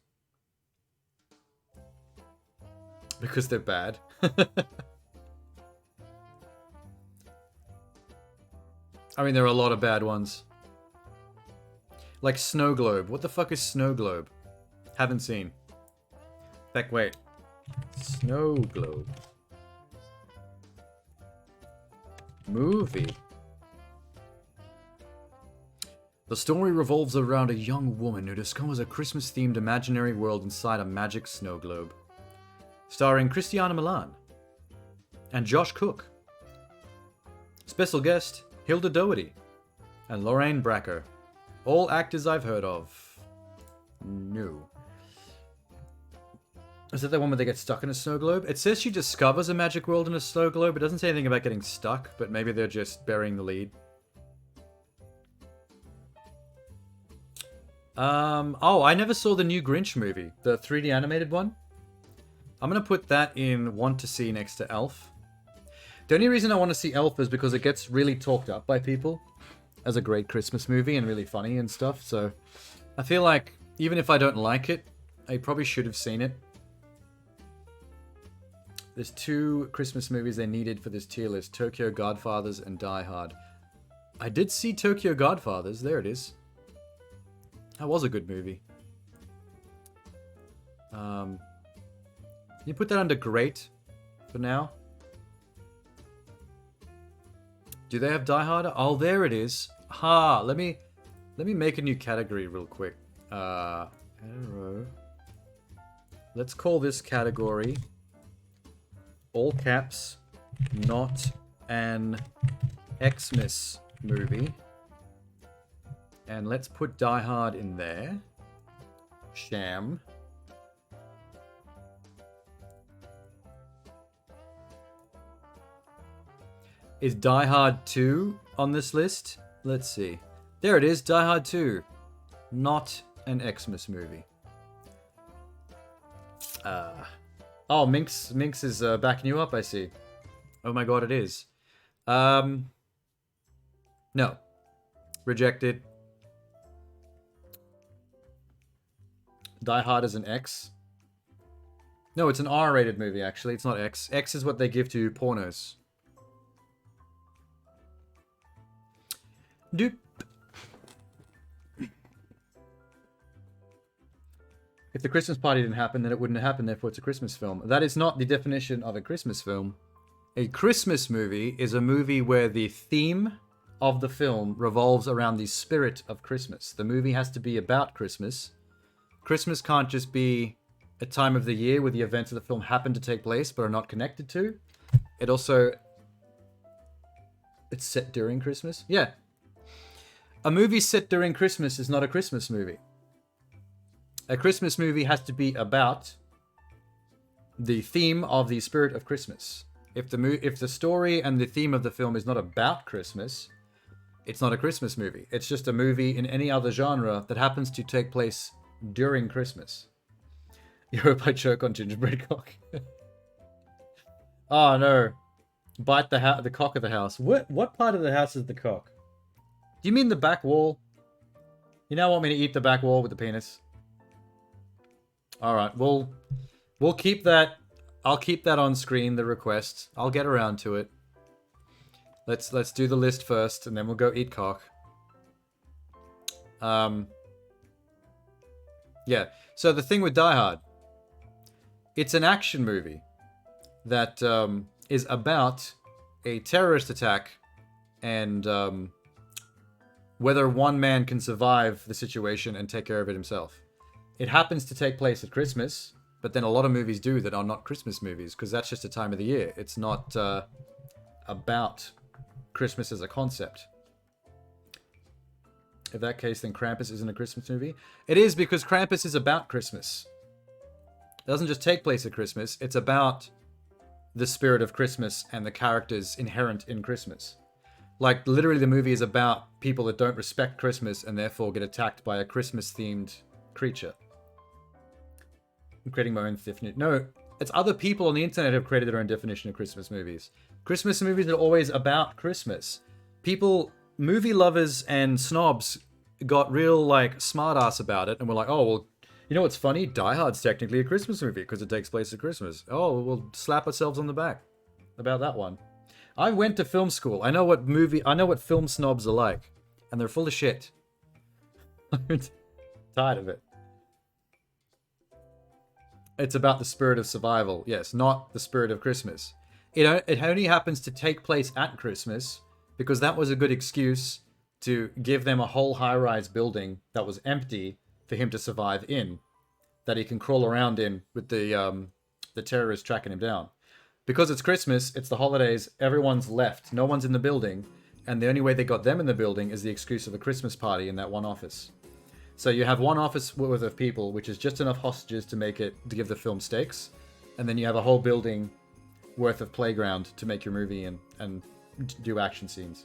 Because they're bad. I mean, there are a lot of bad ones. Like Snow Globe. What the fuck is Snow Globe? Haven't seen. Heck, wait. Snow Globe. Movie. The story revolves around a young woman who discovers a Christmas-themed imaginary world inside a magic snow globe. Starring Christiana Milan and Josh Cook. Special guest, Hilda Doherty and Lorraine Bracco. All actors I've heard of. No. Is that the one where they get stuck in a snow globe? It says she discovers a magic world in a snow globe. It doesn't say anything about getting stuck, but maybe they're just burying the lead. Oh, I never saw the new Grinch movie. The 3D animated one. I'm going to put that in 1 to see next to Elf. The only reason I want to see Elf is because it gets really talked up by people as a great Christmas movie and really funny and stuff. So I feel like even if I don't like it, I probably should have seen it. There's 2 Christmas movies they needed for this tier list. Tokyo Godfathers and Die Hard. I did see Tokyo Godfathers. There it is. That was a good movie. Can you put that under great for now? Do they have Die Hard? Oh, there it is. Ha! Let me make a new category real quick. Arrow. Let's call this category all caps, not an Xmas movie. And let's put Die Hard in there. Sham. Is Die Hard 2 on this list? Let's see. There it is, Die Hard 2. Not an Xmas movie. Oh, Minx is backing you up, I see. Oh my god, it is. No. Rejected. Die Hard is an X. No, it's an R-rated movie, actually. It's not X. X is what they give to pornos. Doop. If the Christmas party didn't happen, then it wouldn't have happened, therefore it's a Christmas film. That is not the definition of a Christmas film. A Christmas movie is a movie where the theme of the film revolves around the spirit of Christmas. The movie has to be about Christmas. Christmas can't just be a time of the year where the events of the film happen to take place but are not connected to. It also... It's set during Christmas? Yeah. A movie set during Christmas is not a Christmas movie. A Christmas movie has to be about the theme of the spirit of Christmas. If the story and the theme of the film is not about Christmas, it's not a Christmas movie. It's just a movie in any other genre that happens to take place during Christmas. You hope I choke on gingerbread cock. Oh no. Bite the cock of the house. What part of the house is the cock? Do you mean the back wall? You now want me to eat the back wall with the penis? All right, we'll keep that. I'll keep that on screen. The request. I'll get around to it. Let's do the list first, and then we'll go eat cock. Yeah. So the thing with Die Hard, it's an action movie that is about a terrorist attack and whether one man can survive the situation and take care of it himself. It happens to take place at Christmas, but then a lot of movies do that are not Christmas movies because that's just a time of the year. It's not about Christmas as a concept. In that case, then Krampus isn't a Christmas movie. It is because Krampus is about Christmas. It doesn't just take place at Christmas. It's about the spirit of Christmas and the characters inherent in Christmas. Like, literally the movie is about people that don't respect Christmas and therefore get attacked by a Christmas-themed creature. I'm creating my own definition. No, it's other people on the internet who have created their own definition of Christmas movies. Christmas movies are always about Christmas. People, movie lovers and snobs got real, like, smart-ass about it and were like, oh, well, you know what's funny? Die Hard's technically a Christmas movie because it takes place at Christmas. Oh, we'll slap ourselves on the back about that one. I went to film school. I know what film snobs are like. And they're full of shit. I'm tired of it. It's about the spirit of survival. Yes, not the spirit of Christmas. It only happens to take place at Christmas because that was a good excuse to give them a whole high-rise building that was empty for him to survive in, that he can crawl around in with the terrorists tracking him down. Because it's Christmas, it's the holidays, everyone's left, no one's in the building, and the only way they got them in the building is the excuse of a Christmas party in that one office. So you have one office worth of people, which is just enough hostages to give the film stakes, and then you have a whole building worth of playground to make your movie and do action scenes.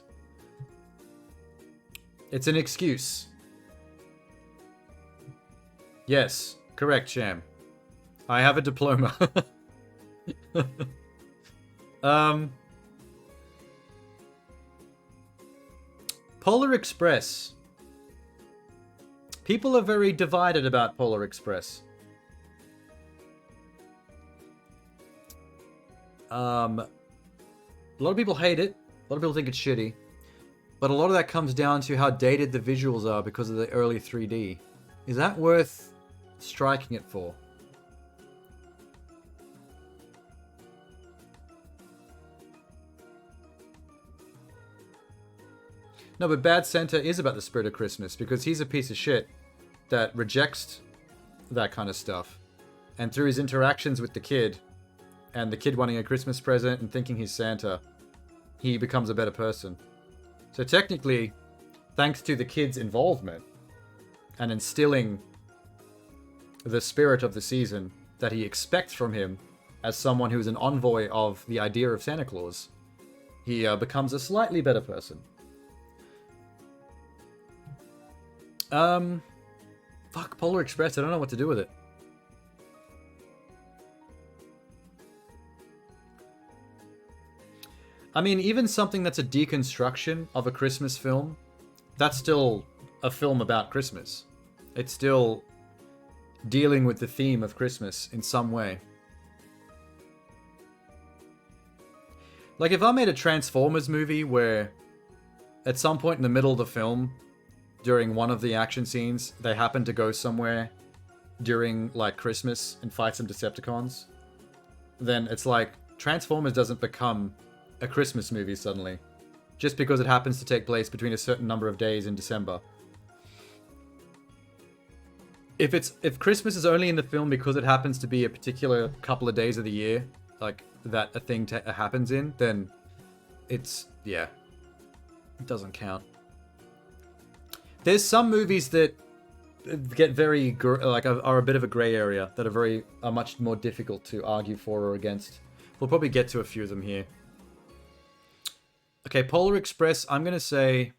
It's an excuse. Yes, correct, Sham. I have a diploma. Polar Express. People are very divided about Polar Express. A lot of people hate it. A lot of people think it's shitty. But a lot of that comes down to how dated the visuals are because of the early 3D. Is that worth striking it for? No, but Bad Santa is about the spirit of Christmas because he's a piece of shit that rejects that kind of stuff. And through his interactions with the kid, and the kid wanting a Christmas present and thinking he's Santa, he becomes a better person. So technically, thanks to the kid's involvement and instilling the spirit of the season that he expects from him as someone who is an envoy of the idea of Santa Claus, he becomes a slightly better person. Fuck, Polar Express, I don't know what to do with it. I mean, even something that's a deconstruction of a Christmas film, that's still a film about Christmas. It's still dealing with the theme of Christmas in some way. Like, if I made a Transformers movie where at some point in the middle of the film, during one of the action scenes, they happen to go somewhere during, like, Christmas and fight some Decepticons, then it's like, Transformers doesn't become a Christmas movie suddenly, just because it happens to take place between a certain number of days in December. If Christmas is only in the film because it happens to be a particular couple of days of the year, like, that a thing happens in, then it's, yeah, it doesn't count. There's some movies that get very, are a bit of a grey area, that are much more difficult to argue for or against. We'll probably get to a few of them here. Okay, Polar Express, I'm gonna say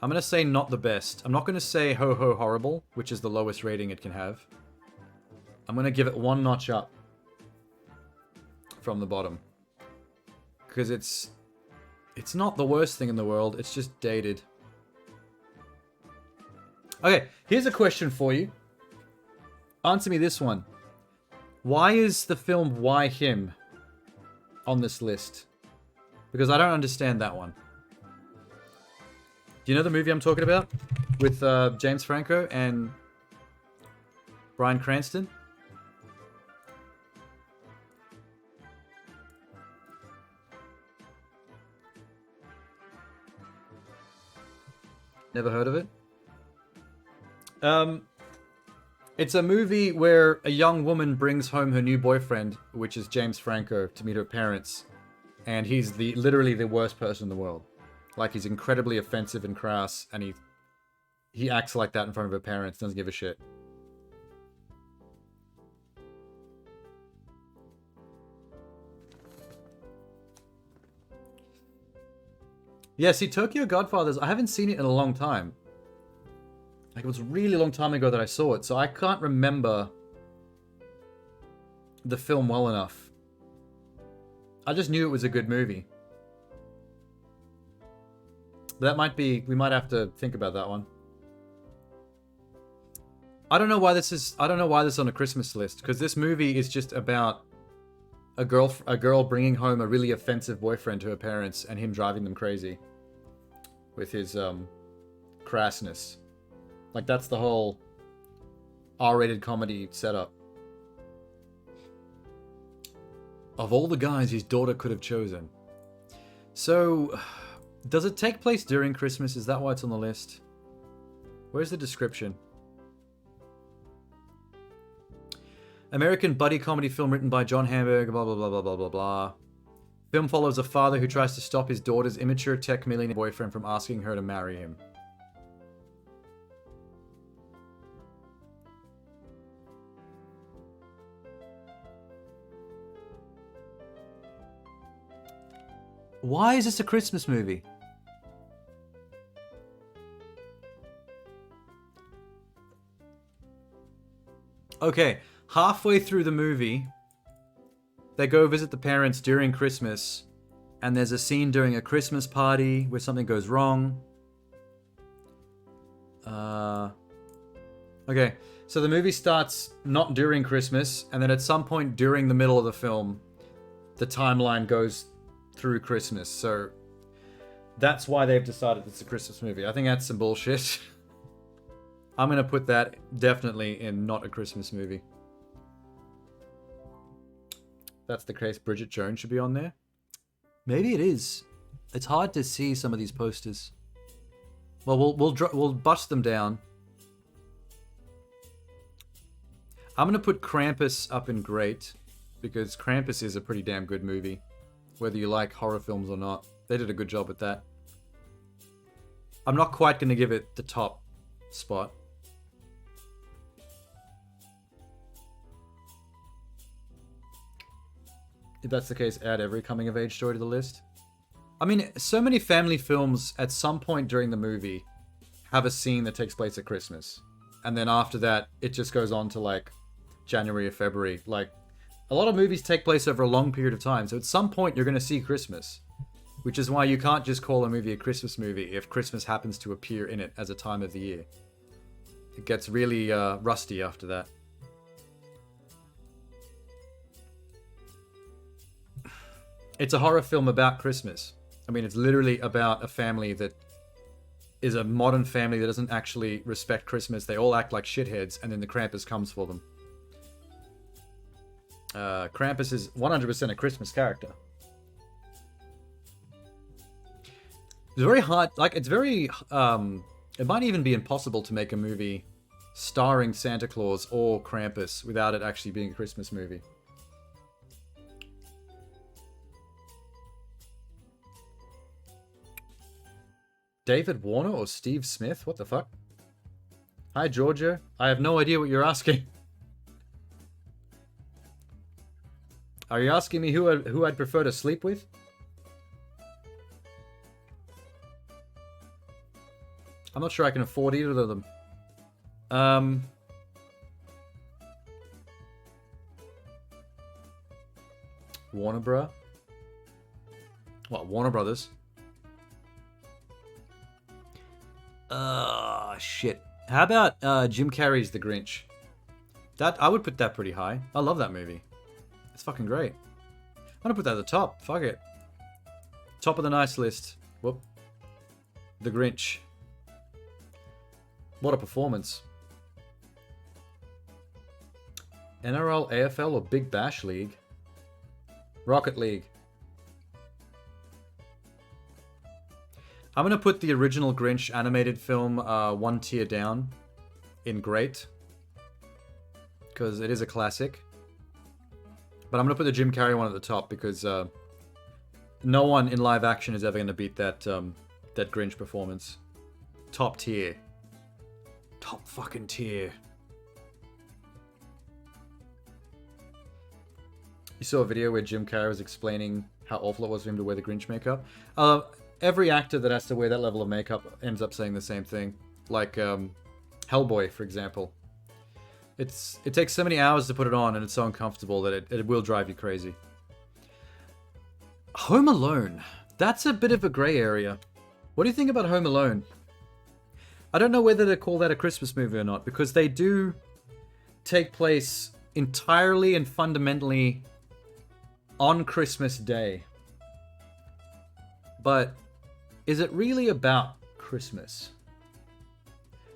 not the best. I'm not gonna say Ho Ho Horrible, which is the lowest rating it can have. I'm gonna give it one notch up from the bottom. because it's not the worst thing in the world. It's just dated. Okay, here's a question for you. Answer me this one. Why is the film Why Him on this list? Because I don't understand that one. Do you know the movie I'm talking about? With James Franco and Bryan Cranston? Never heard of it? It's a movie where a young woman brings home her new boyfriend, which is James Franco, to meet her parents. And he's literally the worst person in the world. Like, he's incredibly offensive and crass, and he acts like that in front of her parents, doesn't give a shit. Yeah, see, Tokyo Godfathers, I haven't seen it in a long time. Like, it was a really long time ago that I saw it, so I can't remember the film well enough. I just knew it was a good movie. That might be... We might have to think about that one. I don't know why this is on a Christmas list, because this movie is just about a girl bringing home a really offensive boyfriend to her parents and him driving them crazy with his crassness. Like, that's the whole R-rated comedy setup. Of all the guys his daughter could have chosen. So, does it take place during Christmas? Is that why it's on the list? Where's the description? American buddy comedy film written by John Hamburg, blah, blah, blah, blah, blah, blah, blah. Film follows a father who tries to stop his daughter's immature tech millionaire boyfriend from asking her to marry him. Why is this a Christmas movie? Okay, halfway through the movie, they go visit the parents during Christmas, and there's a scene during a Christmas party where something goes wrong. Okay, so the movie starts not during Christmas, and then at some point during the middle of the film, the timeline goes through Christmas, so that's why they've decided it's a Christmas movie. I think that's some bullshit. I'm gonna put that definitely in not a Christmas movie. That's the case. Bridget Jones should be on there. Maybe it is. It's hard to see some of these posters. Well, we'll bust them down. I'm gonna put Krampus up in great, because Krampus is a pretty damn good movie, whether you like horror films or not. They did a good job with that. I'm not quite gonna give it the top spot. If that's the case, add every coming-of-age story to the list. I mean, so many family films at some point during the movie have a scene that takes place at Christmas. And then after that, it just goes on to, like, January or February. Like, a lot of movies take place over a long period of time, so at some point you're going to see Christmas. Which is why you can't just call a movie a Christmas movie if Christmas happens to appear in it as a time of the year. It gets really rusty after that. It's a horror film about Christmas. I mean, it's literally about a family that is a modern family that doesn't actually respect Christmas. They all act like shitheads, and then the Krampus comes for them. Krampus is 100% a Christmas character. It's very hard, like, it's very, it might even be impossible to make a movie starring Santa Claus or Krampus without it actually being a Christmas movie. David Warner or Steve Smith? What the fuck? Hi, Georgia. I have no idea what you're asking. Are you asking me who I'd prefer to sleep with? I'm not sure I can afford either of them. Warner Bros. What, Warner Brothers? Shit. How about Jim Carrey's The Grinch? That I would put that pretty high. I love that movie. It's fucking great. I'm gonna put that at the top. Fuck it. Top of the nice list. Whoop. The Grinch. What a performance. NRL, AFL, or Big Bash League? Rocket League. I'm going to put the original Grinch animated film one tier down in great. Because it is a classic. But I'm going to put the Jim Carrey one at the top because no one in live action is ever going to beat that, that Grinch performance. Top tier. Top fucking tier. You saw a video where Jim Carrey was explaining how awful it was for him to wear the Grinch makeup. Every actor that has to wear that level of makeup ends up saying the same thing. Like Hellboy, for example. It takes so many hours to put it on, and it's so uncomfortable that it will drive you crazy. Home Alone. That's a bit of a grey area. What do you think about Home Alone? I don't know whether to call that a Christmas movie or not, because they do take place entirely and fundamentally on Christmas Day. But is it really about Christmas?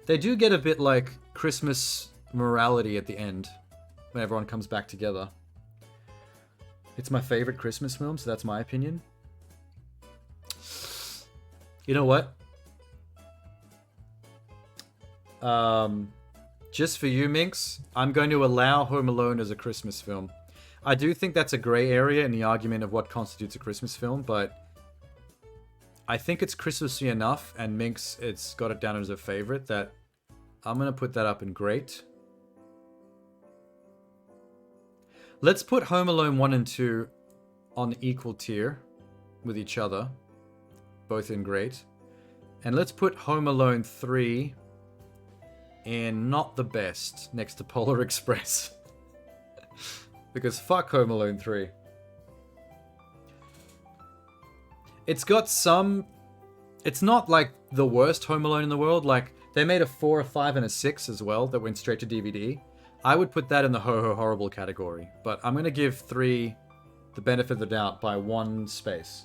They do get a bit like Christmas morality at the end, when everyone comes back together. It's my favorite Christmas film, so that's my opinion. You know what? Just for you, Minx, I'm going to allow Home Alone as a Christmas film. I do think that's a grey area in the argument of what constitutes a Christmas film, but I think it's Christmassy enough, and Minx, it's got it down as a favorite, that I'm going to put that up in great. Let's put Home Alone 1 and 2 on equal tier with each other, both in great. And let's put Home Alone 3 in not the best, next to Polar Express. Because fuck Home Alone 3. It's got some... It's not like the worst Home Alone in the world. Like, they made a 4, a 5, and a 6 as well that went straight to DVD. I would put that in the ho-ho horrible category. But I'm going to give 3 the benefit of the doubt by 1 space.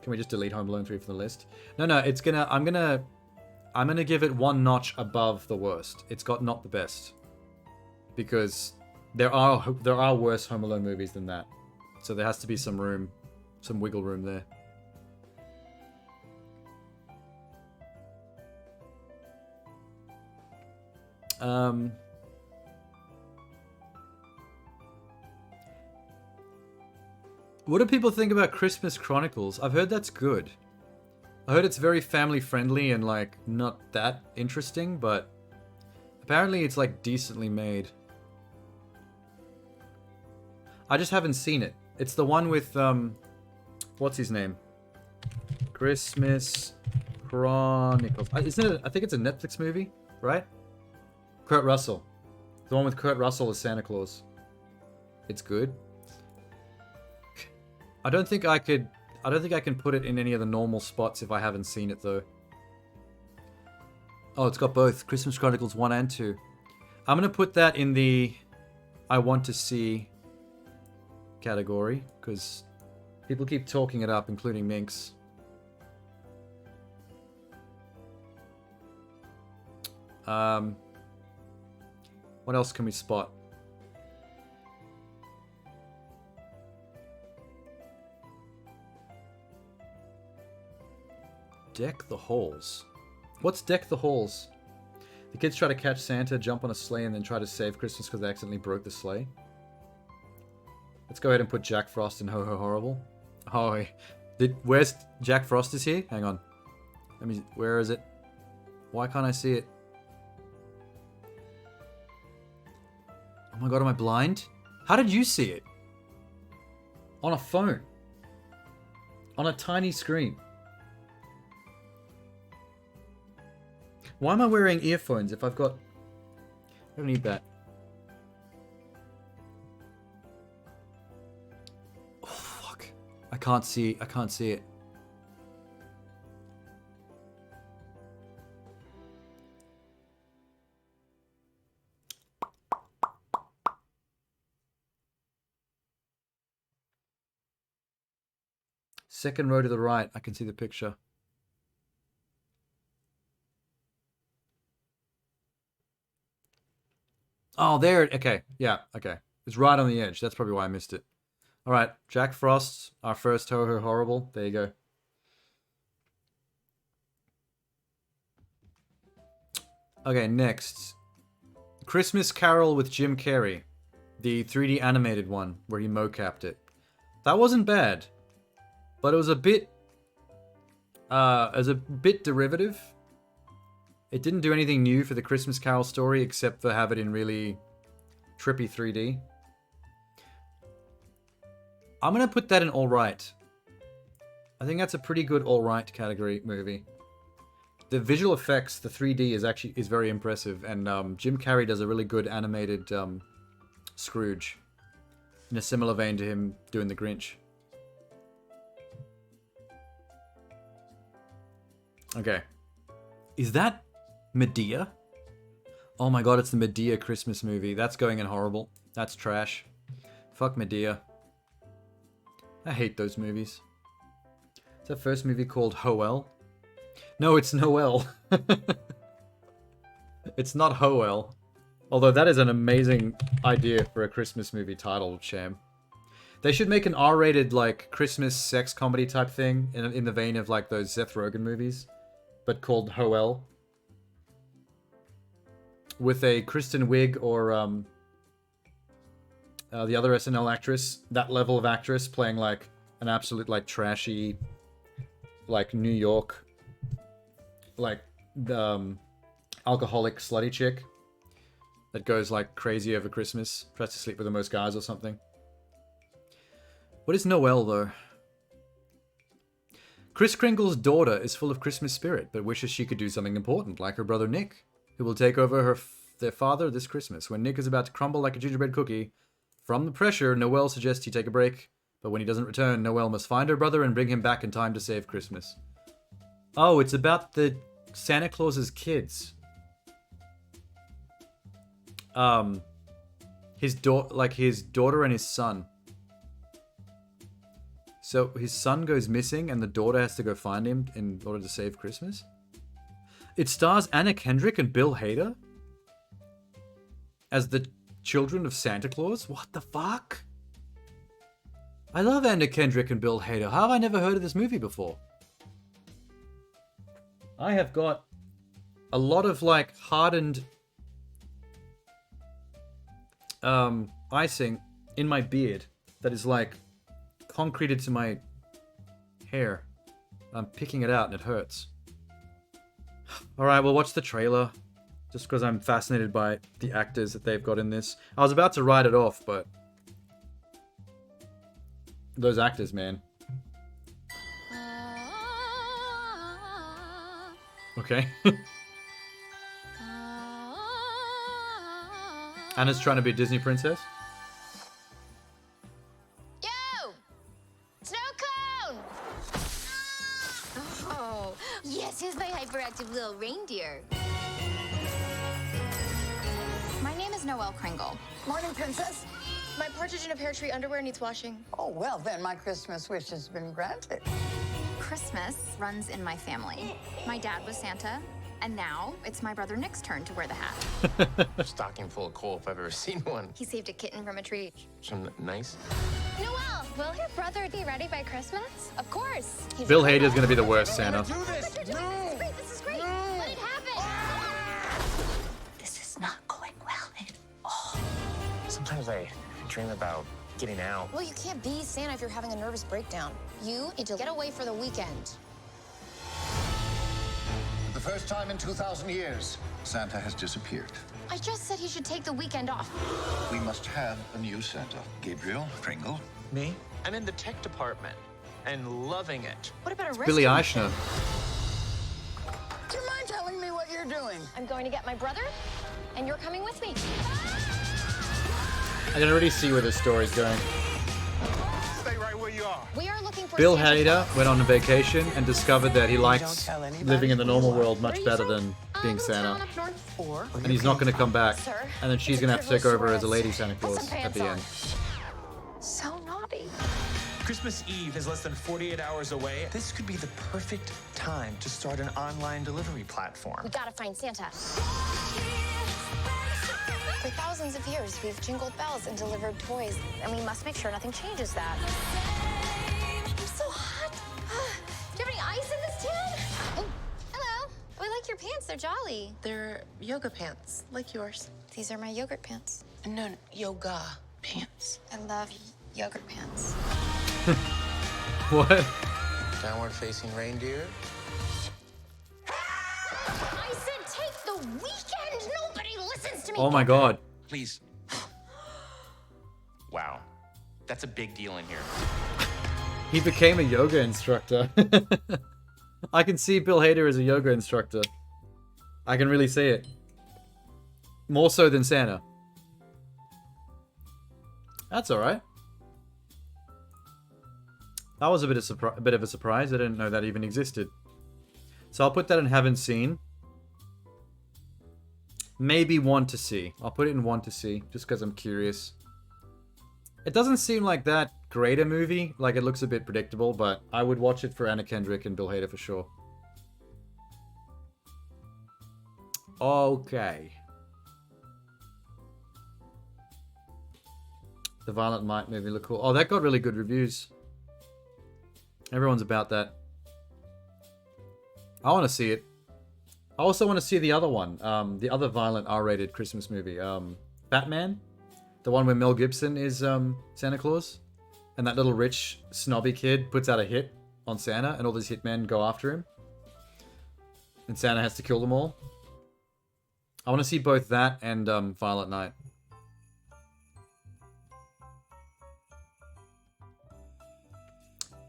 Can we just delete Home Alone 3 from the list? No, it's gonna... I'm gonna give it 1 notch above the worst. It's got not the best. Because there are worse Home Alone movies than that. So there has to be some room, some wiggle room there. What do people think about Christmas Chronicles? I've heard that's good. I heard it's very family friendly and like not that interesting, but apparently it's like decently made. I just haven't seen it. It's the one with what's his name? Christmas Chronicles. Isn't it? I think it's a Netflix movie, right? Kurt Russell. The one with Kurt Russell as Santa Claus. It's good. I don't think I can put it in any of the normal spots if I haven't seen it, though. Oh, it's got both. Christmas Chronicles 1 and 2. I'm going to put that in the I want to see category, because people keep talking it up, including Minx. What else can we spot? Deck the Halls. What's Deck the Halls? The kids try to catch Santa, jump on a sleigh, and then try to save Christmas because they accidentally broke the sleigh. Let's go ahead and put Jack Frost in Ho Ho Horrible. Oh, where's Jack Frost is here? Hang on. Where is it? Why can't I see it? Oh my god, am I blind? How did you see it? On a phone. On a tiny screen. Why am I wearing earphones if I've got... I don't need that. Oh, fuck. I can't see. I can't see it. Second row to the right. I can see the picture. Oh, there. Okay. Yeah. Okay. It's right on the edge. That's probably why I missed it. All right. Jack Frost, our first Ho Ho Horrible. There you go. Okay, next. Christmas Carol with Jim Carrey. The 3D animated one where he mocapped it. That wasn't bad. But it was a bit derivative. It didn't do anything new for the Christmas Carol story except for have it in really trippy 3D. I'm gonna put that in alright. I think that's a pretty good alright category movie. The visual effects, the 3D is very impressive, and Jim Carrey does a really good animated Scrooge, in a similar vein to him doing the Grinch. Okay. Is that Medea? Oh my god, it's the Medea Christmas movie. That's going in horrible. That's trash. Fuck Medea. I hate those movies. Is that first movie called Hoel? No, it's Noel. It's not Hoel. Although that is an amazing idea for a Christmas movie title, Sham. They should make an R-rated, like, Christmas sex comedy type thing in the vein of, like, those Seth Rogen movies, but called Hoel. With a Kristen Wiig or the other SNL actress, that level of actress, playing, like, an absolute, like, trashy, like, New York, like, the alcoholic slutty chick that goes, like, crazy over Christmas, tries to sleep with the most guys or something. What is Noel, though? Kris Kringle's daughter is full of Christmas spirit, but wishes she could do something important, like her brother Nick, who will take over their father this Christmas. When Nick is about to crumble like a gingerbread cookie, from the pressure, Noel suggests he take a break, but when he doesn't return, Noel must find her brother and bring him back in time to save Christmas. Oh, it's about the Santa Claus's kids. His daughter and his son. So his son goes missing and the daughter has to go find him in order to save Christmas? It stars Anna Kendrick and Bill Hader as the children of Santa Claus? What the fuck? I love Anna Kendrick and Bill Hader. How have I never heard of this movie before? I have got a lot of, like, hardened icing in my beard that is, like, concreted to my hair. I'm picking it out and it hurts. Alright, we'll watch the trailer. Just because I'm fascinated by the actors that they've got in this. I was about to write it off, but... those actors, man. Okay. Anna's trying to be a Disney princess? Yes, here's my hyperactive little reindeer. My name is Noelle Kringle. Morning, princess. My partridge in a pear tree underwear needs washing. Oh, well, then my Christmas wish has been granted. Christmas runs in my family. My dad was Santa, and now it's my brother Nick's turn to wear the hat. Stocking full of coal if I've ever seen one. He saved a kitten from a tree. Some nice. Noelle, will your brother be ready by Christmas? Of course. Bill Hader's gonna be the worst Santa. This is great. Let it happen. This is not going well at all. Sometimes I dream about getting out. Well, you can't be Santa if you're having a nervous breakdown. You need to get away for the weekend. For the first time in 2,000 years, Santa has disappeared. I just said he should take the weekend off. We must have a new Santa. Gabriel Kringle. Me? I'm in the tech department and loving it. What about a Billy Eichner. Do you mind telling me what you're doing? I'm going to get my brother, and you're coming with me. I can already see where this story's going. Stay right where you are. We are looking for Bill Santa Hader Claus. went on a vacation and discovered that he likes tell anybody living in the who you normal are. world much better than being Town Santa. up north. Or And he's not going to come back. Sir, And then she's it's a going to have to take privilege over to as a wear lady us. Santa Put Claus some at the pants end. So naughty. Christmas Eve is less than 48 hours away. This could be the perfect time to start an online delivery platform. We gotta find Santa. For thousands of years, we've jingled bells and delivered toys, and we must make sure nothing changes that. I'm so hot. Do you have any ice in this tin? Oh, hello. Oh, I like your pants. They're jolly. They're yoga pants, like yours. These are my yogurt pants. No, yoga pants. I love yogurt pants. What? Downward facing reindeer. I said take the weekend. Nobody listens to me. Oh my god. Please. Wow. That's a big deal in here. He became a yoga instructor. I can see Bill Hader as a yoga instructor. I can really see it. More so than Santa. That's alright. That was a bit of a surprise. I didn't know that even existed. So I'll put that in haven't seen. Maybe want to see. I'll put it in want to see, just because I'm curious. It doesn't seem like that great a movie. Like, it looks a bit predictable, but I would watch it for Anna Kendrick and Bill Hader for sure. Okay. The Violent Night movie looked cool. Oh, that got really good reviews. Everyone's about that. I want to see it. I also want to see the other one. The other violent R-rated Christmas movie. Batman. The one where Mel Gibson is Santa Claus. And that little rich, snobby kid puts out a hit on Santa. And all these hitmen go after him. And Santa has to kill them all. I want to see both that and Violent Night.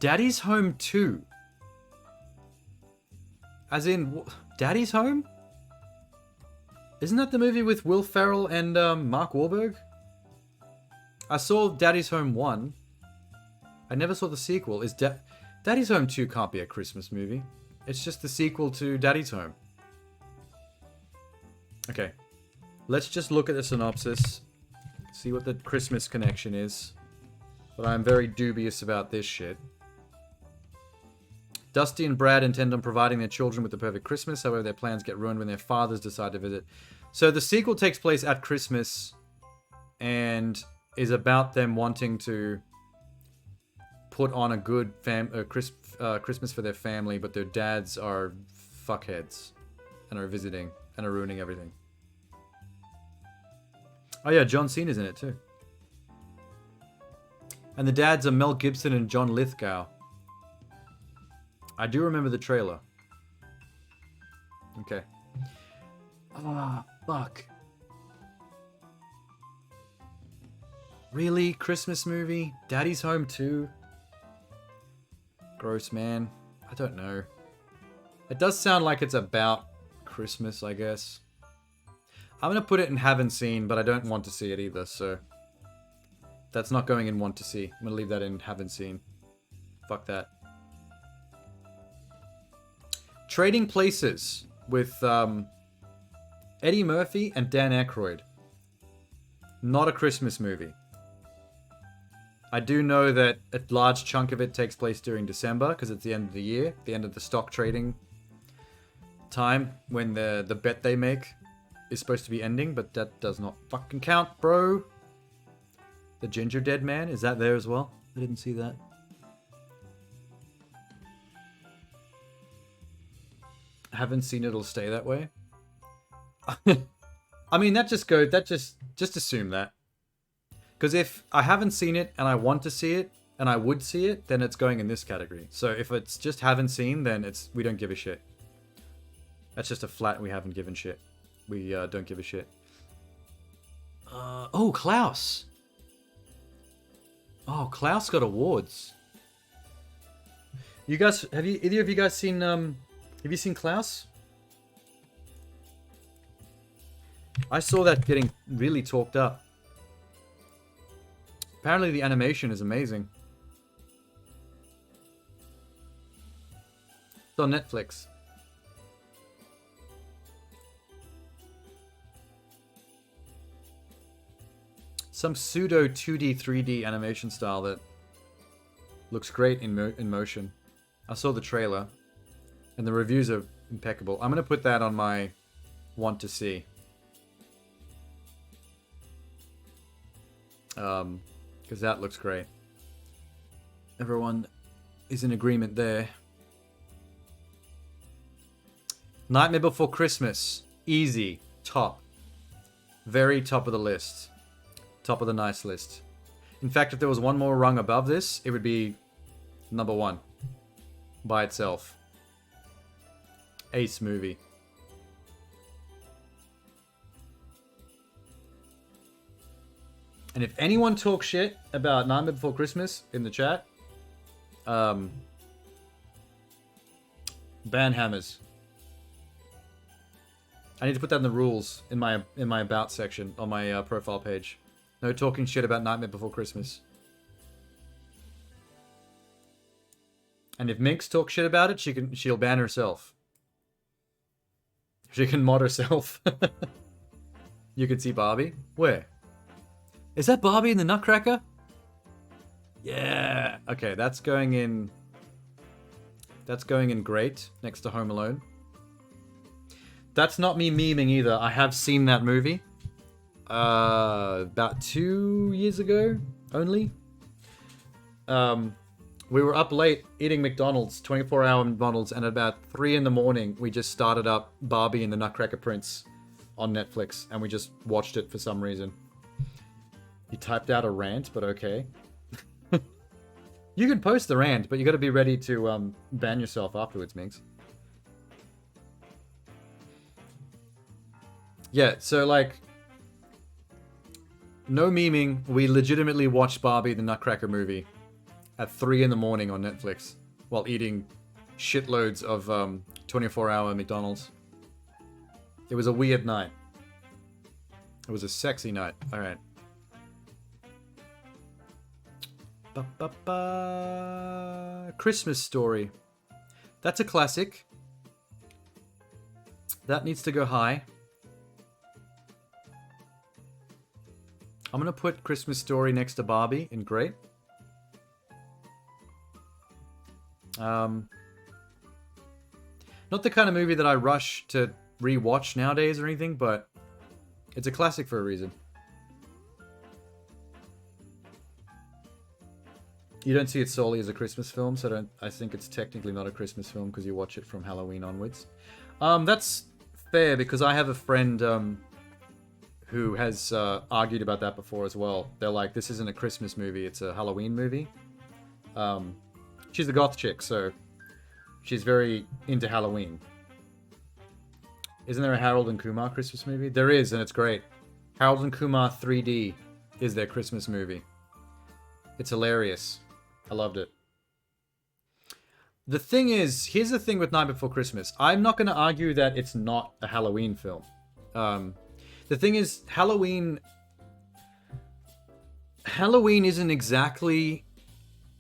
Daddy's Home 2. As in, Daddy's Home? Isn't that the movie with Will Ferrell and Mark Wahlberg? I saw Daddy's Home 1. I never saw the sequel. Daddy's Home 2 can't be a Christmas movie. It's just the sequel to Daddy's Home. Okay. Let's just look at the synopsis. See what the Christmas connection is. But I'm very dubious about this shit. Dusty and Brad intend on providing their children with the perfect Christmas. However, their plans get ruined when their fathers decide to visit. So the sequel takes place at Christmas and is about them wanting to put on a good Christmas for their family, but their dads are fuckheads and are visiting and are ruining everything. Oh yeah, John Cena's in it too. And the dads are Mel Gibson and John Lithgow. I do remember the trailer. Okay. Ah, fuck. Really? Christmas movie? Daddy's Home 2? Gross, man. I don't know. It does sound like it's about Christmas, I guess. I'm gonna put it in haven't seen, but I don't want to see it either, so... That's not going in want to see. I'm gonna leave that in haven't seen. Fuck that. Trading Places with Eddie Murphy and Dan Aykroyd. Not a Christmas movie. I do know that a large chunk of it takes place during December because it's the end of the year, the end of the stock trading time when the bet they make is supposed to be ending, but that does not fucking count, bro. The Ginger Dead Man, is that there as well? I didn't see that. Haven't seen it'll stay that way. I mean, just assume that. Because if I haven't seen it and I want to see it and I would see it, then it's going in this category. So if it's just haven't seen, then we don't give a shit. That's just a flat we haven't given shit. We don't give a shit. Oh, Klaus. Oh, Klaus got awards. You guys, either of you guys seen have you seen Klaus? I saw that getting really talked up. Apparently the animation is amazing. It's on Netflix. Some pseudo 2D, 3D animation style that looks great in motion. I saw the trailer, and the reviews are impeccable. I'm going to put that on my want to see. Because that looks great. Everyone is in agreement there. Nightmare Before Christmas. Easy. Top. Very top of the list. Top of the nice list. In fact, if there was one more rung above this, it would be number 1. By itself. Ace movie. And if anyone talks shit about Nightmare Before Christmas in the chat, ban hammers. I need to put that in the rules in my about section on my profile page. No talking shit about Nightmare Before Christmas. And if Minx talks shit about it, she'll ban herself. She can mod herself. You can see Barbie. Where? Is that Barbie in the Nutcracker? Yeah. Okay, that's going in. That's going in great next to Home Alone. That's not me memeing either. I have seen that movie. About 2 years ago, only. We were up late eating McDonald's, 24-hour McDonald's, and at about 3 in the morning, we just started up Barbie and the Nutcracker Prince on Netflix, and we just watched it for some reason. You typed out a rant, but okay. You can post the rant, but you got to be ready to ban yourself afterwards, Minx. Yeah, so like, no memeing. We legitimately watched Barbie the Nutcracker movie at 3 in the morning on Netflix while eating shitloads of 24-hour McDonald's. It was a weird night. It was a sexy night. All right. Christmas Story. That's a classic. That needs to go high. I'm going to put Christmas Story next to Barbie in great. Not the kind of movie that I rush to rewatch nowadays or anything, but it's a classic for a reason. You don't see it solely as a Christmas film, so I think it's technically not a Christmas film because you watch it from Halloween onwards. That's fair because I have a friend who has argued about that before as well. They're like, this isn't a Christmas movie, it's a Halloween movie. She's a goth chick, so she's very into Halloween. Isn't there a Harold and Kumar Christmas movie? There is, and it's great. Harold and Kumar 3D is their Christmas movie. It's hilarious. I loved it. The thing is, here's the thing with Night Before Christmas. I'm not going to argue that it's not a Halloween film. The thing is, Halloween isn't exactly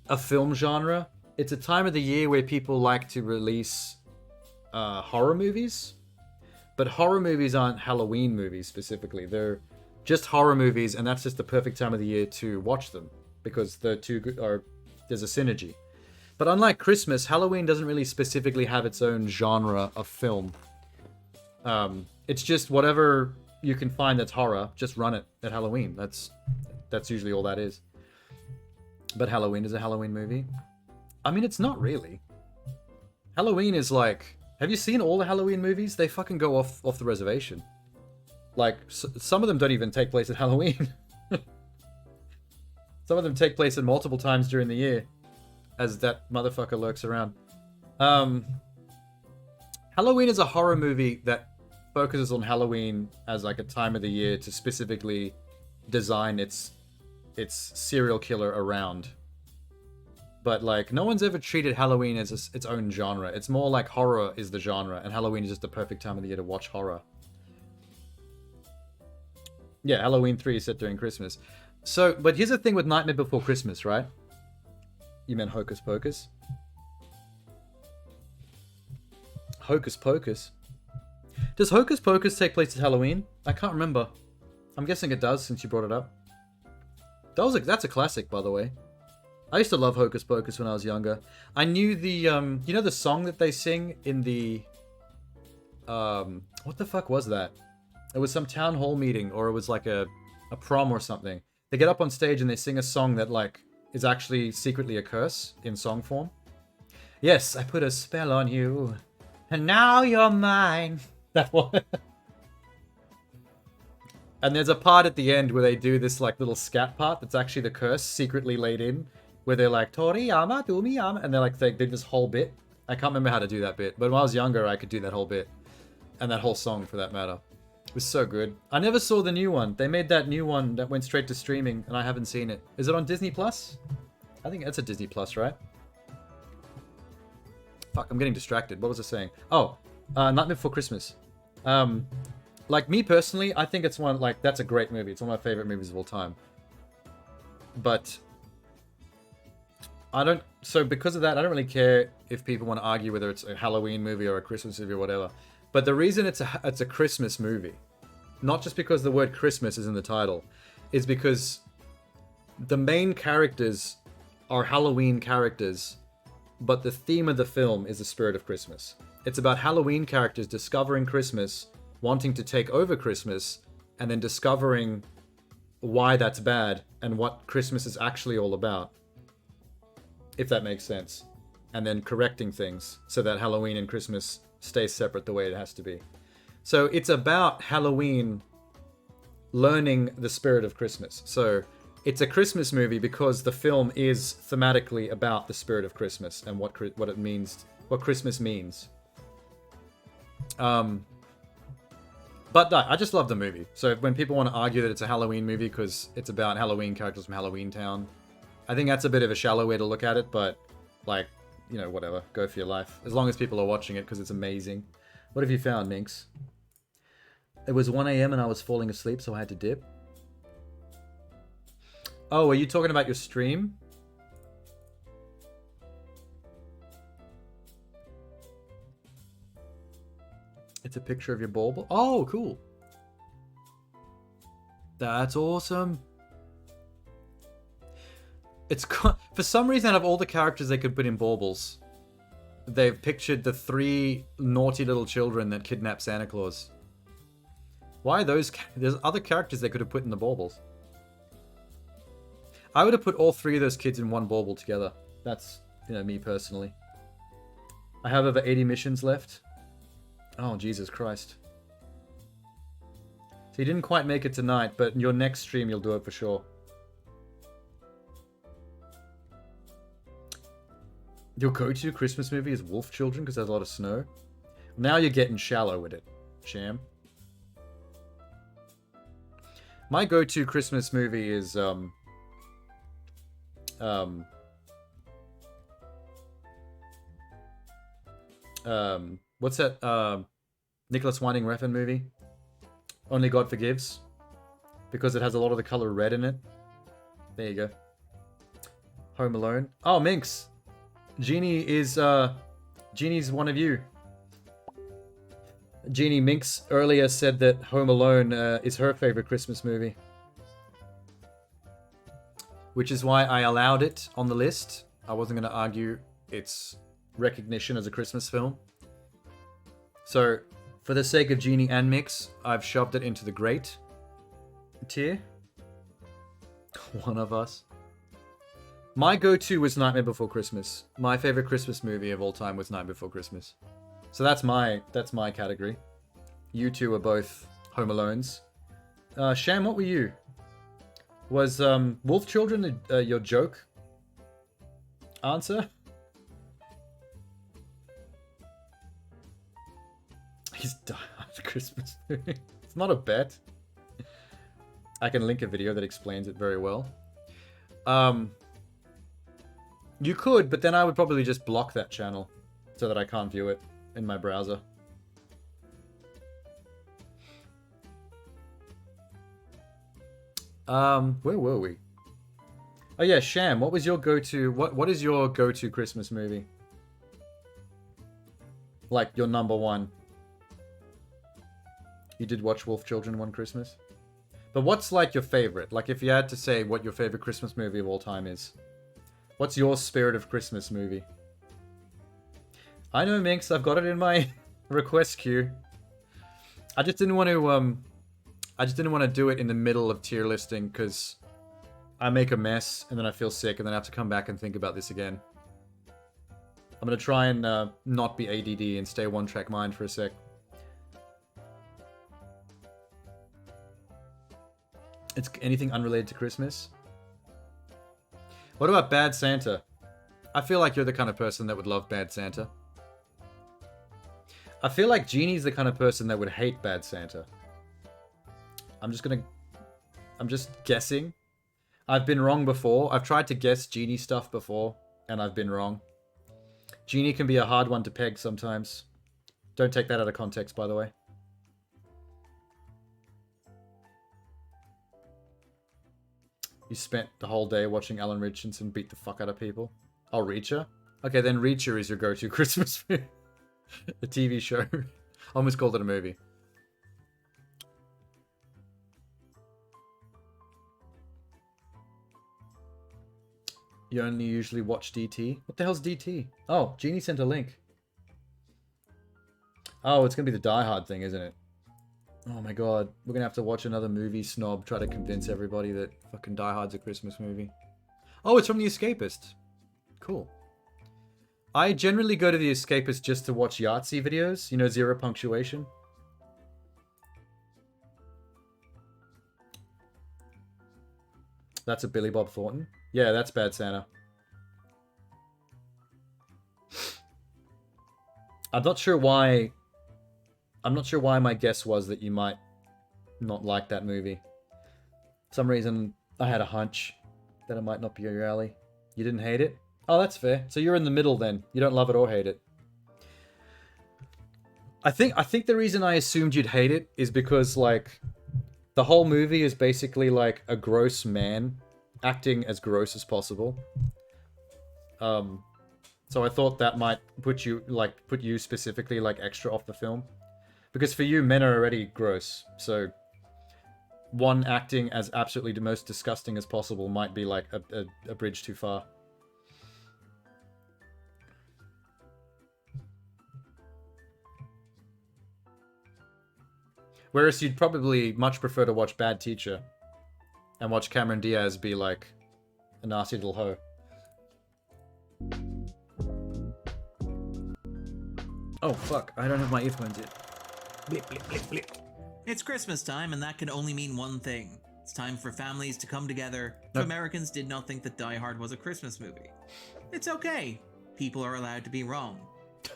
a film genre. It's a time of the year where people like to release horror movies. But horror movies aren't Halloween movies specifically. They're just horror movies, and that's just the perfect time of the year to watch them. Because the two there's a synergy. But unlike Christmas, Halloween doesn't really specifically have its own genre of film. It's just whatever you can find that's horror, just run it at Halloween. That's usually all that is. But Halloween is a Halloween movie? I mean, it's not really. Halloween is like... Have you seen all the Halloween movies? They fucking go off the reservation. Like, some of them don't even take place at Halloween. Some of them take place at multiple times during the year. As that motherfucker lurks around. Halloween is a horror movie that focuses on Halloween as like a time of the year to specifically design its serial killer around. But like, no one's ever treated Halloween as its own genre. It's more like horror is the genre, and Halloween is just the perfect time of the year to watch horror. Yeah, Halloween 3 is set during Christmas. So, but here's the thing with Nightmare Before Christmas, right? You meant Hocus Pocus? Hocus Pocus. Does Hocus Pocus take place at Halloween? I can't remember. I'm guessing it does since you brought it up. That's a classic, by the way. I used to love Hocus Pocus when I was younger. I knew the, you know the song that they sing in the, what the fuck was that? It was some town hall meeting, or it was like a prom or something. They get up on stage and they sing a song that, like, is actually secretly a curse in song form. Yes, I put a spell on you, and now you're mine. That one. And there's a part at the end where they do this, like, little scat part that's actually the curse secretly laid in, where they're like, Toriyama, Dumiyama, and they're like, they did this whole bit. I can't remember how to do that bit, but when I was younger, I could do that whole bit. And that whole song, for that matter. It was so good. I never saw the new one. They made that new one that went straight to streaming, and I haven't seen it. Is it on Disney Plus? I think that's a Disney Plus, right? Fuck, I'm getting distracted. What was I saying? Oh, Nightmare Before Christmas. Like, me personally, I think it's one, like, that's a great movie. It's one of my favorite movies of all time. But I don't, so because of that, I don't really care if people want to argue whether it's a Halloween movie or a Christmas movie or whatever. But the reason it's a Christmas movie, not just because the word Christmas is in the title, is because the main characters are Halloween characters, but the theme of the film is the spirit of Christmas. It's about Halloween characters discovering Christmas, wanting to take over Christmas, and then discovering why that's bad and what Christmas is actually all about. If that makes sense. And then correcting things so that Halloween and Christmas stay separate the way it has to be. So it's about Halloween learning the spirit of Christmas. So it's a Christmas movie because the film is thematically about the spirit of Christmas and what it means, what Christmas means. But I just love the movie. So when people want to argue that it's a Halloween movie because it's about Halloween characters from Halloween Town, I think that's a bit of a shallow way to look at it, but, like, you know, whatever. Go for your life. As long as people are watching it, because it's amazing. What have you found, Minx? It was 1 a.m. and I was falling asleep, so I had to dip. Oh, are you talking about your stream? It's a picture of your bauble. Oh, cool. That's awesome. It's for some reason, out of all the characters they could put in baubles, they've pictured the 3 naughty little children that kidnap Santa Claus. Why those? There's other characters they could have put in the baubles. I would have put all 3 of those kids in one bauble together. That's, you know, me personally. I have over 80 missions left. Oh, Jesus Christ. So you didn't quite make it tonight, but in your next stream you'll do it for sure. Your go-to Christmas movie is Wolf Children because there's a lot of snow. Now you're getting shallow with it, Sham. My go-to Christmas movie is what's that Nicholas Winding Refn movie? Only God Forgives. Because it has a lot of the color red in it. There you go. Home Alone. Oh, Minx. Jeannie's one of you. Jeannie Minx earlier said that Home Alone is her favorite Christmas movie. Which is why I allowed it on the list. I wasn't going to argue its recognition as a Christmas film. So, for the sake of Jeannie and Mix, I've shoved it into the great tier. One of us. My go-to was Nightmare Before Christmas. My favorite Christmas movie of all time was Nightmare Before Christmas. So that's my category. You two are both Home Alones. Sham, what were you? Was Wolf Children your joke answer? He's died Christmas movie. It's not a bet. I can link a video that explains it very well. You could, but then I would probably just block that channel so that I can't view it in my browser. Where were we? Oh yeah, Sham, what was your go-to, what is your go-to Christmas movie? Like, your number one. You did watch Wolf Children one Christmas? But what's, like, your favorite? Like, if you had to say what your favorite Christmas movie of all time is. What's your Spirit of Christmas movie? I know, Minx. I've got it in my request queue. I just didn't want to do it in the middle of tier listing, because I make a mess, and then I feel sick, and then I have to come back and think about this again. I'm going to try and not be ADD and stay one-track mind for a sec. It's anything unrelated to Christmas? What about Bad Santa? I feel like you're the kind of person that would love Bad Santa. I feel like Jeannie's the kind of person that would hate Bad Santa. I'm just guessing. I've been wrong before. I've tried to guess Genie stuff before, and I've been wrong. Genie can be a hard one to peg sometimes. Don't take that out of context, by the way. You spent the whole day watching Alan Richardson beat the fuck out of people. Oh, Reacher? Okay, then Reacher is your go-to Christmas movie. The TV show. Almost called it a movie. You only usually watch DT? What the hell's DT? Oh, Jeannie sent a link. Oh, it's gonna be the Die Hard thing, isn't it? Oh my god. We're gonna have to watch another movie snob try to convince everybody that fucking Die Hard's a Christmas movie. Oh, it's from The Escapist. Cool. I generally go to The Escapist just to watch Yahtzee videos. You know, zero punctuation. That's a Billy Bob Thornton. Yeah, that's Bad Santa. I'm not sure why my guess was that you might not like that movie. For some reason, I had a hunch that it might not be your alley. You didn't hate it? Oh, that's fair. So you're in the middle then. You don't love it or hate it. I think the reason I assumed you'd hate it is because, like, the whole movie is basically like a gross man acting as gross as possible. So I thought that might put you specifically like extra off the film, because for you men are already gross. So one acting as absolutely the most disgusting as possible might be like a bridge too far. Whereas you'd probably much prefer to watch Bad Teacher and watch Cameron Diaz be like a nasty little hoe. Oh fuck, I don't have my earphones yet. Blip, blip, blip, blip. It's Christmas time, and that can only mean one thing. It's time for families to come together. Nope. Americans did not think that Die Hard was a Christmas movie. It's okay. People are allowed to be wrong.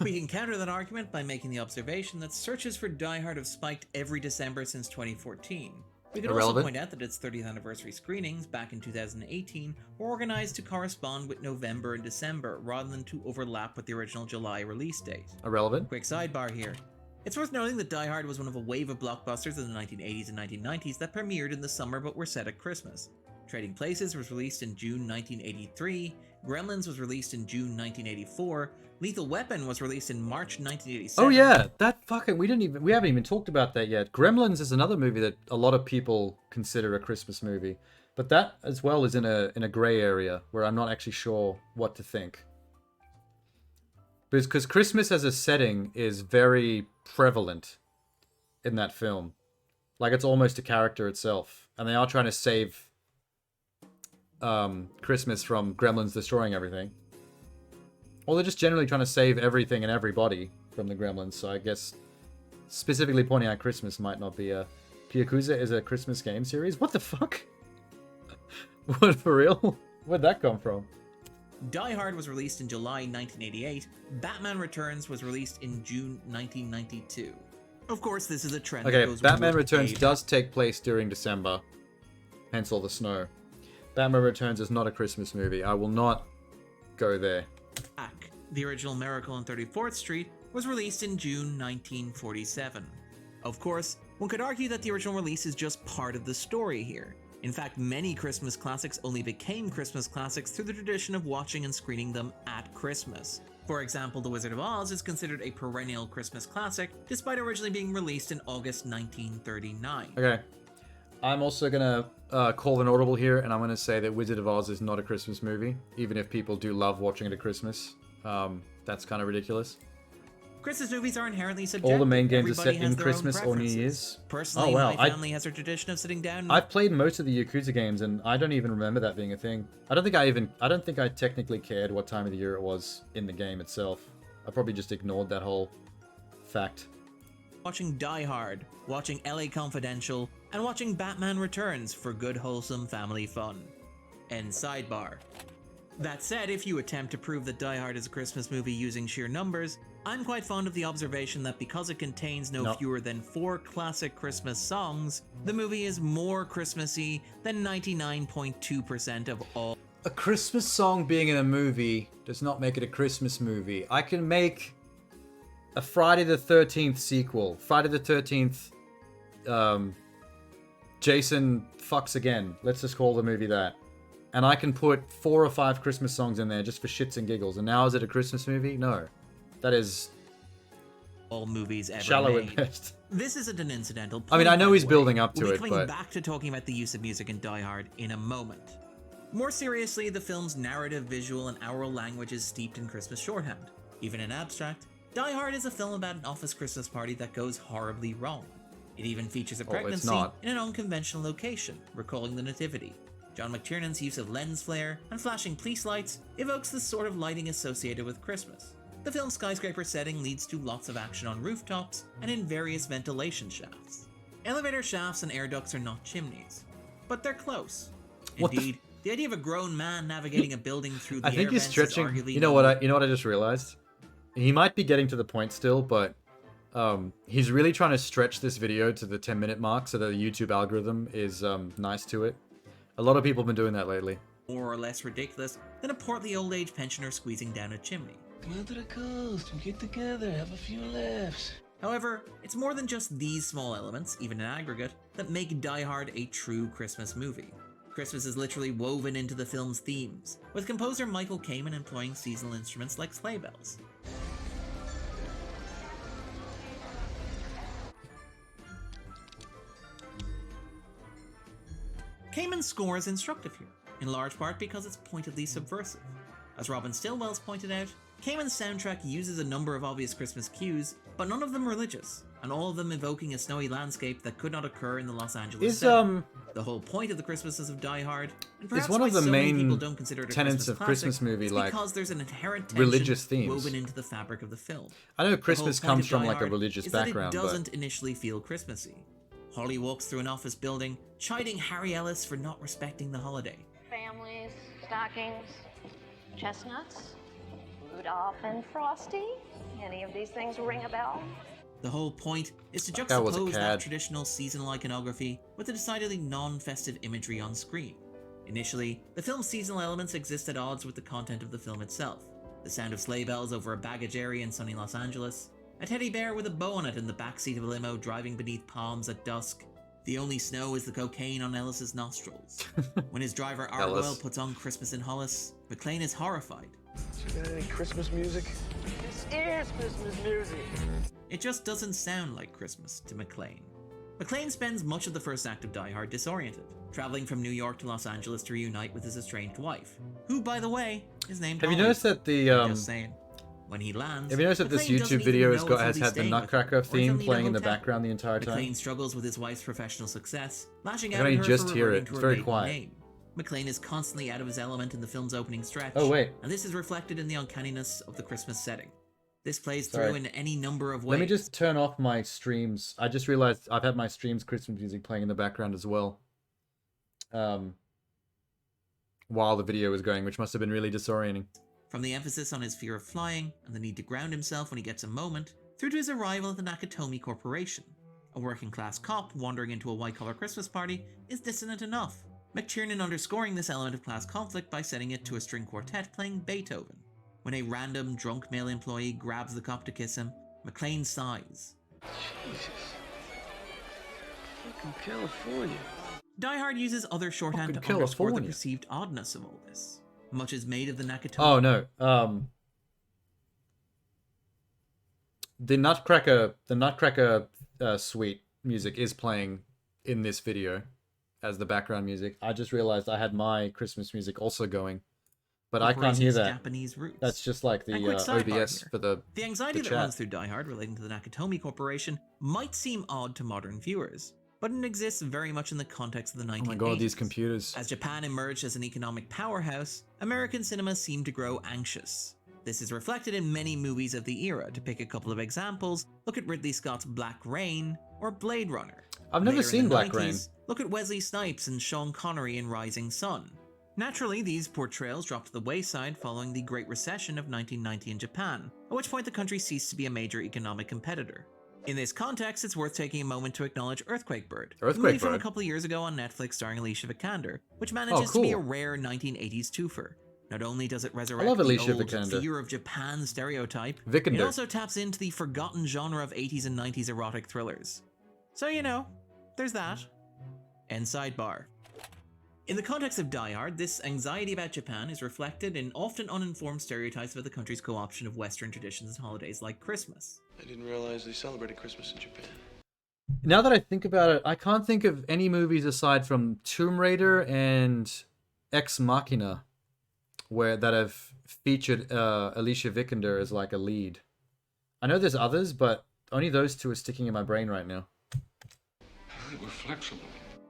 We can counter that argument by making the observation that searches for Die Hard have spiked every December since 2014. We could also point out that its 30th anniversary screenings back in 2018 were organized to correspond with November and December rather than to overlap with the original July release date. Irrelevant. Quick sidebar here. It's worth noting that Die Hard was one of a wave of blockbusters in the 1980s and 1990s that premiered in the summer but were set at Christmas. Trading Places was released in June 1983, Gremlins was released in June 1984, Lethal Weapon was released in March 1987. Oh yeah, that fucking we haven't even talked about that yet. Gremlins is another movie that a lot of people consider a Christmas movie, but that as well is in a gray area where I'm not actually sure what to think. Because Christmas as a setting is very prevalent in that film. Like, it's almost a character itself. And they are trying to save Christmas from gremlins destroying everything. Or they're just generally trying to save everything and everybody from the gremlins. So I guess specifically pointing out Christmas might not be a... Yakuza is a Christmas game series? What the fuck? What, for real? Where'd that come from? Die Hard was released in July 1988. Batman Returns was released in June 1992. Of course, this is a trend that goes Batman Returns does take place during December. Hence all the snow. Batman Returns is not a Christmas movie. I will not go there. The original Miracle on 34th Street was released in June 1947. Of course, one could argue that the original release is just part of the story here. In fact, many Christmas classics only became Christmas classics through the tradition of watching and screening them at Christmas. For example, The Wizard of Oz is considered a perennial Christmas classic, despite originally being released in August 1939. Okay. I'm also gonna call an audible here, and I'm gonna say that Wizard of Oz is not a Christmas movie, even if people do love watching it at Christmas. That's kind of ridiculous. Christmas movies are inherently subjective. All the main games Everybody are set has in their own Christmas or New preferences. Year's. Personally, Oh, wow. my family has a tradition of sitting down. I've played most of the Yakuza games, and I don't even remember that being a thing. I don't think I technically cared what time of the year it was in the game itself. I probably just ignored that whole fact. Watching Die Hard, watching LA Confidential, and watching Batman Returns for good wholesome family fun. End sidebar. That said, if you attempt to prove that Die Hard is a Christmas movie using sheer numbers, I'm quite fond of the observation that because it contains no fewer than 4 classic Christmas songs, the movie is more Christmassy than 99.2% of all. A Christmas song being in a movie does not make it a Christmas movie. I can make a Friday the 13th sequel. Friday the 13th, Jason fucks again. Let's just call the movie that. And I can put 4 or 5 Christmas songs in there just for shits and giggles. And now is it a Christmas movie? No. That is all movies ever shallow made. at best. This isn't an incidental point, I mean, I know by he's the way. building up to We'll be it, coming but back to talking about the use of music in Die Hard in a moment. More seriously, the film's narrative, visual, and oral language is steeped in Christmas shorthand. Even in abstract, Die Hard is a film about an office Christmas party that goes horribly wrong. It even features a pregnancy in an unconventional location, recalling the Nativity. John McTiernan's use of lens flare and flashing police lights evokes the sort of lighting associated with Christmas. The film's skyscraper setting leads to lots of action on rooftops and in various ventilation shafts. Elevator shafts and air ducts are not chimneys, but they're close. Indeed, the idea of a grown man navigating a building through the I think air he's vents is stretching. arguably You know what I just realized? He might be getting to the point still, but he's really trying to stretch this video to the 10-minute mark so that the YouTube algorithm is nice to it. A lot of people have been doing that lately. More or less ridiculous than a portly old age pensioner squeezing down a chimney. Come out to the coast and get together, have a few laughs. However, it's more than just these small elements, even in aggregate, that make Die Hard a true Christmas movie. Christmas is literally woven into the film's themes, with composer Michael Kamen employing seasonal instruments like sleigh bells. Kamen's score is instructive here, in large part because it's pointedly subversive. As Robin Stillwell's pointed out, Kamen's soundtrack uses a number of obvious Christmas cues, but none of them religious, and all of them evoking a snowy landscape that could not occur in the Los Angeles setting. The whole point of the Christmases of Die Hard, and perhaps one of why the so many main people don't consider it a tenets Christmas of classic, Christmas movie, is like, because there's an inherent tension religious themes. woven into the fabric of the film. I know The Christmas whole point comes of from Die like a Hard religious is that background, it but doesn't initially feel Christmassy. Holly walks through an office building, chiding Harry Ellis for not respecting the holiday. Families, stockings, chestnuts, Rudolph and Frosty. Any of these things ring a bell? The whole point is to That guy was a juxtapose that cad. traditional seasonal iconography with the decidedly non-festive imagery on screen. Initially, the film's seasonal elements exist at odds with the content of the film itself. The sound of sleigh bells over a baggage area in sunny Los Angeles, a teddy bear with a bow on it in the backseat of a limo driving beneath palms at dusk. The only snow is the cocaine on Ellis's nostrils. When his driver Art Ellis. Oil puts on Christmas in Hollis, McClane is horrified. You got any Christmas music? This is Christmas music. It just doesn't sound like Christmas to McClane. McClane spends much of the first act of Die Hard disoriented, traveling from New York to Los Angeles to reunite with his estranged wife, who, by the way, is named have you Holly. noticed that the Just saying. When he lands, have you noticed that this McClane doesn't YouTube video even has know if got he'll has be had the staying with him, Nutcracker or if he'll theme need a playing in the hotel. background the entire time? McClane struggles with his wife's professional success, lashing I out can at only her just for hear reverting it. to It's her very maiden quiet. name. McClane is constantly out of his element in the film's opening stretch. Oh, wait. And this is reflected in the uncanniness of the Christmas setting. This plays Sorry. through in any number of ways. Let me just turn off my streams. I just realized I've had my streams Christmas music playing in the background as well. While the video was going, which must have been really disorienting. From the emphasis on his fear of flying and the need to ground himself when he gets a moment, through to his arrival at the Nakatomi Corporation. A working-class cop wandering into a white-collar Christmas party is dissonant enough, McTiernan underscoring this element of class conflict by setting it to a string quartet playing Beethoven. When a random drunk male employee grabs the cop to kiss him, McClane sighs. Jesus. Fucking California. Die Hard uses other shorthand to Fucking underscore the California. perceived oddness of all this. Much is made of the Nakatomi. Oh no. the Nutcracker Suite music is playing in this video as the background music. I just realized I had my Christmas music also going, but I can't hear that. Japanese roots. That's just like the And quick sidebar OBS here. for the anxiety that chat. runs through Die Hard relating to the Nakatomi Corporation might seem odd to modern viewers, but it exists very much in the context of the 1980s. Oh my god, these computers. As Japan emerged as an economic powerhouse, American cinema seemed to grow anxious. This is reflected in many movies of the era. To pick a couple of examples, look at Ridley Scott's Black Rain or Blade Runner. I've never Later in seen the Black 90s, Rain. Look at Wesley Snipes and Sean Connery in Rising Sun. Naturally, these portrayals dropped to the wayside following the Great Recession of 1990 in Japan, at which point the country ceased to be a major economic competitor. In this context, it's worth taking a moment to acknowledge Earthquake Bird, a movie from a couple of years ago on Netflix starring Alicia Vikander, which manages to be a rare 1980s twofer. Not only does it resurrect love the Alicia old Vikander. fear of Japan stereotype, Vikander. it also taps into the forgotten genre of 80s and 90s erotic thrillers. So, you know, there's that. End sidebar. In the context of Die Hard, this anxiety about Japan is reflected in often uninformed stereotypes about the country's co-option of Western traditions and holidays like Christmas. I didn't realize they celebrated Christmas in Japan. Now that I think about it, I can't think of any movies aside from Tomb Raider and Ex Machina that have featured Alicia Vikander as like a lead. I know there's others, but only those two are sticking in my brain right now. They were flexible.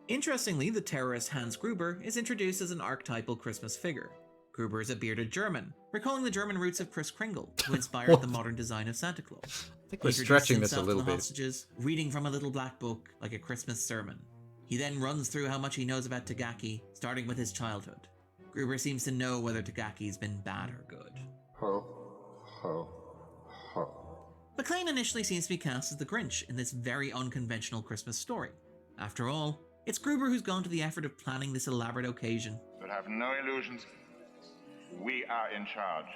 Interestingly, the terrorist Hans Gruber is introduced as an archetypal Christmas figure. Gruber is a bearded German, recalling the German roots of Kris Kringle, who inspired the modern design of Santa Claus. I think we're stretching this a little bit. Hostages, reading from a little black book like a Christmas sermon. He then runs through how much he knows about Tagaki, starting with his childhood. Gruber seems to know whether Tagaki's been bad or good. Ho, ho, ho. McClane initially seems to be cast as the Grinch in this very unconventional Christmas story. After all, it's Gruber who's gone to the effort of planning this elaborate occasion. But have no illusions. We are in charge.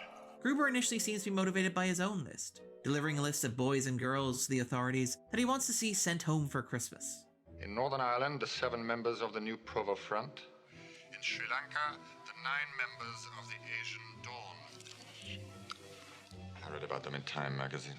Gruber initially seems to be motivated by his own list, delivering a list of boys and girls to the authorities that he wants to see sent home for Christmas. In Northern Ireland, the 7 members of the New Provo Front. In Sri Lanka, the 9 members of the Asian Dawn. I read about them in Time magazine.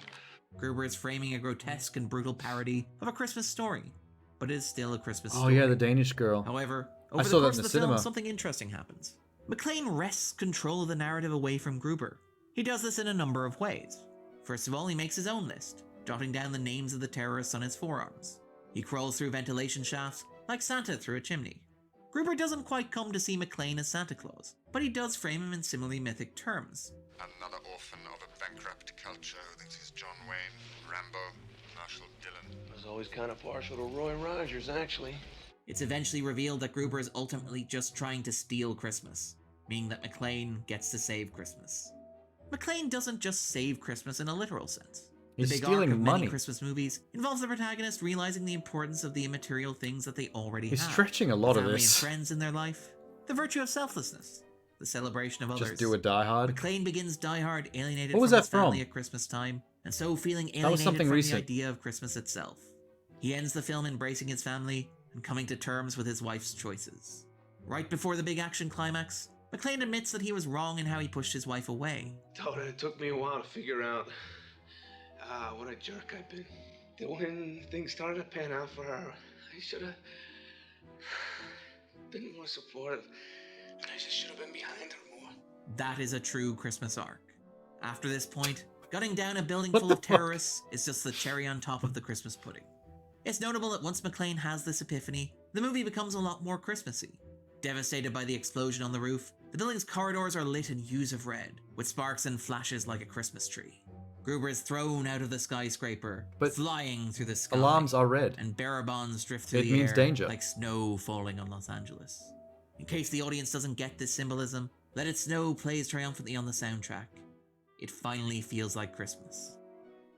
Gruber is framing a grotesque and brutal parody of a Christmas story, but it is still a Christmas Oh story. yeah, the Danish girl. However, I over saw the that course in of the the film, cinema. something interesting happens. McClane wrests control of the narrative away from Gruber. He does this in a number of ways. First of all, he makes his own list, jotting down the names of the terrorists on his forearms. He crawls through ventilation shafts like Santa through a chimney. Gruber doesn't quite come to see McClane as Santa Claus, but he does frame him in similarly mythic terms. Another orphan of a bankrupt culture who thinks he's John Wayne, Rambo, Marshall Dillon. I was always kind of partial to Roy Rogers, actually. It's eventually revealed that Gruber is ultimately just trying to steal Christmas, meaning that McClane gets to save Christmas. McClane doesn't just save Christmas in a literal sense. He's the big stealing arc of money. many Christmas movies involves the protagonist realizing the importance of the immaterial things that they already He's have. stretching a lot the of family this. and friends in their life, the virtue of selflessness, the celebration of others. Just do a Die Hard. McClane begins Die Hard alienated What was from that his family from? at Christmas time, and so feeling That was alienated something from recent. the idea of Christmas itself. He ends the film embracing his family and coming to terms with his wife's choices. Right before the big action climax, McClane admits that he was wrong in how he pushed his wife away. Donna, it took me a while to figure out what a jerk I've been. That when things started to pan out for her, I should have been more supportive. And I just should have been behind her more. That is a true Christmas arc. After this point, gunning down a building What full the of terrorists is just the cherry on top of the Christmas pudding. It's notable that once McClane has this epiphany, the movie becomes a lot more Christmassy. Devastated by the explosion on the roof, the building's corridors are lit in hues of red, with sparks and flashes like a Christmas tree. Gruber is thrown out of the skyscraper, flying through the sky. Alarms are red. And bearer bonds drift through It the means air danger. like snow falling on Los Angeles. In case the audience doesn't get this symbolism, Let It Snow plays triumphantly on the soundtrack. It finally feels like Christmas.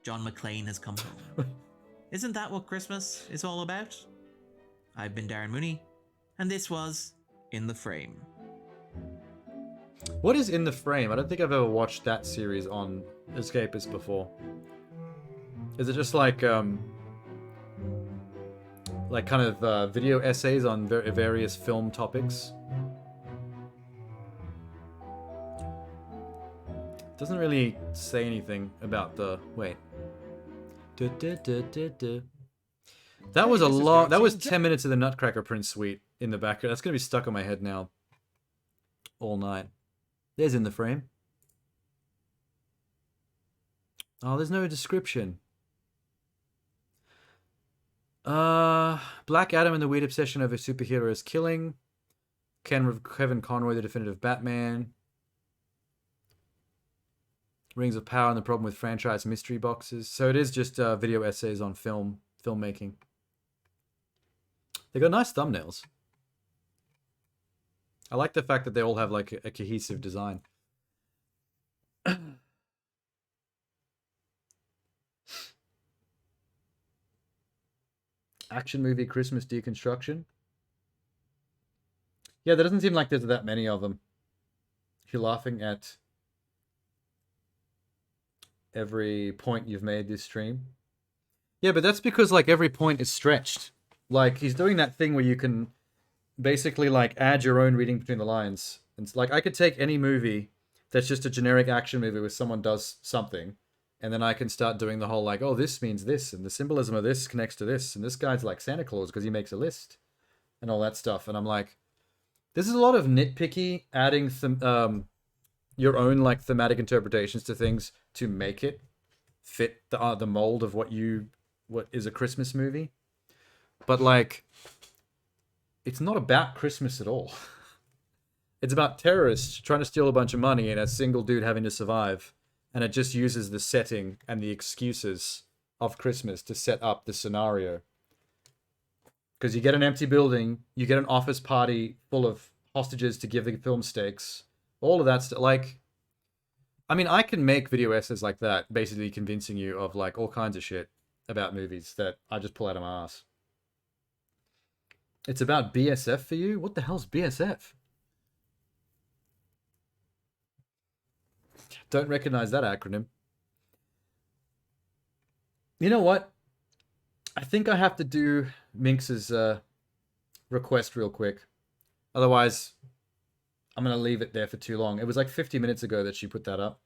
John McClane has come home. Isn't that what Christmas is all about? I've been Darren Mooney, and this was In the Frame. What is In the Frame? I don't think I've ever watched that series on Escapist before. Is it just like kind of video essays on various film topics? Doesn't really say anything about the... Wait. That was a long. That was 10 minutes of the Nutcracker Prince suite in the background. That's gonna be stuck on my head now. All night. There's In the Frame. Oh, there's no description. Black Adam and the weird obsession over superheroes killing. Kevin Conroy, the definitive Batman. Rings of Power and the problem with franchise mystery boxes. So it is just video essays on filmmaking. They got nice thumbnails. I like the fact that they all have like a cohesive design. Action movie Christmas deconstruction. Yeah, there doesn't seem like there's that many of them. If you're laughing at every point you've made this stream. Yeah, but that's because like every point is stretched. Like he's doing that thing where you can basically like add your own reading between the lines. And it's like I could take any movie that's just a generic action movie where someone does something, and then I can start doing the whole like, oh, this means this, and the symbolism of this connects to this, and this guy's like Santa Claus because he makes a list, and all that stuff. And I'm like, this is a lot of nitpicky adding your own like thematic interpretations to things to make it fit the mold of what is a Christmas movie. But like, it's not about Christmas at all. It's about terrorists trying to steal a bunch of money and a single dude having to survive. And it just uses the setting and the excuses of Christmas to set up the scenario. Because you get an empty building, you get an office party full of hostages to give the film stakes. All of that stuff. Like, I mean, I can make video essays like that, basically convincing you of like all kinds of shit about movies that I just pull out of my ass. It's about BSF for you? What the hell's BSF? Don't recognize that acronym. You know what? I think I have to do Minx's request real quick. Otherwise, I'm going to leave it there for too long. It was like 50 minutes ago that she put that up.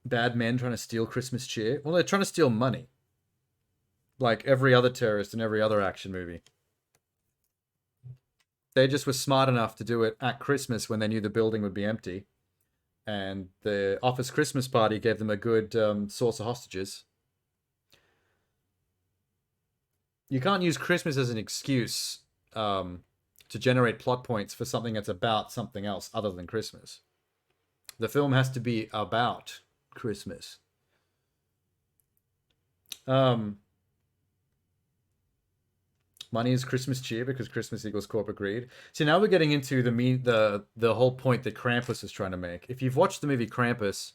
Bad men trying to steal Christmas cheer. Well, they're trying to steal money. Like every other terrorist in every other action movie. They just were smart enough to do it at Christmas when they knew the building would be empty. And the office Christmas party gave them a good source of hostages. You can't use Christmas as an excuse to generate plot points for something that's about something else other than Christmas. The film has to be about Christmas. Money is Christmas cheer because Christmas equals corporate greed. See, now we're getting into the whole point that Krampus is trying to make. If you've watched the movie Krampus,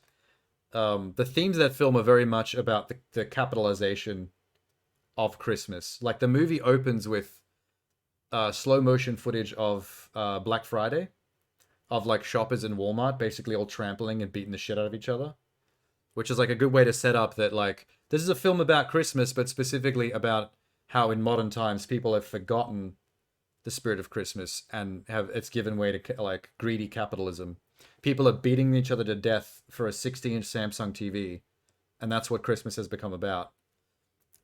the themes of that film are very much about the capitalization of Christmas. Like the movie opens with slow motion footage of Black Friday, of like shoppers in Walmart basically all trampling and beating the shit out of each other, which is like a good way to set up that like this is a film about Christmas, but specifically about how in modern times people have forgotten the spirit of Christmas and it's given way to like greedy capitalism. People are beating each other to death for a 60-inch Samsung TV, and that's what Christmas has become about.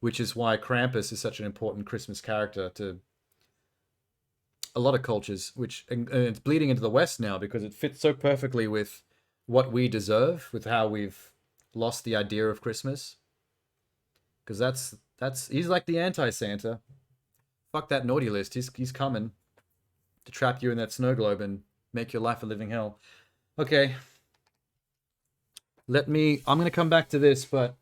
Which is why Krampus is such an important Christmas character to a lot of cultures, and it's bleeding into the West now because it fits so perfectly with what we deserve, with how we've lost the idea of Christmas. Because he's like the anti-Santa. Fuck that naughty list. He's coming to trap you in that snow globe and make your life a living hell. Okay. I'm going to come back to this, but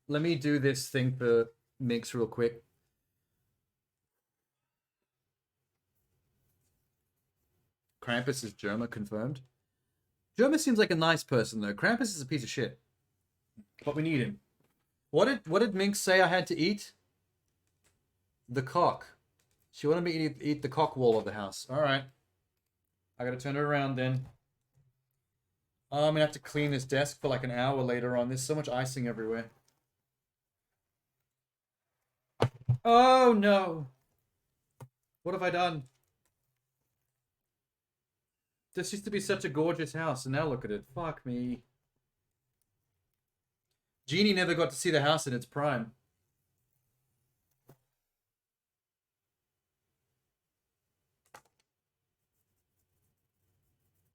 let me do this thing for Mix real quick. Krampus is Germa confirmed. Germa seems like a nice person though. Krampus is a piece of shit. But we need him. What did Minx say I had to eat? The cock. She wanted me to eat the cock wall of the house. Alright. I gotta turn her around then. I'm gonna have to clean this desk for like an hour later on. There's so much icing everywhere. Oh no! What have I done? This used to be such a gorgeous house, and now look at it. Fuck me. Genie never got to see the house in its prime.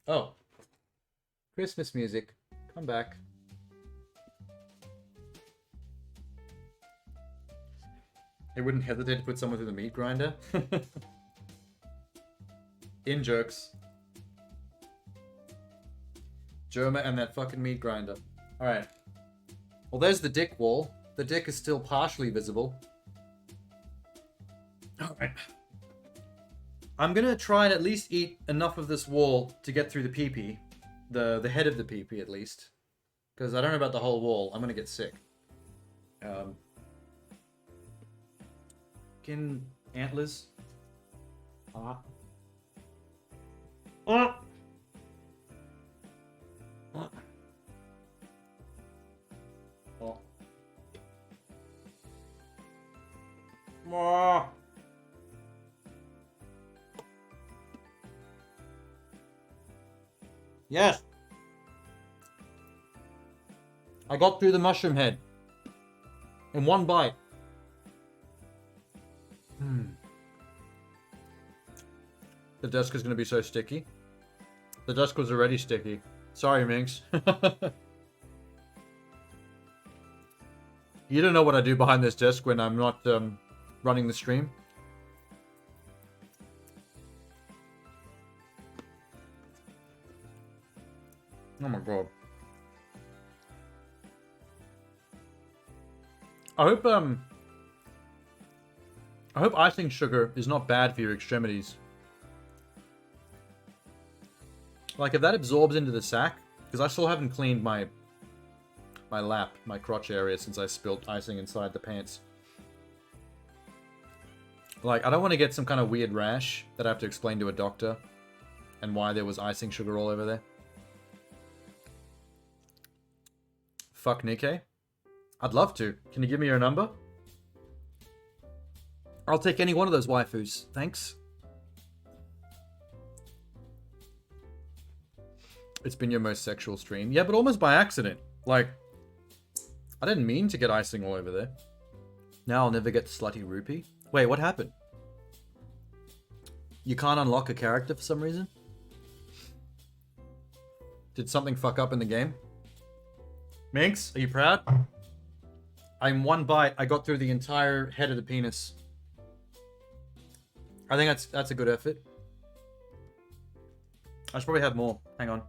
Oh. Christmas music. Come back. They wouldn't hesitate to put someone through the meat grinder. In jokes. Germa and that fucking meat grinder. Alright. Well, there's the dick wall. The dick is still partially visible. Alright. I'm gonna try and at least eat enough of this wall to get through the pee-pee. The head of the pee-pee, at least. Because I don't know about the whole wall. I'm gonna get sick. Fucking antlers. Ah. Ah. Ah. Oh. Ah. Yes. I got through the mushroom head in one bite. The desk is going to be so sticky. The desk was already sticky. Sorry, Minx. You don't know what I do behind this desk when I'm not running the stream. Oh my god. I hope icing sugar is not bad for your extremities. Like, if that absorbs into the sack, because I still haven't cleaned my lap, my crotch area, since I spilled icing inside the pants. Like, I don't want to get some kind of weird rash that I have to explain to a doctor, and why there was icing sugar all over there. Fuck Nikkei. I'd love to. Can you give me your number? I'll take any one of those waifus. Thanks. It's been your most sexual stream. Yeah, but almost by accident. Like, I didn't mean to get icing all over there. Now I'll never get slutty rupee. Wait, what happened? You can't unlock a character for some reason? Did something fuck up in the game? Minx, are you proud? In one bite, I got through the entire head of the penis. I think that's a good effort. I should probably have more. Hang on.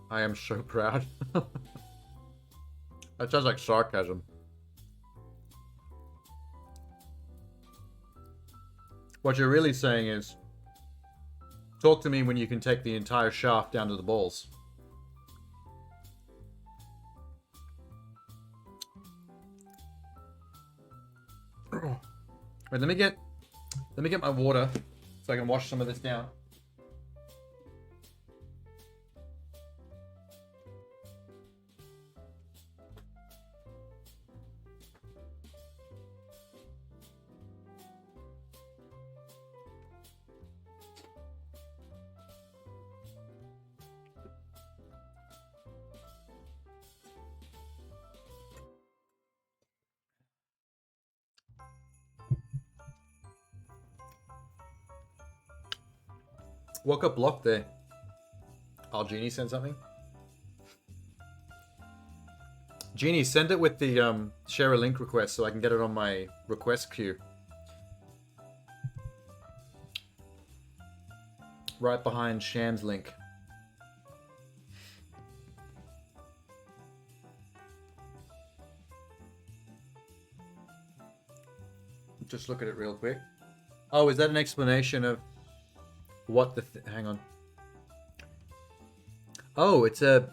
I am so proud. That sounds like sarcasm. What you're really saying is, talk to me when you can take the entire shaft down to the balls. Wait, let me get my water so I can wash some of this down. What got blocked there? Oh, Genie sent something? Genie, send it with the share a link request so I can get it on my request queue. Right behind Sham's link. Just look at it real quick. Oh, is that an explanation of what the... Hang on. Oh, it's a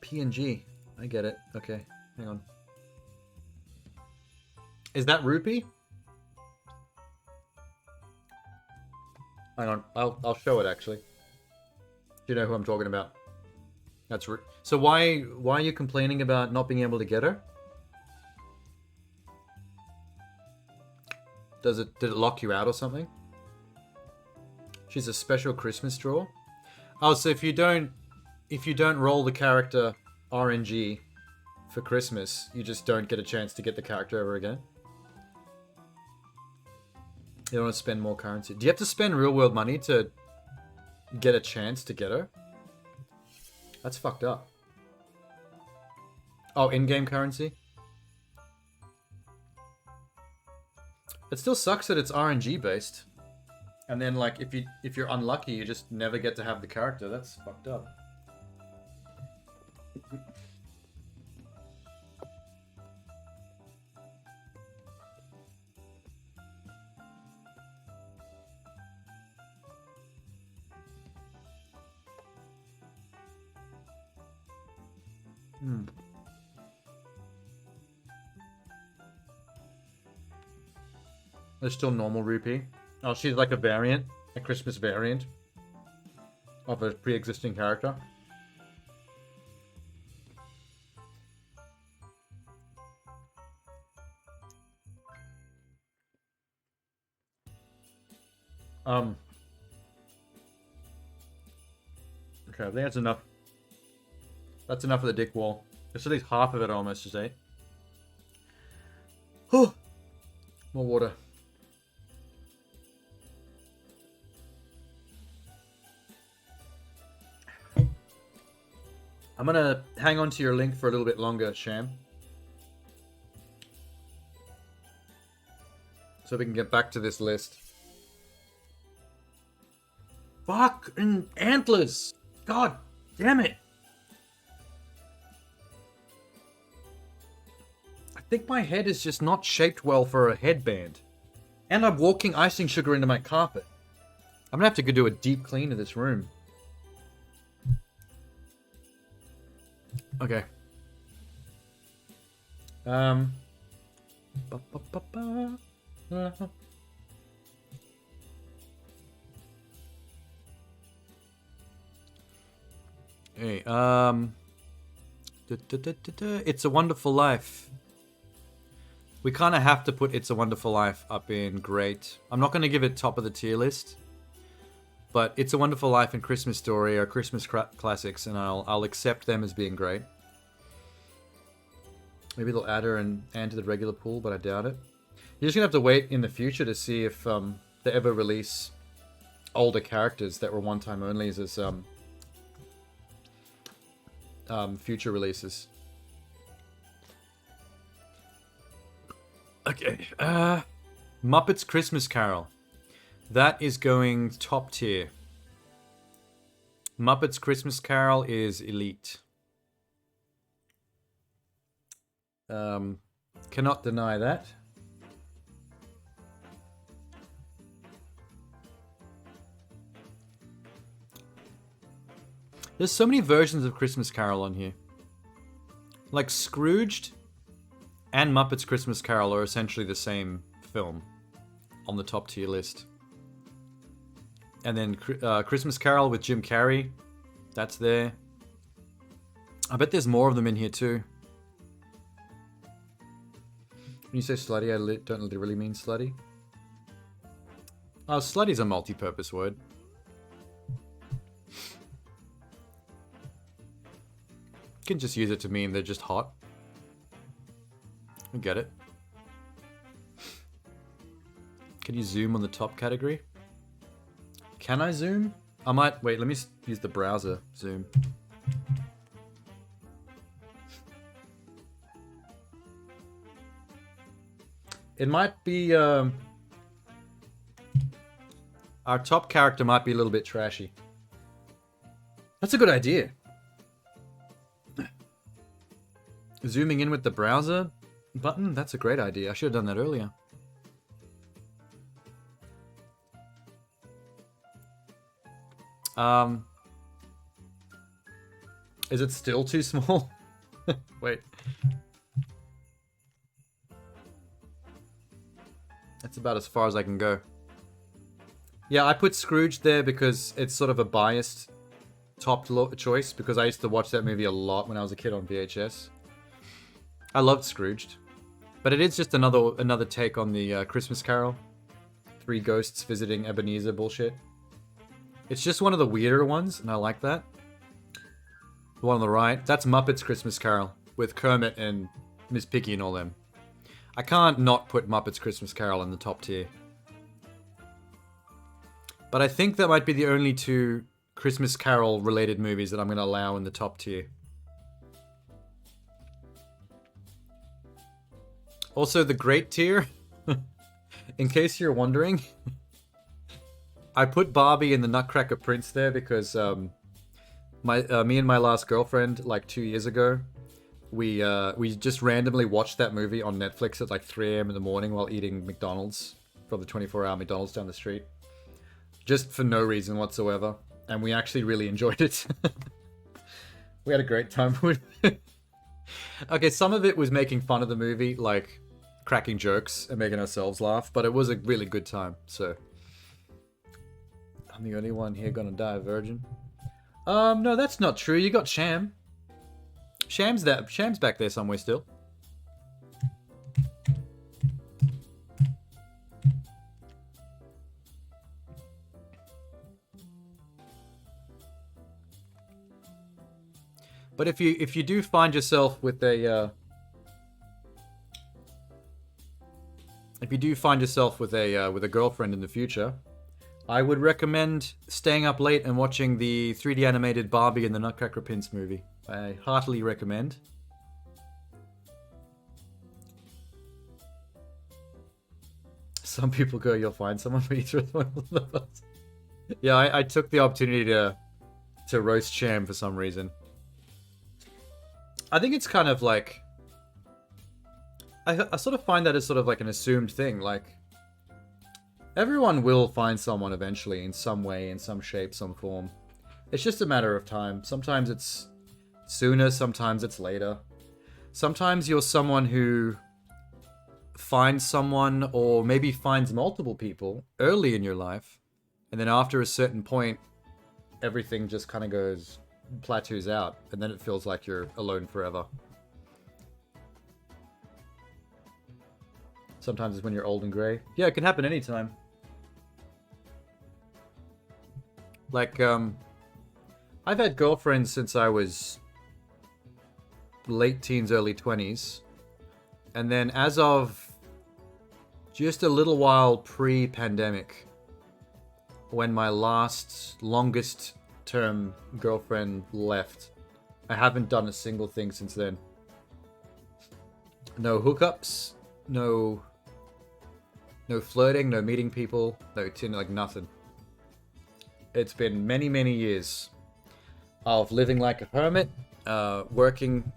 PNG. I get it. Okay, hang on. Is that rupee? Hang on, I'll show it actually. Do you know who I'm talking about? That's so why are you complaining about not being able to get her? Did it lock you out or something? She's a special Christmas draw. Oh, so if you don't roll the character RNG for Christmas, you just don't get a chance to get the character ever again. You don't want to spend more currency. Do you have to spend real world money to get a chance to get her? That's fucked up. Oh, in-game currency? It still sucks that it's RNG based. And then like if you're unlucky, you just never get to have the character. That's fucked up. There's still normal rupee. Oh, she's like a variant, a Christmas variant of a pre-existing character. Okay, I think that's enough. That's enough of the dick wall. There's at least half of it almost just ate. More water. I'm gonna hang on to your link for a little bit longer, Sham. So we can get back to this list. Fucking antlers! God damn it! I think my head is just not shaped well for a headband. And I'm walking icing sugar into my carpet. I'm gonna have to go do a deep clean of this room. Okay. Hey, It's a Wonderful Life. We kind of have to put It's a Wonderful Life up in great. I'm not going to give it top of the tier list, but It's a Wonderful Life and Christmas Story are Christmas classics, and I'll accept them as being great. Maybe they'll add her and to the regular pool, but I doubt it. You're just going to have to wait in the future to see if they ever release older characters that were one-time onlys as future releases. Okay. Muppets Christmas Carol. That is going top tier. Muppets Christmas Carol is elite. Cannot deny that. There's so many versions of Christmas Carol on here. Like Scrooged and Muppets Christmas Carol are essentially the same film on the top tier list. And then Christmas Carol with Jim Carrey, that's there. I bet there's more of them in here too. When you say slutty, I don't literally mean slutty. Oh, slutty's a multi-purpose word. You can just use it to mean they're just hot. I get it. Can you zoom on the top category? Can I zoom? I might... Wait, let me use the browser zoom. It might be... our top character might be a little bit trashy. That's a good idea. Zooming in with the browser button? That's a great idea. I should have done that earlier. Is it still too small? Wait. That's about as far as I can go. Yeah, I put Scrooge there because it's sort of a biased top choice because I used to watch that movie a lot when I was a kid on VHS. I loved Scrooged. But it is just another take on the Christmas Carol. 3 ghosts visiting Ebenezer bullshit. It's just one of the weirder ones, and I like that. The one on the right, that's Muppets Christmas Carol with Kermit and Miss Piggy and all them. I can't not put Muppets Christmas Carol in the top tier. But I think that might be the only 2 Christmas Carol related movies that I'm going to allow in the top tier. Also, the great tier, in case you're wondering, I put Barbie and the Nutcracker Prince there because me and my last girlfriend, like 2 years ago, we just randomly watched that movie on Netflix at like 3 a.m. in the morning while eating McDonald's from the 24-hour McDonald's down the street. Just for no reason whatsoever. And we actually really enjoyed it. We had a great time with it. Okay, some of it was making fun of the movie, like cracking jokes and making ourselves laugh, but it was a really good time, so. I'm the only one here gonna die a virgin. No, that's not true. You got Sham. Sham's back there somewhere still. But if you do find yourself with a with a girlfriend in the future, I would recommend staying up late and watching the 3D animated Barbie and the Nutcracker Prince movie. I heartily recommend. Some people go, you'll find someone, but you throw them on the bus. Yeah, I took the opportunity to roast Sham for some reason. I think it's kind of like... I sort of find that as sort of like an assumed thing, like... Everyone will find someone eventually in some way, in some shape, some form. It's just a matter of time. Sometimes it's sooner, sometimes it's later. Sometimes you're someone who finds someone or maybe finds multiple people early in your life, and then after a certain point, everything just kind of plateaus out, and then it feels like you're alone forever. Sometimes it's when you're old and grey. Yeah, it can happen anytime. Like, I've had girlfriends since I was late teens, early 20s. And then as of just a little while pre-pandemic, when my longest term girlfriend left, I haven't done a single thing since then. No hookups, no flirting, no meeting people, no Tinder, like nothing. It's been many, many years of living like a hermit, working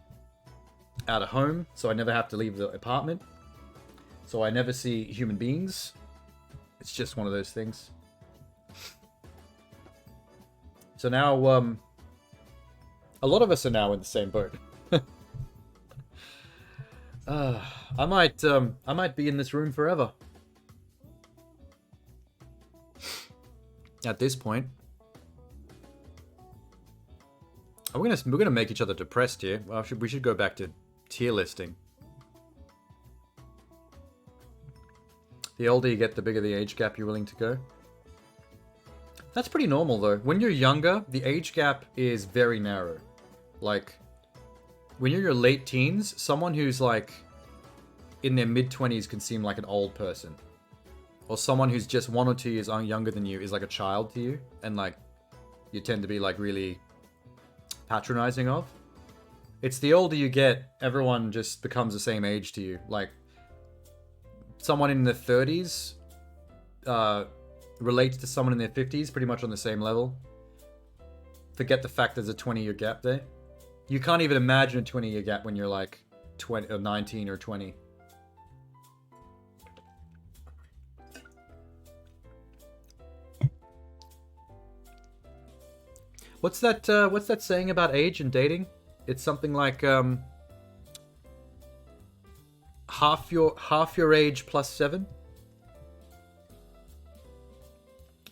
out of home, so I never have to leave the apartment. So I never see human beings. It's just one of those things. So now, a lot of us are now in the same boat. I might be in this room forever. At this point. We're gonna make each other depressed here. Well, we should go back to tier listing. The older you get, the bigger the age gap you're willing to go. That's pretty normal though. When you're younger, the age gap is very narrow. Like, when you're in your late teens, someone who's like in their mid-20s can seem like an old person. Or someone who's just 1 or 2 years younger than you is like a child to you. And like, you tend to be like really patronizing of. It's the older you get, everyone just becomes the same age to you. Like, someone in their 30s relates to someone in their 50s pretty much on the same level. Forget the fact there's a 20-year gap there. You can't even imagine a 20-year gap when you're like 20 or 19 or 20. What's that saying about age and dating? It's something like half your age plus 7.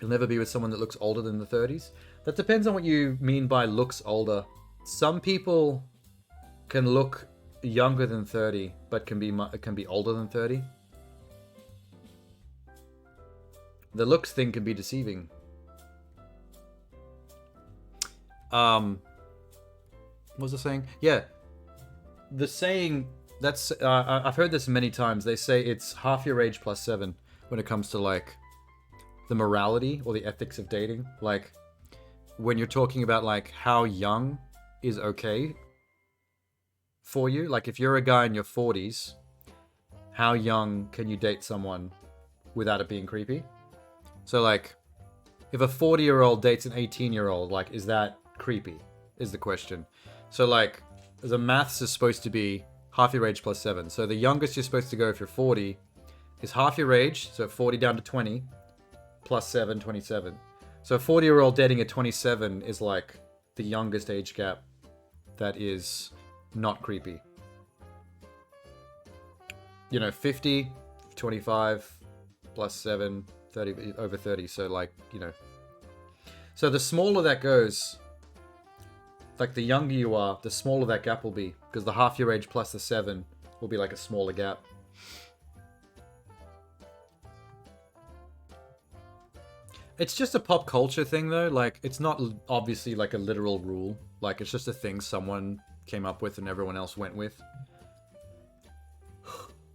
You'll never be with someone that looks older than the 30s. That depends on what you mean by looks older. Some people can look younger than 30, but can be older than 30. The looks thing can be deceiving. What was the saying? Yeah, the saying that's I've heard this many times. They say it's half your age plus 7 when it comes to like the morality or the ethics of dating. Like when you're talking about like how young is okay for you. Like if you're a guy in your 40s, how young can you date someone without it being creepy? So like if a 40-year-old dates an 18-year-old, like is that creepy is the question. So like the maths is supposed to be half your age plus 7. So the youngest you're supposed to go if you're 40 is half your age, so 40 down to 20 plus 7, 27. So a 40-year-old dating a 27 is like the youngest age gap that is not creepy. You know, 50, 25 plus 7, 30, over 30. So like, you know. So the smaller that goes, like the younger you are, the smaller that gap will be, because the half your age plus the 7 will be like a smaller gap. It's just a pop culture thing though, like it's not obviously like a literal rule, like it's just a thing someone came up with and everyone else went with.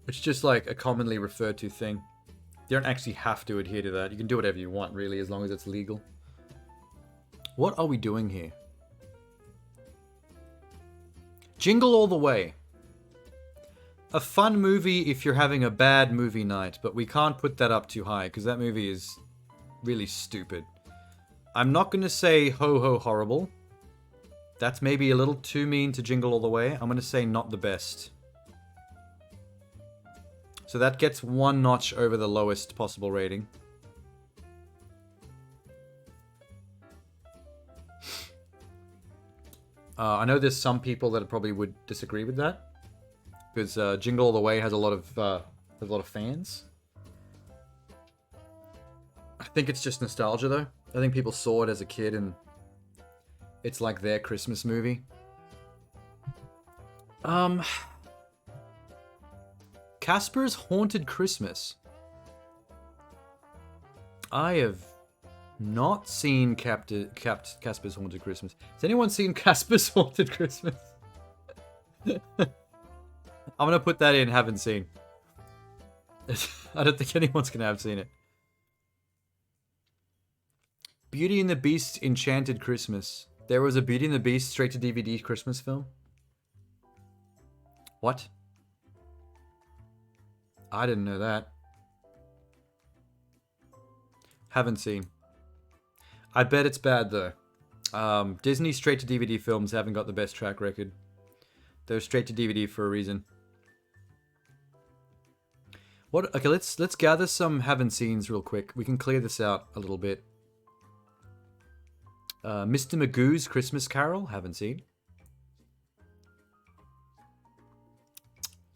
It's just like a commonly referred to thing. You don't actually have to adhere to that. You can do whatever you want really, as long as it's legal. What are we doing here? Jingle All the Way. A fun movie if you're having a bad movie night, but we can't put that up too high because that movie is really stupid. I'm not going to say Ho Ho Horrible. That's maybe a little too mean to Jingle All the Way. I'm going to say not the best. So that gets one notch over the lowest possible rating. I know there's some people that probably would disagree with that, because Jingle All the Way has a lot of fans. I think it's just nostalgia, though. I think people saw it as a kid, and it's like their Christmas movie. Casper's Haunted Christmas. I have not seen Casper's Haunted Christmas. Has anyone seen Casper's Haunted Christmas? I'm gonna put that in, haven't seen. I don't think anyone's gonna have seen it. Beauty and the Beast Enchanted Christmas. There was a Beauty and the Beast straight to DVD Christmas film? What? I didn't know that. Haven't seen. I bet it's bad though. Disney straight to DVD films haven't got the best track record. They're straight to DVD for a reason. What? Okay, let's gather some haven't seens real quick. We can clear this out a little bit. Mr. Magoo's Christmas Carol, haven't seen.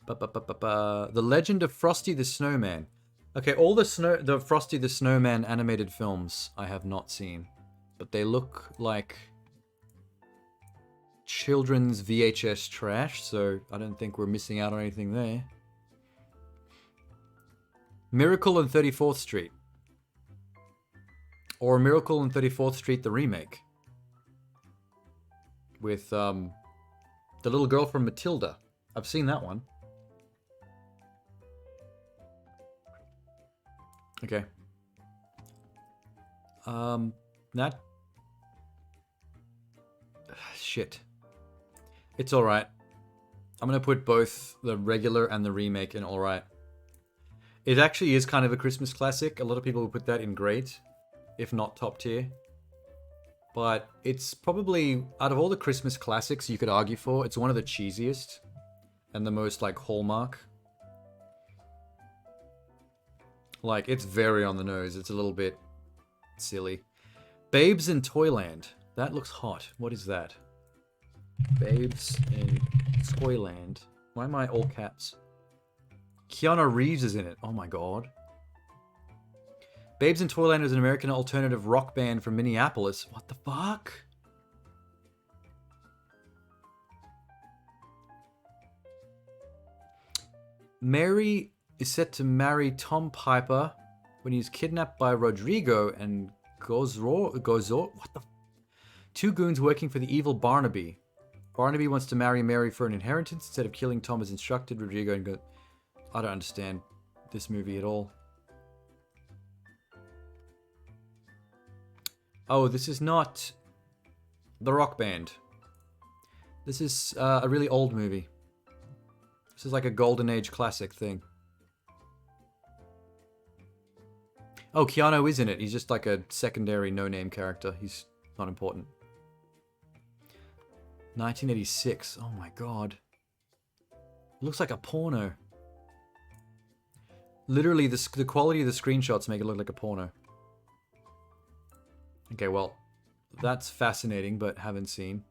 The Legend of Frosty the Snowman. Okay, all the Frosty the Snowman animated films I have not seen, but they look like children's VHS trash, so I don't think we're missing out on anything there. Miracle on 34th Street. Or Miracle on 34th Street, the remake. With the little girl from Matilda. I've seen that one. Okay. That... Shit. It's alright. I'm gonna put both the regular and the remake in alright. It actually is kind of a Christmas classic. A lot of people will put that in great, if not top tier. But it's probably, out of all the Christmas classics you could argue for, it's one of the cheesiest and the most, like, hallmark. Like, it's very on the nose. It's a little bit silly. Babes in Toyland. That looks hot. What is that? Babes in Toyland. Why am I all caps? Keanu Reeves is in it. Oh my god. Babes in Toyland is an American alternative rock band from Minneapolis. What the fuck? Mary is set to marry Tom Piper when he's kidnapped by Rodrigo and Gozor. What the? Two goons working for the evil Barnaby. Barnaby wants to marry Mary for an inheritance instead of killing Tom as instructed. Rodrigo and I don't understand this movie at all. Oh, this is not the rock band. This is a really old movie. This is like a golden age classic thing. Oh, Keanu is in it. He's just like a secondary no-name character. He's not important. 1986. Oh my god. It looks like a porno. Literally, the quality of the screenshots make it look like a porno. Okay, well, that's fascinating, but haven't seen.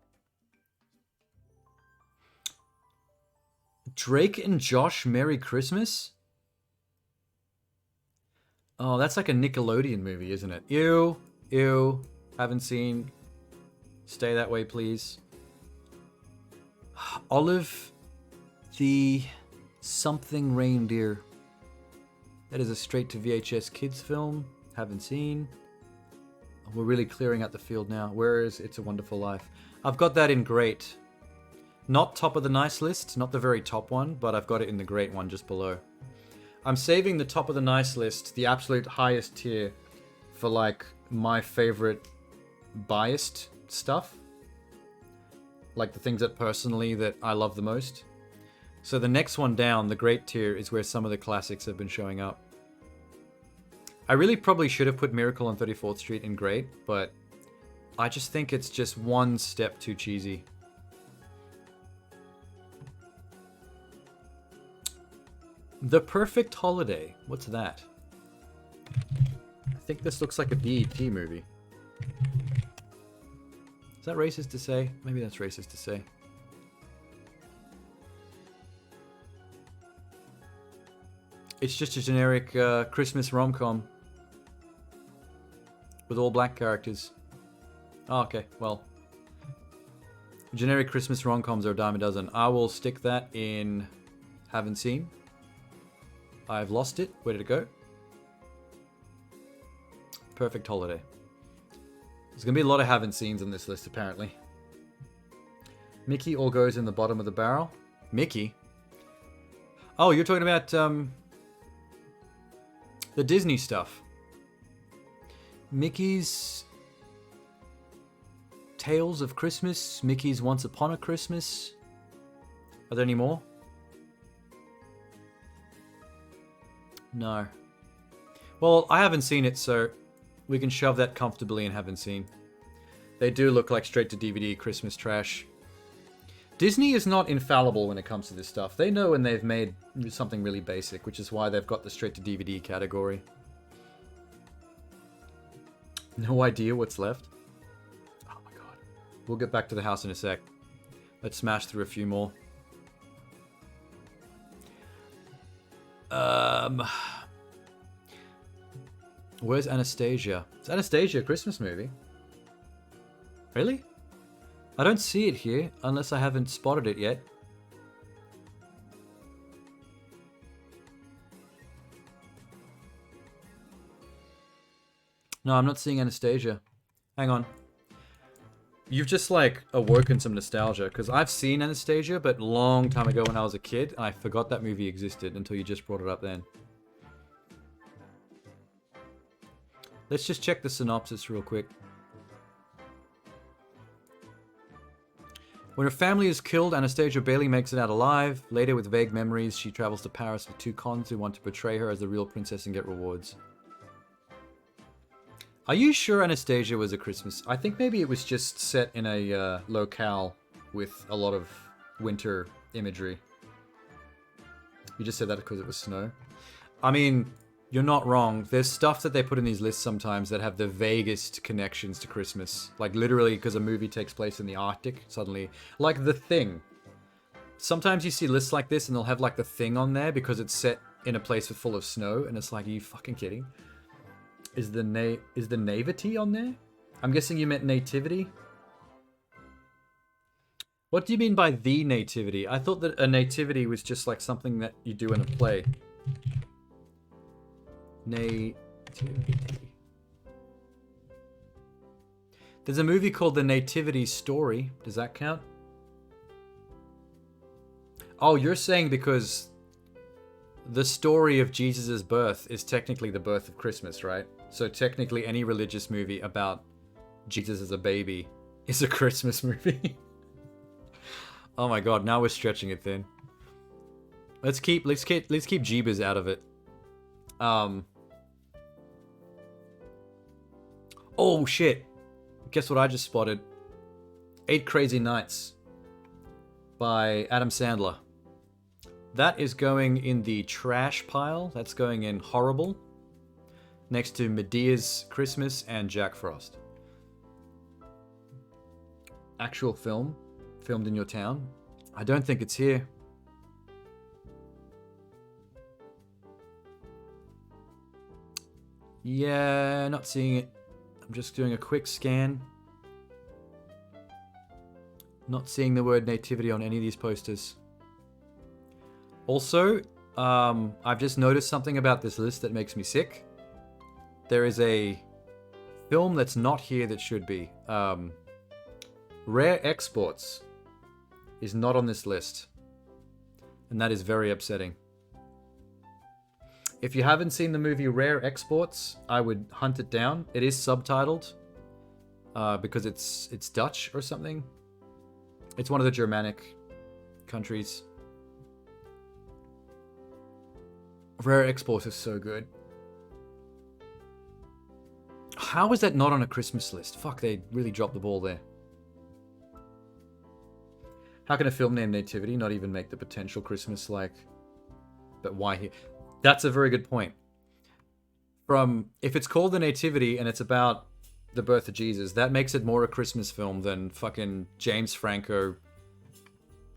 Drake and Josh Merry Christmas? Oh, that's like a Nickelodeon movie, isn't it? Ew. Ew. Haven't seen. Stay that way, please. Olive the Something Reindeer. That is a straight to VHS kids film. Haven't seen. We're really clearing out the field now. Where is It's a Wonderful Life? I've got that in great. Not top of the nice list, not the very top one, but I've got it in the great one just below. I'm saving the top of the nice list, the absolute highest tier, for like my favorite biased stuff. Like the things that personally that I love the most. So the next one down, the great tier, is where some of the classics have been showing up. I really probably should have put Miracle on 34th Street in great, but I just think it's just one step too cheesy. The Perfect Holiday. What's that? I think this looks like a BET movie. Is that racist to say? Maybe that's racist to say. It's just a generic Christmas rom-com with all black characters. Oh, okay, well. Generic Christmas rom-coms are a dime a dozen. I will stick that in haven't seen. I've lost it. Where did it go? Perfect Holiday. There's going to be a lot of haven't seens on this list, apparently. Mickey all goes in the bottom of the barrel. Mickey? Oh, you're talking about the Disney stuff. Mickey's Tales of Christmas. Mickey's Once Upon a Christmas. Are there any more? No. Well, I haven't seen it, so we can shove that comfortably in haven't seen. They do look like straight to DVD Christmas trash. Disney is not infallible when it comes to this stuff. They know when they've made something really basic, which is why they've got the straight to DVD category. No idea what's left. Oh my god. We'll get back to the house in a sec. Let's smash through a few more. Where's Anastasia? Is Anastasia a Christmas movie? Really? I don't see it here, unless I haven't spotted it yet. No, I'm not seeing Anastasia. Hang on. You've just, like, awoken some nostalgia, because I've seen Anastasia, but a long time ago when I was a kid, and I forgot that movie existed until you just brought it up then. Let's just check the synopsis real quick. When her family is killed, Anastasia barely makes it out alive. Later, with vague memories, she travels to Paris with two cons who want to portray her as the real princess and get rewards. Are you sure Anastasia was a Christmas? I think maybe it was just set in a locale with a lot of winter imagery. You just said that because it was snow. I mean, you're not wrong. There's stuff that they put in these lists sometimes that have the vaguest connections to Christmas. Like literally because a movie takes place in the Arctic, suddenly. Like The Thing. Sometimes you see lists like this and they'll have like The Thing on there because it's set in a place full of snow. And it's like, are you fucking kidding? Is the nativity on there? I'm guessing you meant nativity. What do you mean by the nativity? I thought that a nativity was just like something that you do in a play. Nativity. There's a movie called The Nativity Story. Does that count? Oh, you're saying because the story of Jesus' birth is technically the birth of Christmas, right? So technically any religious movie about Jesus as a baby is a Christmas movie. Oh my god, now we're stretching it thin. Let's keep Jeebus out of it. Oh shit. Guess what I just spotted? 8 Crazy Nights by Adam Sandler. That is going in the trash pile. That's going in horrible. Next to Medea's Christmas and Jack Frost. Actual film. Filmed in your town. I don't think it's here. Yeah, not seeing it. I'm just doing a quick scan. Not seeing the word nativity on any of these posters. Also, I've just noticed something about this list that makes me sick. There is a film that's not here that should be. Rare Exports is not on this list. And that is very upsetting. If you haven't seen the movie Rare Exports, I would hunt it down. It is subtitled because it's Dutch or something. It's one of the Germanic countries. Rare Exports is so good. How is that not on a Christmas list? Fuck, they really dropped the ball there. How can a film named Nativity not even make the potential Christmas like? But why here? That's a very good point. If it's called The Nativity and it's about the birth of Jesus, that makes it more a Christmas film than fucking James Franco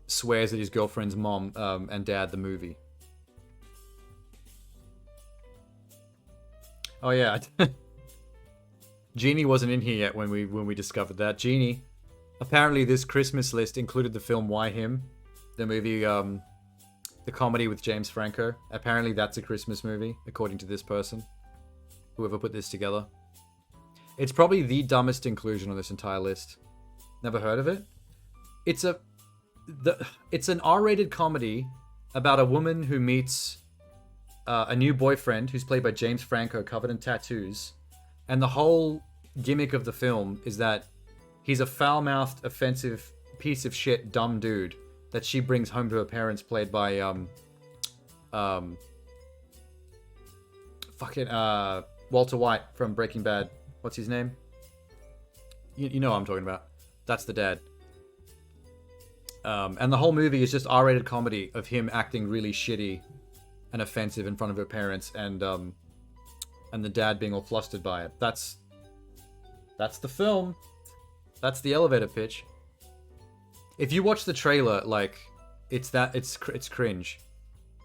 swears at his girlfriend's mom and dad the movie. Oh yeah. Jeannie wasn't in here yet when we discovered that. Jeannie, apparently this Christmas list included the film Why Him? The movie, the comedy with James Franco. Apparently that's a Christmas movie, according to this person. Whoever put this together. It's probably the dumbest inclusion on this entire list. Never heard of it? It's an R-rated comedy about a woman who meets a new boyfriend who's played by James Franco, covered in tattoos. And the whole gimmick of the film is that he's a foul-mouthed, offensive, piece of shit, dumb dude that she brings home to her parents, played by Walter White from Breaking Bad. What's his name? You know what I'm talking about. That's the dad. And the whole movie is just R-rated comedy of him acting really shitty and offensive in front of her parents, and the dad being all flustered by it. That's the film. That's the elevator pitch. If you watch the trailer, like, it's cringe.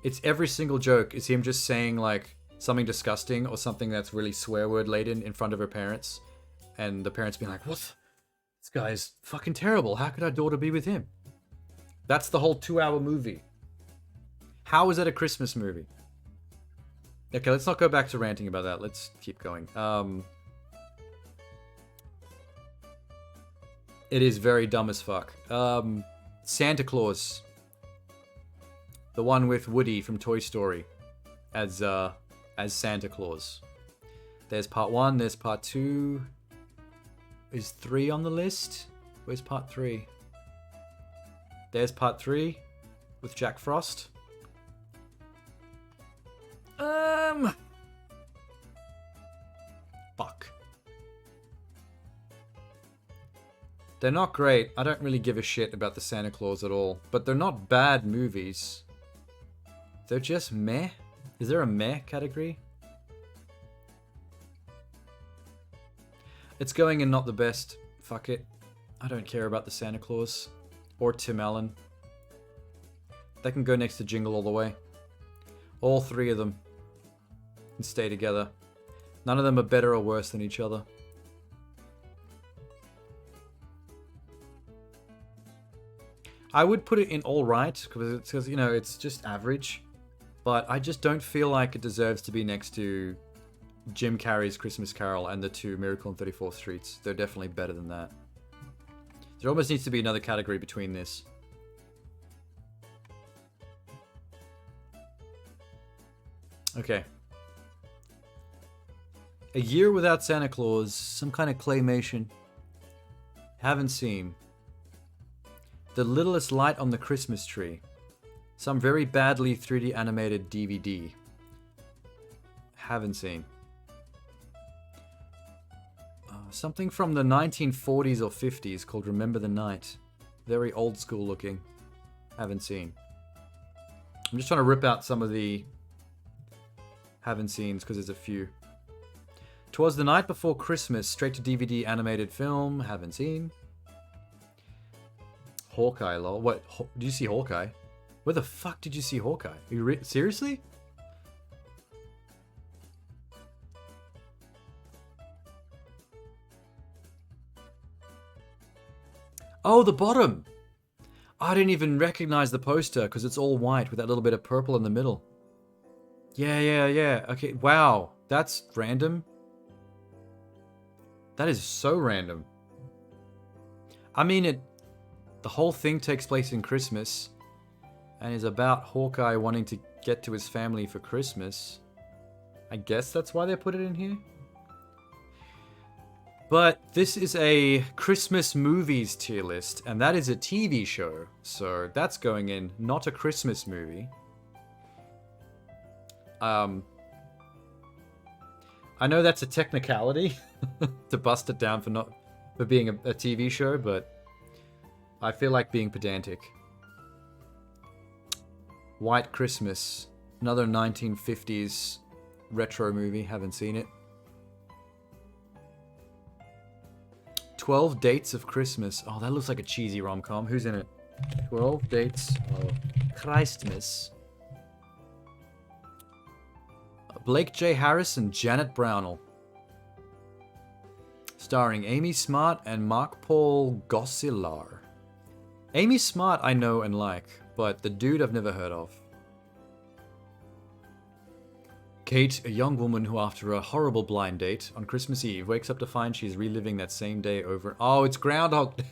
It's every single joke is him just saying like something disgusting or something that's really swear word laden in front of her parents, and the parents being like, "What? This guy's fucking terrible. How could our daughter be with him?" That's the whole 2-hour movie. How is that a Christmas movie? Okay, let's not go back to ranting about that. Let's keep going. It is very dumb as fuck. Santa Claus. The one with Woody from Toy Story as Santa Claus. There's part 1, there's part 2. Is 3 on the list? Where's part 3? There's part 3 with Jack Frost. Fuck. They're not great. I don't really give a shit about the Santa Claus at all. But they're not bad movies. They're just meh. Is there a meh category? It's going in not the best. Fuck it. I don't care about the Santa Claus. Or Tim Allen. They can go next to Jingle All the Way. All 3 of them can stay together. None of them are better or worse than each other. I would put it in all right, because you know, it's just average. But I just don't feel like it deserves to be next to Jim Carrey's Christmas Carol and the two Miracle on 34th Streets. They're definitely better than that. There almost needs to be another category between this. Okay. A Year Without Santa Claus, some kind of claymation. Haven't seen. The Littlest Light on the Christmas Tree. Some very badly 3D animated DVD. Haven't seen. Something from the 1940s or 50s called Remember the Night. Very old school looking. Haven't seen. I'm just trying to rip out some of the haven't seens because there's a few. 'Twas the Night Before Christmas, straight to DVD animated film. Haven't seen. Hawkeye, lol. What? Did you see Hawkeye? Where the fuck did you see Hawkeye? Are you seriously? Oh, the bottom! I didn't even recognize the poster because it's all white with that little bit of purple in the middle. Yeah. Okay, wow. That's random. That is so random. I mean, the whole thing takes place in Christmas and is about Hawkeye wanting to get to his family for Christmas. I guess that's why they put it in here. But this is a Christmas movies tier list, and that is a TV show, so that's going in, not a Christmas movie. I know that's a technicality to bust it down for being a TV show, but I feel like being pedantic. White Christmas, another 1950s retro movie, haven't seen it. 12 Dates of Christmas. Oh, that looks like a cheesy rom-com. Who's in it? 12 Dates of Christmas. Blake J. Harris and Janet Brownell. Starring Amy Smart and Mark-Paul Gosselaar. Amy Smart I know and like, but the dude I've never heard of. Kate, a young woman who after a horrible blind date on Christmas Eve wakes up to find she's reliving that same day over... Oh, it's Groundhog...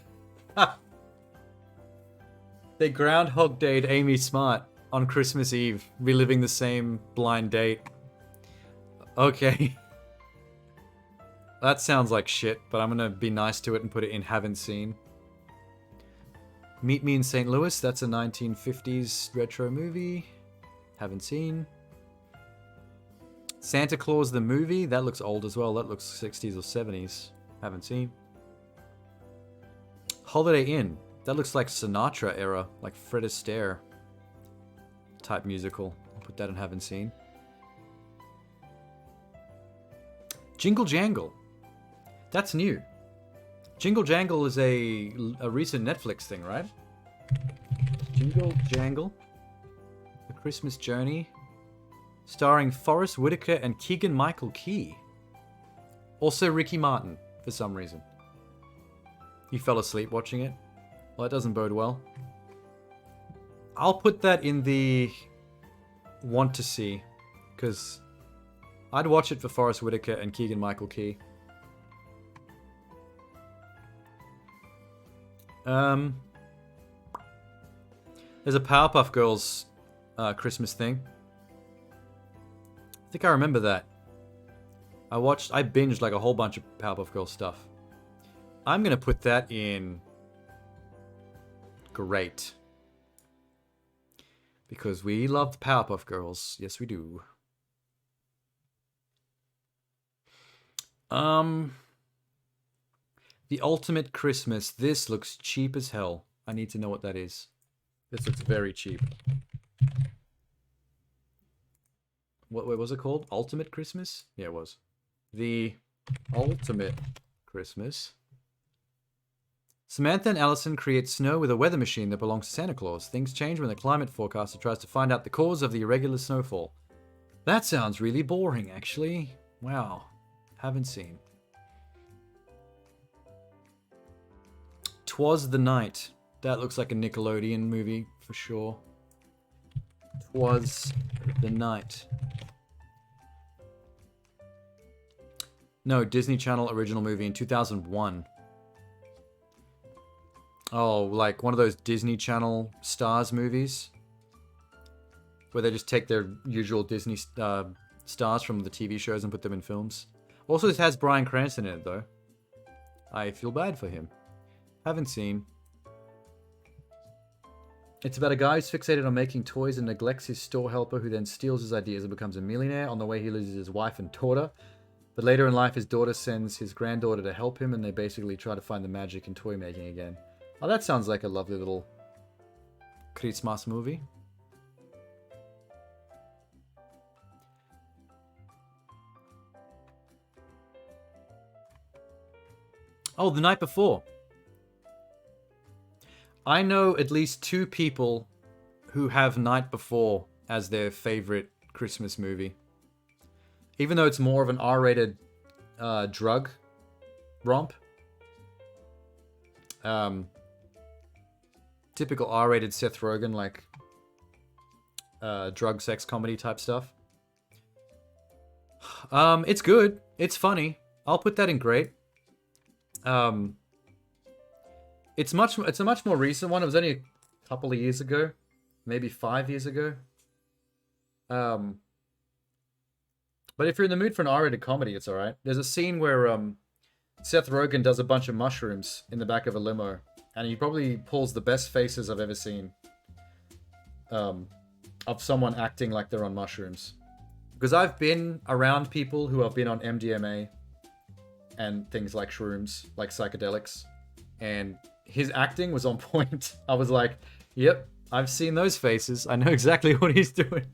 They Groundhog Day'd Amy Smart on Christmas Eve, reliving the same blind date. Okay. That sounds like shit, but I'm gonna be nice to it and put it in haven't seen. Meet Me in St. Louis, that's a 1950s retro movie. Haven't seen. Santa Claus the movie, that looks old as well. That looks 60s or 70s. Haven't seen. Holiday Inn, that looks like Sinatra era, like Fred Astaire type musical. I'll put that in haven't seen. Jingle Jangle, that's new. Jingle Jangle is a recent Netflix thing, right? Jingle Jangle, The Christmas Journey. Starring Forrest Whitaker and Keegan-Michael Key. Also Ricky Martin, for some reason. You fell asleep watching it? Well, that doesn't bode well. I'll put that in the want to see, because I'd watch it for Forrest Whitaker and Keegan-Michael Key. There's a Powerpuff Girls Christmas thing. I think I remember that. I binged like a whole bunch of Powerpuff Girls stuff. I'm gonna put that in great. Because we love Powerpuff Girls. Yes, we do. The Ultimate Christmas. This looks cheap as hell. I need to know what that is. This looks very cheap. What was it called? Ultimate Christmas? Yeah, it was. The Ultimate Christmas. Samantha and Allison create snow with a weather machine that belongs to Santa Claus. Things change when the climate forecaster tries to find out the cause of the irregular snowfall. That sounds really boring, actually. Wow. Haven't seen. 'Twas the Night. That looks like a Nickelodeon movie for sure. 'Twas the Night. No, Disney Channel original movie in 2001. Oh, like one of those Disney Channel Stars movies? Where they just take their usual Disney stars from the TV shows and put them in films. Also, this has Bryan Cranston in it, though. I feel bad for him. Haven't seen. It's about a guy who's fixated on making toys and neglects his store helper, who then steals his ideas and becomes a millionaire. On the way, he loses his wife and daughter. But later in life, his daughter sends his granddaughter to help him, and they basically try to find the magic in toy making again. Oh, that sounds like a lovely little Christmas movie. Oh, The Night Before. I know at least 2 people who have Night Before as their favorite Christmas movie. Even though it's more of an R-rated drug romp. Typical R-rated Seth Rogen, like drug sex comedy type stuff. It's good. It's funny. I'll put that in great. It's a much more recent one. It was only a couple of years ago, maybe 5 years ago. But if you're in the mood for an R-rated comedy, it's alright. There's a scene where Seth Rogen does a bunch of mushrooms in the back of a limo, and he probably pulls the best faces I've ever seen of someone acting like they're on mushrooms. Because I've been around people who have been on MDMA and things like shrooms, like psychedelics, and his acting was on point. I was like, yep, I've seen those faces. I know exactly what he's doing.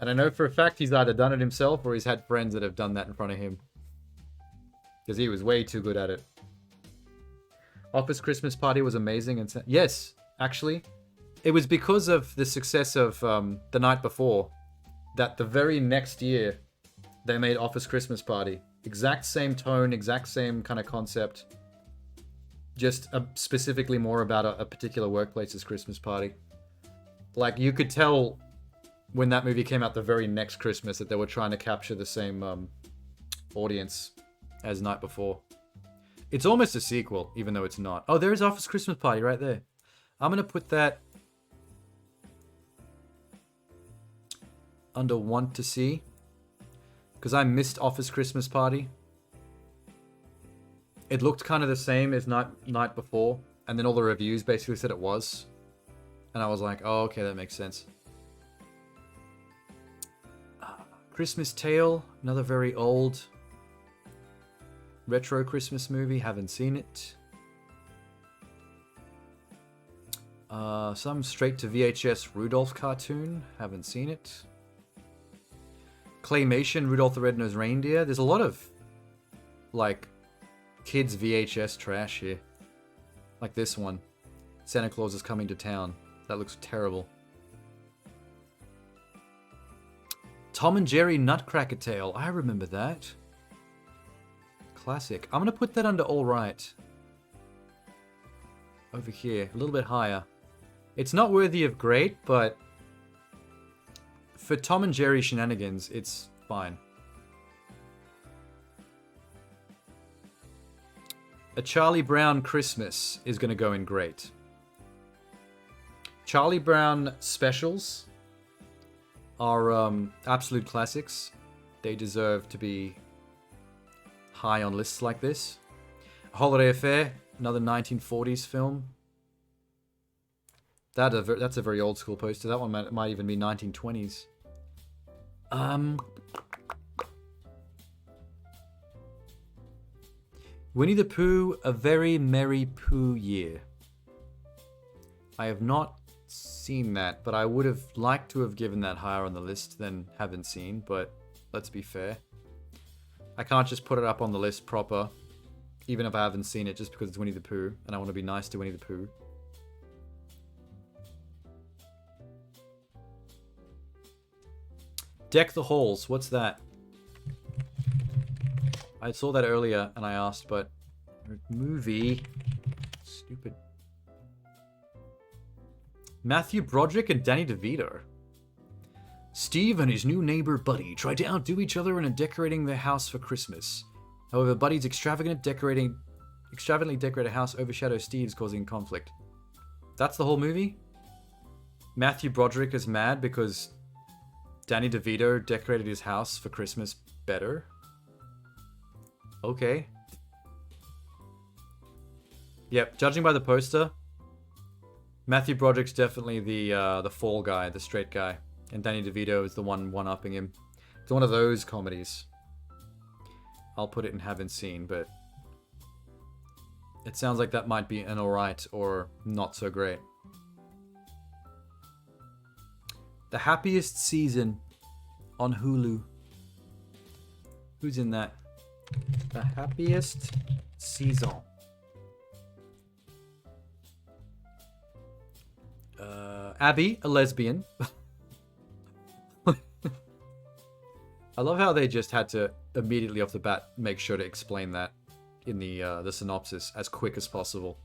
And I know for a fact he's either done it himself or he's had friends that have done that in front of him. Because he was way too good at it. Office Christmas Party was amazing. And yes, actually, it was because of the success of The Night Before that the very next year they made Office Christmas Party. Exact same tone, exact same kind of concept. Just specifically more about a particular workplace's Christmas party. Like, you could tell when that movie came out the very next Christmas that they were trying to capture the same audience as Night Before. It's almost a sequel, even though it's not. Oh, there's Office Christmas Party right there. I'm going to put that under Want to See, because I missed Office Christmas Party. It looked kind of the same as Night Before, and then all the reviews basically said it was. And I was like, oh, okay, that makes sense. Christmas Tale, another very old retro Christmas movie, haven't seen it. Some straight to VHS Rudolph cartoon, haven't seen it. Claymation, Rudolph the Red-Nosed Reindeer. There's a lot of, like, kids VHS trash here. Like this one. Santa Claus is Coming to Town. That looks terrible. Tom and Jerry Nutcracker Tale. I remember that. Classic. I'm going to put that under Alright. Over here. A little bit higher. It's not worthy of great, but for Tom and Jerry shenanigans, it's fine. A Charlie Brown Christmas is going to go in great. Charlie Brown specials are absolute classics. They deserve to be high on lists like this. Holiday Affair, another 1940s film. That's a very old school poster. That one might even be 1920s. Winnie the Pooh, A Very Merry Pooh Year. I have not seen that, but I would have liked to have given that higher on the list than haven't seen, but let's be fair. I can't just put it up on the list proper, even if I haven't seen it, just because it's Winnie the Pooh, and I want to be nice to Winnie the Pooh. Deck the Halls, what's that? I saw that earlier and I asked, but movie. Stupid. Matthew Broderick and Danny DeVito. Steve and his new neighbor Buddy try to outdo each other in decorating their house for Christmas. However, Buddy's extravagantly decorated house overshadows Steve's, causing conflict. That's the whole movie? Matthew Broderick is mad because Danny DeVito decorated his house for Christmas better? Okay. Yep, judging by the poster, Matthew Broderick's definitely the fall guy, the straight guy. And Danny DeVito is the one-upping him. It's one of those comedies. I'll put it in haven't seen, but it sounds like that might be an alright or not so great. The Happiest Season on Hulu. Who's in that? The Happiest Season. Abby, a lesbian. I love how they just had to immediately off the bat make sure to explain that in the synopsis as quick as possible.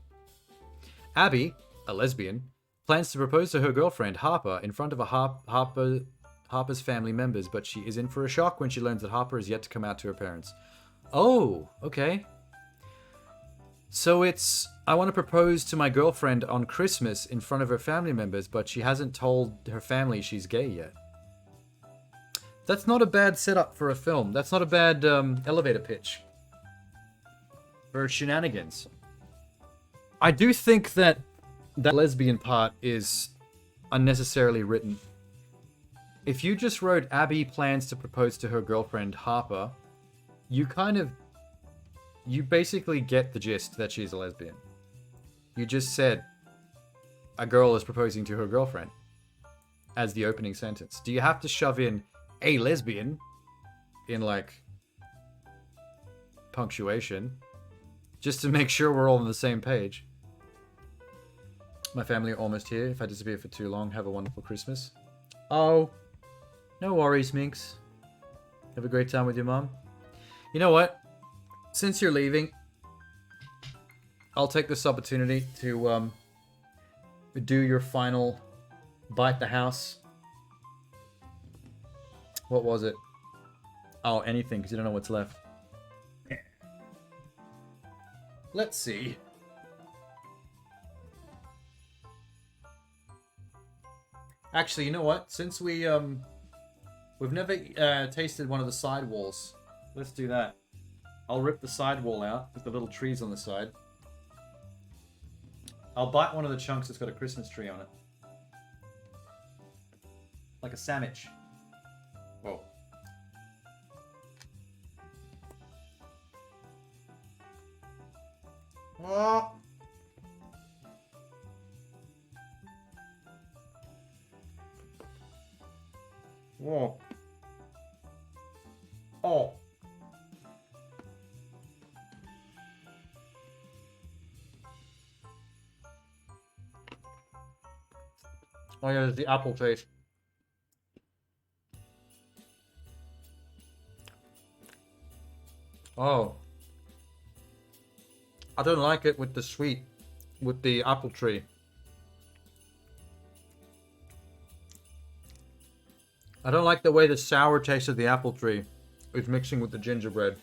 Abby, a lesbian, plans to propose to her girlfriend Harper in front of Harper's family members, but she is in for a shock when she learns that Harper is yet to come out to her parents. Oh, okay. So it's, I want to propose to my girlfriend on Christmas in front of her family members, but she hasn't told her family she's gay yet. That's not a bad setup for a film. That's not a bad elevator pitch for shenanigans. I do think that that lesbian part is unnecessarily written. If you just wrote Abby plans to propose to her girlfriend Harper, you basically get the gist that she's a lesbian. You just said a girl is proposing to her girlfriend as the opening sentence. Do you have to shove in a lesbian in like punctuation just to make sure we're all on the same page? My family are almost here. If I disappear for too long, have a wonderful Christmas. Oh, no worries, Minx. Have a great time with your mom. You know what? Since you're leaving, I'll take this opportunity to do your final bite the house. What was it? Oh, anything, because you don't know what's left. Let's see. Actually, you know what? Since we've never tasted one of the side walls, let's do that. I'll rip the side wall out with the little trees on the side. I'll bite one of the chunks that's got a Christmas tree on it. Like a sandwich. Whoa. Oh. Whoa. Oh. Oh yeah, there's the apple taste. Oh. I don't like it with the sweet, with the apple tree. I don't like the way the sour taste of the apple tree is mixing with the gingerbread.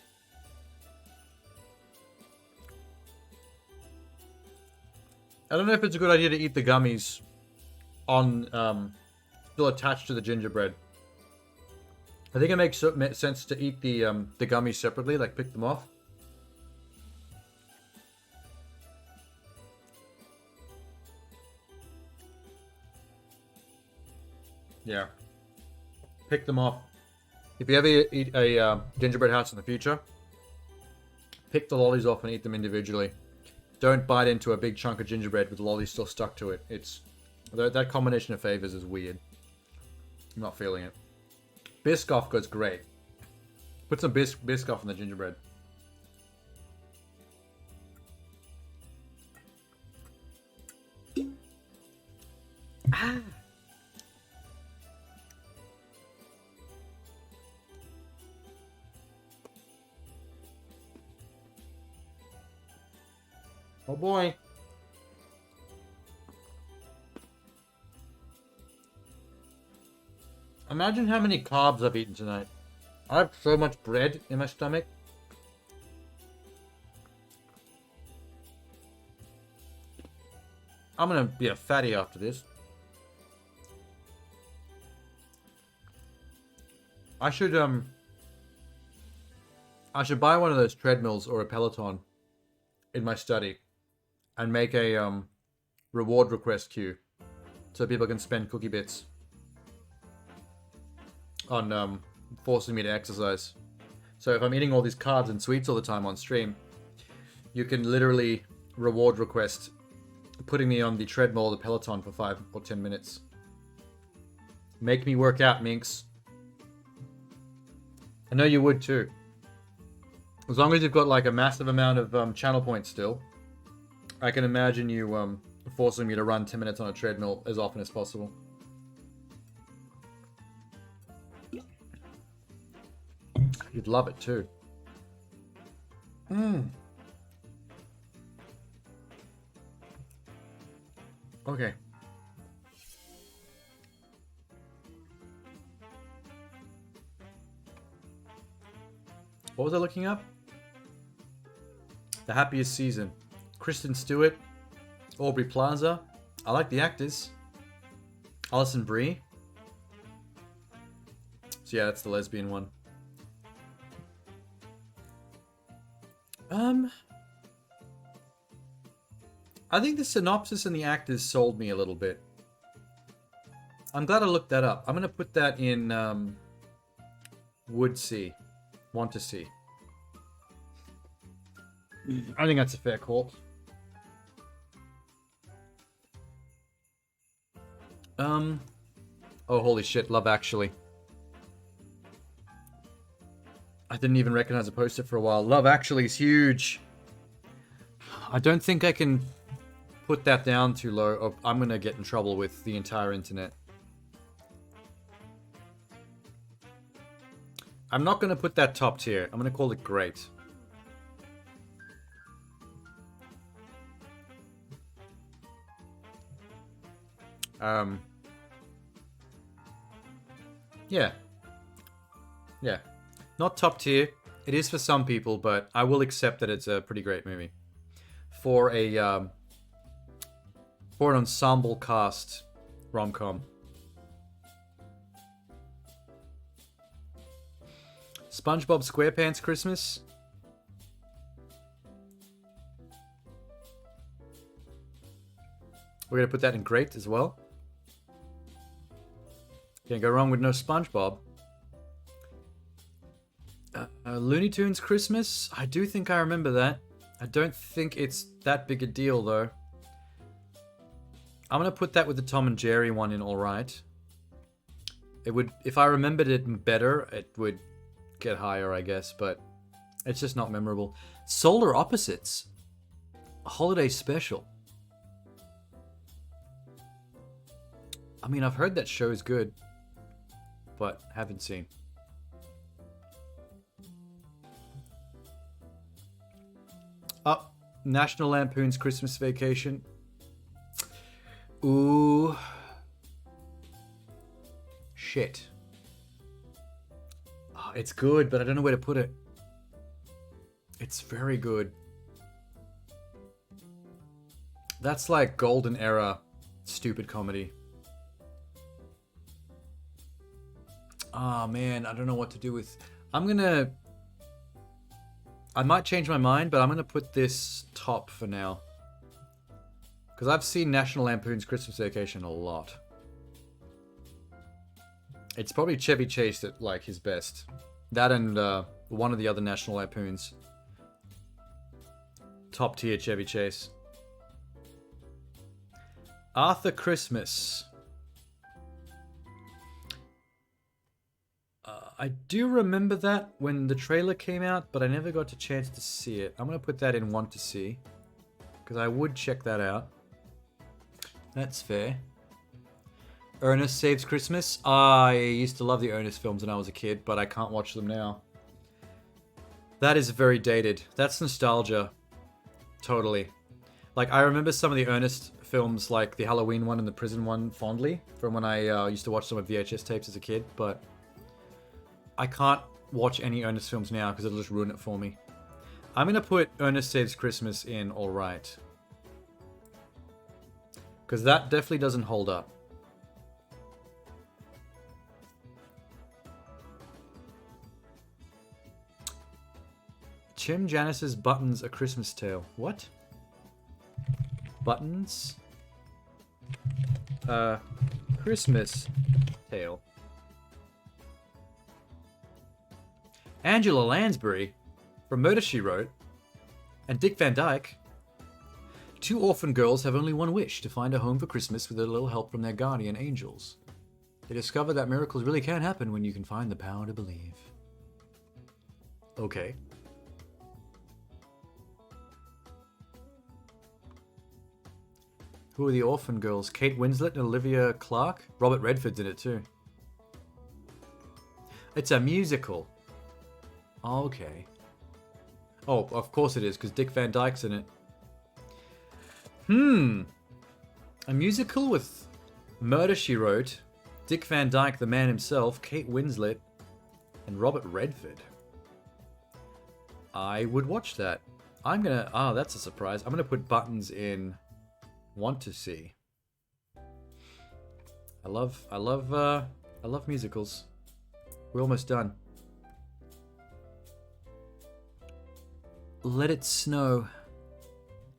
I don't know if it's a good idea to eat the gummies on, still attached to the gingerbread. I think it makes sense to eat the gummies separately, like pick them off. Yeah. Pick them off. If you ever eat a gingerbread house in the future, pick the lollies off and eat them individually. Don't bite into a big chunk of gingerbread with the lollies still stuck to it. It's that combination of flavors is weird. I'm not feeling it. Biscoff goes great. Put some Biscoff in the gingerbread. Ah. Oh boy. Imagine how many carbs I've eaten tonight. I have so much bread in my stomach. I'm gonna be a fatty after this. I should buy one of those treadmills or a Peloton in my study and make a reward request queue so people can spend cookie bits on forcing me to exercise. So if I'm eating all these carbs and sweets all the time on stream, you can literally reward request putting me on the treadmill or the Peloton for 5 or 10 minutes. Make me work out, minx. I know you would too. As long as you've got like a massive amount of channel points still, I can imagine you forcing me to run 10 minutes on a treadmill as often as possible. You'd love it too. Okay. What was I looking up? The Happiest Season. Kristen Stewart, Aubrey Plaza. I like the actors. Alison Brie. So yeah, that's the lesbian one. I think the synopsis and the actors sold me a little bit. I'm glad I looked that up. I'm gonna put that in would see. Want to see. I think that's a fair call. Oh, holy shit, Love Actually. I didn't even recognize a poster for a while. Love Actually is huge. I don't think I can put that down too low, or I'm gonna get in trouble with the entire internet. I'm not gonna put that top tier. I'm gonna call it great. Yeah. Yeah. Not top tier. It is for some people, but I will accept that it's a pretty great movie. For an ensemble cast rom-com. SpongeBob SquarePants Christmas. We're going to put that in great as well. Can't go wrong with no SpongeBob. Looney Tunes Christmas. I do think I remember that. I don't think it's that big a deal though. I'm going to put that with the Tom and Jerry one in alright. It would, if I remembered it better, it would get higher, I guess, but it's just not memorable. Solar Opposites. A holiday special. I mean, I've heard that show is good, but haven't seen. Oh, National Lampoon's Christmas Vacation. Ooh. Shit. Oh, it's good, but I don't know where to put it. It's very good. That's like golden era stupid comedy. Oh man, I don't know what to do with... I might change my mind, but I'm gonna put this top for now. Because I've seen National Lampoon's Christmas Vacation a lot. It's probably Chevy Chase at like his best. That and one of the other National Lampoons. Top tier Chevy Chase. Arthur Christmas. I do remember that when the trailer came out, but I never got a chance to see it. I'm going to put that in want to see. Because I would check that out. That's fair. Ernest Saves Christmas. I used to love the Ernest films when I was a kid, but I can't watch them now. That is very dated. That's nostalgia. Totally. Like, I remember some of the Ernest films, like the Halloween one and the prison one, fondly, from when I used to watch some of VHS tapes as a kid, but I can't watch any Ernest films now because it'll just ruin it for me. I'm going to put Ernest Saves Christmas in alright. Because that definitely doesn't hold up. Jim Janice's Buttons, A Christmas Tale. What? Buttons? Christmas Tale. Angela Lansbury from Murder, She Wrote, and Dick Van Dyke. Two orphan girls have only one wish, to find a home for Christmas with a little help from their guardian angels. They discover that miracles really can happen when you can find the power to believe. Okay. Who are the orphan girls? Kate Winslet and Olivia Clarke? Robert Redford's in it too. It's a musical. Okay. Oh, of course it is, because Dick Van Dyke's in it. A musical with Murder, She Wrote, Dick Van Dyke, the man himself, Kate Winslet, and Robert Redford. I would watch that. I'm gonna... Ah, that's a surprise. I'm gonna put Buttons in Want to See. I love musicals. We're almost done. Let It Snow.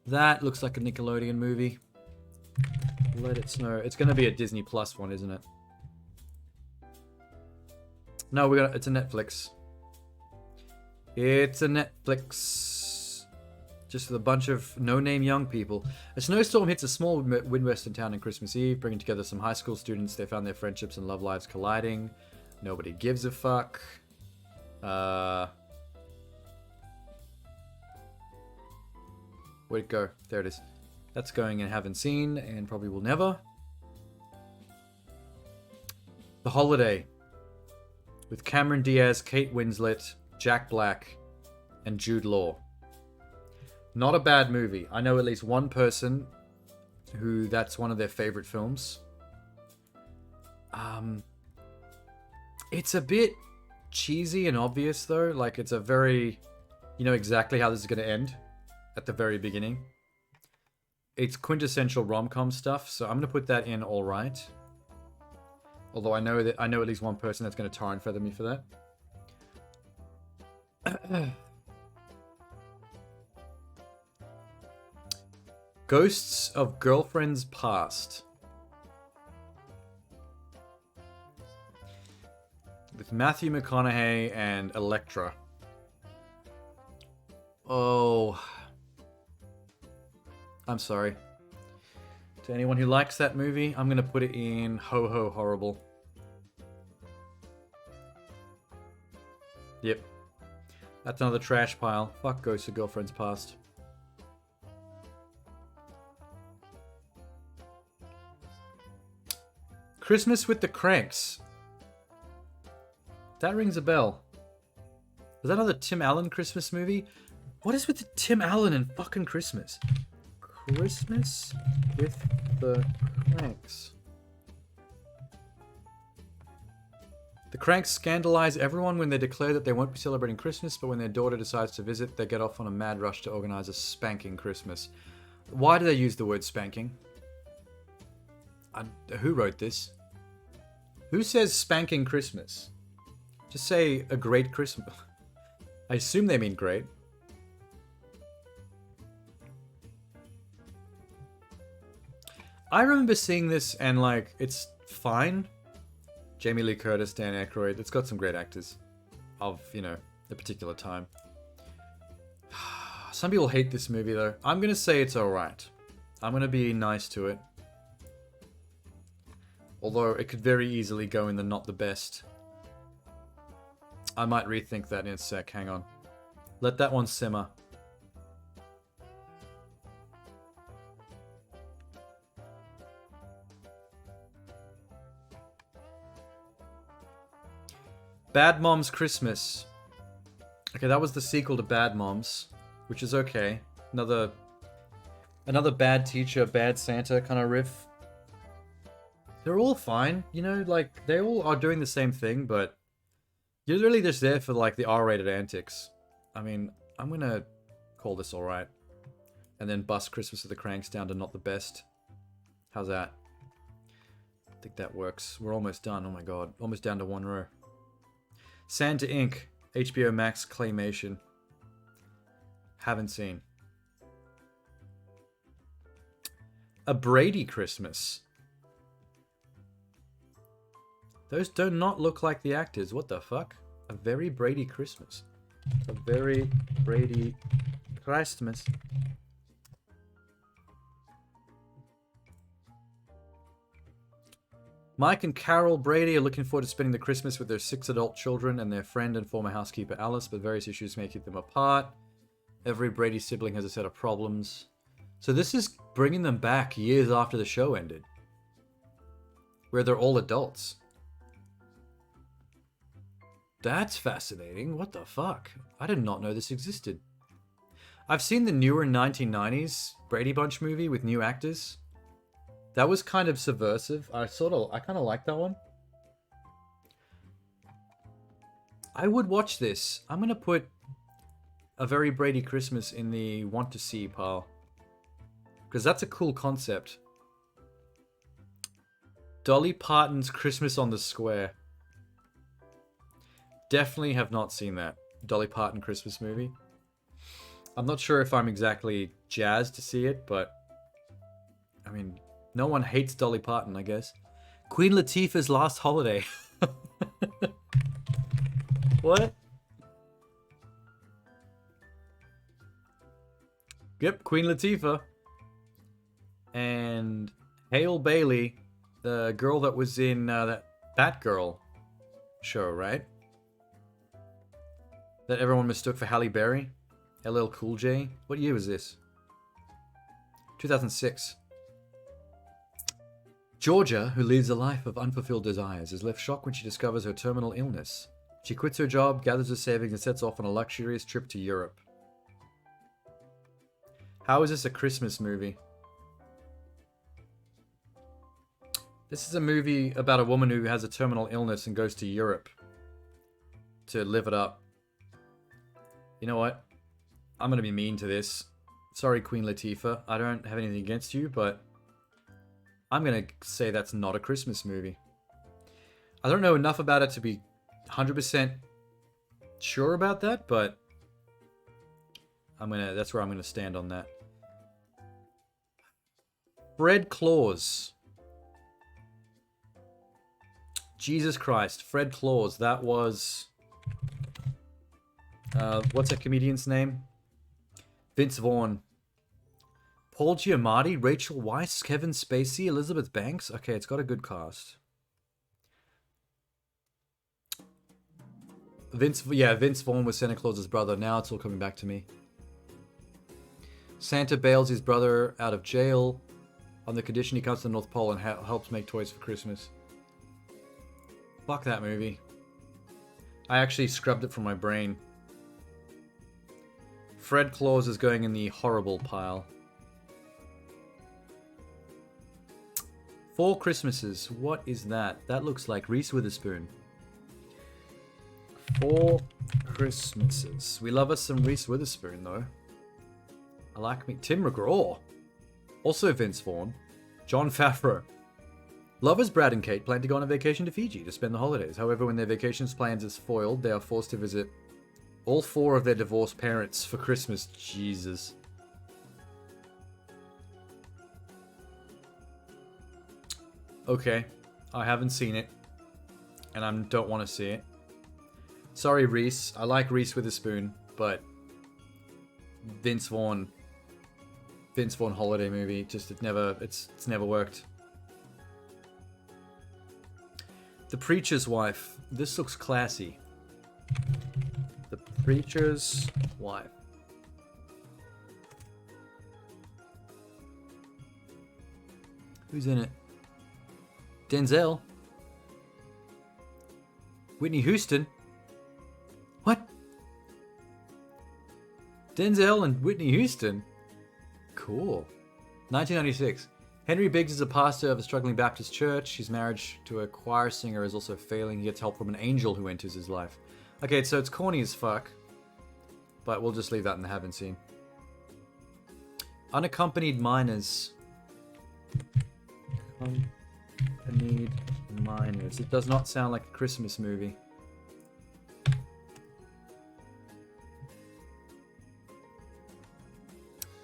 That looks like a Nickelodeon movie. Let It Snow. It's going to be a Disney Plus one, isn't it? No, it's a Netflix. It's a Netflix. Just with a bunch of no-name young people. A snowstorm hits a small Midwestern town on Christmas Eve, bringing together some high school students. They found their friendships and love lives colliding. Nobody gives a fuck. Where'd it go? There it is. That's going in Haven't Seen and probably will never. The Holiday. With Cameron Diaz, Kate Winslet, Jack Black, and Jude Law. Not a bad movie. I know at least one person who that's one of their favorite films. It's a bit cheesy and obvious though. Like, it's a very... You know exactly how this is going to end at the very beginning. It's quintessential rom-com stuff, so I'm going to put that in alright. Although I know at least one person that's going to tar and feather me for that. Ghosts of Girlfriends Past. With Matthew McConaughey and Electra. Oh. I'm sorry. To anyone who likes that movie, I'm going to put it in Ho Ho Horrible. Yep. That's another trash pile. Fuck Ghosts of Girlfriends Past. Christmas with the Cranks. That rings a bell. Is that another Tim Allen Christmas movie? What is with the Tim Allen and fucking Christmas? Christmas with the Cranks. The Cranks scandalize everyone when they declare that they won't be celebrating Christmas, but when their daughter decides to visit, they get off on a mad rush to organize a spanking Christmas. Why do they use the word spanking? Who wrote this? Who says spanking Christmas? Just say a great Christmas. I assume they mean great. I remember seeing this and like, it's fine. Jamie Lee Curtis, Dan Aykroyd. It's got some great actors of, you know, the particular time. Some people hate this movie though. I'm going to say it's alright. I'm going to be nice to it. Although it could very easily go in the not the best. I might rethink that in a sec. Hang on. Let that one simmer. Bad Moms Christmas. Okay, that was the sequel to Bad Moms, which is okay. Another Another bad teacher, bad Santa kind of riff. They're all fine, you know, like, they all are doing the same thing, but you're really just there for, like, the R-rated antics. I mean, I'm gonna call this alright. And then bust Christmas of the Cranks down to not the best. How's that? I think that works. We're almost done, oh my god. Almost down to one row. Santa Inc. HBO Max Claymation. Haven't seen. A Brady Christmas. Those do not look like the actors. What the fuck? A Very Brady Christmas. A Very Brady Christmas. Mike and Carol Brady are looking forward to spending the Christmas with their 6 adult children and their friend and former housekeeper Alice, but various issues may keep them apart. Every Brady sibling has a set of problems. So this is bringing them back years after the show ended. Where they're all adults. That's fascinating. What the fuck? I did not know this existed. I've seen the newer 1990s Brady Bunch movie with new actors. That was kind of subversive. I kind of like that one. I would watch this. I'm going to put A Very Brady Christmas in the want to see pile. Because that's a cool concept. Dolly Parton's Christmas on the Square. Definitely have not seen that Dolly Parton Christmas movie. I'm not sure if I'm exactly jazzed to see it, but I mean, no one hates Dolly Parton, I guess. Queen Latifah's Last Holiday. What? Yep, Queen Latifah. And Hale Bailey, the girl that was in that Batgirl show, right? That everyone mistook for Halle Berry? LL Cool J? What year was this? 2006. Georgia, who leads a life of unfulfilled desires, is left shocked when she discovers her terminal illness. She quits her job, gathers her savings, and sets off on a luxurious trip to Europe. How is this a Christmas movie? This is a movie about a woman who has a terminal illness and goes to Europe to live it up. You know what? I'm going to be mean to this. Sorry, Queen Latifah. I don't have anything against you, but I'm going to say that's not a Christmas movie. I don't know enough about it to be 100% sure about that, but that's where I'm going to stand on that. Fred Claus. Jesus Christ, Fred Claus. That was... what's that comedian's name? Vince Vaughn. Paul Giamatti, Rachel Weisz, Kevin Spacey, Elizabeth Banks. Okay, it's got a good cast. Vince Vaughn was Santa Claus's brother. Now it's all coming back to me. Santa bails his brother out of jail on the condition he comes to the North Pole and helps make toys for Christmas. Fuck that movie. I actually scrubbed it from my brain. Fred Claus is going in the horrible pile. 4 Christmases. What is that? That looks like Reese Witherspoon. 4 Christmases. We love us some Reese Witherspoon, though. I like me. Tim McGraw. Also Vince Vaughn. Jon Favreau. Lovers Brad and Kate plan to go on a vacation to Fiji to spend the holidays. However, when their vacation plans is foiled, they are forced to visit all 4 of their divorced parents for Christmas. Jesus. Okay. I haven't seen it. And I don't want to see it. Sorry, Reese. I like Reese Witherspoon, but Vince Vaughn holiday movie, just it's never worked. The Preacher's Wife. This looks classy. The Preacher's Wife. Who's in it? Denzel. Whitney Houston. What? Denzel and Whitney Houston? Cool. 1996. Henry Biggs is a pastor of a struggling Baptist church. His marriage to a choir singer is also failing. He gets help from an angel who enters his life. Okay, so it's corny as fuck. But we'll just leave that in the haven't seen. Unaccompanied minors. Unaccompanied minors. It does not sound like a Christmas movie.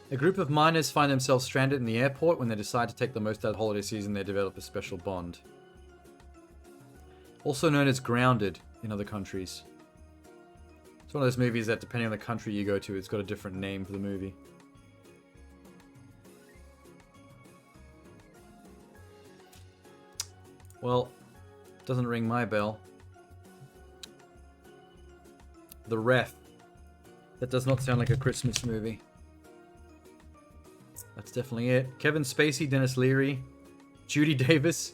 A group of miners find themselves stranded in the airport. When they decide to take the most out of holiday season, they develop a special bond. Also known as Grounded in other countries. It's one of those movies that, depending on the country you go to, it's got a different name for the movie. Well, doesn't ring my bell. The Ref. That does not sound like a Christmas movie. That's definitely it. Kevin Spacey, Dennis Leary, Judy Davis,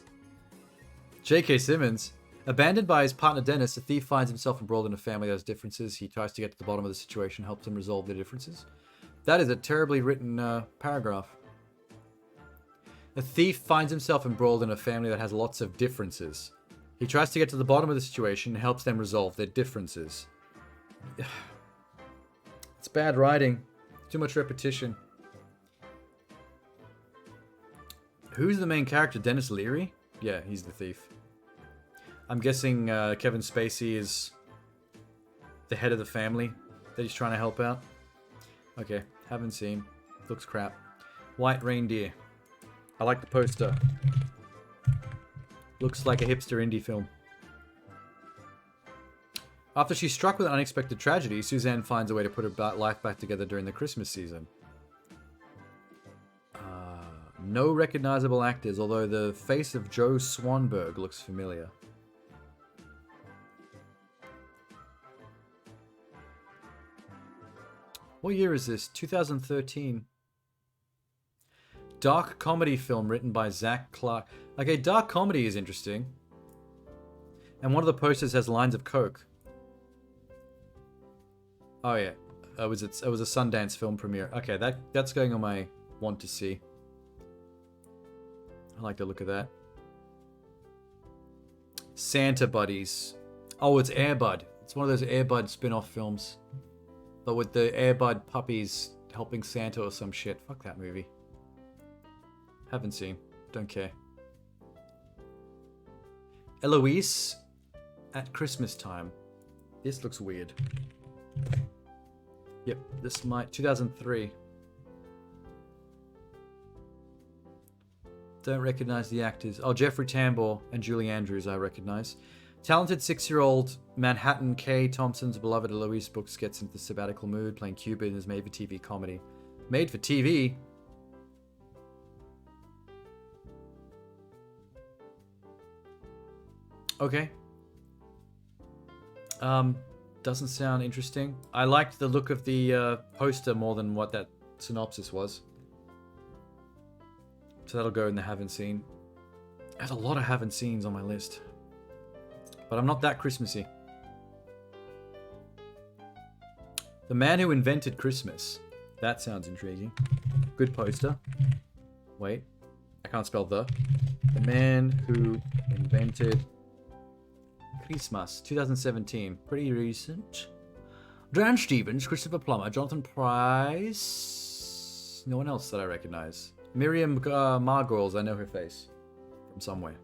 J.K. Simmons. Abandoned by his partner Dennis, the thief finds himself embroiled in a family that has differences. He tries to get to the bottom of the situation, helps them resolve their differences. That is a terribly written paragraph. A thief finds himself embroiled in a family that has lots of differences. He tries to get to the bottom of the situation and helps them resolve their differences. It's bad writing. Too much repetition. Who's the main character? Dennis Leary? Yeah, he's the thief. I'm guessing Kevin Spacey is the head of the family that he's trying to help out. Okay, haven't seen. Looks crap. White Reindeer. I like the poster. Looks like a hipster indie film. After she's struck with an unexpected tragedy, Suzanne finds a way to put her life back together during the Christmas season. No recognizable actors, although the face of Joe Swanberg looks familiar. What year is this? 2013. Dark comedy film written by Zach Clark. Okay, dark comedy is interesting. And one of the posters has lines of coke. Oh yeah, it was a Sundance film premiere. Okay, that's going on my want to see. I like the look of that. Santa Buddies. Oh, it's Air Bud. It's one of those Air Bud spin-off films. But with the Air Bud puppies helping Santa or some shit. Fuck that movie. Haven't seen. Don't care. Eloise at Christmas time. This looks weird. Yep, this might... 2003. Don't recognize the actors. Oh, Jeffrey Tambor and Julie Andrews I recognize. Talented 6-year-old Manhattan Kay Thompson's beloved Eloise Brooks gets into the sabbatical mood, playing Cupid in his made-for-TV comedy. Made for TV? Okay. Doesn't sound interesting. I liked the look of the poster more than what that synopsis was. So that'll go in the haven't seen. There's a lot of haven't seens on my list. But I'm not that Christmassy. The Man Who Invented Christmas. That sounds intriguing. Good poster. Wait. I can't spell the. The Man Who Invented Christmas. 2017. Pretty recent. Dan Stevens, Christopher Plummer, Jonathan Pryce. No one else that I recognize. Miriam Margolyes, I know her face from somewhere.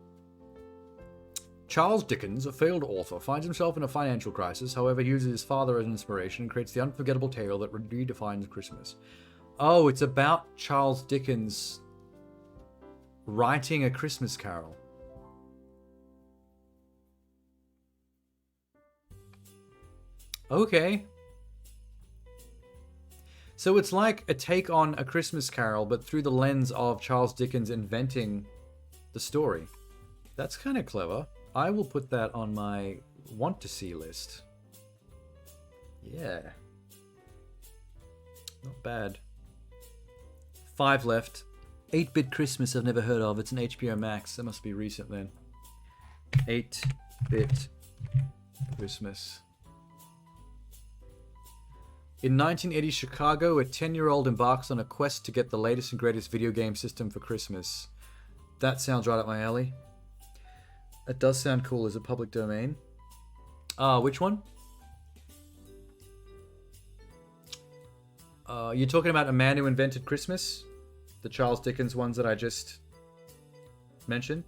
Charles Dickens, a failed author, finds himself in a financial crisis. However, he uses his father as an inspiration and creates the unforgettable tale that redefines Christmas. Oh, it's about Charles Dickens writing A Christmas Carol. Okay. So it's like a take on A Christmas Carol, but through the lens of Charles Dickens inventing the story. That's kind of clever. I will put that on my want-to-see list. Yeah. Not bad. 5 left. 8-Bit Christmas I've never heard of. It's an HBO Max. That must be recent then. 8-Bit Christmas. In 1980 Chicago, a 10-year-old embarks on a quest to get the latest and greatest video game system for Christmas. That sounds right up my alley. It does sound cool as a public domain. Which one? You're talking about A Man Who Invented Christmas? The Charles Dickens ones that I just mentioned?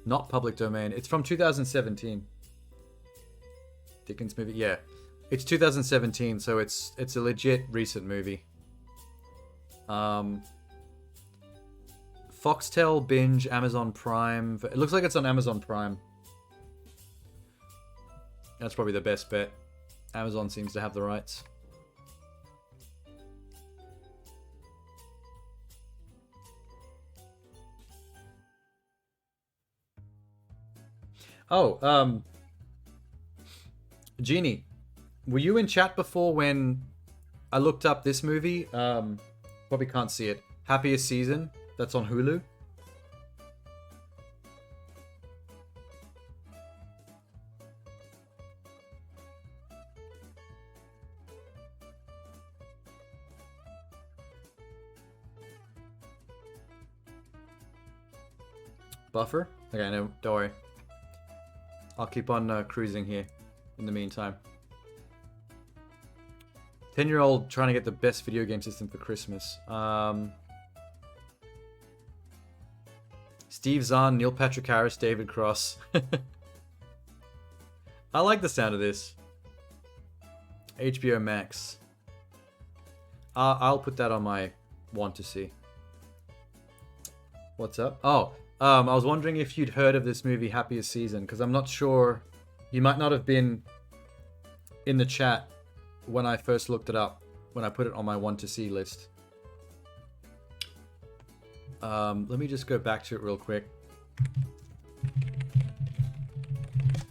Not public domain. It's from 2017. Dickens movie? Yeah. It's 2017, so it's a legit recent movie. Foxtel, Binge, Amazon Prime. It looks like it's on Amazon Prime. That's probably the best bet. Amazon seems to have the rights. Oh, Jeannie, were you in chat before when I looked up this movie? Probably can't see it. Happiest Season. That's on Hulu. Buffer? Okay, no, don't worry. I'll keep on cruising here in the meantime. 10-year-old trying to get the best video game system for Christmas. Steve Zahn, Neil Patrick Harris, David Cross. I like the sound of this. HBO Max. I'll put that on my want to see. What's up? Oh, I was wondering if you'd heard of this movie, Happiest Season, because I'm not sure. You might not have been in the chat when I first looked it up, when I put it on my want to see list. Let me just go back to it real quick.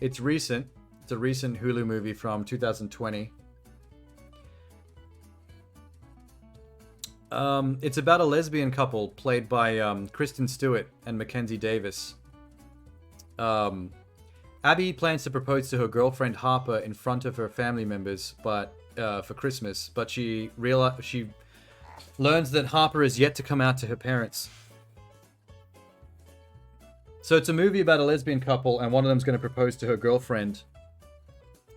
It's recent. It's a recent Hulu movie from 2020. It's about a lesbian couple played by Kristen Stewart and Mackenzie Davis. Abby plans to propose to her girlfriend Harper in front of her family members, but for Christmas. But she learns that Harper is yet to come out to her parents. So it's a movie about a lesbian couple, and one of them's going to propose to her girlfriend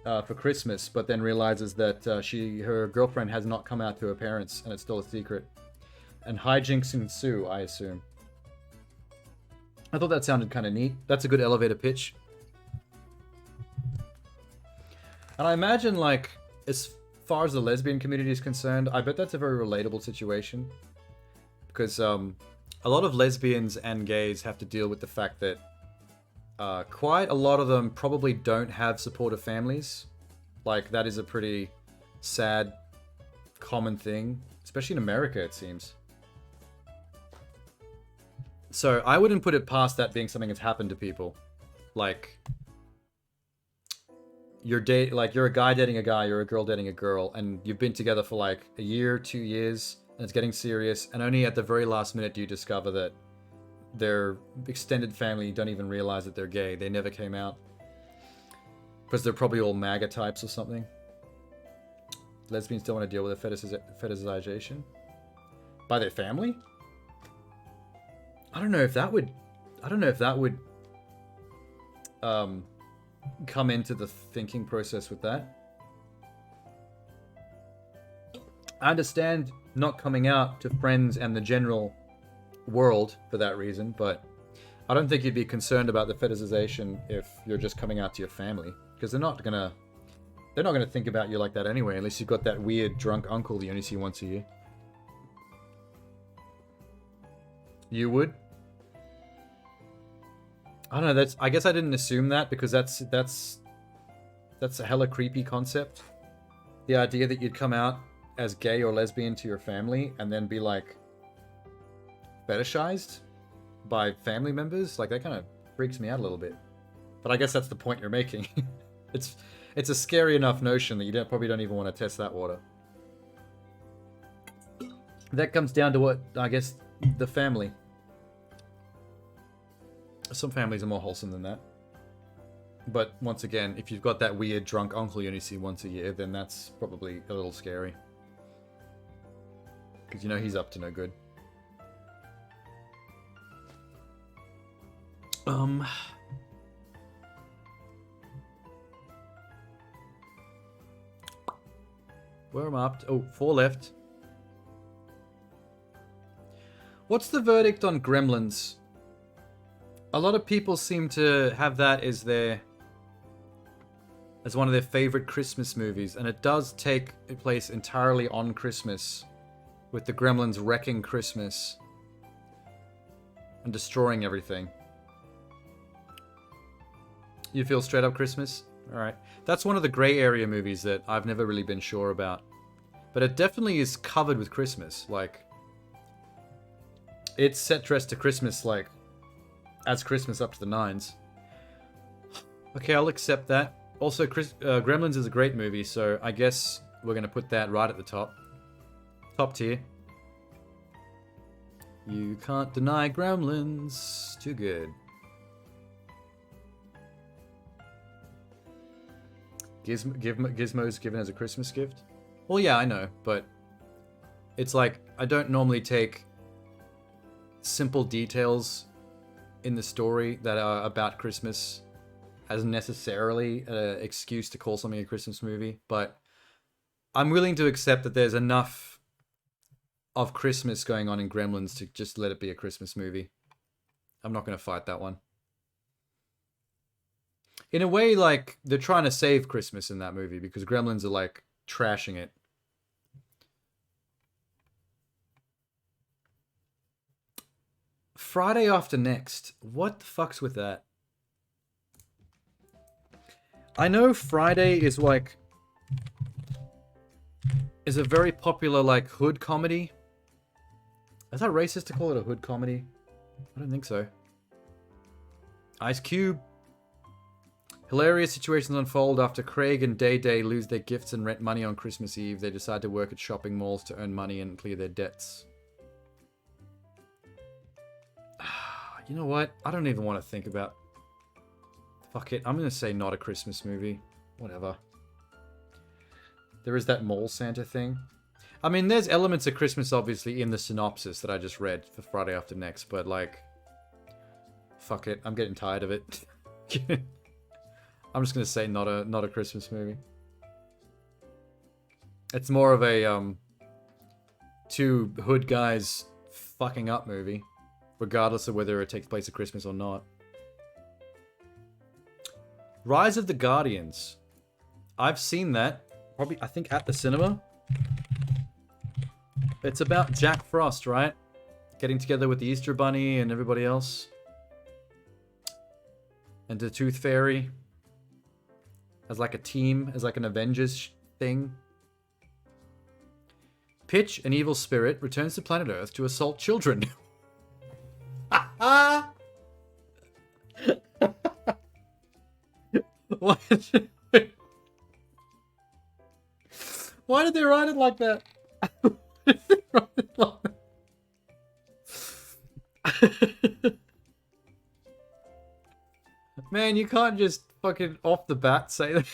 for Christmas, but then realizes that her girlfriend has not come out to her parents, and it's still a secret. And hijinks ensue, I assume. I thought that sounded kind of neat. That's a good elevator pitch. And I imagine, like, as far as the lesbian community is concerned, I bet that's a very relatable situation. Because a lot of lesbians and gays have to deal with the fact that quite a lot of them probably don't have supportive families. Like, that is a pretty sad, common thing. Especially in America, it seems. So, I wouldn't put it past that being something that's happened to people. Like, you're a guy dating a guy, you're a girl dating a girl, and you've been together for like a year, 2 years, and it's getting serious, and only at the very last minute do you discover that their extended family don't even realize that they're gay. They never came out. Because they're probably all MAGA types or something. Lesbians don't want to deal with the fetishization by their family? I don't know if that would come into the thinking process with that. I understand not coming out to friends and the general world for that reason, but I don't think you'd be concerned about the fetishization if you're just coming out to your family, because they're not gonna think about you like that anyway, unless you've got that weird drunk uncle that you only see once a year. You would? I don't know, I guess I didn't assume that, because that's a hella creepy concept. The idea that you'd come out as gay or lesbian to your family and then be like fetishized by family members, like that kind of freaks me out a little bit. But I guess that's the point you're making. It's a scary enough notion that you probably don't even want to test that water. That comes down to what, I guess, the family. Some families are more wholesome than that. But once again, if you've got that weird drunk uncle you only see once a year, then that's probably a little scary. Because you know he's up to no good. Where am I up to? Oh, 4 left. What's the verdict on Gremlins? A lot of people seem to have that as one of their favorite Christmas movies, and it does take place entirely on Christmas, with the Gremlins wrecking Christmas and destroying everything. You feel straight up Christmas? Alright. That's one of the grey area movies that I've never really been sure about. But it definitely is covered with Christmas. Like, it's set dressed to Christmas, like, as Christmas up to the nines. Okay, I'll accept that. Also, Gremlins is a great movie, so I guess we're going to put that right at the top. Top tier. You can't deny Gremlins. Too good. Gizmo's given as a Christmas gift? Well, yeah, I know, but it's like, I don't normally take simple details in the story that are about Christmas as necessarily an excuse to call something a Christmas movie, but I'm willing to accept that there's enough of Christmas going on in Gremlins to just let it be a Christmas movie. I'm not going to fight that one. In a way, like, they're trying to save Christmas in that movie because Gremlins are, like, trashing it. Friday After Next. What the fuck's with that? I know Friday is, like, is a very popular, like, hood comedy. Is that racist to call it a hood comedy? I don't think so. Ice Cube. Hilarious situations unfold after Craig and Day Day lose their gifts and rent money on Christmas Eve. They decide to work at shopping malls to earn money and clear their debts. You know what? I don't even want to think about... Fuck it. I'm going to say not a Christmas movie. Whatever. There is that mall Santa thing. I mean, there's elements of Christmas, obviously, in the synopsis that I just read for Friday After Next, but, like... Fuck it. I'm getting tired of it. I'm just going to say not a Christmas movie. It's more of a, two hood guys fucking up movie. Regardless of whether it takes place at Christmas or not. Rise of the Guardians. I've seen that. Probably, I think, at the cinema. It's about Jack Frost, right? Getting together with the Easter Bunny and everybody else. And the Tooth Fairy. As like a team, as like an Avengers thing. Pitch, an evil spirit, returns to planet Earth to assault children. Why did they write it like that? Man, you can't just fucking off the bat say that.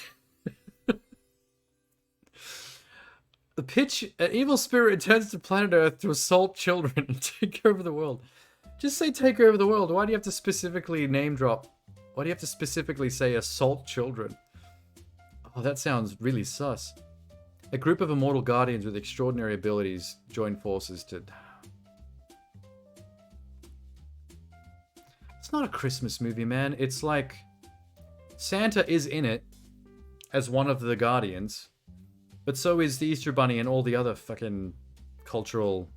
The pitch, an evil spirit returns to planet Earth to assault children and take over the world. Just say take over the world. Why do you have to specifically name drop? Why do you have to specifically say assault children? Oh, that sounds really sus. A group of immortal guardians with extraordinary abilities join forces to... It's not a Christmas movie, man. It's like... Santa is in it as one of the guardians. But so is the Easter Bunny and all the other fucking cultural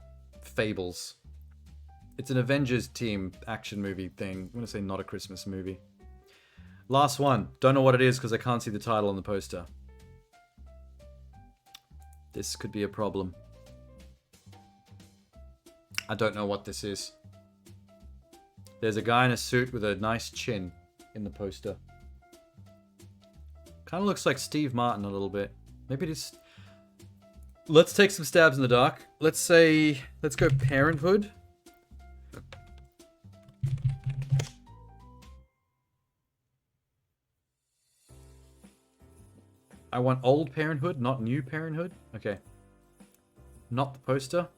fables. It's an Avengers team action movie thing. I'm going to say not a Christmas movie. Last one. Don't know what it is because I can't see the title on the poster. This could be a problem. I don't know what this is. There's a guy in a suit with a nice chin in the poster. Kind of looks like Steve Martin a little bit. Maybe it is... Let's take some stabs in the dark. Let's say... Let's go Parenthood. I want old Parenthood, not new Parenthood. Okay. Not the poster.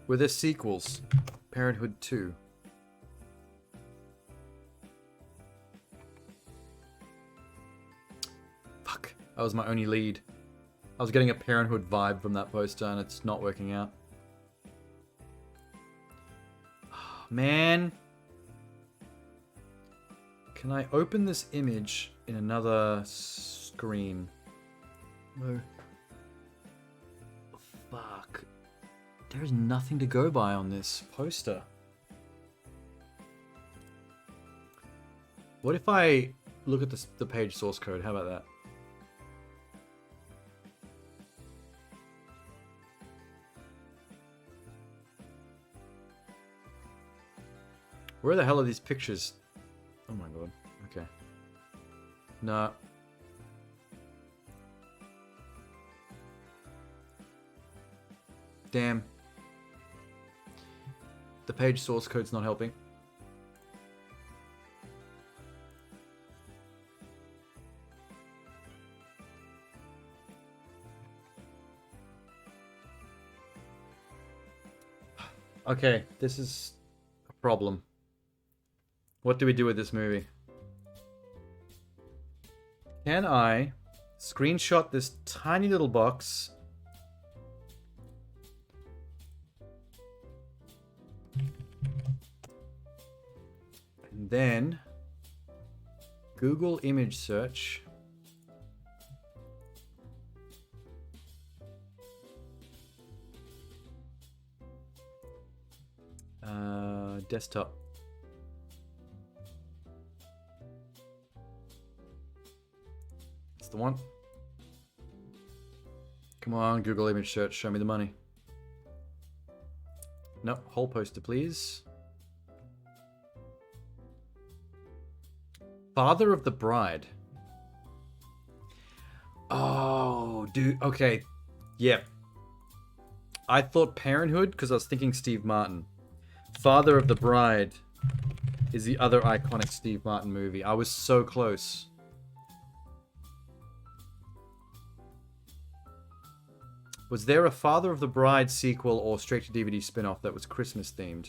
Were there sequels? Parenthood 2. Fuck. That was my only lead. I was getting a Parenthood vibe from that poster and it's not working out. Oh, man. Can I open this image in another screen? No. Fuck. There's nothing to go by on this poster. What if I look at the page source code? How about that? Where the hell are these pictures? Oh my god. Okay. No. Damn. The page source code's not helping. Okay, this is a problem. What do we do with this movie? Can I screenshot this tiny little box? And then Google image search. Desktop. That's the one. Come on, Google image search, show me the money. No, whole poster, please. Father of the Bride. Oh, dude. Okay. Yeah. I thought Parenthood because I was thinking Steve Martin. Father of the Bride is the other iconic Steve Martin movie. I was so close. Was there a Father of the Bride sequel or straight-to-DVD spin-off that was Christmas themed?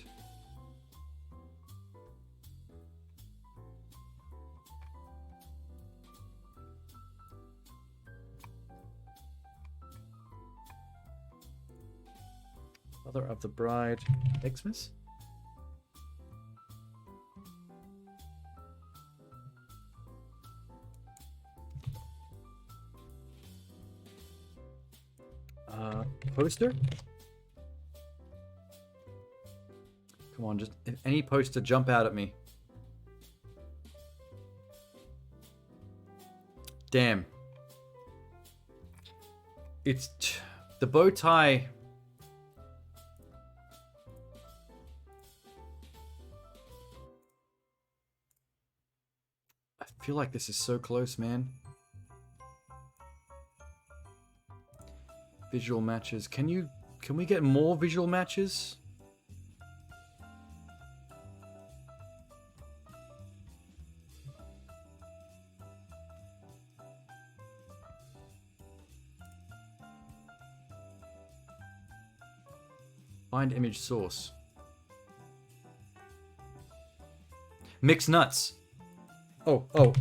Father of the Bride. Xmas? Poster? Come on, just if any poster jump out at me. Damn. It's the bow tie. I feel like this is so close, man. Visual matches. Can we get more visual matches? Find image source. Mixed nuts. Oh.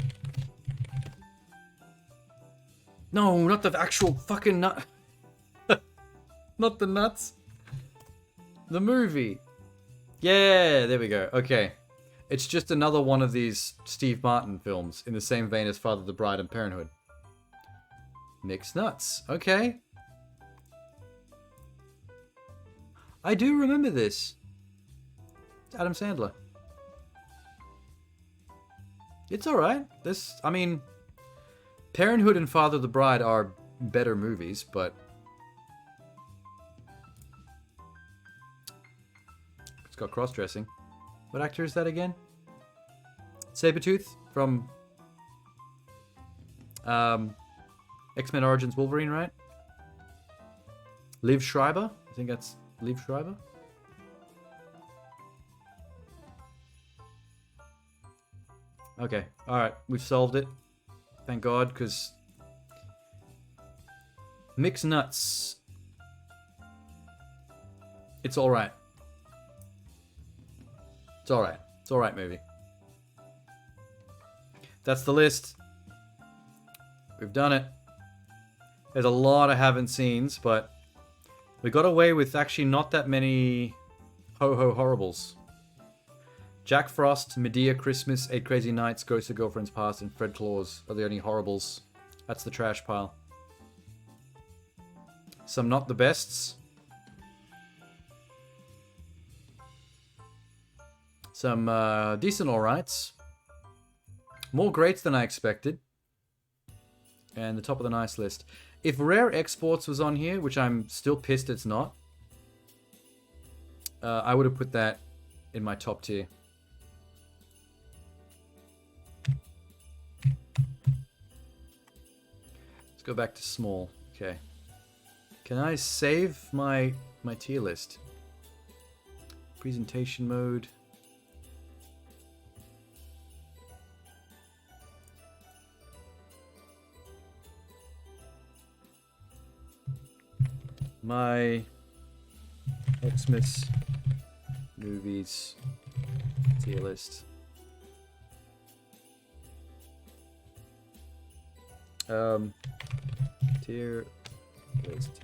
No, not the actual fucking nut. Not the nuts. The movie. Yeah, there we go. Okay. It's just another one of these Steve Martin films in the same vein as Father of the Bride and Parenthood. Mixed nuts. Okay. I do remember this. It's Adam Sandler. It's alright. I mean, Parenthood and Father of the Bride are better movies, but it's got cross-dressing. What actor is that again? Sabretooth from X-Men Origins Wolverine, right? Liv Schreiber? I think that's Liv Schreiber. Okay. Alright. We've solved it. Thank God, because... Mixed nuts. It's alright. It's alright. It's alright movie. That's the list. We've done it. There's a lot I haven't seen, but we got away with actually not that many ho-ho horribles. Jack Frost, Medea Christmas, 8 Crazy Nights, Ghost of Girlfriend's Past, and Fred Claus are the only horribles. That's the trash pile. Some not the bests. Some decent alrights. More greats than I expected. And the top of the nice list. If Rare Exports was on here, which I'm still pissed it's not, I would have put that in my top tier. Let's go back to small. Okay. Can I save my tier list? Presentation mode. My Xmas movies tier list. Tier list.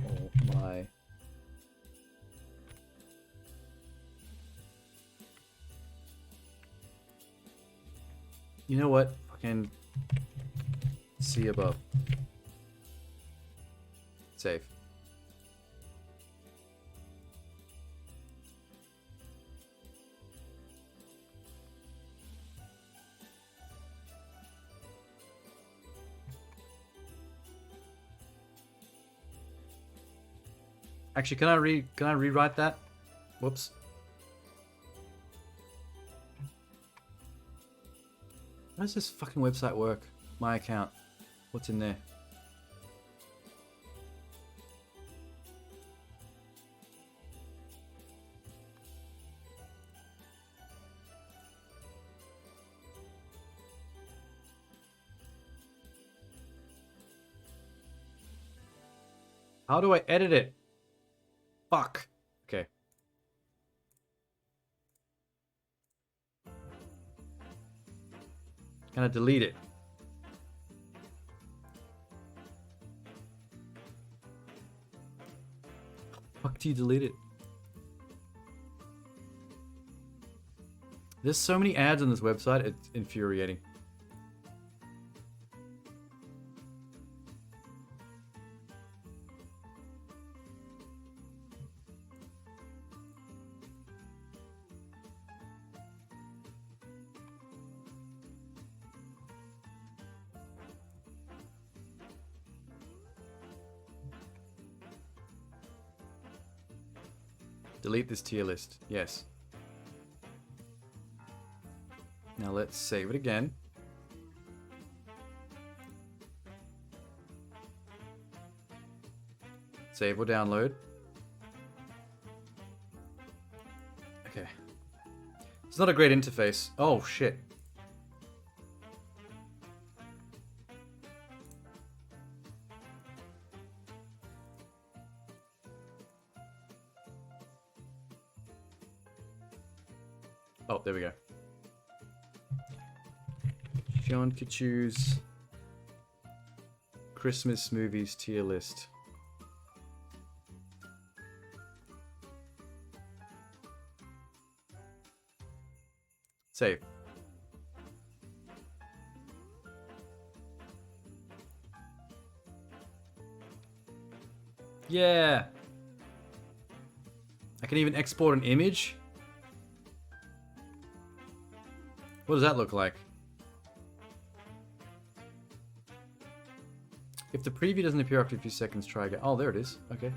All my You know what? Fucking see above. Save. Actually, can I rewrite that? Whoops. How does this fucking website work? My account. What's in there? How do I edit it? Fuck. Okay. Can I delete it? Fuck, do you delete it? There's so many ads on this website, it's infuriating. Delete this tier list. Yes. Now let's save it again. Save or download. Okay. It's not a great interface. Oh, shit. Oh, there we go. Seankichu's Christmas movies tier list. Save. Yeah. I can even export an image. What does that look like? If the preview doesn't appear after a few seconds, try again. Oh, there it is. Okay.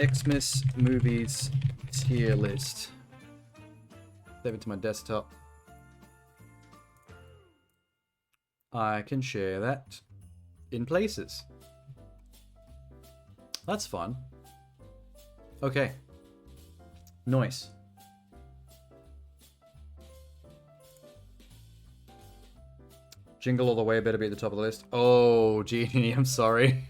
Xmas movies tier list. Save it to my desktop. I can share that in places. That's fun. Okay. Noise. Jingle All the Way better be at the top of the list. Oh, Genie, I'm sorry.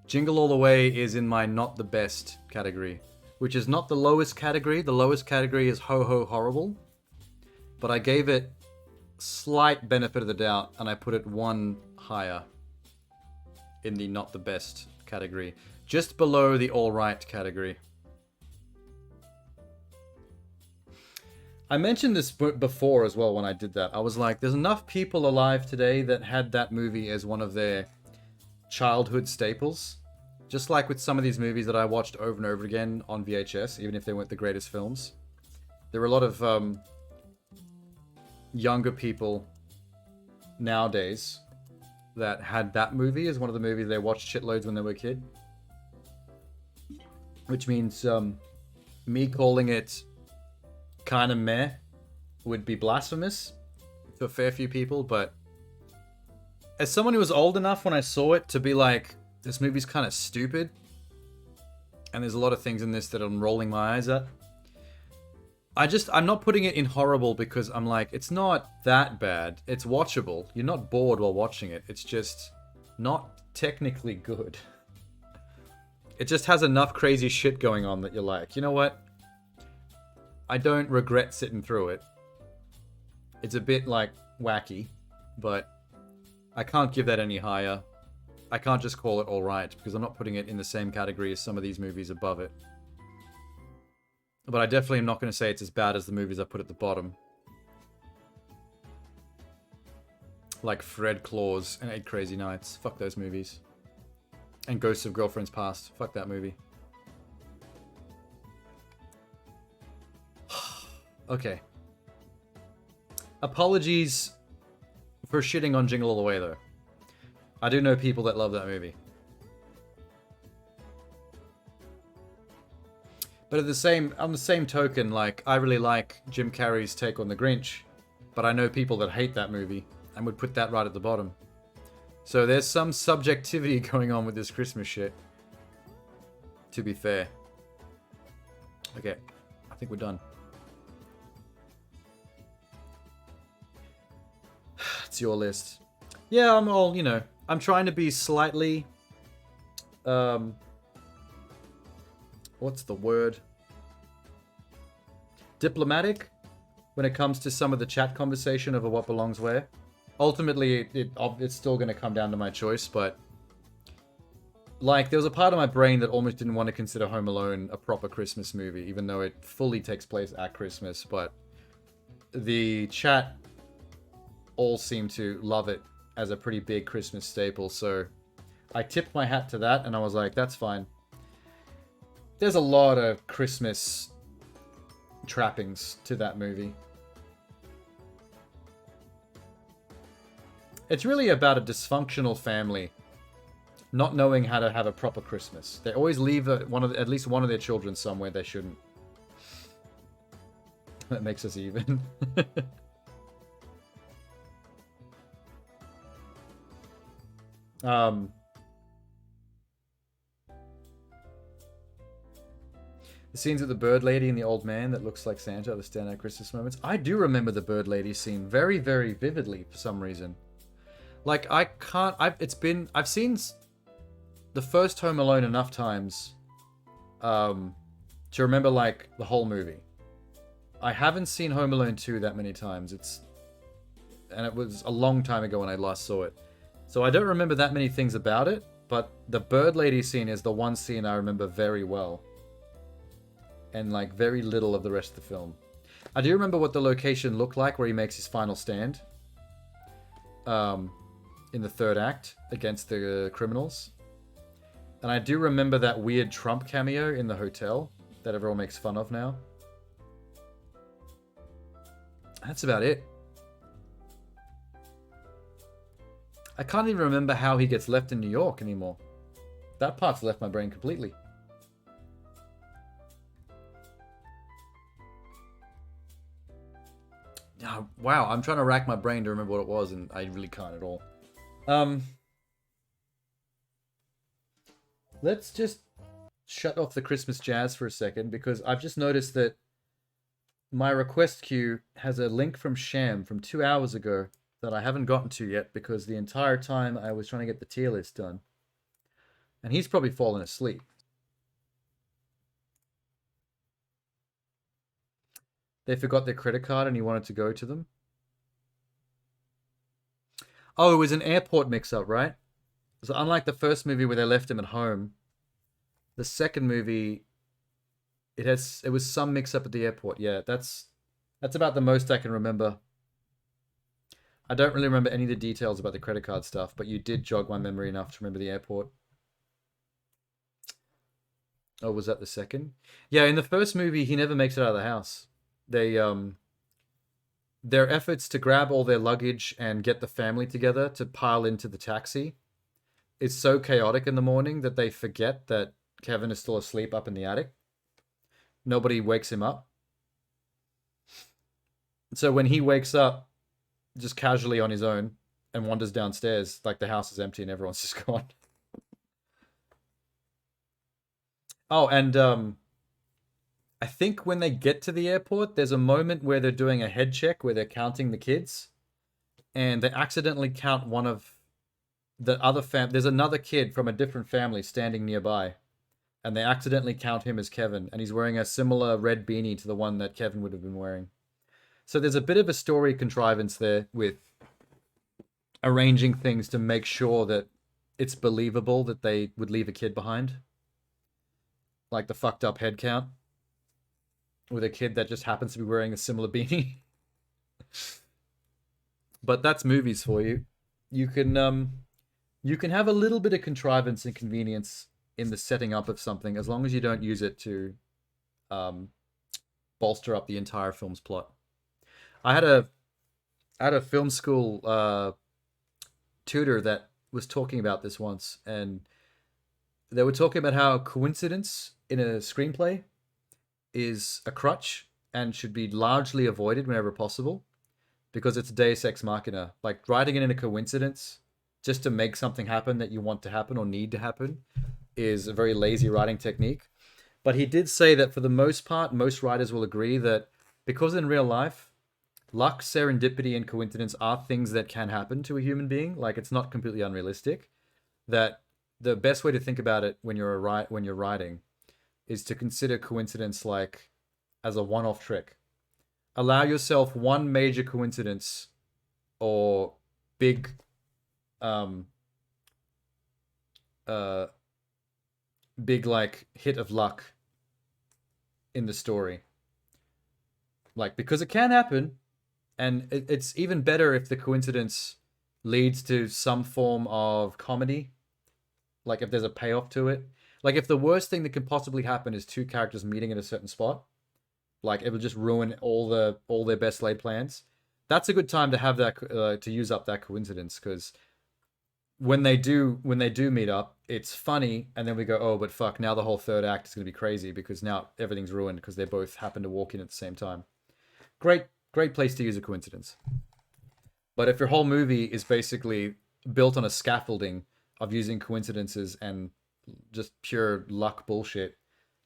Jingle All the Way is in my not the best category, which is not the lowest category. The lowest category is Ho Ho Horrible. But I gave it slight benefit of the doubt, and I put it one higher in the not the best category. Just below the alright category. I mentioned this before as well when I did that. I was like, there's enough people alive today that had that movie as one of their childhood staples. Just like with some of these movies that I watched over and over again on VHS, even if they weren't the greatest films. There were a lot of younger people nowadays that had that movie as one of the movies they watched shitloads when they were a kid. Which means me calling it kind of meh would be blasphemous to a fair few people, but as someone who was old enough when I saw it to be like, this movie's kind of stupid, and there's a lot of things in this that I'm rolling my eyes at. I'm not putting it in horrible because I'm like, it's not that bad. It's watchable. You're not bored while watching it. It's just not technically good. It just has enough crazy shit going on that you're like, you know what? I don't regret sitting through it. It's a bit, like, wacky, but I can't give that any higher. I can't just call it alright, because I'm not putting it in the same category as some of these movies above it. But I definitely am not going to say it's as bad as the movies I put at the bottom. Like Fred Claus and 8 Crazy Nights. Fuck those movies. And Ghosts of Girlfriends Past. Fuck that movie. Okay. Apologies for shitting on Jingle All the Way, though. I do know people that love that movie. But on the same token, like, I really like Jim Carrey's take on The Grinch, but I know people that hate that movie and would put that right at the bottom. So there's some subjectivity going on with this Christmas shit. To be fair. Okay, I think we're done. It's your list. Yeah, I'm all, you know, I'm trying to be slightly, what's the word? Diplomatic when it comes to some of the chat conversation over what belongs where. Ultimately, it's still going to come down to my choice, but like, there was a part of my brain that almost didn't want to consider Home Alone a proper Christmas movie, even though it fully takes place at Christmas, but the chat all seem to love it as a pretty big Christmas staple, so I tipped my hat to that, and I was like, that's fine. There's a lot of Christmas trappings to that movie. It's really about a dysfunctional family not knowing how to have a proper Christmas. They always leave at least one of their children somewhere they shouldn't. That makes us even. The scenes with the bird lady and the old man that looks like Santa are the standout Christmas moments. I do remember the bird lady scene very, very vividly for some reason. Like, I've seen the first Home Alone enough times to remember, like, the whole movie. I haven't seen Home Alone 2 that many times. And it was a long time ago when I last saw it. So I don't remember that many things about it, but the bird lady scene is the one scene I remember very well. And, like, very little of the rest of the film. I do remember what the location looked like where he makes his final stand. In the third act against the criminals. And I do remember that weird Trump cameo in the hotel that everyone makes fun of now. That's about it. I can't even remember how he gets left in New York anymore. That part's left my brain completely. Oh, wow, I'm trying to rack my brain to remember what it was, and I really can't at all. Let's just shut off the Christmas jazz for a second because I've just noticed that my request queue has a link from Sham from 2 hours ago that I haven't gotten to yet because the entire time I was trying to get the tier list done. And he's probably fallen asleep. They forgot their credit card and he wanted to go to them. Oh, it was an airport mix-up, right? So unlike the first movie where they left him at home, the second movie, it was some mix-up at the airport. Yeah, that's about the most I can remember. I don't really remember any of the details about the credit card stuff, but you did jog my memory enough to remember the airport. Oh, was that the second? Yeah, in the first movie, he never makes it out of the house. Their efforts to grab all their luggage and get the family together to pile into the taxi is so chaotic in the morning that they forget that Kevin is still asleep up in the attic. Nobody wakes him up. So when he wakes up just casually on his own and wanders downstairs, like the house is empty and everyone's just gone. Oh, and I think when they get to the airport, there's a moment where they're doing a head check where they're counting the kids, and they accidentally count one of the other There's another kid from a different family standing nearby, and they accidentally count him as Kevin, and he's wearing a similar red beanie to the one that Kevin would have been wearing. So there's a bit of a story contrivance there with arranging things to make sure that it's believable that they would leave a kid behind. Like the fucked up head count with a kid that just happens to be wearing a similar beanie. But that's movies for you. You can have a little bit of contrivance and convenience in the setting up of something as long as you don't use it to bolster up the entire film's plot. I had a film school tutor that was talking about this once, and they were talking about how coincidence in a screenplay is a crutch and should be largely avoided whenever possible because it's Deus Ex Machina. Like writing it in a coincidence just to make something happen that you want to happen or need to happen is a very lazy writing technique. But he did say that for the most part, most writers will agree that because in real life, luck, serendipity, and coincidence are things that can happen to a human being. Like it's not completely unrealistic. That the best way to think about it when you're writing is to consider coincidence like as a one-off trick. Allow yourself one major coincidence or big big like hit of luck in the story. Like because it can happen, and it's even better if the coincidence leads to some form of comedy. Like if there's a payoff to it. Like if the worst thing that could possibly happen is two characters meeting at a certain spot, like it will just ruin all their best laid plans. That's a good time to have that to use up that coincidence, because when they do meet up, it's funny, and then we go, oh, but fuck, now the whole third act is going to be crazy because now everything's ruined because they both happen to walk in at the same time. Great place to use a coincidence. But if your whole movie is basically built on a scaffolding of using coincidences and just pure luck bullshit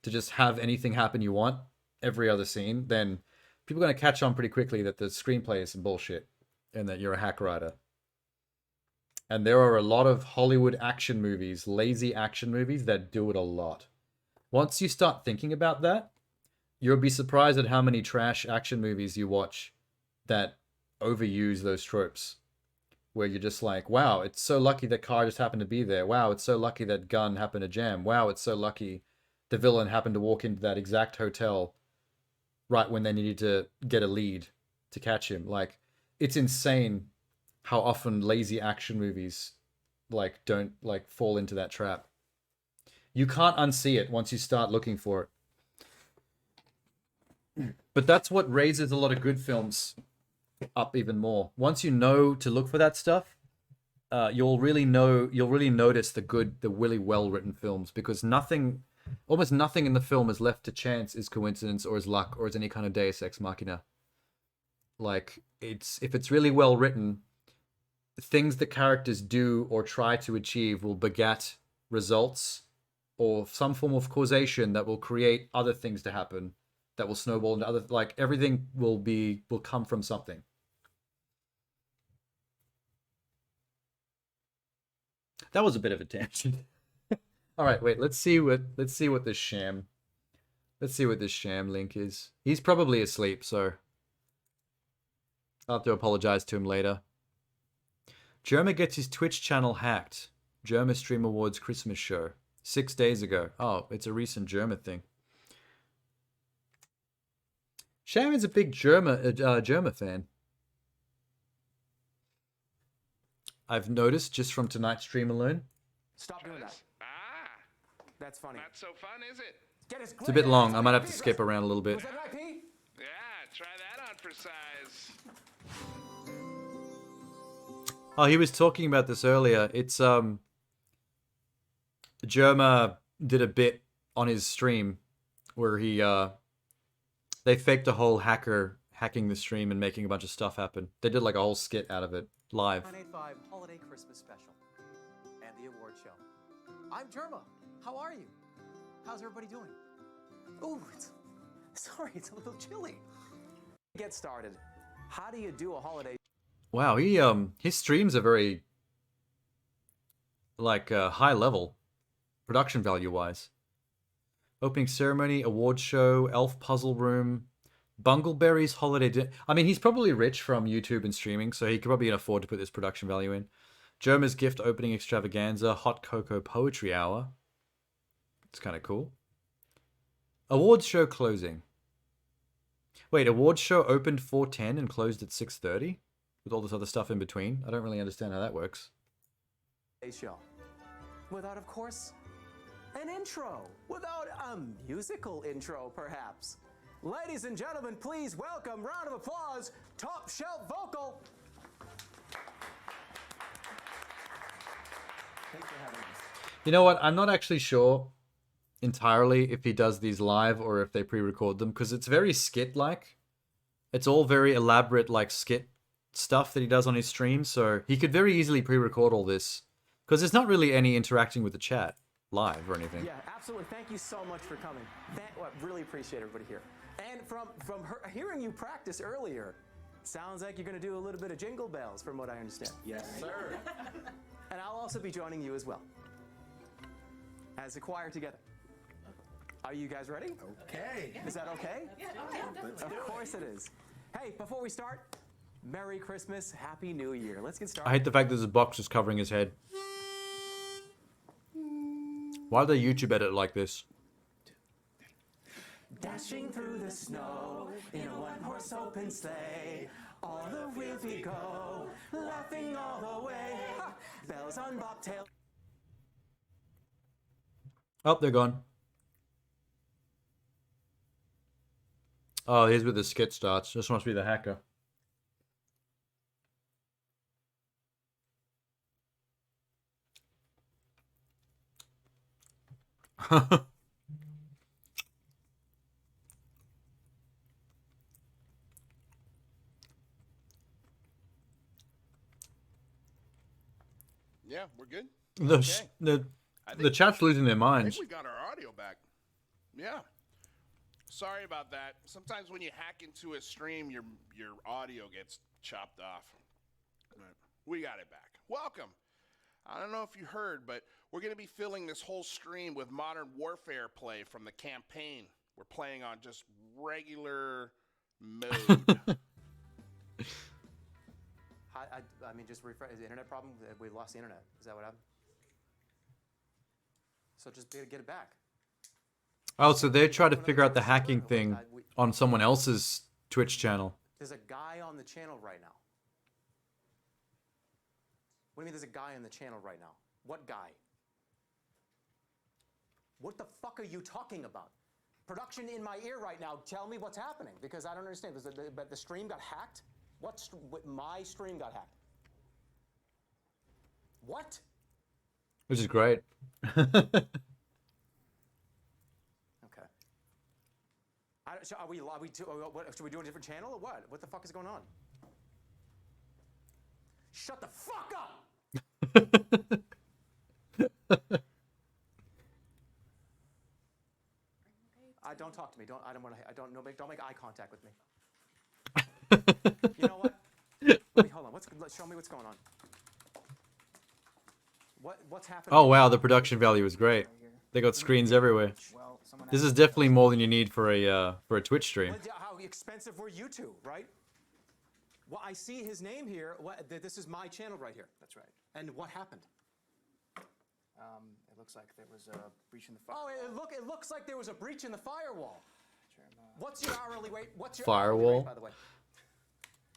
to just have anything happen you want every other scene, then people are going to catch on pretty quickly that the screenplay is some bullshit and that you're a hack writer. And there are a lot of Hollywood action movies, lazy action movies, that do it a lot. Once you start thinking about that, you'll be surprised at how many trash action movies you watch that overuse those tropes. Where you're just like, wow, it's so lucky that car just happened to be there. Wow, it's so lucky that gun happened to jam. Wow, it's so lucky the villain happened to walk into that exact hotel right when they needed to get a lead to catch him. Like, it's insane how often lazy action movies like don't like fall into that trap. You can't unsee it once you start looking for it. But that's what raises a lot of good films up even more. Once you know to look for that stuff, you'll really notice the really well written films, because almost nothing in the film is left to chance, is coincidence or is luck or is any kind of Deus Ex Machina. Like, if it's really well written, things the characters do or try to achieve will beget results or some form of causation that will create other things to happen, that will snowball into other, like everything will come from something. That was a bit of a tangent. All right, wait. Let's see what this sham link is. He's probably asleep, so I'll have to apologize to him later. Jerma gets his Twitch channel hacked. Jerma Stream Awards Christmas show 6 days ago. Oh, it's a recent Jerma thing. Sham is a big Jerma fan. I've noticed just from tonight's stream alone. Stop doing that. That's funny. Not so fun, is it? It's a bit long. I might have to skip around a little bit. Yeah, try that on for size. Oh, he was talking about this earlier. It's Jerma did a bit on his stream where he they faked a whole hacker hacking the stream and making a bunch of stuff happen. They did like a whole skit out of it live. 985 Holiday Christmas Special and the award show. I'm Jerma. How are you? How's everybody doing? Ooh, it's a little chilly. Get started. How do you do a holiday? Wow, his streams are very like high level production value wise. Opening ceremony, award show, elf puzzle room, Bungleberry's holiday dinner. I mean, he's probably rich from YouTube and streaming, so he could probably afford to put this production value in. Jerma's gift opening extravaganza, hot cocoa poetry hour. It's kind of cool. Awards show closing. Wait, awards show opened 4:10 and closed at 6:30 with all this other stuff in between. I don't really understand how that works. Show. Without, of course, an intro. Without a musical intro, perhaps. Ladies and gentlemen, please welcome, round of applause, Top Shelf Vocal. Thanks for having us. You know what? I'm not actually sure entirely if he does these live or if they pre-record them, because it's very skit-like. It's all very elaborate, like, skit stuff that he does on his stream, so he could very easily pre-record all this, because there's not really any interacting with the chat live or anything. Yeah, absolutely. Thank you so much for coming. I really appreciate everybody here. And from hearing you practice earlier, sounds like you're going to do a little bit of jingle bells, from what I understand. Yes, sir. And I'll also be joining you as well, as a choir together. Are you guys ready? Okay. Is that okay? Yeah. Of course it is. Hey, before we start, Merry Christmas, Happy New Year. Let's get started. I hate the fact that there's a box just covering his head. Why do they YouTube edit like this? Dashing through the snow in a one-horse open sleigh, all the wheels we go, laughing all the way. Ha! Bells on bobtail. Oh, they're gone. Oh, here's where the skit starts. This must be the hacker. Yeah, we're good. The chat's losing their I minds. think we got our audio back. Yeah. Sorry about that. Sometimes when you hack into a stream, your audio gets chopped off. But we got it back. Welcome. I don't know if you heard, but we're going to be filling this whole stream with Modern Warfare play from the campaign. We're playing on just regular mode. I mean, just refresh. Is the internet problem? We lost the internet. Is that what happened? So just get it back. Oh, so they try to figure out the hacking thing on someone else's Twitch channel. There's a guy on the channel right now. What do you mean there's a guy on the channel right now? What guy? What the fuck are you talking about? Production in my ear right now. Tell me what's happening, because I don't understand. But the stream got hacked? My stream got hacked. What? Which is great. Okay. Should we do a different channel or what? What the fuck is going on? Shut the fuck up! Don't talk to me. Don't. I don't want to. I don't know. Don't make eye contact with me. You know what? Wait, hold on. Show me what's going on. What's happening? Oh wow, the production value is great. They got screens everywhere. This is definitely more than you need for a Twitch stream. How expensive were you two, right? Well, I see his name here. This is my channel right here. That's right. And what happened? It looks like there was a breach in the firewall. Oh, it looks like there was a breach in the firewall. What's your hourly rate? What's your Firewall? hourly rate, by the way?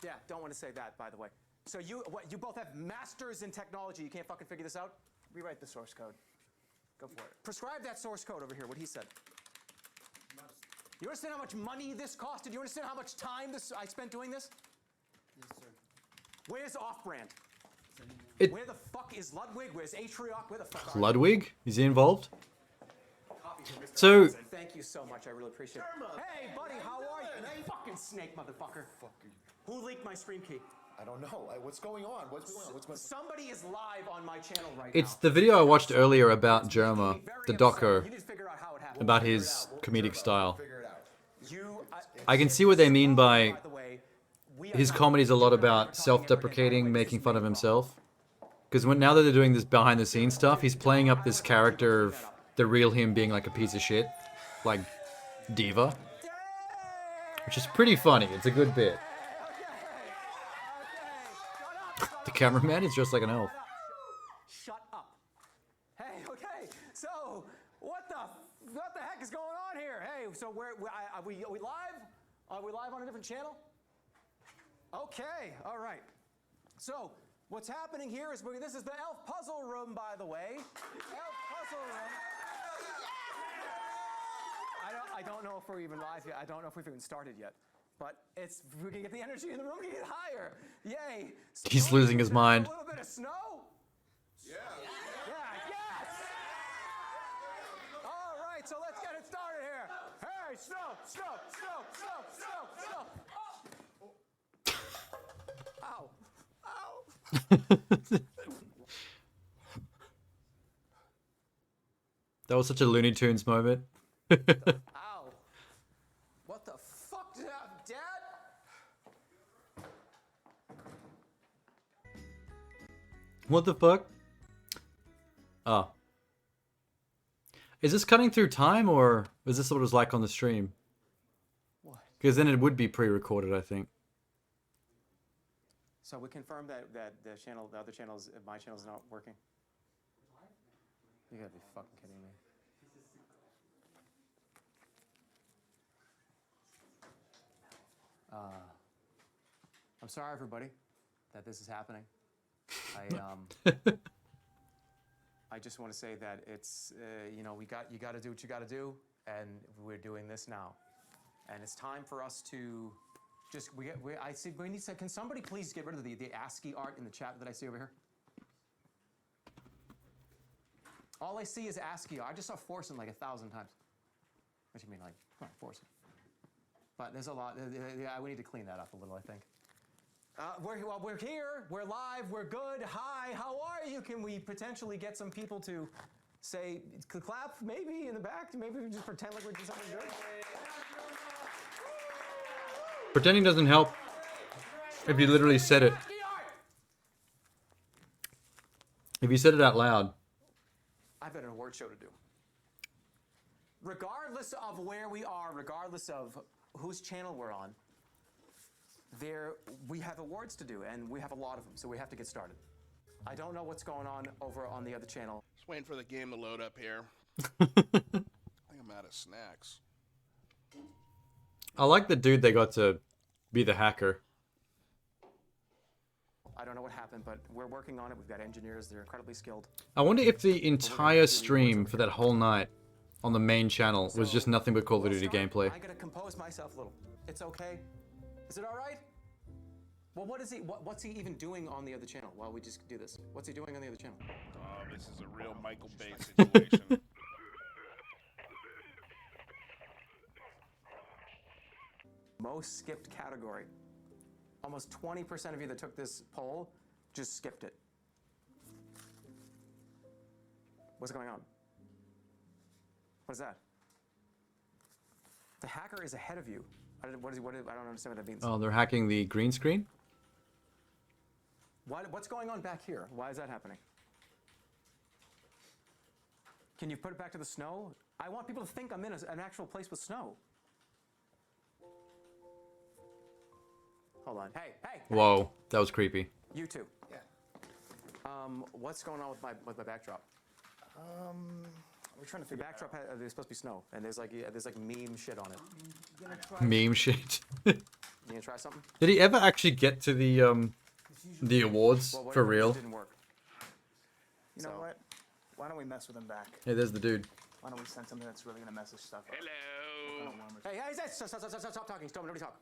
Yeah, don't want to say that, by the way. So you both have masters in technology. You can't fucking figure this out? Rewrite the source code. Go for it. Prescribe that source code over here, what he said. You understand how much money this costed? You understand how much time I spent doing this? Yes, sir. Where's Off-Brand? Where the fuck is Ludwig? Where's Atrioc? Where the fuck are Ludwig? Is he involved? you? So- Thank you so much. I really appreciate it. Hey, buddy, how are you? Fucking snake, motherfucker. Who leaked my stream key? I don't know. What's going on? What's going on? What's going on? Somebody is live on my channel right It's now. the video I watched earlier about Germa, the doco, about his comedic style. I can see what they mean by his comedy is a lot about self-deprecating, making fun of himself. Because now that they're doing this behind-the-scenes stuff, he's playing up this character of the real him being like a piece of shit, like diva, which is pretty funny. It's a good bit. The cameraman is just like an elf. Shut up. Hey, okay. So, what the heck is going on here? Hey, so are we live? Are we live on a different channel? Okay, all right. So, what's happening here is this is the elf puzzle room, by the way. Elf puzzle room. I don't know if we're even live yet. I don't know if we've even started yet. But we can get the energy in the room, we can get higher. Yay. He's losing his mind. A little bit of snow? Yeah. Yeah, yes. All right, so let's get it started here. Hey, snow, snow, snow, snow, snow, snow. Ow. Ow. That was such a Looney Tunes moment. Ow. What the fuck did that, Dad? What the fuck? Oh. Is this cutting through time, or is this what it was like on the stream? What? Because then it would be pre-recorded, I think. So we confirmed that the other channels, my channel's not working? You gotta be fucking kidding me. I'm sorry, everybody, that this is happening. I just want to say that it's you got to do what you got to do, and we're doing this now, and it's time for us to just can somebody please get rid of the ASCII art in the chat that I see over here? All I see is ASCII art. I just saw Forsen like 1,000 times. What do you mean, like, come on, Forsen? But there's a lot. Yeah, we need to clean that up a little, I think. We're here. We're live. We're good. Hi, how are you? Can we potentially get some people to say, clap maybe in the back? Maybe we just pretend like we're doing something good? Pretending doesn't help if you literally said it. If you said it out loud. I've got an award show to do. Regardless of where we are, regardless of whose channel we're on, we have awards to do, and we have a lot of them, so we have to get started. I don't know what's going on over on the other channel. Just waiting for the game to load up here. I think I'm out of snacks. I like the dude they got to be the hacker. I don't know what happened, but we're working on it. We've got engineers. They're incredibly skilled. I wonder if the entire stream for that whole night on the main channel was just nothing but Call of Duty gameplay. I gotta compose myself a little. It's okay. Is it all right? Well, what's he even doing on the other channel while we just do this? What's he doing on the other channel? Oh, this is a real Michael Bay situation. Most skipped category. Almost 20% of you that took this poll just skipped it. What's going on? What is that? The hacker is ahead of you. I don't understand what that means. Oh, they're hacking the green screen? What's going on back here? Why is that happening? Can you put it back to the snow? I want people to think I'm in an actual place with snow. Hold on. Hey, hey! Whoa, that was creepy. You too. Yeah. What's going on with my backdrop? We're trying to The figure backdrop, there's supposed to be snow, and there's like meme shit on it. Meme shit. You gonna try something? Did he ever actually get to the awards Well, for real? Didn't work. You know what? Why don't we mess with him back? Hey, there's the dude. Why don't we send something that's really gonna mess his stuff up? Hello. Hey, stop talking. Stop, nobody talk.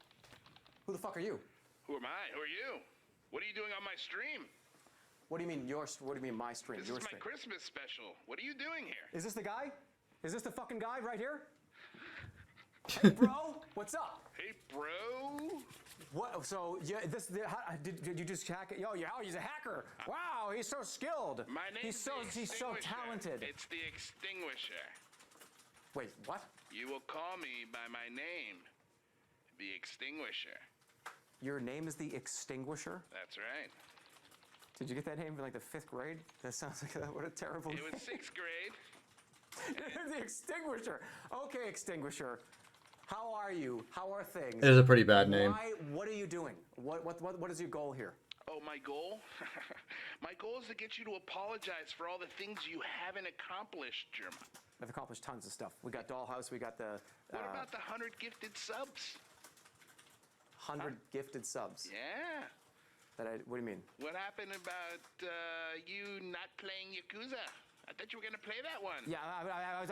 Who the fuck are you? Who am I? Who are you? What are you doing on my stream? What do you mean what do you mean my stream? This Your is my stream. Christmas special. What are you doing here? Is this the guy? Is this the fucking guy right here? Hey, bro, what's up? Hey, bro. What? So, did you just hack it? Yo, he's a hacker. Wow, he's so skilled. My name's he's so talented. It's the Extinguisher. Wait, what? You will call me by my name, the Extinguisher. Your name is the Extinguisher? That's right. Did you get that name from like the 5th grade? That sounds like what a terrible name. It was 6th grade. The Extinguisher. Okay, Extinguisher. How are you? How are things? It is a pretty bad name. What are you doing? What is your goal here? Oh, my goal? My goal is to get you to apologize for all the things you haven't accomplished, Germa. I've accomplished tons of stuff. We got Dollhouse. We got the. What about the 100 gifted subs? 100 gifted subs. Yeah. What do you mean? What happened about you not playing Yakuza? I thought you were gonna play that one. Yeah,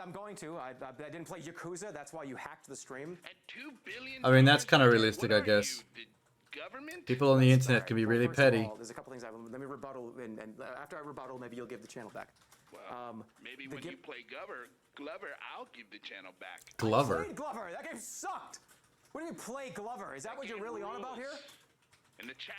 I'm going to. I didn't play Yakuza. That's why you hacked the stream. At $2 billion. I mean, that's kind of realistic, I guess. Government? People on the internet can be really First petty. of all, there's a couple things let me rebuttal, and after I rebuttal, maybe you'll give the channel back. Well, maybe when you play Glover, I'll give the channel back. Glover? I played Glover. That game sucked. What do you mean play Glover? Is that what you're really on about here?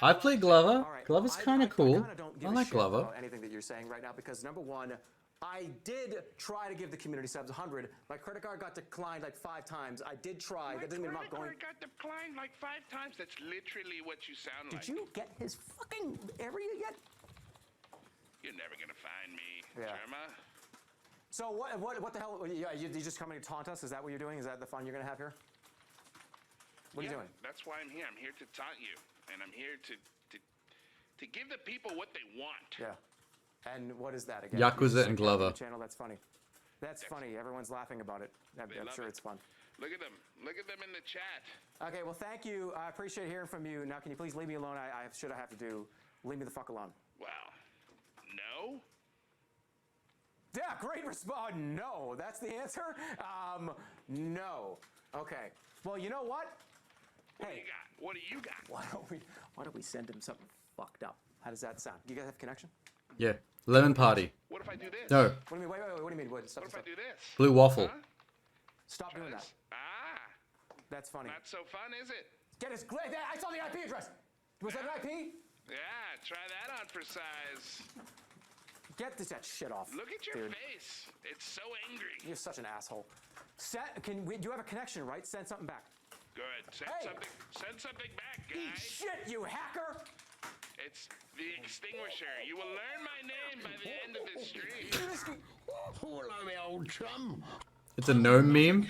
I played Glover. All right. Glover's kind of cool. I like Glover. About anything that you're saying right now, because number one, I did try to give the community subs 100. My credit card got declined like 5 times. I did try. That doesn't mean I'm not going. My credit card got declined like 5 times. That's literally what you sound like. Did you get his fucking area yet? You're never gonna find me, Yeah. Germa. So what the hell? You just coming to taunt us? Is that what you're doing? Is that the fun you're gonna have here? What are you doing? That's why I'm here. I'm here to taunt you, and I'm here to give the people what they want. Yeah. And what is that again? Yakuza and Glover. Channel. That's funny. That's funny. Everyone's laughing about it. I'm sure it's fun. Look at them. Look at them in the chat. Okay, well, thank you. I appreciate hearing from you. Now, can you please leave me alone? I have shit I have to do. Leave me the fuck alone. Wow. No? Yeah, great response. No, that's the answer. No. Okay. Well, you know what? What do you got? What do you got? Why don't we send him something fucked up? How does that sound? You guys have connection? Yeah. Lemon party. What if I do this? No. What do you mean? Wait. What do you mean? What if I do this? Blue waffle. Huh? Stop doing that. Ah. That's funny. Not so fun, is it? Get his. I saw the IP address. Was that an IP? Yeah. Try that on for size. Get that shit off. Look at your dude. face. It's so angry. You're such an asshole. You have a connection, right? Send something back. Good. Send something back, guys. Eat shit, you hacker! It's the Extinguisher. You will learn my name by the end of this stream. Hello, my old chum. It's a gnome meme?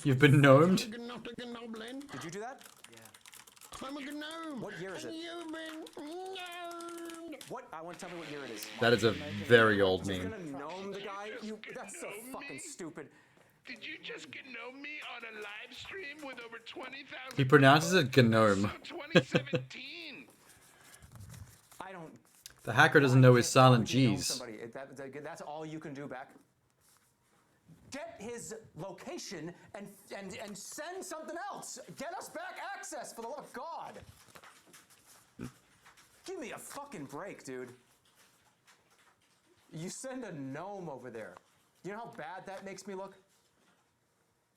You've been gnomed? Did you do that? I'm a gnome. What year is it? And you've been gnomed. What? I want to tell me what year it is. That is a very old You're meme. gonna gnome the guy? That's so fucking stupid. Did you just gnome me on a live stream with over 20,000? He pronounces it gnome. 2017. I don't. The hacker doesn't know his silent G's. That's all you can do back. Get his location and send something else. Get us back access, for the love of God. Give me a fucking break, dude. You send a gnome over there. You know how bad that makes me look?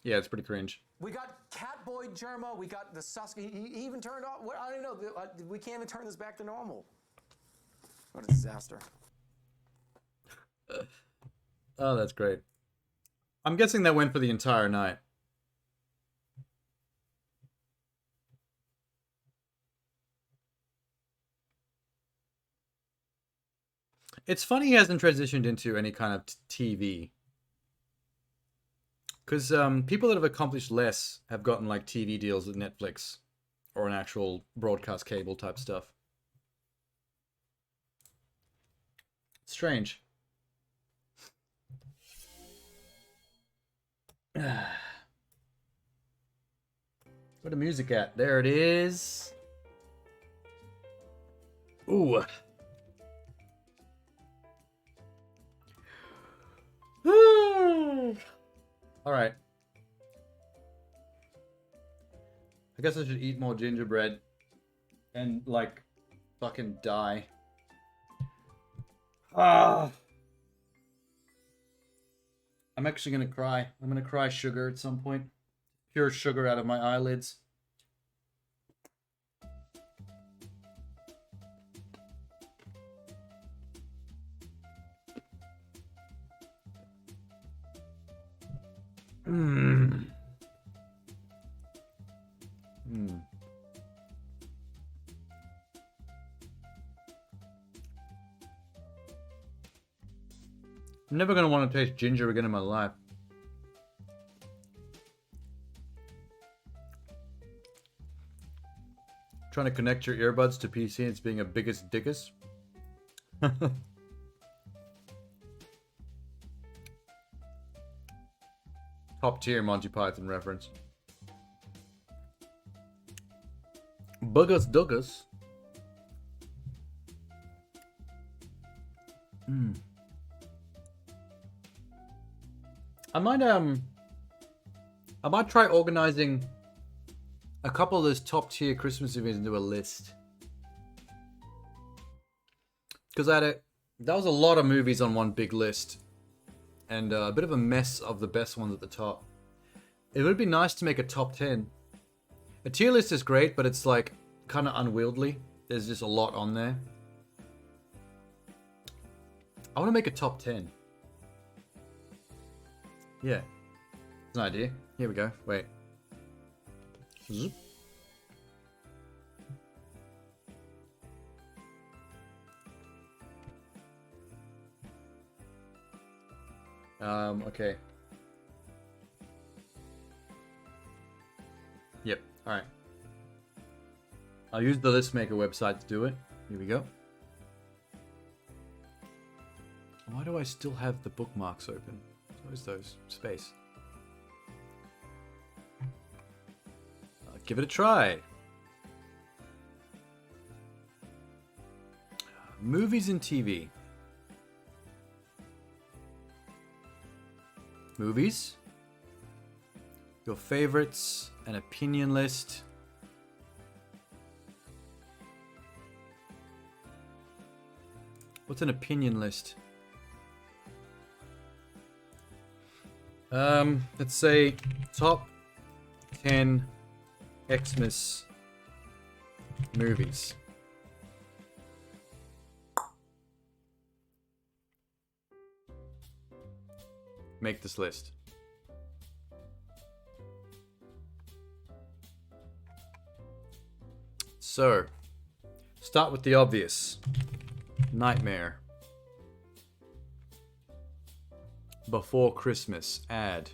Yeah, it's pretty cringe. We got Catboy Germa. We got the Susky. He even turned off. I don't know. We can't even turn this back to normal. What a disaster. Oh, that's great. I'm guessing that went for the entire night. It's funny he hasn't transitioned into any kind of TV. Because people that have accomplished less have gotten like TV deals with Netflix or an actual broadcast cable type stuff. Strange. Where the music at? There it is. Ooh. All right. I guess I should eat more gingerbread and like fucking die. Ah. I'm actually gonna cry. I'm gonna cry sugar at some point. Pure sugar out of my eyelids. Mmm. Mmm. I'm never gonna want to taste ginger again in my life. Trying to connect your earbuds to PC and it's being a biggest dickus. Top tier Monty Python reference. Buggus Duggus. Hmm. I might try organizing a couple of those top tier Christmas movies into a list. Because that was a lot of movies on one big list. And a bit of a mess of the best ones at the top. It would be nice to make a top 10. A tier list is great, but it's like kind of unwieldy. There's just a lot on there. I want to make a top 10. Yeah. It's an idea. Here we go. Wait. Zoop. Okay. Yep. Alright. I'll use the list maker website to do it. Here we go. Why do I still have the bookmarks open? Close those. Space. Give it a try. Movies and TV. Movies. Your favorites. An opinion list. What's an opinion list? Let's say top 10 Xmas movies. Make this list. So, start with the obvious. Nightmare. Before Christmas. Add.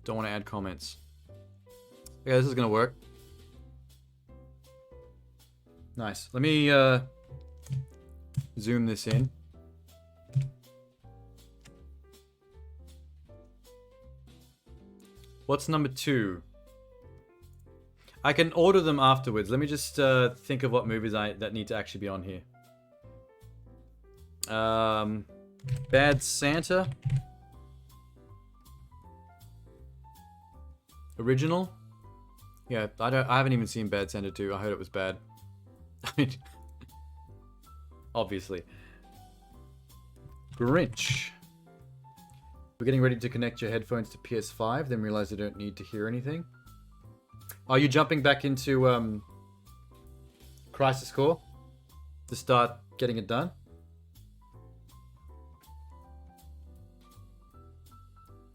Don't want to add comments. Okay, this is gonna work. Nice. Let me zoom this in. What's number 2? I can order them afterwards. Let me just think of what movies that need to actually be on here. Bad Santa. Original. Yeah, I haven't even seen Bad Santa 2. I heard it was bad. I mean, obviously. Grinch. We're getting ready to connect your headphones to PS5, then realize you don't need to hear anything. Are you jumping back into Crisis Core to start getting it done?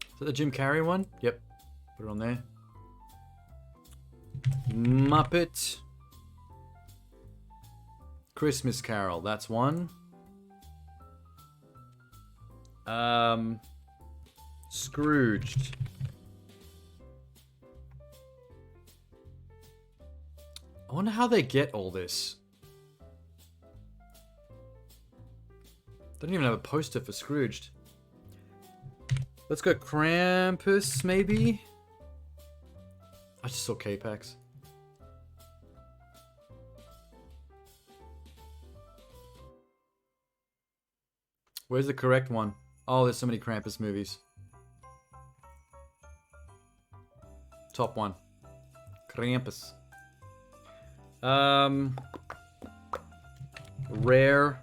Is that the Jim Carrey one? Yep. Put it on there. Muppet Christmas Carol. That's one. Scrooged. I wonder how they get all this. They don't even have a poster for Scrooged. Let's go Krampus, maybe? I just saw K-Pax. Where's the correct one? Oh, there's so many Krampus movies. Top one. Krampus. Rare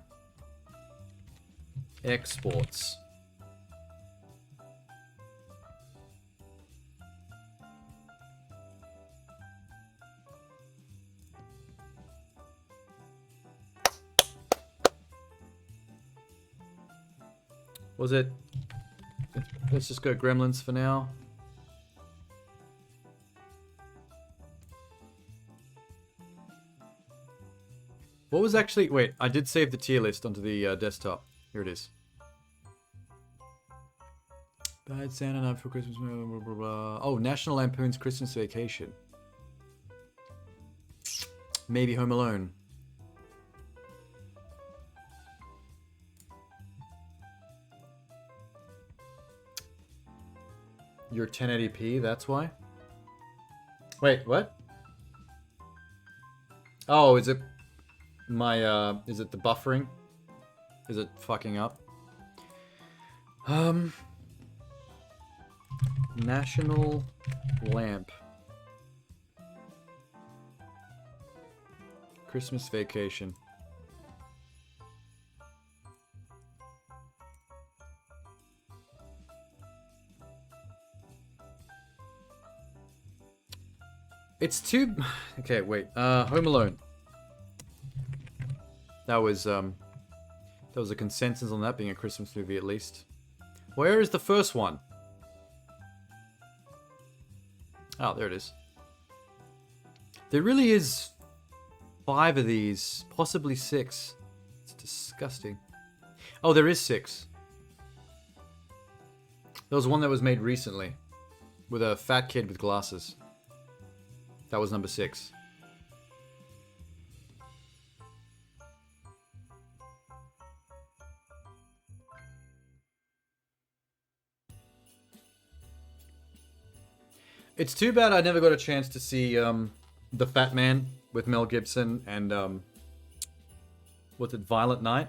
exports. Was it? Let's just go Gremlins for now. What was actually... Wait, I did save the tier list onto the desktop. Here it is. Bad Santa, Night for Christmas... Blah, blah, blah, blah. Oh, National Lampoon's Christmas Vacation. Maybe Home Alone. You're 1080p, that's why? Wait, what? Oh, is it my, is it the buffering? Is it fucking up? National Lamp. Christmas Vacation. It's too... Okay, wait. Home Alone. That was a consensus on that being a Christmas movie, at least. Where is the first one? Oh, there it is. There really is 5 of these, possibly 6. It's disgusting. Oh, there is 6. There was one that was made recently, with a fat kid with glasses. That was number 6. It's too bad I never got a chance to see The Fat Man with Mel Gibson and what's it, Violent Night?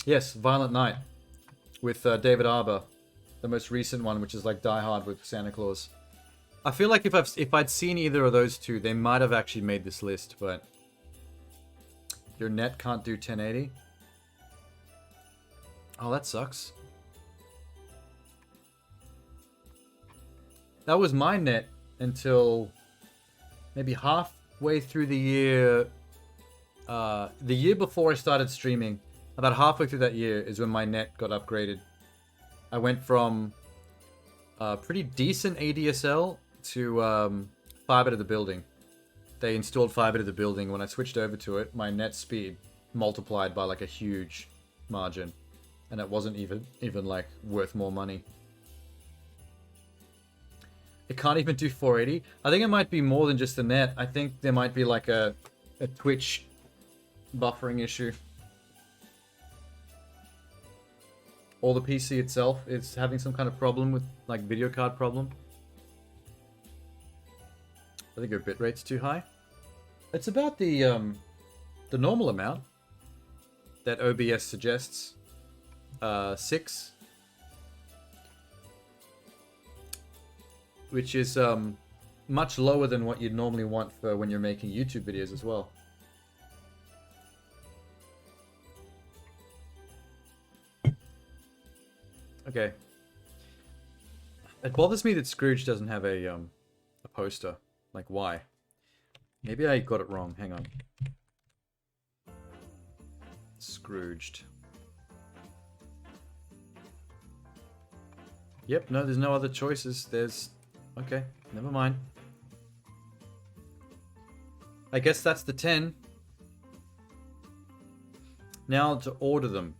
Yes, Violent Night with David Harbour, the most recent one, which is like Die Hard with Santa Claus. I feel like if I'd seen either of those two, they might have actually made this list, but your net can't do 1080. Oh, that sucks. That was my net until maybe halfway through the year. The year before I started streaming, about halfway through that year is when my net got upgraded. I went from pretty decent ADSL to fiber to the building. They installed fiber to the building. When I switched over to it, my net speed multiplied by like a huge margin, and it wasn't even like worth more money. It can't even do 480. I think it might be more than just the net. I think there might be like a Twitch buffering issue. Or the PC itself is having some kind of problem with like video card problem. I think your bitrate's too high. It's about the normal amount that OBS suggests. 6. Which is much lower than what you'd normally want for when you're making YouTube videos as well. Okay. It bothers me that Scrooge doesn't have a poster. Like, why? Maybe I got it wrong. Hang on. Scrooged. Yep, no, there's no other choices. There's... Okay, never mind. I guess that's the 10. Now to order them.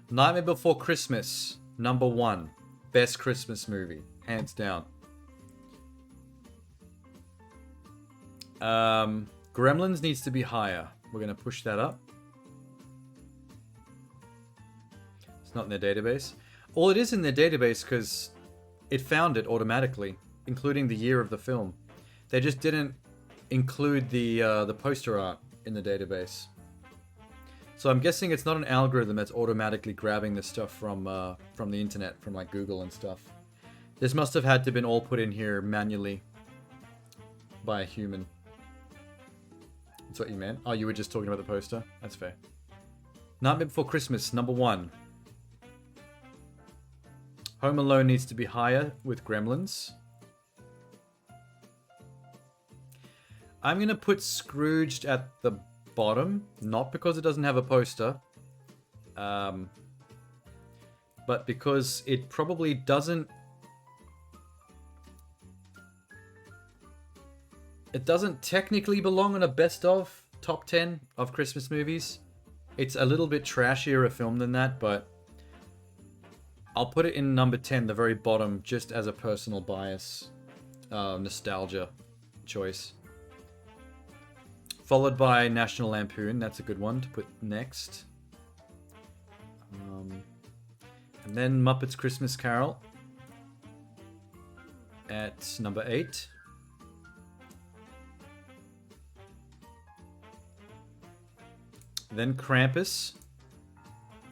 Nightmare Before Christmas, number 1. Best Christmas movie, hands down. Gremlins needs to be higher. We're going to push that up. It's not in their database. Well, it is in their database because it found it automatically, including the year of the film. They just didn't include the poster art in the database. So I'm guessing it's not an algorithm that's automatically grabbing this stuff from the internet, from like Google and stuff. This must have had to been all put in here manually by a human. That's what you meant. Oh, you were just talking about the poster? That's fair. Nightmare Before Christmas, number 1. Home Alone needs to be higher with Gremlins. I'm going to put Scrooged at the bottom, not because it doesn't have a poster, but because it probably doesn't... It doesn't technically belong on a best of top 10 of Christmas movies. It's a little bit trashier a film than that, but I'll put it in number 10, the very bottom, just as a personal bias, nostalgia choice. Followed by National Lampoon, that's a good one to put next. And then Muppets Christmas Carol at number 8. Then Krampus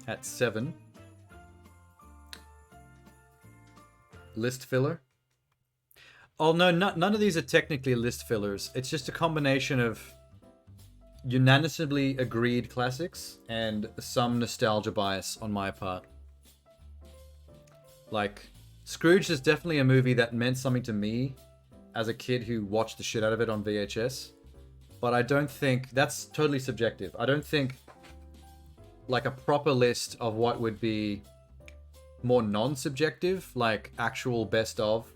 at 7. List filler. Oh no, none of these are technically list fillers. It's just a combination of unanimously agreed classics and some nostalgia bias on my part. Like, Scrooge is definitely a movie that meant something to me as a kid who watched the shit out of it on VHS. But I don't think... That's totally subjective. I don't think, like, a proper list of what would be more non-subjective, like actual best of,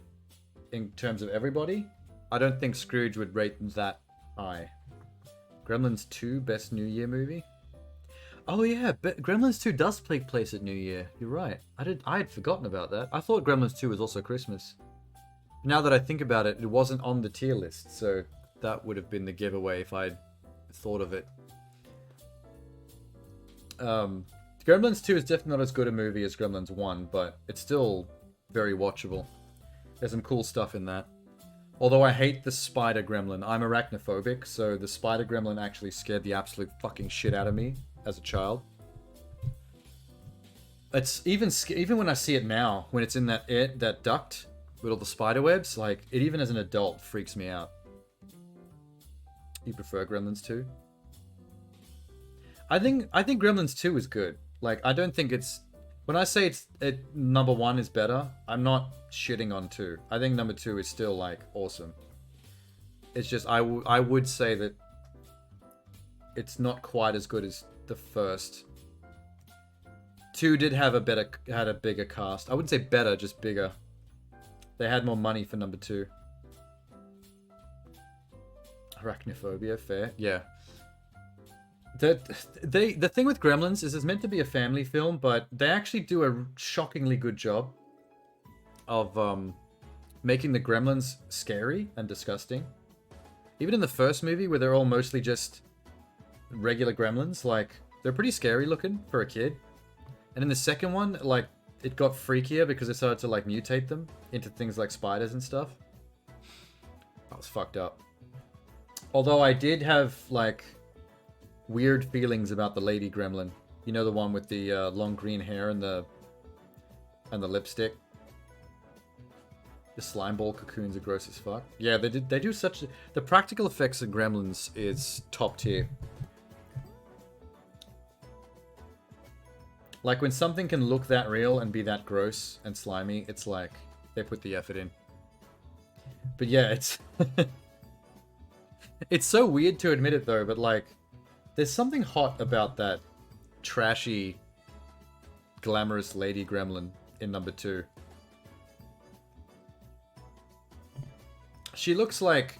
in terms of everybody, I don't think Scrooge would rate that high. Gremlins 2, best New Year movie? Oh yeah, Gremlins 2 does take place at New Year. You're right. I had forgotten about that. I thought Gremlins 2 was also Christmas. Now that I think about it, it wasn't on the tier list, so that would have been the giveaway if I'd thought of it. Gremlins 2 is definitely not as good a movie as Gremlins 1, but it's still very watchable. There's some cool stuff in that. Although I hate the spider gremlin. I'm arachnophobic, so the spider gremlin actually scared the absolute fucking shit out of me as a child. It's even when I see it now, when it's in that duct with all the spider webs, like, it even as an adult freaks me out. You prefer Gremlins 2? I think Gremlins 2 is good. Like, I don't think it's... When I say number 1 is better, I'm not shitting on 2. I think number 2 is still, like, awesome. It's just, I would say that it's not quite as good as the first. 2 did have had a bigger cast. I wouldn't say better, just bigger. They had more money for number 2. Arachnophobia, fair. Yeah. The thing with Gremlins is it's meant to be a family film, but they actually do a shockingly good job of making the Gremlins scary and disgusting. Even in the first movie, where they're all mostly just regular Gremlins, like, they're pretty scary looking for a kid. And in the second one, like, it got freakier because they started to, like, mutate them into things like spiders and stuff. That was fucked up. Although I did have, like, weird feelings about the lady gremlin. You know, the one with the long green hair and the lipstick. The slime ball cocoons are gross as fuck. Yeah, they do such... The practical effects of Gremlins is top tier. Like, when something can look that real and be that gross and slimy, it's like, they put the effort in. But yeah, it's... It's so weird to admit it though, but like, there's something hot about that trashy, glamorous lady gremlin in number 2. She looks like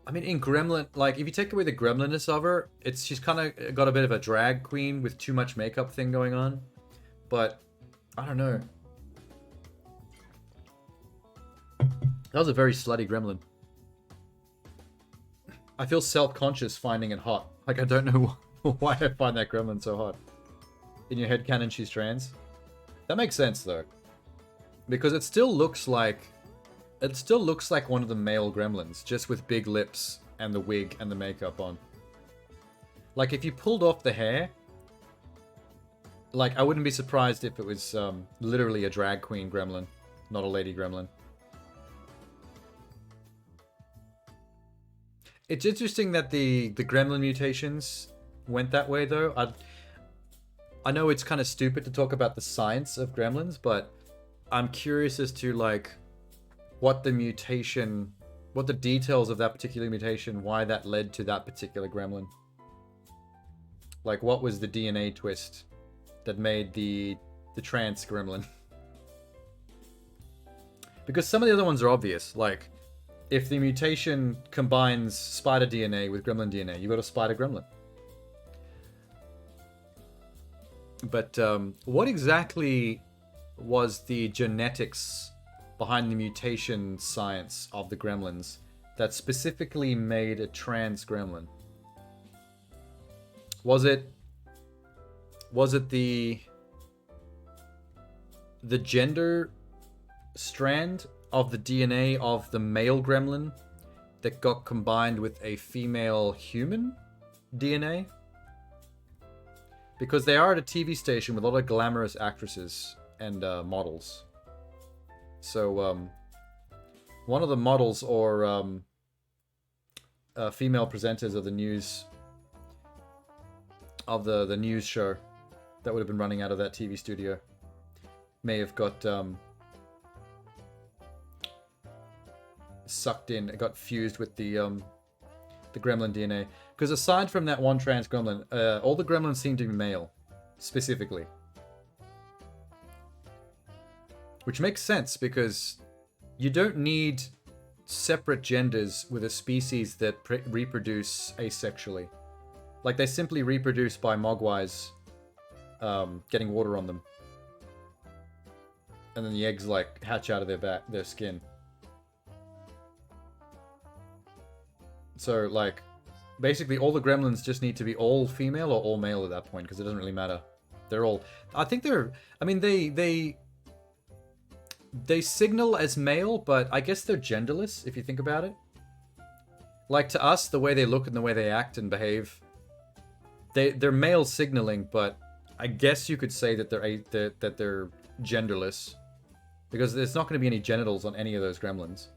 I mean, in Gremlin, like, if you take away the gremlinness of her, she's kind of got a bit of a drag queen with too much makeup thing going on. But, I don't know. That was a very slutty gremlin. I feel self-conscious finding it hot. Like, I don't know why I find that gremlin so hot. In your headcanon, she's trans. That makes sense, though. Because it still looks like one of the male gremlins, just with big lips and the wig and the makeup on. Like, if you pulled off the hair, like, I wouldn't be surprised if it was literally a drag queen gremlin, not a lady gremlin. It's interesting that the gremlin mutations went that way, though. I know it's kind of stupid to talk about the science of gremlins, but I'm curious as to, like, what the details of that particular mutation, why that led to that particular gremlin. Like, what was the DNA twist that made the trans gremlin? Because some of the other ones are obvious. Like, if the mutation combines spider DNA with gremlin DNA, you got a spider gremlin. But what exactly was the genetics behind the mutation science of the gremlins that specifically made a trans gremlin? Was it the gender strand of the DNA of the male gremlin that got combined with a female human DNA? Because they are at a TV station with a lot of glamorous actresses and models. So, one of the models or female presenters of the news the news show that would have been running out of that TV studio may have got sucked in. It got fused with the gremlin DNA. Because aside from that one trans gremlin, all the gremlins seem to be male, specifically. Which makes sense, because you don't need separate genders with a species that reproduce asexually. Like, they simply reproduce by mogwais getting water on them. And then the eggs, like, hatch out of their skin. So, like, basically all the gremlins just need to be all female or all male at that point, because it doesn't really matter. They're all... I think they're... I mean, they signal as male, but I guess they're genderless, if you think about it. Like, to us, the way they look and the way they act and behave, they're male signaling, but I guess you could say that they're genderless, because there's not going to be any genitals on any of those gremlins.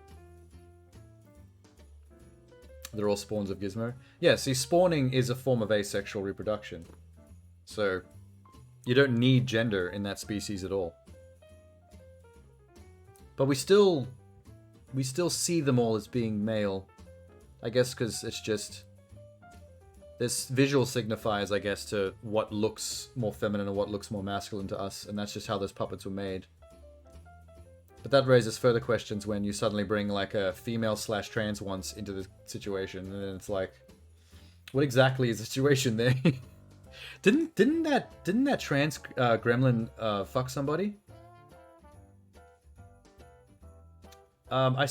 They're all spawns of Gizmo. Yeah, see, spawning is a form of asexual reproduction. So, you don't need gender in that species at all. But we still see them all as being male. I guess because it's just... There's visual signifiers, I guess, to what looks more feminine and what looks more masculine to us. And that's just how those puppets were made. But that raises further questions when you suddenly bring, like, a female/trans once into the situation. And then it's like... What exactly is the situation there? Didn't that trans gremlin fuck somebody? I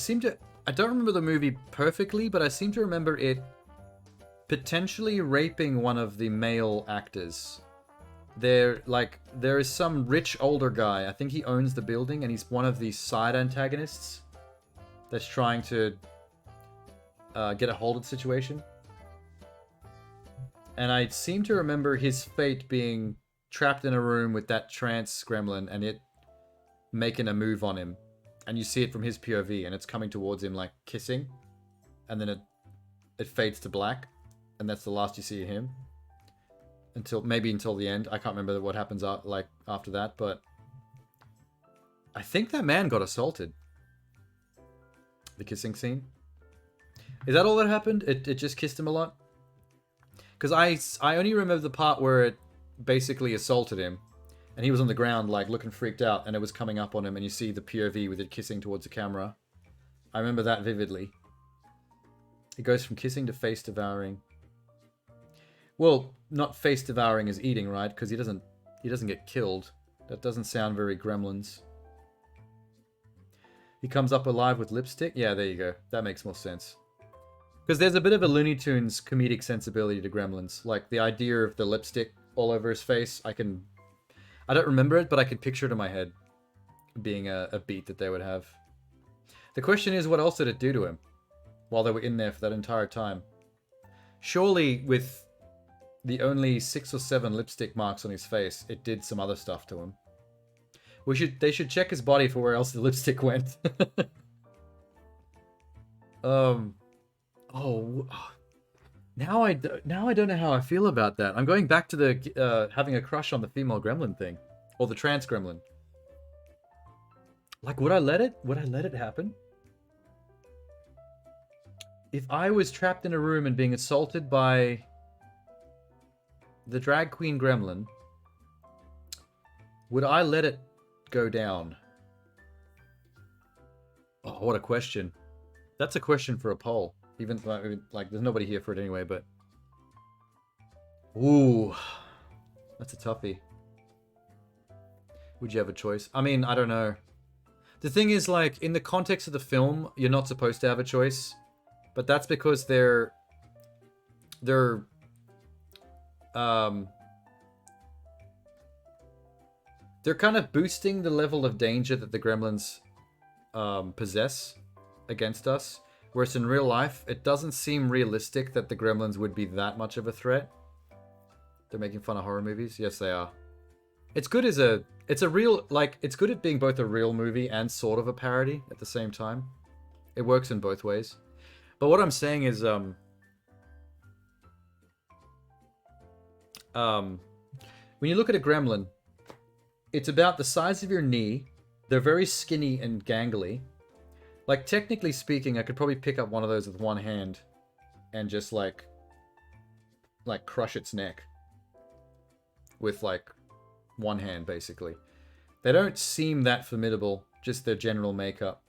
don't remember the movie perfectly, but I seem to remember it potentially raping one of the male actors. There is some rich older guy, I think he owns the building, and he's one of the side antagonists that's trying to get a hold of the situation. And I seem to remember his fate being trapped in a room with that trans gremlin and it making a move on him. And you see it from his POV, and it's coming towards him, like, kissing. And then it fades to black. And that's the last you see of him. Until the end. I can't remember what happens after that, but... I think that man got assaulted. The kissing scene. Is that all that happened? It just kissed him a lot? Because I only remember the part where it basically assaulted him. And he was on the ground, like, looking freaked out, and it was coming up on him, and you see the POV with it kissing towards the camera. I remember that vividly. It goes from kissing to face devouring. Well, not face devouring as eating, right? Because he doesn't get killed. That doesn't sound very Gremlins. He comes up alive with lipstick? Yeah, there you go. That makes more sense. Because there's a bit of a Looney Tunes comedic sensibility to Gremlins. Like, the idea of the lipstick all over his face, I don't remember it, but I can picture it in my head. Being a beat that they would have. The question is, what else did it do to him? While they were in there for that entire time? Surely, with the only 6 or 7 lipstick marks on his face, it did some other stuff to him. They should check his body for where else the lipstick went. Now I don't know how I feel about that. I'm going back to the having a crush on the female gremlin thing, or the trans gremlin. Like, would I let it happen? If I was trapped in a room and being assaulted by the drag queen gremlin, would I let it go down? Oh, what a question. That's a question for a poll. Even, like, there's nobody here for it anyway, but... Ooh. That's a toughie. Would you have a choice? I mean, I don't know. The thing is, like, in the context of the film, you're not supposed to have a choice. But that's because they're kind of boosting the level of danger that the gremlins possess against us. Whereas in real life, it doesn't seem realistic that the gremlins would be that much of a threat. They're making fun of horror movies? Yes, they are. It's good as it's good at being both a real movie and sort of a parody at the same time. It works in both ways. But what I'm saying is, when you look at a gremlin, it's about the size of your knee. They're very skinny and gangly. Like, technically speaking, I could probably pick up one of those with one hand and just, like crush its neck with, like, one hand, basically. They don't seem that formidable, just their general makeup.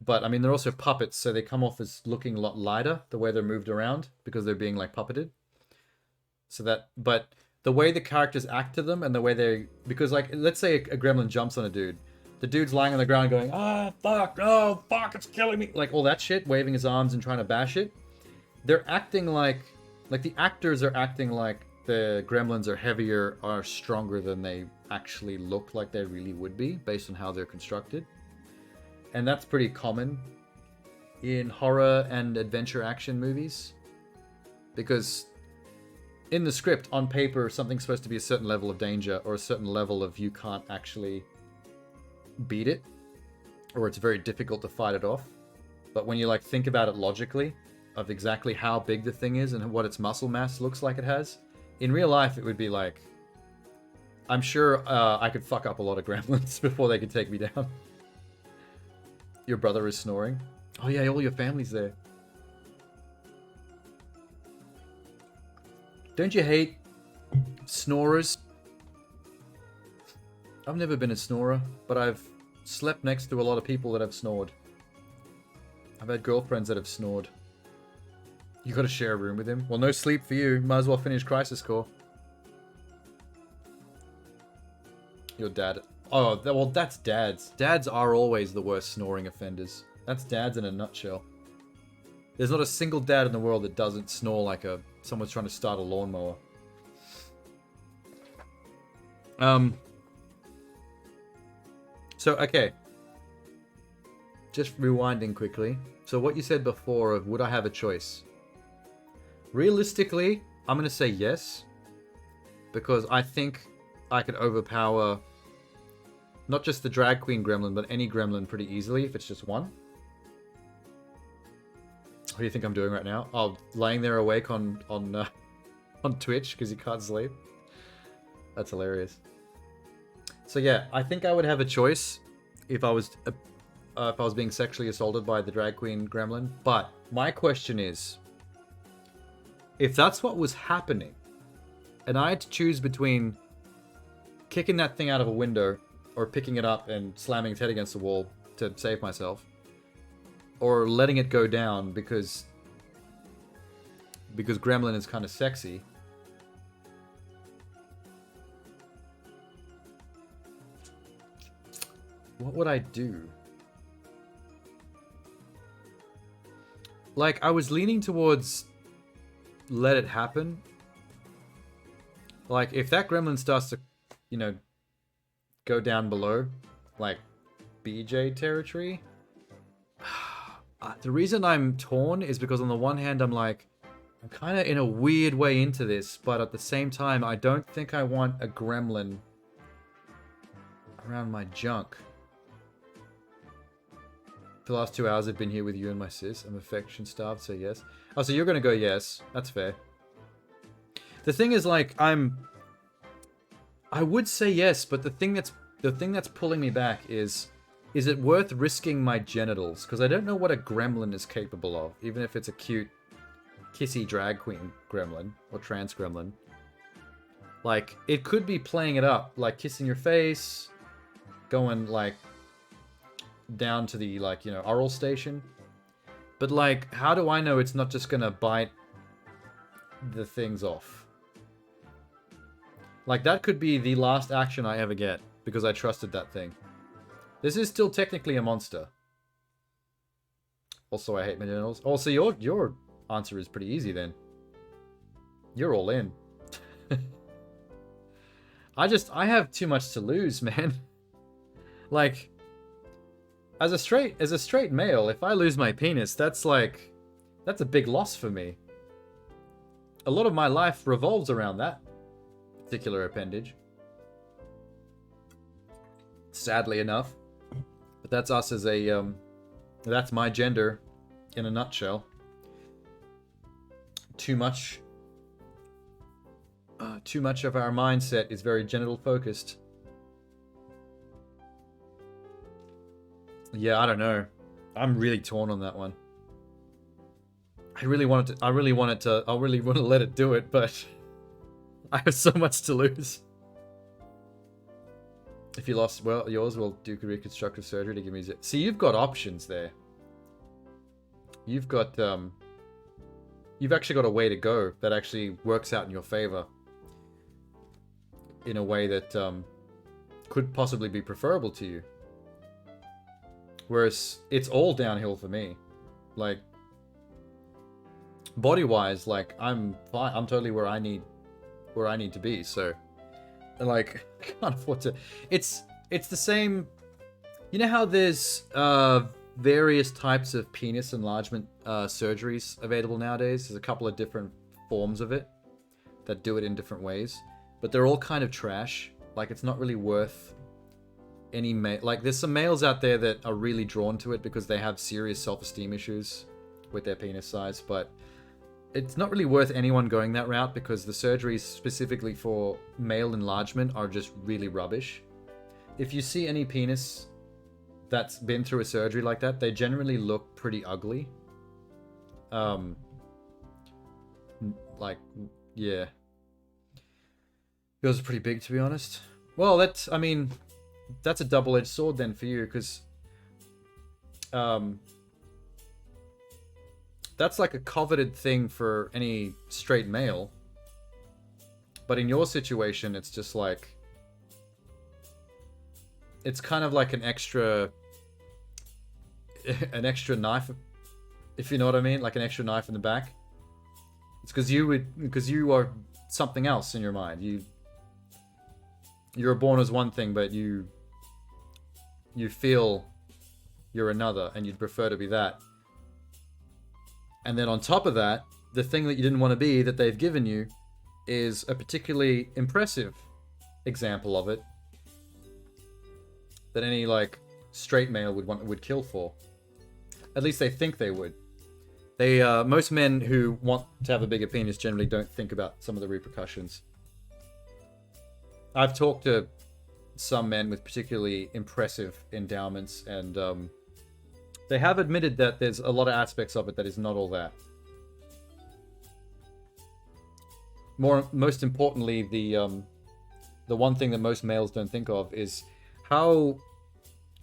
But, I mean, they're also puppets, so they come off as looking a lot lighter, the way they're moved around, because they're being, like, puppeted. So that, but the way the characters act to them and the way they, because, like, let's say a gremlin jumps on a dude. The dude's lying on the ground going, oh, fuck, it's killing me. Like, all that shit, waving his arms and trying to bash it. They're acting like the actors are acting like the gremlins are heavier, are stronger than they actually look like they really would be, based on how they're constructed. And that's pretty common in horror and adventure action movies. Because in the script, on paper, something's supposed to be a certain level of danger or a certain level of you can't actually beat it, or it's very difficult to fight it off. But when you, like, think about it logically, of exactly how big the thing is and what its muscle mass looks like it has, in real life it would be like, I'm sure I could fuck up a lot of gremlins before they could take me down. Your brother is snoring. Oh yeah, all your family's there. Don't you hate snorers? I've never been a snorer, but I've slept next to a lot of people that have snored. I've had girlfriends that have snored. You gotta share a room with him. Well, no sleep for you. Might as well finish Crisis Core. Your dad. Oh, well, that's dads. Dads are always the worst snoring offenders. That's dads in a nutshell. There's not a single dad in the world that doesn't snore like someone's trying to start a lawnmower. So, okay. Just rewinding quickly. So what you said before of would I have a choice? Realistically, I'm going to say yes. Because I think I could overpower not just the drag queen gremlin, but any gremlin pretty easily if it's just one. What do you think I'm doing right now? Oh, laying there awake on Twitch because you can't sleep. That's hilarious. So yeah, I think I would have a choice if I was being sexually assaulted by the drag queen gremlin. But my question is, if that's what was happening, and I had to choose between kicking that thing out of a window or picking it up and slamming its head against the wall to save myself, or letting it go down because because gremlin is kind of sexy. What would I do? Like, I was leaning towards let it happen. Like, if that gremlin starts to, you know, go down below, like, BJ territory, the reason I'm torn is because on the one hand, I'm like, I'm kind of in a weird way into this, but at the same time, I don't think I want a gremlin around my junk. For the last 2 hours, I've been here with you and my sis. I'm affection starved, so yes. Oh, so you're gonna go yes. That's fair. The thing is, like, I would say yes, but the thing that's pulling me back is it worth risking my genitals? Because I don't know what a gremlin is capable of, even if it's a cute, kissy drag queen gremlin or trans gremlin. Like, it could be playing it up, like kissing your face, going like down to the, like, you know, oral station. But like, how do I know it's not just gonna bite the things off? Like, that could be the last action I ever get because I trusted that thing. This is still technically a monster. Also, I hate my genitals. Also, your answer is pretty easy then. You're all in. I have too much to lose, man. Like, as a straight male, if I lose my penis, that's a big loss for me. A lot of my life revolves around that particular appendage. Sadly enough. But that's us as a, that's my gender in a nutshell. Too much of our mindset is very genital focused. Yeah, I don't know. I'm really torn on that one. I really want to let it do it, but I have so much to lose. If you lost yours, we'll do reconstructive surgery to give me... See, you've got options there. You've got, you've actually got a way to go that actually works out in your favor. In a way that, could possibly be preferable to you. Whereas, it's all downhill for me. Like, body-wise, like, I'm fine. I'm totally where I need to be, so... Like, I can't afford to... It's the same... You know how there's various types of penis enlargement surgeries available nowadays? There's a couple of different forms of it that do it in different ways. But they're all kind of trash. Like, it's not really worth any... Like, there's some males out there that are really drawn to it because they have serious self-esteem issues with their penis size, but... It's not really worth anyone going that route because the surgeries specifically for male enlargement are just really rubbish. If you see any penis that's been through a surgery like that, they generally look pretty ugly. Like, yeah. Yours is pretty big, to be honest. Well, that's a double-edged sword then for you, because... That's like a coveted thing for any straight male. But in your situation, it's just like... It's kind of like an extra knife, if you know what I mean? Like an extra knife in the back. It's because you are something else in your mind. You were born as one thing, but you feel you're another, and you'd prefer to be that. And then on top of that, the thing that you didn't want to be that they've given you is a particularly impressive example of it that any, like, straight male would kill for. At least they think they would. They most men who want to have a bigger penis generally don't think about some of the repercussions. I've talked to some men with particularly impressive endowments, and they have admitted that there's a lot of aspects of it that is not all that. Most importantly, the one thing that most males don't think of is how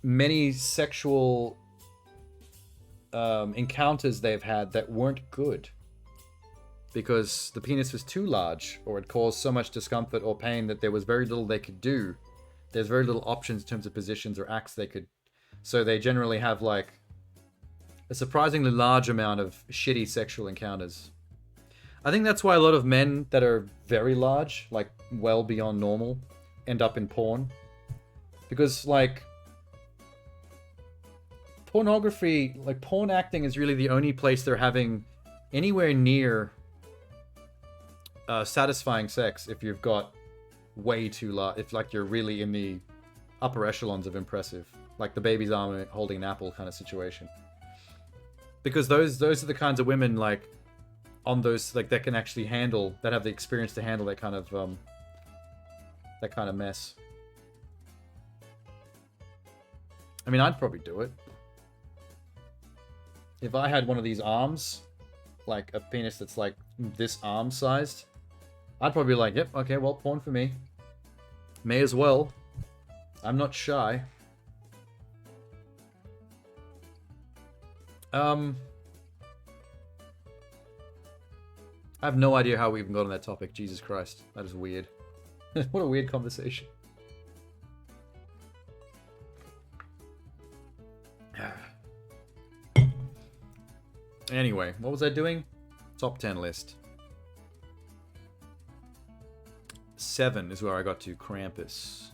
many sexual encounters they've had that weren't good. because the penis was too large, or it caused so much discomfort or pain that there was very little they could do. There's very little options in terms of positions or acts they could. So they generally have like a surprisingly large amount of shitty sexual encounters. I think that's why a lot of men that are very large, like well beyond normal, end up in porn. Because like pornography, like porn acting is really the only place they're having anywhere near satisfying sex if you've got way too large, if like you're really in the upper echelons of impressive, like the baby's arm holding an apple kind of situation. Because those are the kinds of women like on those like that can actually handle, that have the experience to handle that kind of mess. I mean, I'd probably do it if I had one of these arms, like a penis that's like this arm sized. I'd probably be like, yep, okay, well, porn for me. May as well. I'm not shy. I have no idea how we even got on that topic. Jesus Christ. That is weird. What a weird conversation. Anyway, what was I doing? Top 10 list. 7 is where I got to. Krampus.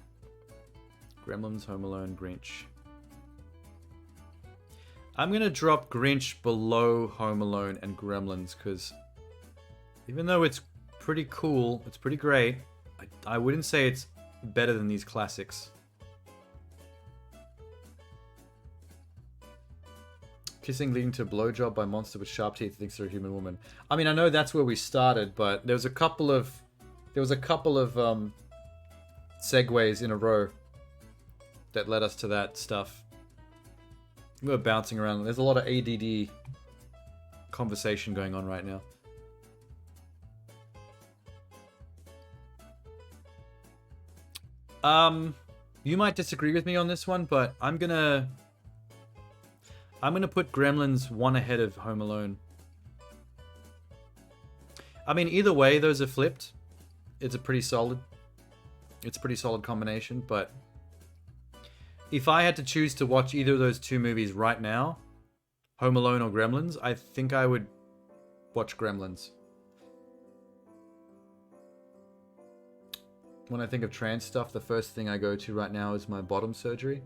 Gremlins, Home Alone, Grinch. I'm going to drop Grinch below Home Alone and Gremlins because even though it's pretty cool, it's pretty great, I wouldn't say it's better than these classics. Kissing leading to a blowjob by monster with sharp teeth thinks they're a human woman. I mean, I know that's where we started, but there was a couple of segues in a row that led us to that stuff. We're bouncing around. There's a lot of ADD conversation going on right now. You might disagree with me on this one, but I'm gonna put Gremlins 1 ahead of Home Alone. I mean, either way, those are flipped. It's a pretty solid combination, but if I had to choose to watch either of those two movies right now, Home Alone or Gremlins, I think I would watch Gremlins. When I think of trans stuff, the first thing I go to right now is my bottom surgery.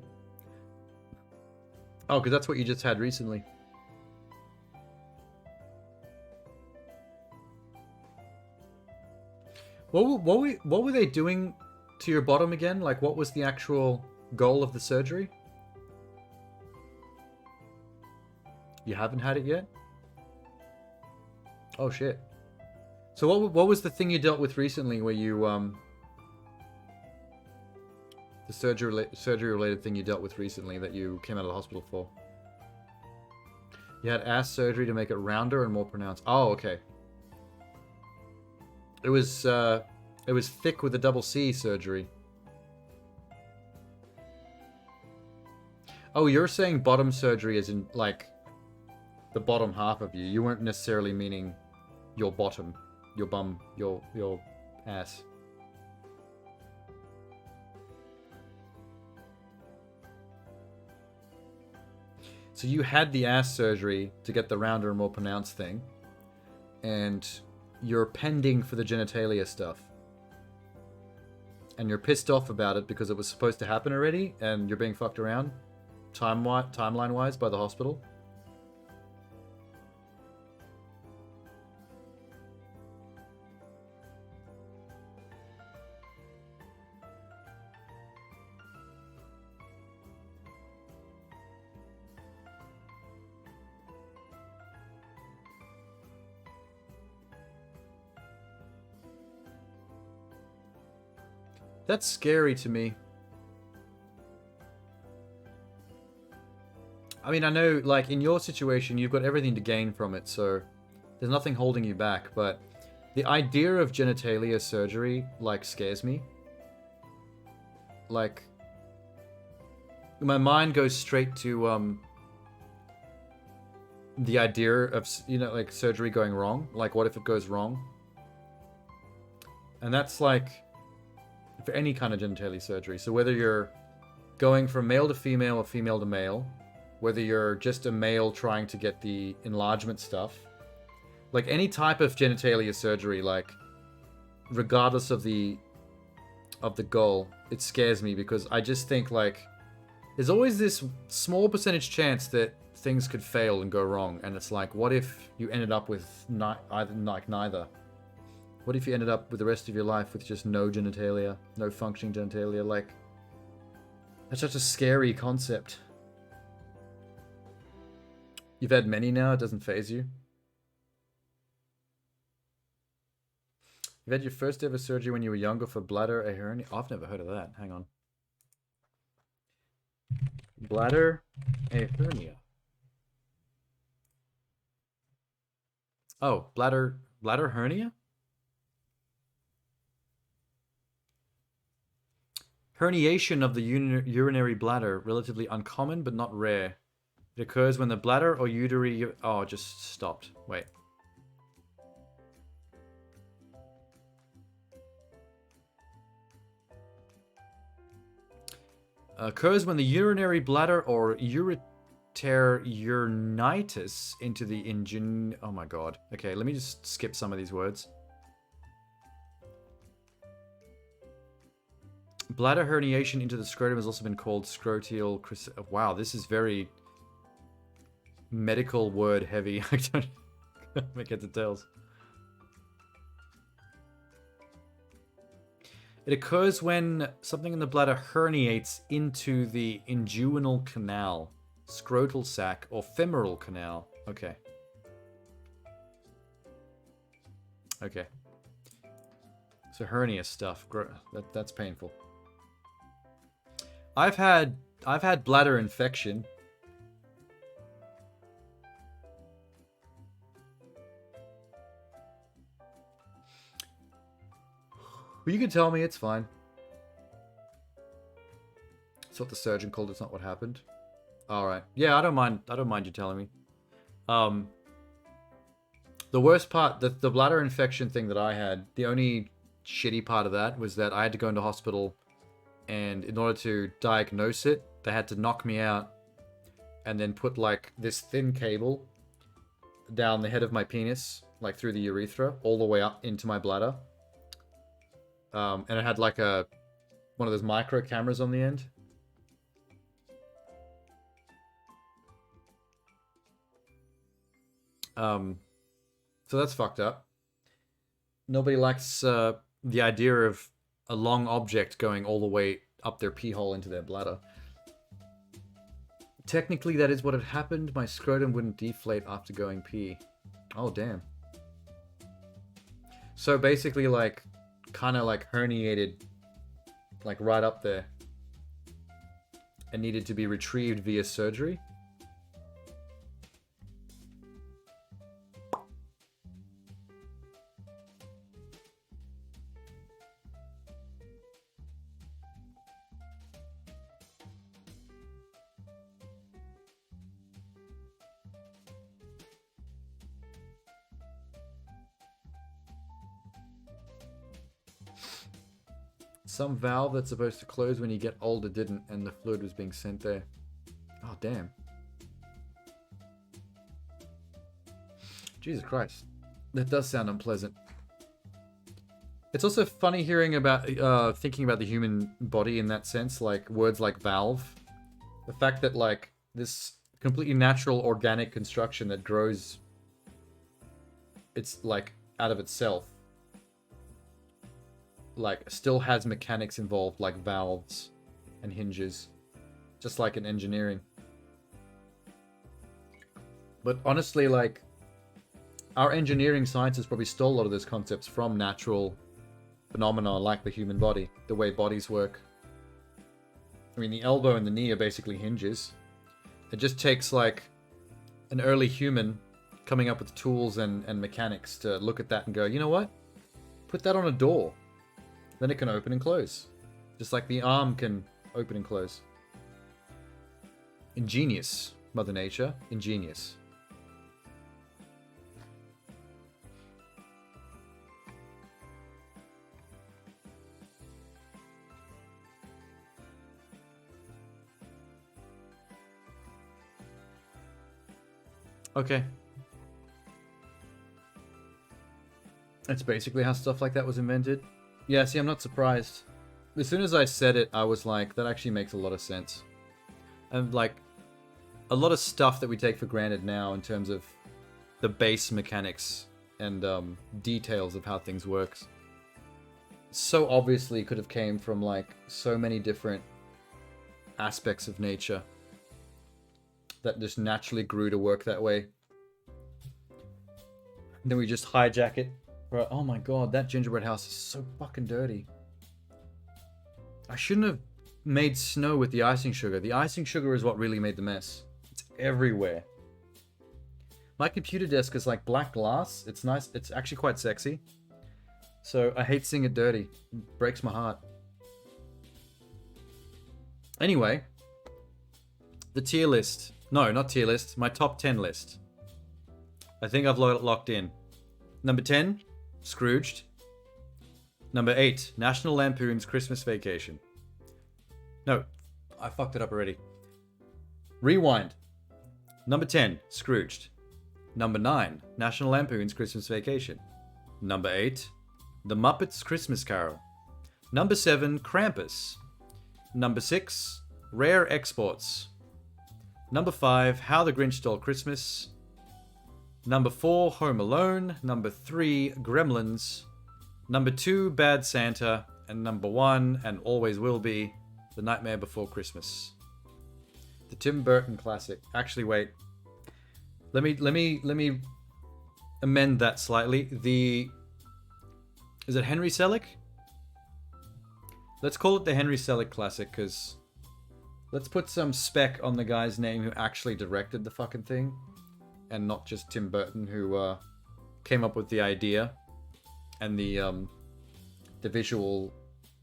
Oh, because that's what you just had recently. What were they doing to your bottom again? Like, what was the actual goal of the surgery? You haven't had it yet? Oh shit. So what was the thing you dealt with recently where you the surgery related thing you dealt with recently that you came out of the hospital for? You had ass surgery to make it rounder and more pronounced. Oh, okay. It was thick with a double C surgery. Oh, you're saying bottom surgery as in, like, the bottom half of you. You weren't necessarily meaning your bottom, your bum, your ass. So you had the ass surgery to get the rounder and more pronounced thing, and you're pending for the genitalia stuff. And you're pissed off about it because it was supposed to happen already, and you're being fucked around? Timeline-wise by the hospital? That's scary to me. I mean, I know, like, in your situation, you've got everything to gain from it, so there's nothing holding you back, but the idea of genitalia surgery, like, scares me. Like, my mind goes straight to, the idea of, you know, like surgery going wrong. Like, what if it goes wrong? And that's like for any kind of genitalia surgery. So whether you're going from male to female or female to male, whether you're just a male trying to get the enlargement stuff, like any type of genitalia surgery, like regardless of the goal, it scares me because I just think like there's always this small percentage chance that things could fail and go wrong, and it's like, what if you ended up with neither? What if you ended up with the rest of your life with just no genitalia, no functioning genitalia? Like, that's such a scary concept. You've had many now, it doesn't faze you. You've had your first ever surgery when you were younger for bladder a hernia? Oh, I've never heard of that. Hang on. Bladder a hernia. Oh, bladder hernia? Herniation of the urinary bladder, relatively uncommon but not rare. It occurs when the bladder or uterine... Oh, it just stopped. Wait. Occurs when the urinary bladder or urinitis into the Oh my god. Okay, let me just skip some of these words. Bladder herniation into the scrotum has also been called scrotal... Wow, this is very medical word heavy. I don't make it details. It occurs when something in the bladder herniates into the inguinal canal, scrotal sac, or femoral canal. Okay. Okay. So hernia stuff. That's painful. I've had bladder infection. Well, you can tell me, it's fine. It's what the surgeon called, it's not what happened. Alright. Yeah, I don't mind you telling me. The worst part, the bladder infection thing that I had, the only shitty part of that was that I had to go into hospital, and in order to diagnose it, they had to knock me out and then put like this thin cable down the head of my penis, like through the urethra, all the way up into my bladder. And it had like one of those micro cameras on the end. So that's fucked up. Nobody likes the idea of a long object going all the way up their pee hole into their bladder. Technically, that is what had happened. My scrotum wouldn't deflate after going pee. Oh, damn. So basically, like, kind of like herniated, like right up there, and needed to be retrieved via surgery. Some valve that's supposed to close when you get older didn't, and the fluid was being sent there. Oh, damn. Jesus Christ. That does sound unpleasant. It's also funny hearing about, thinking about the human body in that sense, like words like valve. The fact that, like, this completely natural organic construction that grows, it's like out of itself, like, still has mechanics involved, like valves and hinges, just like in engineering. But honestly, like, our engineering scientists probably stole a lot of those concepts from natural phenomena like the human body, the way bodies work. I mean, the elbow and the knee are basically hinges. It just takes, like, an early human coming up with tools and mechanics to look at that and go, you know what? Put that on a door. Then it can open and close. Just like the arm can open and close. Ingenious, Mother Nature. Ingenious. Okay. That's basically how stuff like that was invented. Yeah, see, I'm not surprised. As soon as I said it, I was like, that actually makes a lot of sense. And like, a lot of stuff that we take for granted now in terms of the base mechanics and details of how things works, so obviously could have came from like so many different aspects of nature that just naturally grew to work that way. And then we just hijack it. Right? Oh my god, that gingerbread house is so fucking dirty. I shouldn't have made snow with the icing sugar. The icing sugar is what really made the mess. It's everywhere. My computer desk is like black glass. It's nice. It's actually quite sexy. So I hate seeing it dirty. It breaks my heart. Anyway, the tier list. No, not tier list. My top 10 list. I think I've locked in. Number 10, Scrooged. Number 8, National Lampoon's Christmas Vacation. No, I fucked it up already. Rewind. Number 10, Scrooged. Number 9, National Lampoon's Christmas Vacation. Number 8, The Muppets Christmas Carol. Number 7, Krampus. Number 6, Rare Exports. Number 5, How the Grinch Stole Christmas. Number 4, Home Alone. Number 3, Gremlins. Number 2, Bad Santa. And number 1, and always will be, The Nightmare Before Christmas. The Tim Burton classic. Actually, wait. Let me amend that slightly. Is it Henry Selick? Let's call it the Henry Selick classic, because let's put some spec on the guy's name who actually directed the fucking thing, and not just Tim Burton, who came up with the idea and the visual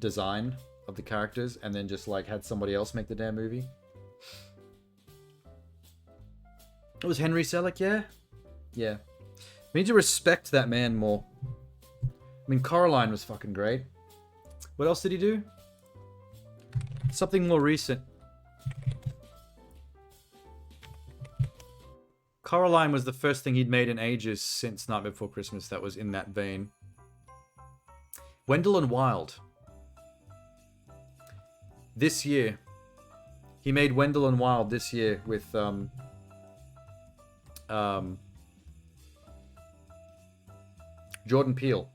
design of the characters, and then just like had somebody else make the damn movie. It was Henry Selick, yeah? Yeah. We need to respect that man more. I mean, Coraline was fucking great. What else did he do? Something more recent. Coraline was the first thing he'd made in ages since Night Before Christmas that was in that vein. Wendell and Wild. This year. He made Wendell and Wild this year with Jordan Peele.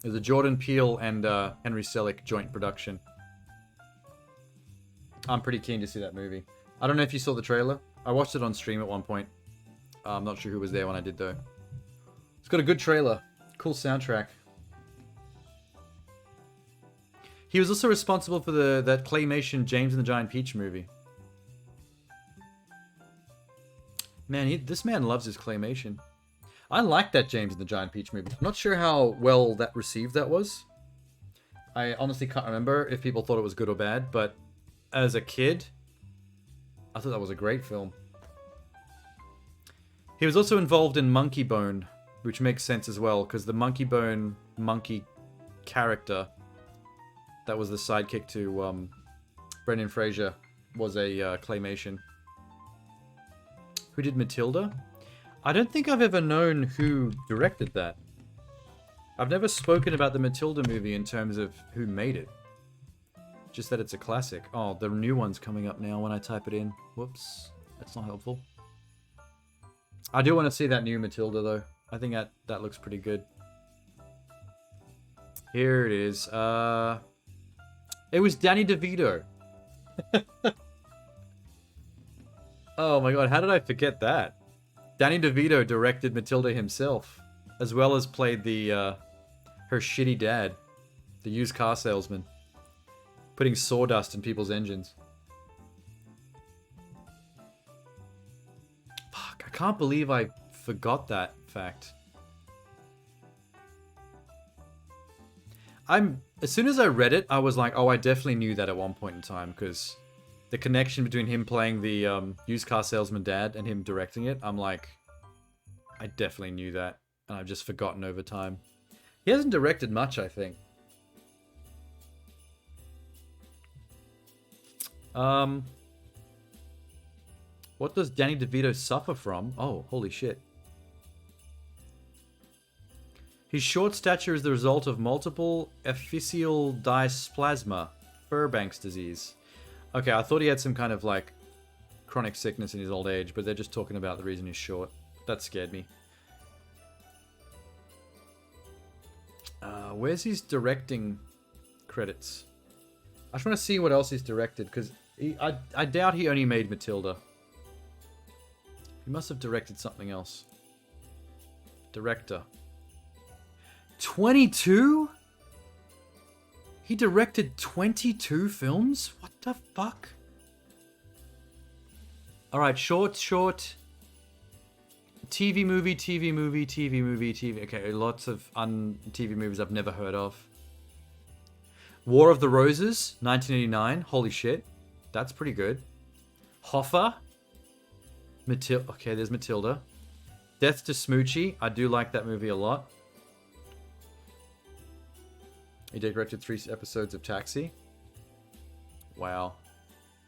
It was a Jordan Peele and Henry Selick joint production. I'm pretty keen to see that movie. I don't know if you saw the trailer. I watched it on stream at one point. I'm not sure who was there when I did though. It's got a good trailer. Cool soundtrack. He was also responsible for that claymation James and the Giant Peach movie. Man, this man loves his claymation. I like that James and the Giant Peach movie. I'm not sure how well that received that was. I honestly can't remember if people thought it was good or bad, but as a kid, I thought that was a great film. He was also involved in Monkey Bone, which makes sense as well, because the Monkey Bone monkey character that was the sidekick to Brendan Fraser was a claymation. Who did Matilda? I don't think I've ever known who directed that. I've never spoken about the Matilda movie in terms of who made it. Just that it's a classic. Oh, the new one's coming up now when I type it in. Whoops. That's not helpful. I do want to see that new Matilda, though. I think that looks pretty good. Here it is. It was Danny DeVito. Oh my god, how did I forget that? Danny DeVito directed Matilda himself, as well as played her shitty dad, the used car salesman, putting sawdust in people's engines. Fuck, I can't believe I forgot that fact. As soon as I read it, I was like, oh, I definitely knew that at one point in time, because the connection between him playing the used car salesman dad and him directing it, I'm like, I definitely knew that, and I've just forgotten over time. He hasn't directed much, I think. What does Danny DeVito suffer from? Oh, holy shit. His short stature is the result of multiple epiphyseal dysplasma, Fairbanks disease. Okay, I thought he had some kind of like chronic sickness in his old age, but they're just talking about the reason he's short. That scared me. Where's his directing credits? I just want to see what else he's directed, because I doubt he only made Matilda. He must have directed something else. Director. 22? He directed 22 films? What the fuck? Alright, short. TV movie. Okay, lots of TV movies I've never heard of. War of the Roses, 1989. Holy shit. That's pretty good. Hoffa. Okay, there's Matilda. Death to Smoochie. I do like that movie a lot. He directed 3 episodes of Taxi. Wow.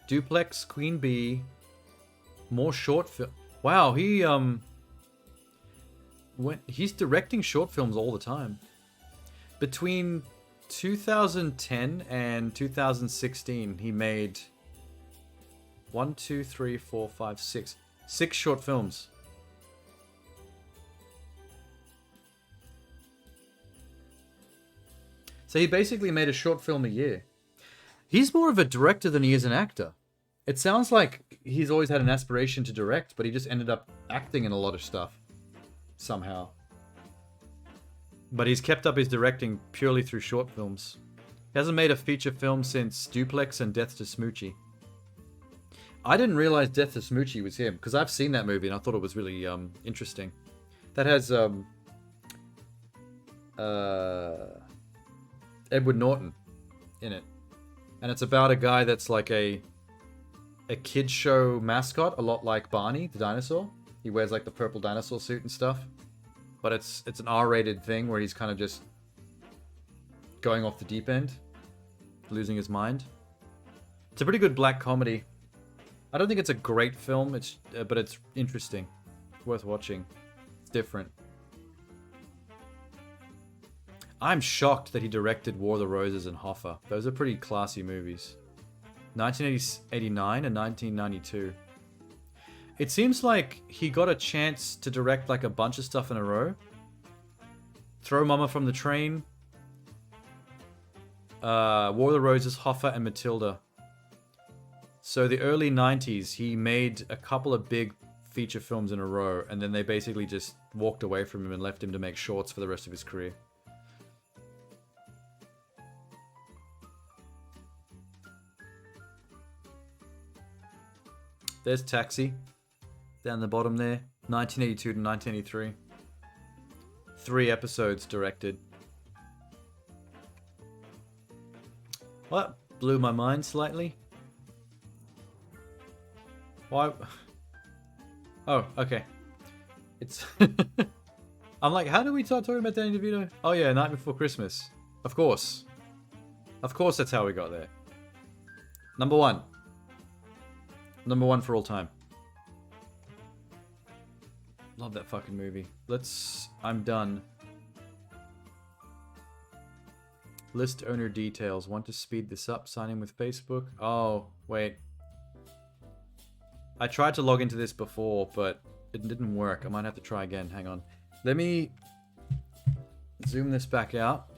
Duplex, Queen Bee. More short film. Wow, he's directing short films all the time. Between 2010 and 2016, he made 6 short films. So he basically made a short film a year. He's more of a director than he is an actor. It sounds like he's always had an aspiration to direct, but he just ended up acting in a lot of stuff. Somehow. But he's kept up his directing purely through short films. He hasn't made a feature film since Duplex and Death to Smoochie. I didn't realize Death to Smoochie was him, because I've seen that movie and I thought it was really interesting. That has Edward Norton in it. And it's about a guy that's like a kid show mascot, a lot like Barney, the dinosaur. He wears like the purple dinosaur suit and stuff. But it's an R-rated thing where he's kind of just going off the deep end, losing his mind. It's a pretty good black comedy. I don't think it's a great film, but it's interesting. It's worth watching. It's different. I'm shocked that he directed War of the Roses and Hoffa. Those are pretty classy movies. 1989 and 1992. It seems like he got a chance to direct like a bunch of stuff in a row. Throw Mama from the Train, War of the Roses, Hoffa, and Matilda. So the early 90s, he made a couple of big feature films in a row, and then they basically just walked away from him and left him to make shorts for the rest of his career. There's Taxi, down the bottom there, 1982 to 1983. 3 episodes directed. Well, that blew my mind slightly. Why? Oh, okay. It's... I'm like, how do we start talking about Danny DeVito? Oh yeah, Night Before Christmas. Of course. Of course that's how we got there. Number 1. Number 1 for all time. Love that fucking movie. I'm done. List owner details. Want to speed this up? Sign in with Facebook. Oh, wait. I tried to log into this before, but it didn't work. I might have to try again. Hang on. Let me zoom this back out.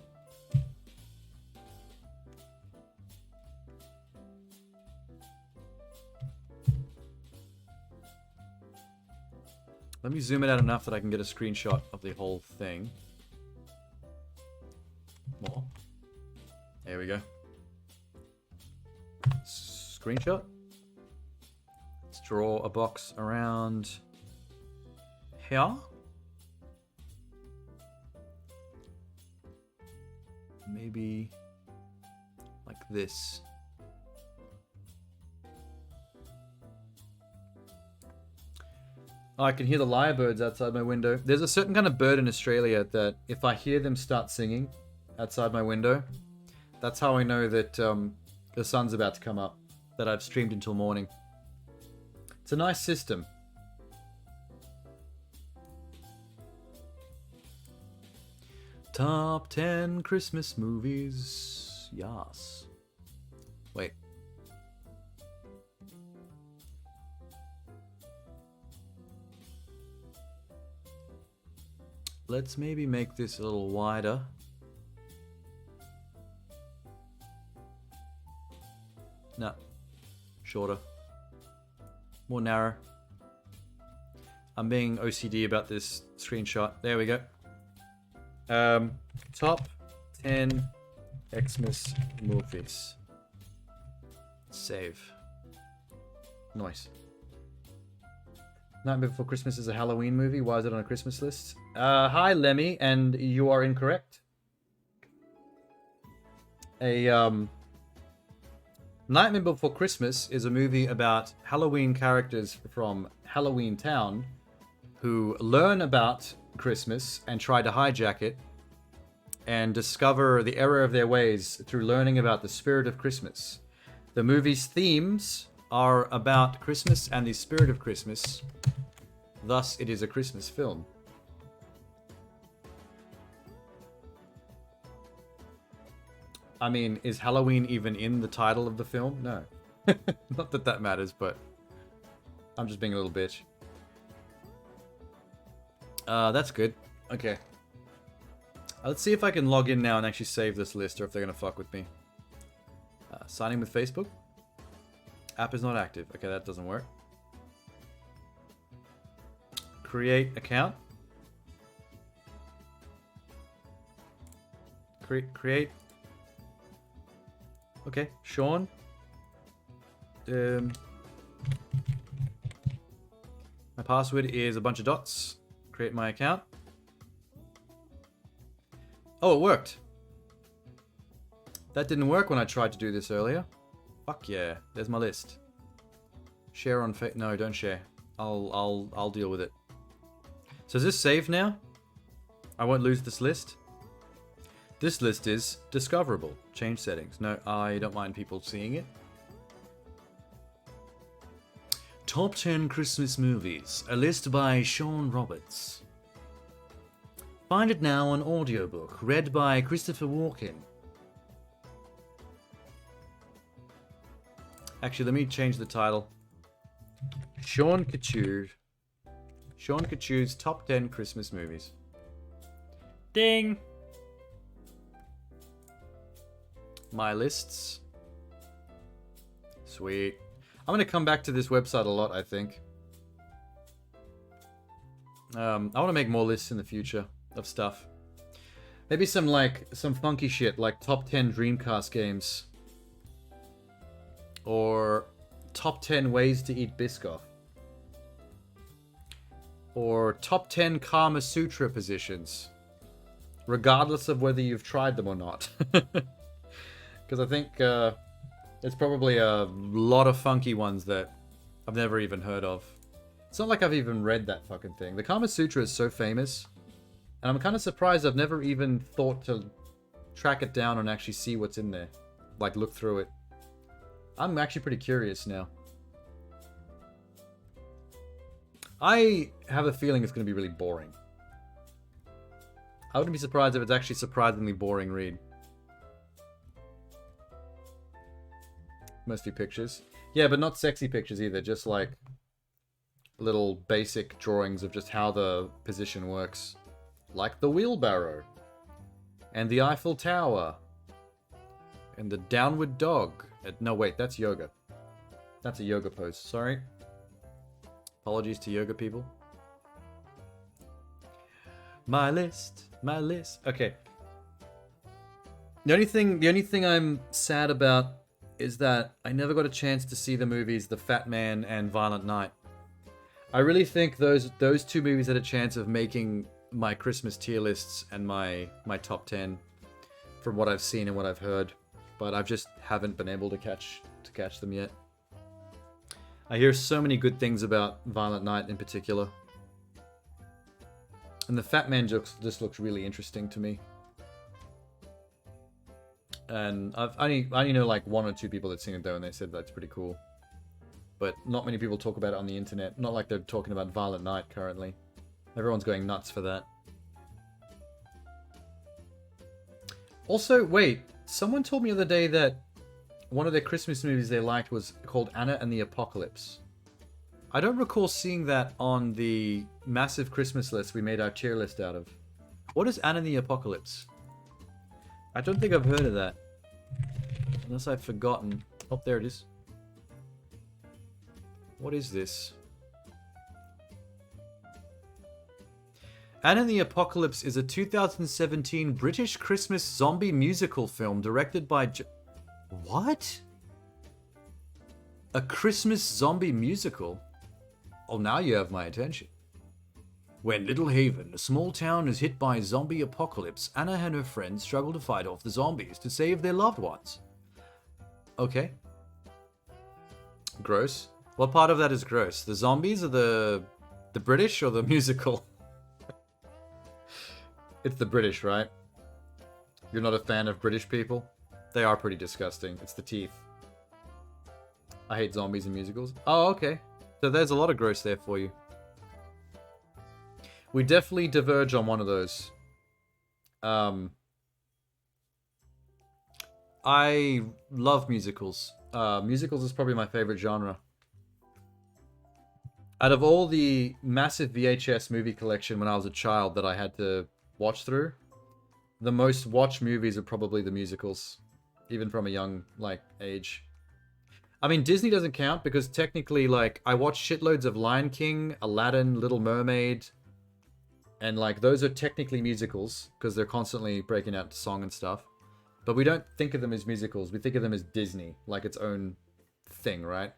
Let me zoom it out enough that I can get a screenshot of the whole thing. More. There we go. Screenshot. Let's draw a box around here. Maybe like this. Oh, I can hear the lyrebirds outside my window. There's a certain kind of bird in Australia that if I hear them start singing outside my window, that's how I know that the sun's about to come up, that I've streamed until morning. It's a nice system. Top 10 Christmas movies. Yes. Wait. Let's maybe make this a little wider. No. Shorter. More narrow. I'm being OCD about this screenshot. There we go. Top 10 Xmas movies. Save. Nice. Nightmare Before Christmas is a Halloween movie. Why is it on a Christmas list? Hi, Lemmy, and you are incorrect. Nightmare Before Christmas is a movie about Halloween characters from Halloween Town who learn about Christmas and try to hijack it and discover the error of their ways through learning about the spirit of Christmas. The movie's themes are about Christmas and the spirit of Christmas. Thus, it is a Christmas film. I mean, is Halloween even in the title of the film? No. Not that that matters, but I'm just being a little bitch. That's good. Okay. Let's see if I can log in now and actually save this list, or if they're going to fuck with me. Signing with Facebook. App is not active. Okay, that doesn't work. Create account. Create. Okay, Sean. My password is a bunch of dots. Create my account. Oh, it worked. That didn't work when I tried to do this earlier. Fuck yeah. There's my list. Share on no, don't share. I'll deal with it. So is this saved now? I won't lose this list. This list is discoverable. Change settings. No, I don't mind people seeing it. Top 10 Christmas movies. A list by Sean Roberts. Find it now on audiobook. Read by Christopher Walken. Actually, let me change the title. Seankichu. Seankichu's Top 10 Christmas Movies. Ding! My lists. Sweet. I'm going to come back to this website a lot, I think. I want to make more lists in the future of stuff. Maybe some funky shit like top 10 Dreamcast games. Or top 10 ways to eat Biscoff. Or top 10 Kama Sutra positions. Regardless of whether you've tried them or not. Because I think there's probably a lot of funky ones that I've never even heard of. It's not like I've even read that fucking thing. The Kama Sutra is so famous. And I'm kind of surprised I've never even thought to track it down and actually see what's in there. Like, look through it. I'm actually pretty curious now. I have a feeling it's going to be really boring. I wouldn't be surprised if it's actually surprisingly boring read. Mostly pictures. Yeah, but not sexy pictures either. Just like little basic drawings of just how the position works. Like the wheelbarrow. And the Eiffel Tower. And the downward dog. No, wait, that's yoga. That's a yoga pose. Sorry. Apologies to yoga people. My list. My list. Okay. The only thing I'm sad about is that I never got a chance to see the movies The Fat Man and Violent Night. I really think those two movies had a chance of making my Christmas tier lists and my top 10 from what I've seen and what I've heard, but I just haven't been able to catch them yet. I hear so many good things about Violent Night in particular. And The Fat Man just looks really interesting to me. And I only know like one or two people that seen it though, and they said that's pretty cool. but not many people talk about it on the internet. Not like they're talking about Violent Night currently. Everyone's going nuts for that. Also, wait, someone told me the other day that one of their Christmas movies they liked was called Anna and the Apocalypse. I don't recall seeing that on the massive Christmas list we made our tier list out of. What is Anna and the Apocalypse? I don't think I've heard of that. Unless I've forgotten. Oh, there it is. What is this? Anna and the Apocalypse is a 2017 British Christmas zombie musical film directed by... What? A Christmas zombie musical? Oh, now you have my attention. When Little Haven, a small town, is hit by a zombie apocalypse, Anna and her friends struggle to fight off the zombies to save their loved ones. Okay. Gross. What part of that is gross? The zombies or the British or the musical? It's the British, right? You're not a fan of British people? They are pretty disgusting. It's the teeth. I hate zombies and musicals. Oh, okay. So there's a lot of gross there for you. We definitely diverge on one of those. I love musicals. Musicals is probably my favorite genre. Out of all the massive VHS movie collection when I was a child that I had to watch through, the most watched movies are probably the musicals, even from a young age. I mean, Disney doesn't count because technically, I watched shitloads of Lion King, Aladdin, Little Mermaid, and those are technically musicals because they're constantly breaking out to song and stuff. But we don't think of them as musicals. We think of them as Disney, like its own thing, right?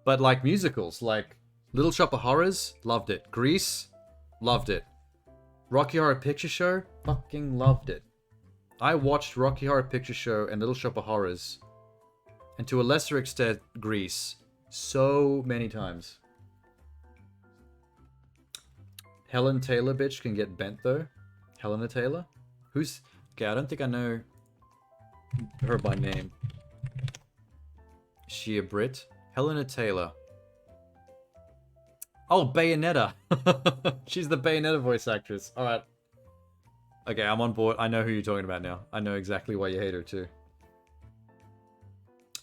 But musicals, Little Shop of Horrors, loved it. Grease, loved it. Rocky Horror Picture Show, fucking loved it. I watched Rocky Horror Picture Show and Little Shop of Horrors, and to a lesser extent, Grease, so many times. Helen Taylor, bitch, can get bent, though. Helena Taylor? Who's... Okay, I don't think I know her by name. Is she a Brit? Helena Taylor. Oh, Bayonetta. She's the Bayonetta voice actress. Alright. Okay, I'm on board. I know who you're talking about now. I know exactly why you hate her, too.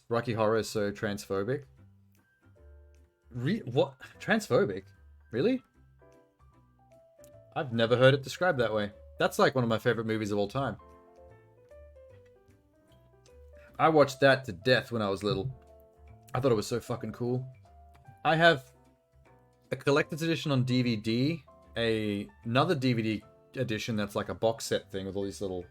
Rocky Horror is so transphobic. What? Transphobic? Really? I've never heard it described that way. That's one of my favorite movies of all time. I watched that to death when I was little. I thought it was so fucking cool. I have a collector's edition on DVD, another DVD edition that's like a box set thing with all these little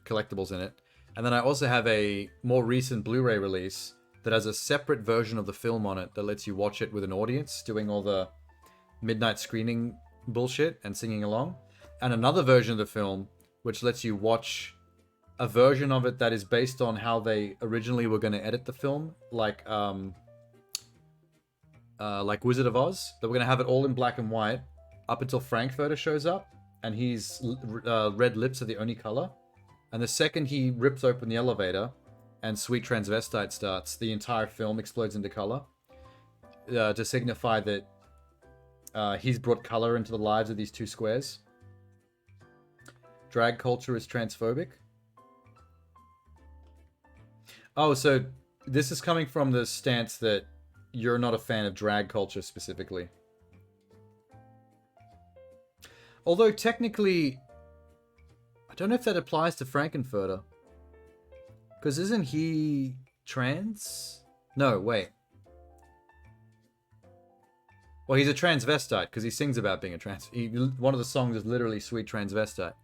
collectibles in it. And then I also have a more recent Blu-ray release that has a separate version of the film on it that lets you watch it with an audience doing all the midnight screening bullshit and singing along. And another version of the film which lets you watch a version of it that is based on how they originally were going to edit the film, like Wizard of Oz. They were going to have it all in black and white up until Frankfurter shows up, and his red lips are the only color. And the second he rips open the elevator and Sweet Transvestite starts, the entire film explodes into color to signify that he's brought color into the lives of these two squares. Drag culture is transphobic. Oh, so this is coming from the stance that you're not a fan of drag culture specifically. Although technically, I don't know if that applies to Frankenfurter. Because isn't he trans? No, wait. Well, he's a transvestite because he sings about being a trans. One of the songs is literally Sweet Transvestite.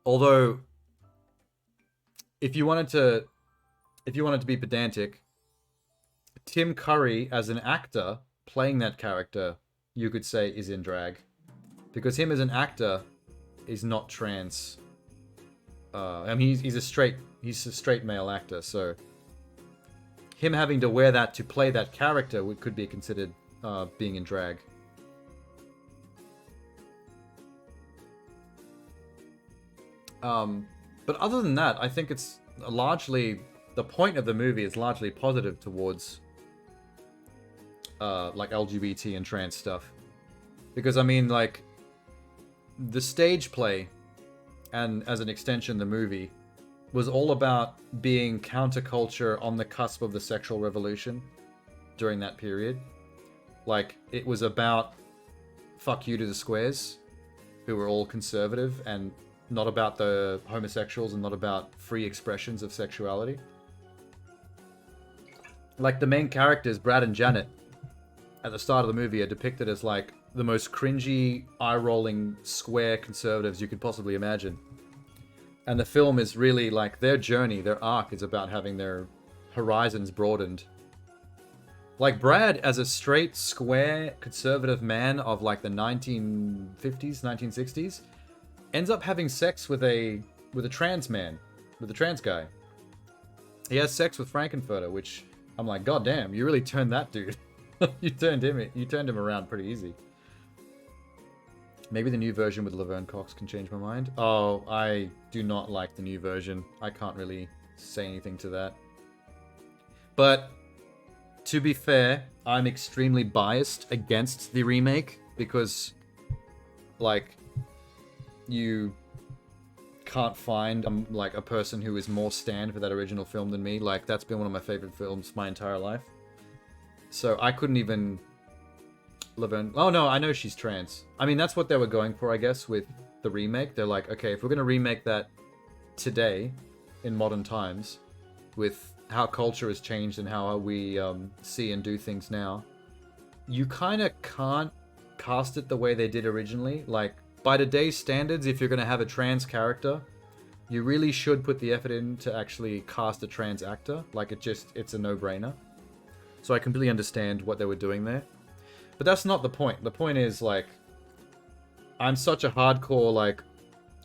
Although, if you wanted to be pedantic, Tim Curry as an actor playing that character, you could say is in drag, because him as an actor is not trans. I mean, he's a straight male actor, so him having to wear that to play that character could be considered being in drag. But other than that, I think it's largely the point of the movie is largely positive towards like LGBT and trans stuff. Because I mean, like, the stage play, and as an extension the movie, was all about being counterculture on the cusp of the sexual revolution during that period. Like, it was about fuck you to the squares, who were all conservative, and not about the homosexuals and not about free expressions of sexuality. Like, the main characters, Brad and Janet, at the start of the movie are depicted as like the most cringy, eye-rolling, square conservatives you could possibly imagine. And the film is really like their journey, their arc is about having their horizons broadened. Like, Brad, as a straight, square, conservative man of like the 1950s, 1960s, ends up having sex with a trans man, with a trans guy. He has sex with Frankenfurter, which I'm like, God damn, you really turned that dude. you turned him around pretty easy. Maybe the new version with Laverne Cox can change my mind. Oh, I do not like the new version. I can't really say anything to that. But to be fair, I'm extremely biased against the remake because, like, you can't find like a person who is more stand for that original film than me. Like, that's been one of my favorite films my entire life. So I couldn't even... Laverne... Oh no, I know she's trans. I mean, that's what they were going for, I guess, with the remake. They're like, okay, if we're going to remake that today, in modern times, with how culture has changed and how we see and do things now, you kind of can't cast it the way they did originally. Like, by today's standards, if you're going to have a trans character, you really should put the effort in to actually cast a trans actor. Like, it's a no-brainer. So I completely understand what they were doing there. But that's not the point. The point is, like, I'm such a hardcore, like,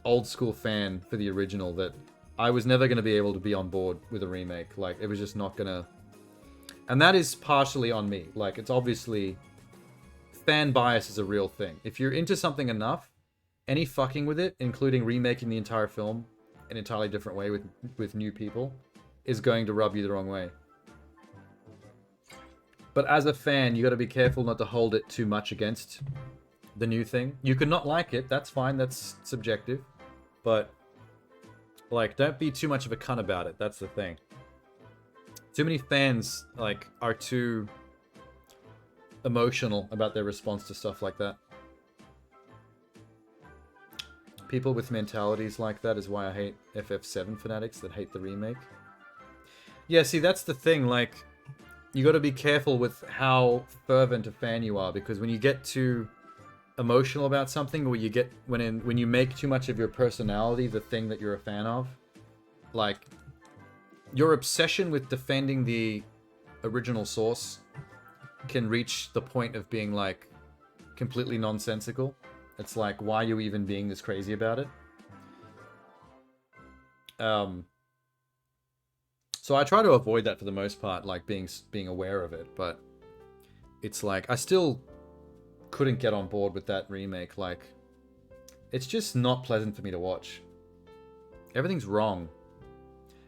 old school fan for the original that I was never going to be able to be on board with a remake. Like, it was just not going to... And that is partially on me. Like, it's obviously... Fan bias is a real thing. If you're into something enough, any fucking with it, including remaking the entire film an entirely different way with new people, is going to rub you the wrong way. But as a fan, you got to be careful not to hold it too much against the new thing. You could not like it, that's fine, that's subjective. But, like, don't be too much of a cunt about it, that's the thing. Too many fans, like, are too emotional about their response to stuff like that. People with mentalities like that is why I hate FF7 fanatics that hate the remake. Yeah, see, that's the thing, like... You got to be careful with how fervent a fan you are, because when you get too emotional about something, or when you make too much of your personality the thing that you're a fan of, like, your obsession with defending the original source can reach the point of being, like, completely nonsensical. It's like, why are you even being this crazy about it? So I try to avoid that for the most part, like being aware of it, but it's like, I still couldn't get on board with that remake. Like, it's just not pleasant for me to watch. Everything's wrong.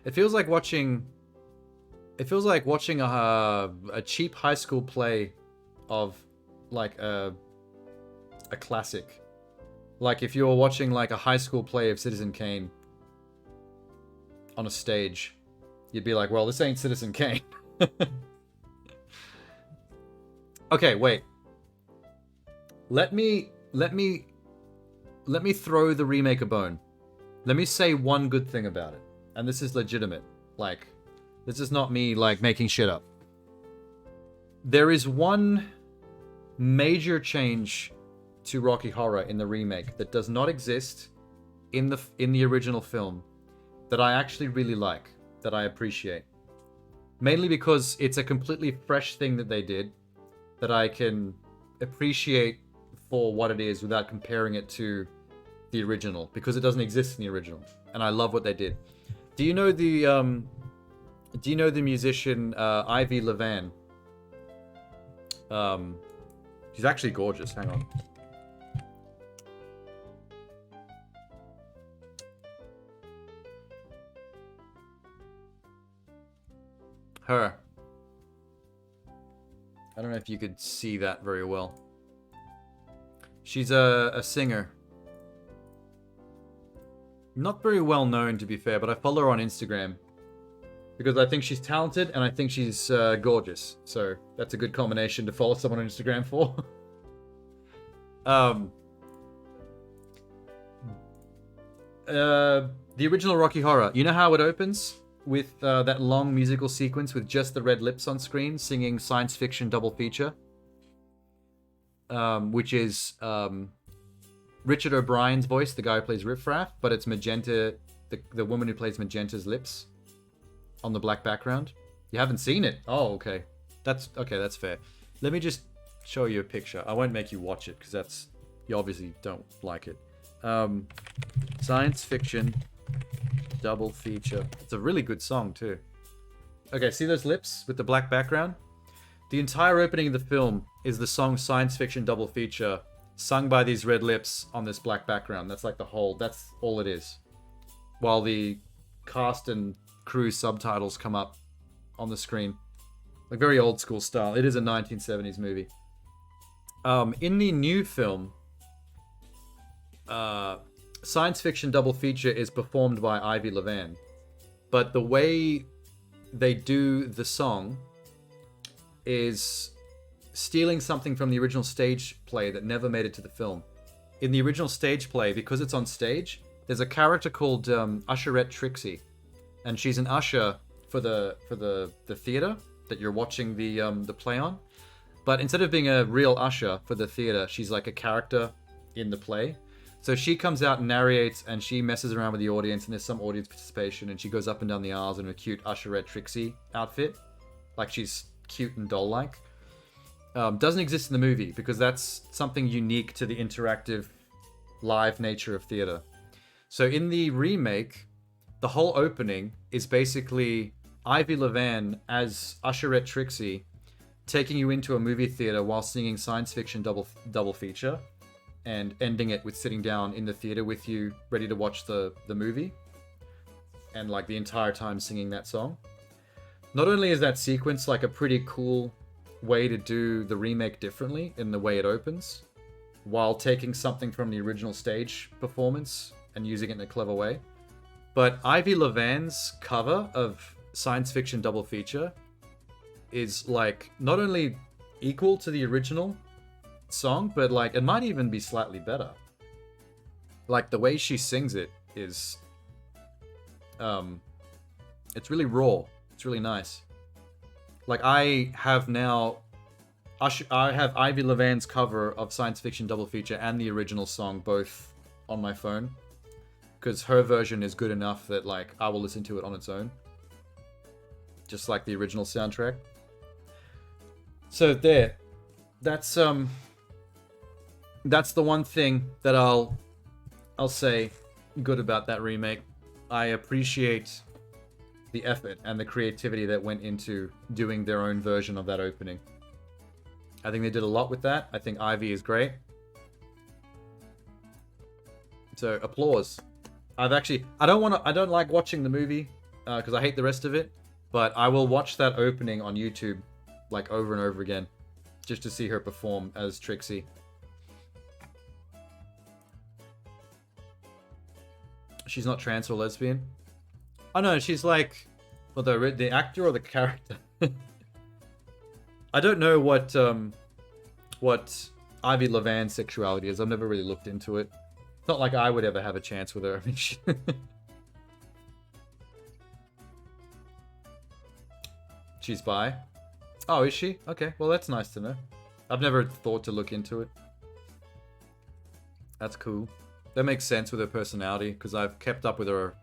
It feels like watching a cheap high school play of like a classic. Like if you were watching like a high school play of Citizen Kane on a stage, you'd be like, well, this ain't Citizen Kane. Okay, wait. Let me throw the remake a bone. Let me say one good thing about it. And this is legitimate. Like, this is not me, like, making shit up. There is one major change to Rocky Horror in the remake that does not exist in the original film that I actually really like, that I appreciate. Mainly because it's a completely fresh thing that they did that I can appreciate for what it is without comparing it to the original, because it doesn't exist in the original, and I love what they did. Do you know the musician Ivy Levan? She's actually gorgeous. Hang on. Her. I don't know if you could see that very well. She's a singer. Not very well known, to be fair, but I follow her on Instagram. Because I think she's talented, and I think she's gorgeous. So, that's a good combination to follow someone on Instagram for. The original Rocky Horror. You know how it opens? With that long musical sequence with just the red lips on screen, singing science fiction double feature. Which is Richard O'Brien's voice, the guy who plays Riff Raff, but it's Magenta, the woman who plays Magenta's lips on the black background. You haven't seen it? Oh, okay. That's fair. Let me just show you a picture. I won't make you watch it, because you obviously don't like it. Science fiction double feature. It's a really good song, too. Okay, see those lips with the black background? The entire opening of the film is the song Science Fiction Double Feature, sung by these red lips on this black background. That's like that's all it is. While the cast and crew subtitles come up on the screen. Like very old school style. It is a 1970s movie. In the new film, Science Fiction Double Feature is performed by Ivy Levan. But the way they do the song is stealing something from the original stage play that never made it to the film. In the original stage play, because it's on stage, there's a character called Usherette Trixie, and she's an usher for the theater that you're watching the play on. But instead of being a real usher for the theater, she's like a character in the play. So she comes out and narrates, and she messes around with the audience, and there's some audience participation, and she goes up and down the aisles in a cute Usherette Trixie outfit, like she's cute and doll-like. Doesn't exist in the movie because that's something unique to the interactive live nature of theater. So in the remake, the whole opening is basically Ivy Levan as Usherette Trixie taking you into a movie theater while singing science fiction double feature and ending it with sitting down in the theater with you ready to watch the movie and like the entire time singing that song. Not only is that sequence like a pretty cool way to do the remake differently in the way it opens, while taking something from the original stage performance and using it in a clever way, but Ivy Levan's cover of Science Fiction Double Feature is like not only equal to the original song, but like it might even be slightly better. Like the way she sings it is it's really raw. It's really nice. Like I have Ivy Levan's cover of Science Fiction Double Feature and the original song both on my phone, because her version is good enough that like I will listen to it on its own, just like the original soundtrack. So there, that's the one thing that I'll say good about that remake. I appreciate the effort and the creativity that went into doing their own version of that opening. I think they did a lot with that. I think Ivy is great. So applause. I don't like watching the movie because I hate the rest of it, but I will watch that opening on YouTube like over and over again just to see her perform as Trixie. She's not trans or lesbian. Oh no, she's like, well, the actor or the character. I don't know what Ivy Levan's sexuality is. I've never really looked into it. It's not like I would ever have a chance with her. I mean, she's bi. Oh, is she? Okay, well that's nice to know. I've never thought to look into it. That's cool. That makes sense with her personality because I've kept up with her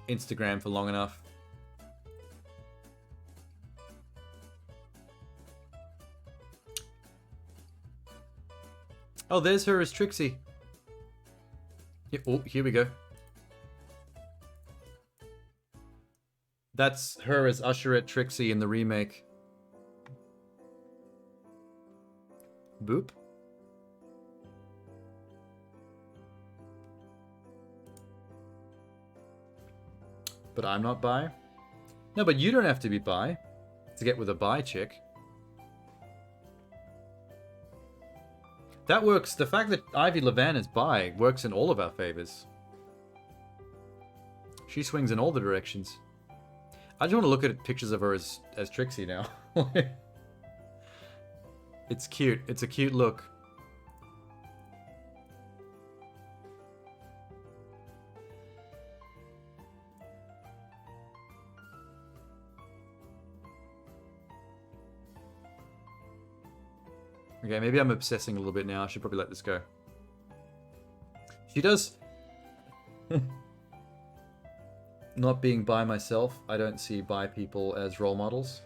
Instagram for long enough. Oh, there's her as Trixie. Yeah, oh, here we go. That's her as Usherette Trixie in the remake. Boop. But I'm not bi. No, but you don't have to be bi to get with a bi chick. That works. The fact that Ivy Levan is bi works in all of our favors. She swings in all the directions. I just want to look at pictures of her as Trixie now. It's cute. It's a cute look. Okay, maybe I'm obsessing a little bit now. I should probably let this go. She does... Not being bi myself, I don't see bi people as role models.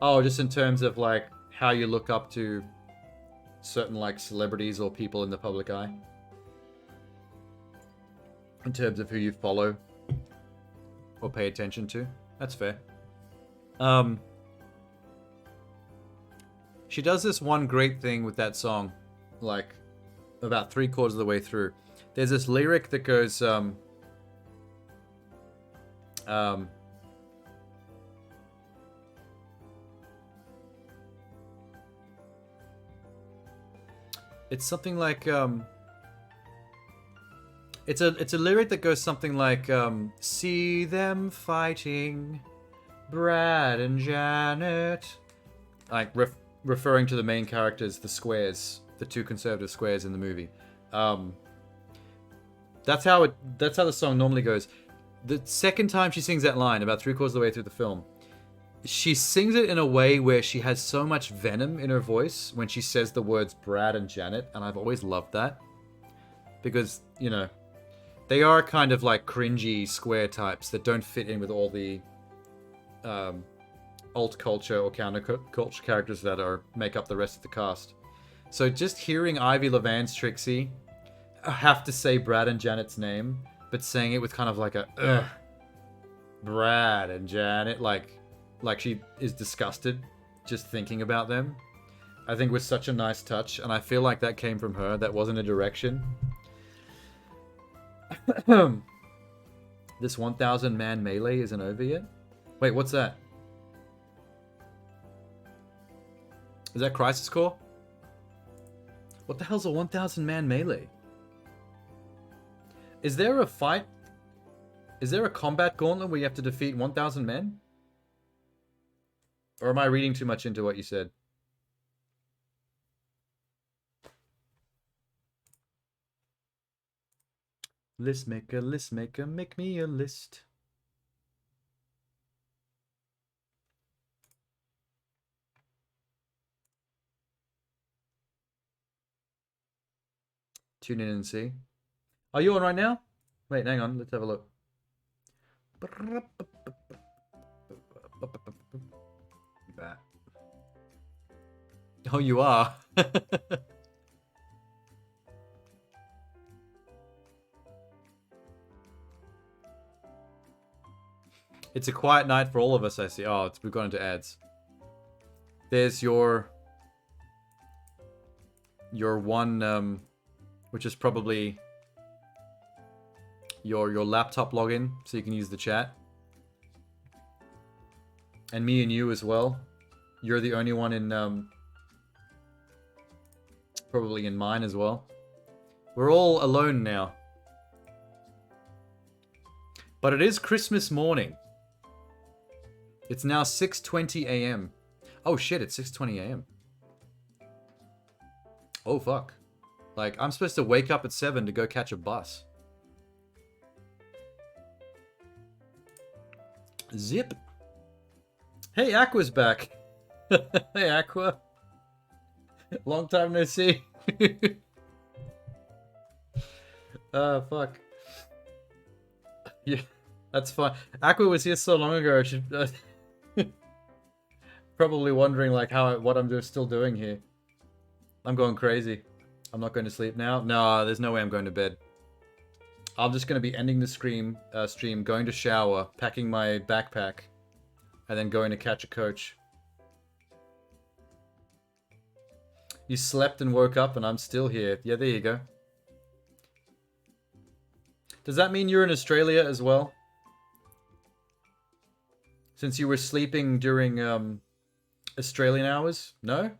Oh, just in terms of, like, how you look up to certain, like, celebrities or people in the public eye. In terms of who you follow or pay attention to. That's fair. She does this one great thing with that song, like, about 3/4 of the way through. There's this lyric that goes, it's something like, it's a lyric that goes something like, see them fighting, Brad and Janet. Like, referring to the main characters, the squares, the two conservative squares in the movie. That's how the song normally goes. The second time she sings that line, about 3/4 of the way through the film, she sings it in a way where she has so much venom in her voice when she says the words Brad and Janet, and I've always loved that. Because, you know, they are kind of like cringy square types that don't fit in with all the alt culture or counterculture characters that make up the rest of the cast. So just hearing Ivy Levan's Trixie have to say Brad and Janet's name, but saying it with kind of like a Brad and Janet, like she is disgusted just thinking about them, I think was such a nice touch, and I feel like that came from her. That wasn't a direction. This 1,000 man melee isn't over yet? Wait, what's that? Is that Crisis Core? What the hell's a 1,000 man melee? Is there a fight? Is there a combat gauntlet where you have to defeat 1,000 men? Or am I reading too much into what you said? List maker, make me a list. Tune in and see. Are you on right now? Wait, hang on. Let's have a look. Oh, you are. It's a quiet night for all of us, I see. Oh, we've gone into ads. There's your one, which is probably your laptop login, so you can use the chat. And me and you as well. You're the only one in, probably in mine as well. We're all alone now. But it is Christmas morning. It's now 6:20 a.m. Oh shit, it's 6:20 a.m. Oh fuck. Like, I'm supposed to wake up at 7 to go catch a bus. Zip. Hey, Aqua's back. Hey, Aqua. Long time no see. Fuck. Yeah, that's fine. Aqua was here so long ago. She probably wondering like what I'm still doing here. I'm going crazy. I'm not going to sleep now. No, there's no way I'm going to bed. I'm just going to be ending the stream, going to shower, packing my backpack, and then going to catch a coach. You slept and woke up and I'm still here. Yeah, there you go. Does that mean you're in Australia as well? Since you were sleeping during Australian hours? No?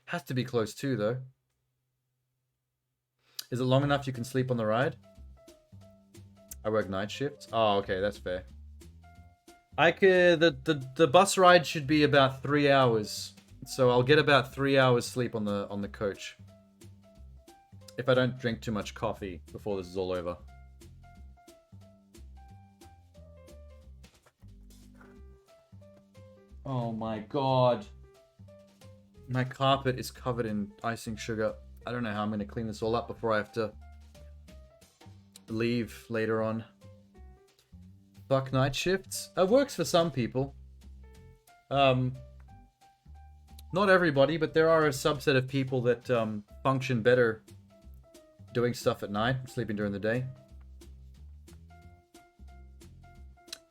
Has to be close too, though. Is it long enough you can sleep on the ride? I work night shifts. Oh, okay, that's fair. I could... The bus ride should be about 3 hours. So I'll get about 3 hours sleep on the coach. If I don't drink too much coffee before this is all over. Oh my god. My carpet is covered in icing sugar. I don't know how I'm going to clean this all up before I have to leave later on. Fuck night shifts. It works for some people. Not everybody, but there are a subset of people that function better doing stuff at night, sleeping during the day.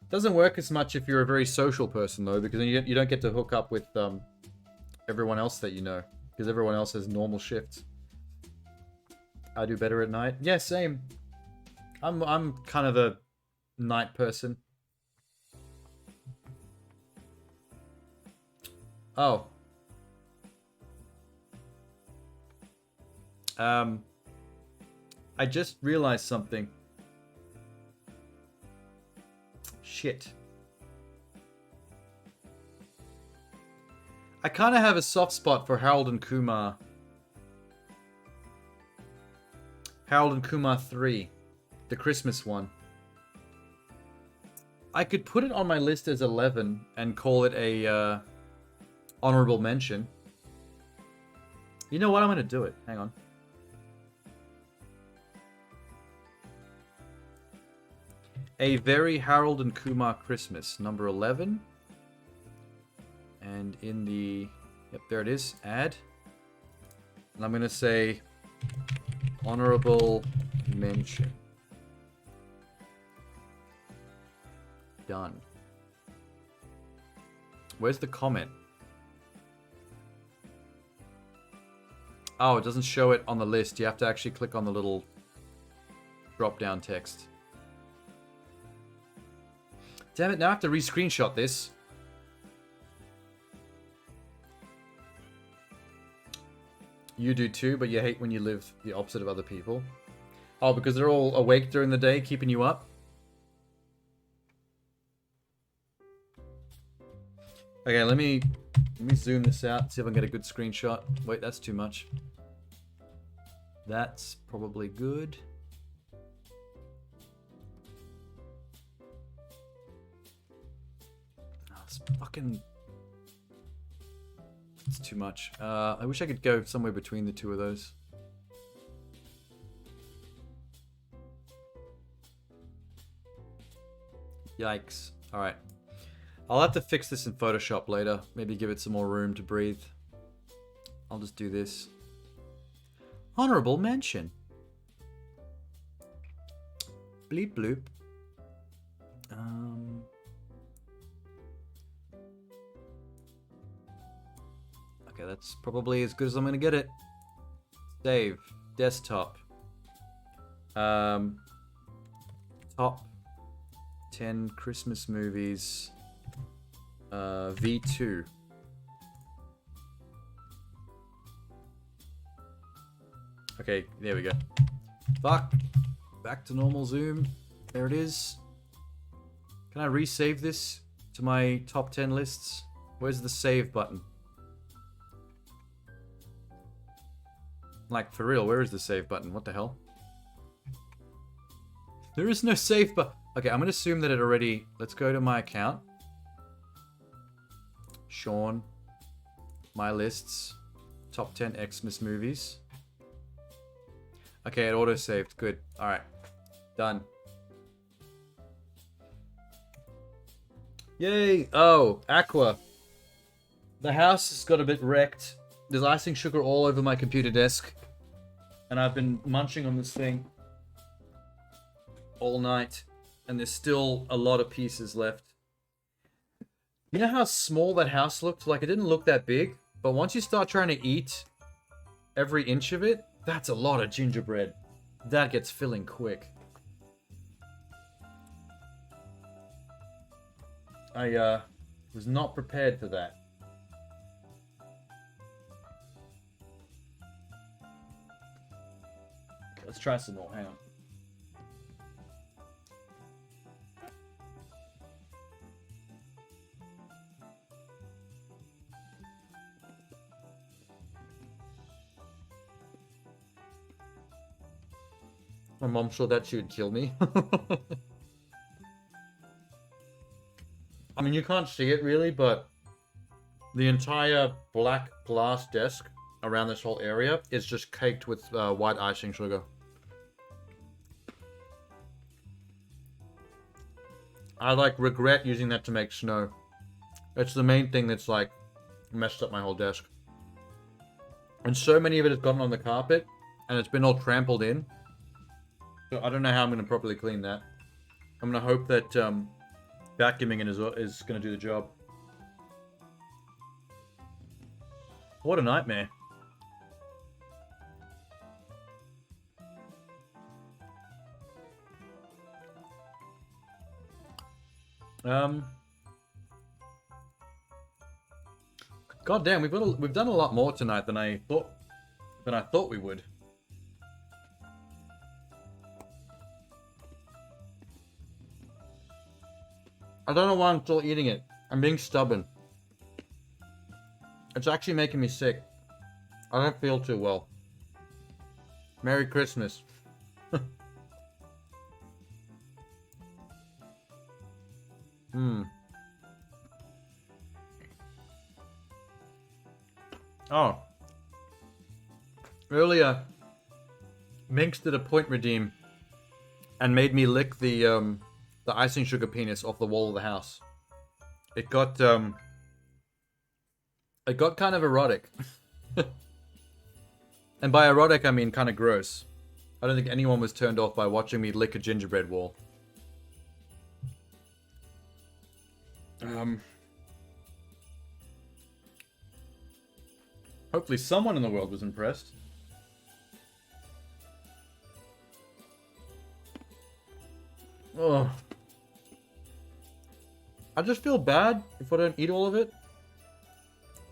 Doesn't work as much if you're a very social person, though, because then you don't get to hook up with everyone else that you know, because everyone else has normal shifts. I do better at night. Yeah, same. I'm kind of a night person. Oh. I just realized something. Shit. I kind of have a soft spot for Harold and Kumar. Harold and Kumar 3. The Christmas one. I could put it on my list as 11 and call it a honorable mention. You know what? I'm going to do it. Hang on. A Very Harold and Kumar Christmas, number 11. And in the... Yep, there it is. Add. And I'm going to say honorable mention. Done. Where's the comment? Oh, it doesn't show it on the list. You have to actually click on the little drop-down text. Damn it, now I have to re-screenshot this. You do too, but you hate when you live the opposite of other people. Oh, because they're all awake during the day, keeping you up? Okay, let me zoom this out, see if I can get a good screenshot. Wait, that's too much. That's probably good. Oh, it's fucking... It's too much. I wish I could go somewhere between the two of those. Yikes. Alright. I'll have to fix this in Photoshop later. Maybe give it some more room to breathe. I'll just do this. Honorable mention. Bleep bloop. Okay, that's probably as good as I'm gonna get it. Save. Desktop. Top 10 Christmas movies. V2. Okay, there we go. Fuck. Back to normal zoom. There it is. Can I resave this to my top 10 lists? Where's the save button? Like, for real, where is the save button? What the hell? There is no save button. Okay, I'm going to assume that it already... Let's go to my account. Sean. My lists. Top 10 Xmas movies. Okay, it auto-saved. Good. Alright. Done. Yay! Oh, Aqua. The house has got a bit wrecked. There's icing sugar all over my computer desk. And I've been munching on this thing all night. And there's still a lot of pieces left. You know how small that house looked? Like, it didn't look that big. But once you start trying to eat every inch of it, that's a lot of gingerbread. That gets filling quick. I was not prepared for that. Let's try some more. Hang on. My mom saw that she would kill me. I mean, you can't see it really, but the entire black glass desk around this whole area is just caked with white icing sugar. I like regret using that to make snow. It's the main thing that's like messed up my whole desk. And so many of it has gotten on the carpet and it's been all trampled in. So I don't know how I'm going to properly clean that. I'm going to hope that vacuuming it is going to do the job. What a nightmare. God damn, we've done a lot more tonight than I thought we would. I don't know why I'm still eating it. I'm being stubborn. It's actually making me sick. I don't feel too well. Merry Christmas. Oh. Earlier, Minx did a point redeem and made me lick the icing sugar penis off the wall of the house. It got kind of erotic. And by erotic, I mean kind of gross. I don't think anyone was turned off by watching me lick a gingerbread wall. Hopefully someone in the world was impressed. Oh. I just feel bad if I don't eat all of it.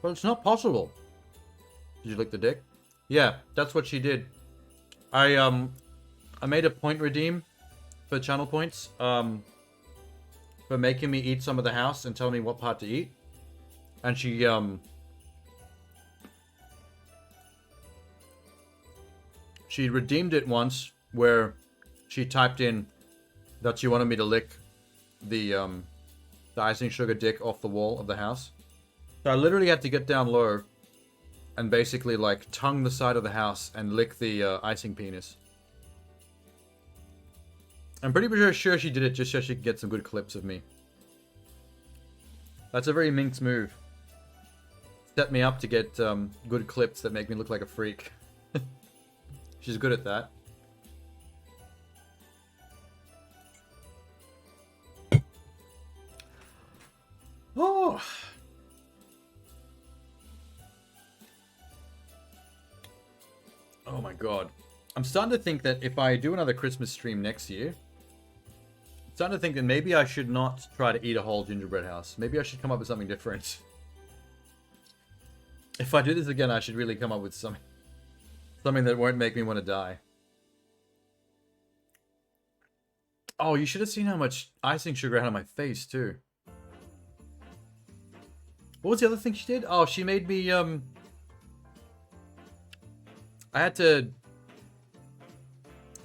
But it's not possible. Did you lick the dick? Yeah, that's what she did. I made a point redeem for channel points, for making me eat some of the house and tell me what part to eat. And she redeemed it once where she typed in that she wanted me to lick the icing sugar dick off the wall of the house. So I literally had to get down low and basically like tongue the side of the house and lick the icing penis. I'm pretty sure she did it just so she could get some good clips of me. That's a very Minx move. Set me up to get good clips that make me look like a freak. She's good at that. Oh. Oh my god. I'm starting to think that if I do another Christmas stream next year, I'm starting to think that maybe I should not try to eat a whole gingerbread house. Maybe I should come up with something different. If I do this again, I should really come up with something that won't make me want to die. Oh, you should have seen how much icing sugar I had on my face, too. What was the other thing she did? Oh, she made me, I had to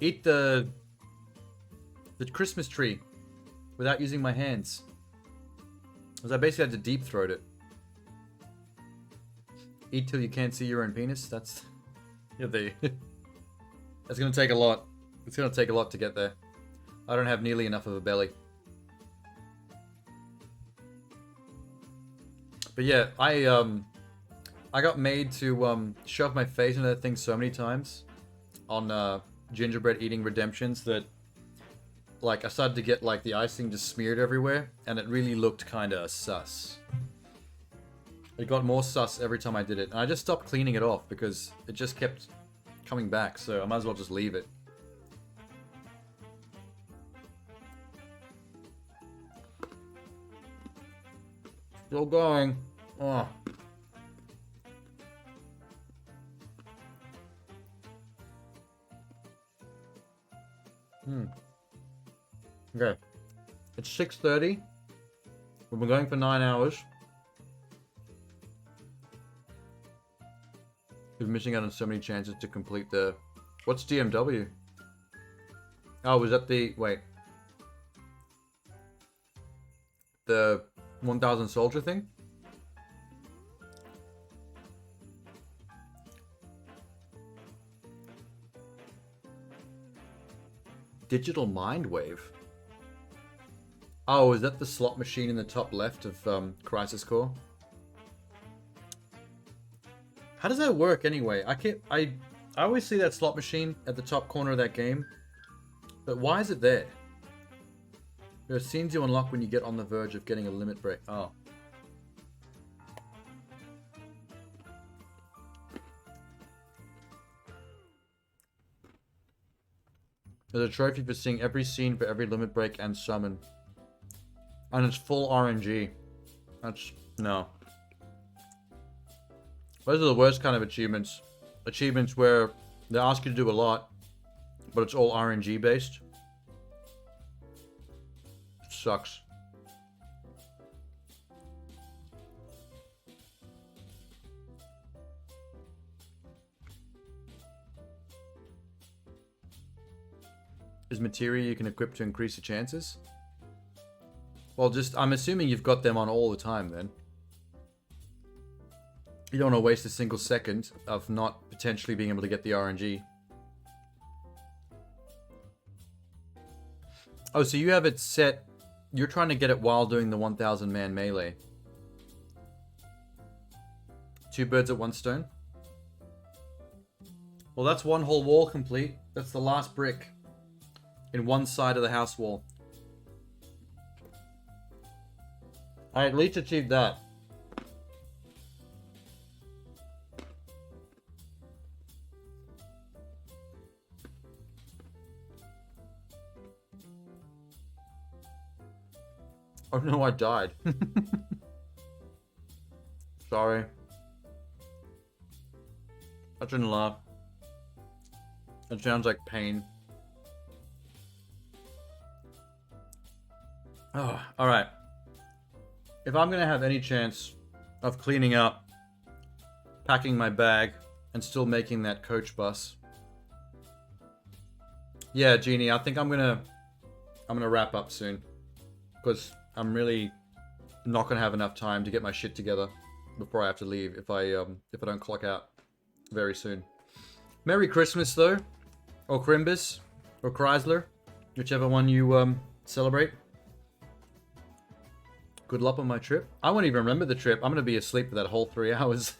eat the Christmas tree without using my hands. Because I basically had to deep throat it. Eat till you can't see your own penis? That's... Yeah, that's gonna take a lot. It's gonna take a lot to get there. I don't have nearly enough of a belly. But yeah, I got made to shove my face into that thing so many times on gingerbread eating redemptions that like I started to get like the icing just smeared everywhere, and it really looked kind of sus. It got more sus every time I did it, and I just stopped cleaning it off because it just kept coming back, so I might as well just leave it. Still going. Oh. Okay. It's 6:30. We've been going for 9 hours. We're missing out on so many chances to complete the... What's DMW? Oh, was that the... Wait. The 1000 soldier thing? Digital Mind Wave. Oh, is that the slot machine in the top left of Crisis Core? How does that work anyway? I always see that slot machine at the top corner of that game, but why is it there? There are scenes you unlock when you get on the verge of getting a limit break. Oh. There's a trophy for seeing every scene for every limit break and summon. And it's full RNG. That's... no. Those are the worst kind of achievements. Achievements where they ask you to do a lot, but it's all RNG based. Sucks. Is materia you can equip to increase the chances? Well, just, I'm assuming you've got them on all the time then. You don't want to waste a single second of not potentially being able to get the RNG. Oh, so you have it set... You're trying to get it while doing the 1000 man melee. 2 birds at 1 stone. Well, that's one whole wall complete. That's the last brick in one side of the house wall. I at least achieved that. Oh no, I died. Sorry. I shouldn't laugh. It sounds like pain. Oh, alright. If I'm gonna have any chance of cleaning up, packing my bag, and still making that coach bus. Yeah, Jeannie, I think I'm gonna wrap up soon. Because I'm really not gonna have enough time to get my shit together before I have to leave if I don't clock out very soon. Merry Christmas though, or Crimbus, or Chrysler, whichever one you celebrate. Good luck on my trip. I won't even remember the trip. I'm gonna be asleep for that whole 3 hours.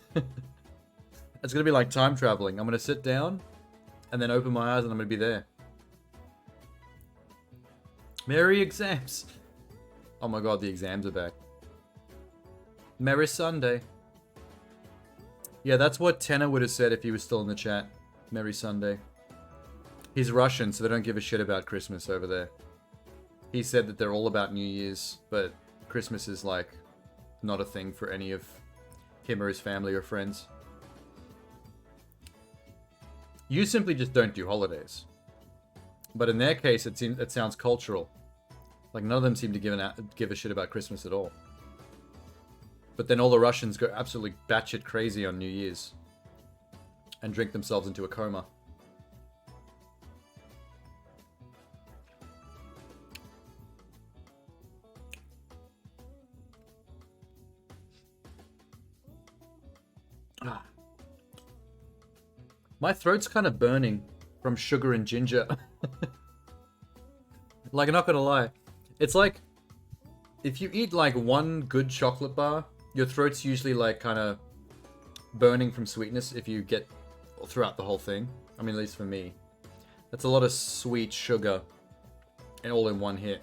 It's gonna be like time traveling. I'm gonna sit down and then open my eyes and I'm gonna be there. Merry exams. Oh my god, the exams are back. Merry Sunday. Yeah, that's what Tenor would have said if he was still in the chat. Merry Sunday. He's Russian, so they don't give a shit about Christmas over there. He said that they're all about New Year's, but Christmas is like not a thing for any of him or his family or friends. You simply just don't do holidays. But in their case, it sounds cultural. Like none of them seem to give a shit about Christmas at all. But then all the Russians go absolutely batshit crazy on New Year's and drink themselves into a coma. My throat's kind of burning from sugar and ginger. Like, I'm not gonna lie. It's like, if you eat like one good chocolate bar, your throat's usually like kind of burning from sweetness if you get throughout the whole thing. I mean, at least for me. That's a lot of sweet sugar and all in one hit.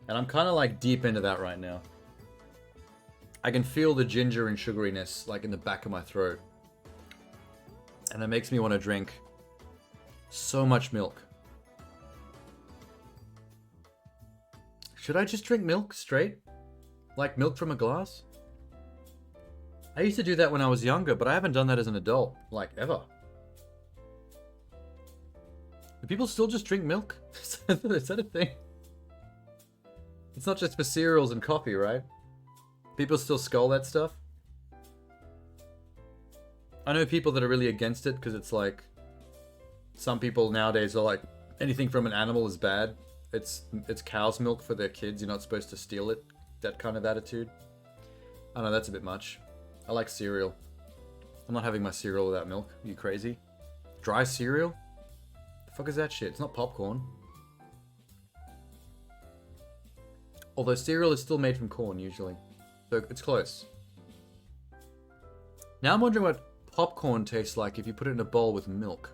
And I'm kind of like deep into that right now. I can feel the ginger and sugariness like in the back of my throat. And it makes me want to drink so much milk. Should I just drink milk straight? Like milk from a glass? I used to do that when I was younger, but I haven't done that as an adult, like, ever. Do people still just drink milk? Is that a thing? It's not just for cereals and coffee, right? People still scull that stuff? I know people that are really against it because it's like... Some people nowadays are like, anything from an animal is bad. It's cow's milk for their kids, you're not supposed to steal it. That kind of attitude. I don't know, that's a bit much. I like cereal. I'm not having my cereal without milk. Are you crazy? Dry cereal? The fuck is that shit? It's not popcorn. Although cereal is still made from corn, usually. So it's close. Now I'm wondering what popcorn tastes like if you put it in a bowl with milk.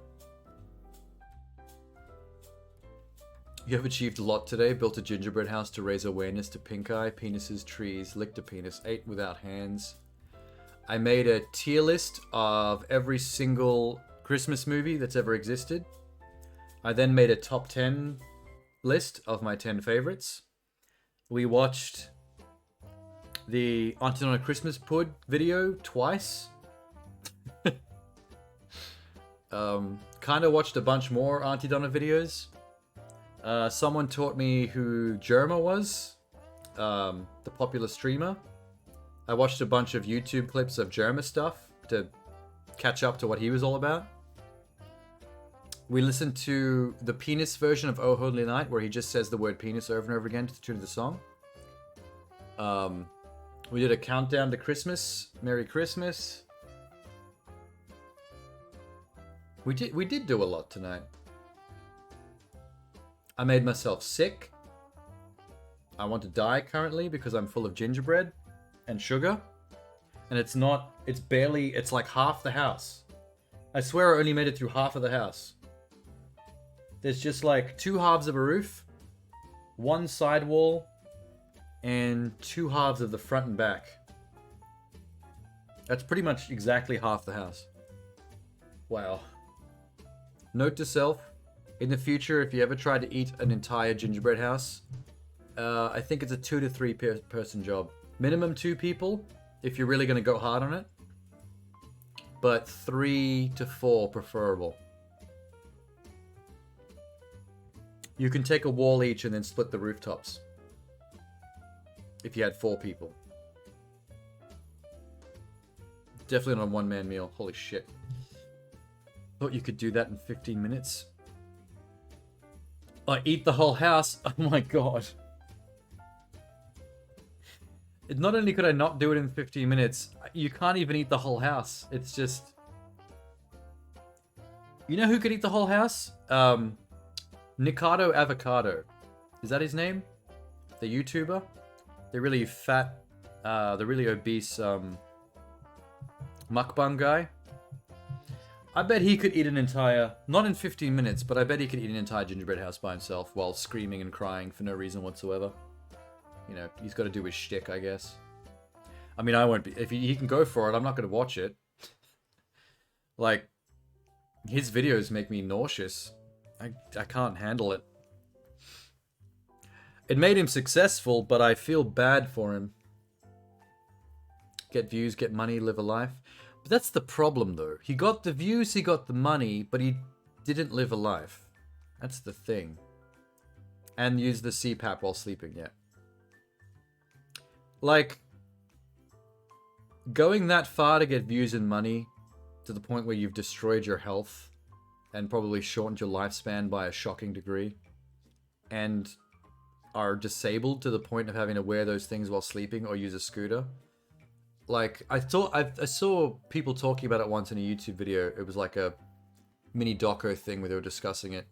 You have achieved a lot today. Built a gingerbread house to raise awareness to pink eye, penises, trees, licked a penis, ate without hands. I made a tier list of every single Christmas movie that's ever existed. I then made a top 10 list of my 10 favorites. We watched the Aunty Donna Christmas PUD video twice. Kind of watched a bunch more Aunty Donna videos. Someone taught me who Germa was, the popular streamer. I watched a bunch of YouTube clips of Germa stuff to catch up to what he was all about. We listened to the penis version of Oh Holy Night, where he just says the word penis over and over again to the tune of the song. We did a countdown to Christmas. Merry Christmas. We did do a lot tonight. I made myself sick. I want to die currently because I'm full of gingerbread and sugar. And it's like half the house. I swear I only made it through half of the house. There's just like 2 halves of a roof, 1 side wall, and 2 halves of the front and back. That's pretty much exactly half the house. Wow. Note to self. In the future, if you ever try to eat an entire gingerbread house, I think it's a 2 to 3 person job. Minimum 2 people, if you're really going to go hard on it. But 3 to 4 preferable. You can take a wall each and then split the rooftops. If you had 4 people. Definitely not a one-man meal. Holy shit. Thought you could do that in 15 minutes. I eat the whole house. Oh my god. Not only could I not do it in 15 minutes, you can't even eat the whole house. It's just... You know who could eat the whole house? Nikado Avocado. Is that his name? The YouTuber? The really fat, the really obese mukbang guy. I bet he could eat an entire, not in 15 minutes, but I bet he could eat an entire gingerbread house by himself while screaming and crying for no reason whatsoever. You know, he's got to do his shtick, I guess. I mean, I won't be, if he can go for it, I'm not going to watch it. Like, his videos make me nauseous. I can't handle it. It made him successful, but I feel bad for him. Get views, get money, live a life. But that's the problem, though. He got the views, he got the money, but he didn't live a life. That's the thing. And use the CPAP while sleeping, yeah. Like, going that far to get views and money, to the point where you've destroyed your health, and probably shortened your lifespan by a shocking degree, and are disabled to the point of having to wear those things while sleeping or use a scooter. Like, I saw people talking about it once in a YouTube video. It was like a mini doco thing where they were discussing it.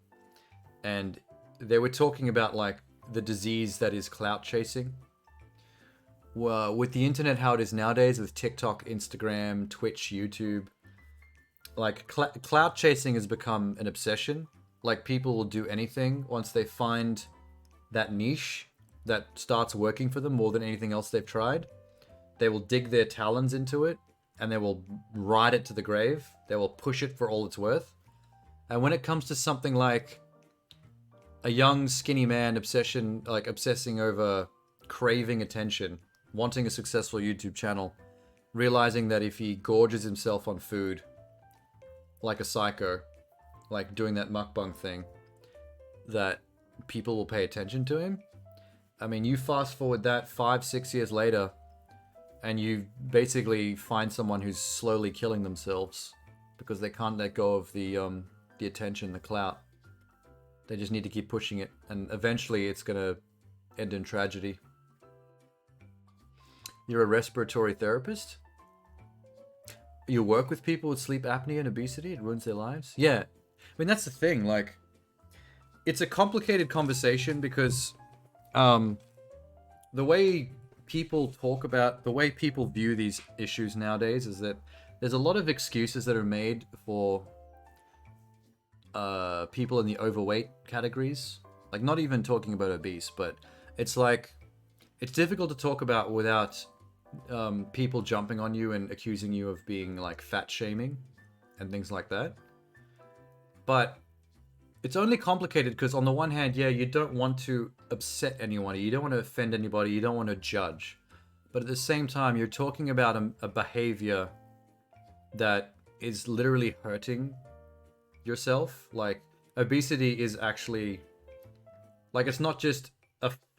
And they were talking about, like, the disease that is clout chasing. Well, with the internet how it is nowadays, with TikTok, Instagram, Twitch, YouTube, like, clout chasing has become an obsession. Like, people will do anything once they find that niche that starts working for them more than anything else they've tried. They will dig their talons into it, and they will ride it to the grave. They will push it for all it's worth. And when it comes to something like a young, skinny man obsessing over craving attention, wanting a successful YouTube channel, realizing that if he gorges himself on food, like a psycho, like doing that mukbang thing, that people will pay attention to him. I mean, you fast forward that 5-6 years later, and you basically find someone who's slowly killing themselves because they can't let go of the attention, the clout. They just need to keep pushing it, and eventually it's gonna end in tragedy. You're a respiratory therapist? You work with people with sleep apnea and obesity? It ruins their lives? Yeah. I mean, that's the thing, like, it's a complicated conversation because the way people talk about, the way people view these issues nowadays is that there's a lot of excuses that are made for people in the overweight categories. Like, not even talking about obese, but it's like, it's difficult to talk about without people jumping on you and accusing you of being like fat shaming and things like that. But it's only complicated because on the one hand, yeah, you don't want to upset anyone, you don't want to offend anybody, you don't want to judge. But at the same time, you're talking about a behavior that is literally hurting yourself. Like, obesity is actually, like, it's not just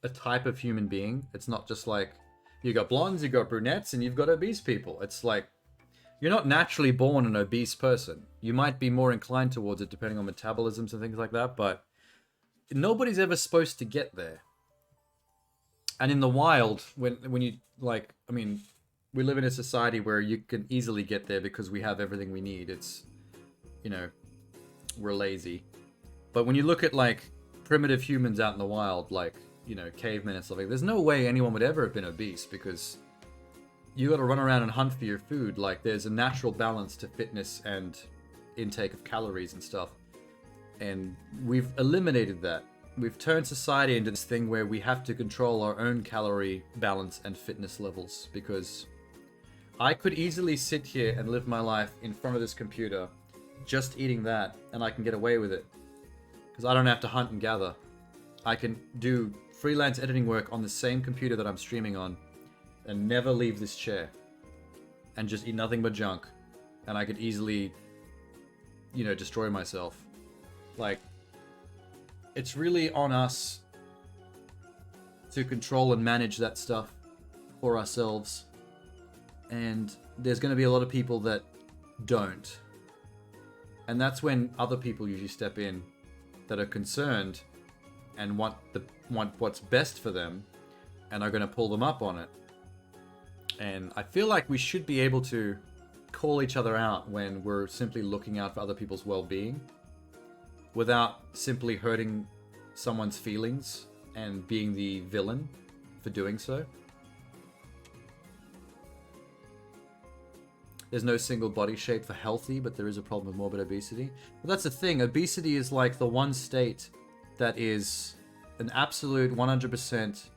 a type of human being. It's not just like, you got blondes, you got brunettes, and you've got obese people. It's like, you're not naturally born an obese person. You might be more inclined towards it depending on metabolisms and things like that, but nobody's ever supposed to get there. And in the wild, when you, like, I mean, we live in a society where you can easily get there because we have everything we need. It's, you know, we're lazy. But when you look at, like, primitive humans out in the wild, like, you know, cavemen and stuff like that, there's no way anyone would ever have been obese because you got to run around and hunt for your food. Like, there's a natural balance to fitness and intake of calories and stuff. And we've eliminated that. We've turned society into this thing where we have to control our own calorie balance and fitness levels, because I could easily sit here and live my life in front of this computer just eating that, and I can get away with it because I don't have to hunt and gather. I can do freelance editing work on the same computer that I'm streaming on and never leave this chair and just eat nothing but junk, and I could easily, you know, destroy myself. Like, it's really on us to control and manage that stuff for ourselves, and there's going to be a lot of people that don't, and that's when other people usually step in that are concerned and want what's best for them and are going to pull them up on it. And I feel like we should be able to call each other out when we're simply looking out for other people's well-being without simply hurting someone's feelings and being the villain for doing so. There's no single body shape for healthy, but there is a problem with morbid obesity. But that's the thing, obesity is like the one state that is an absolute 100%,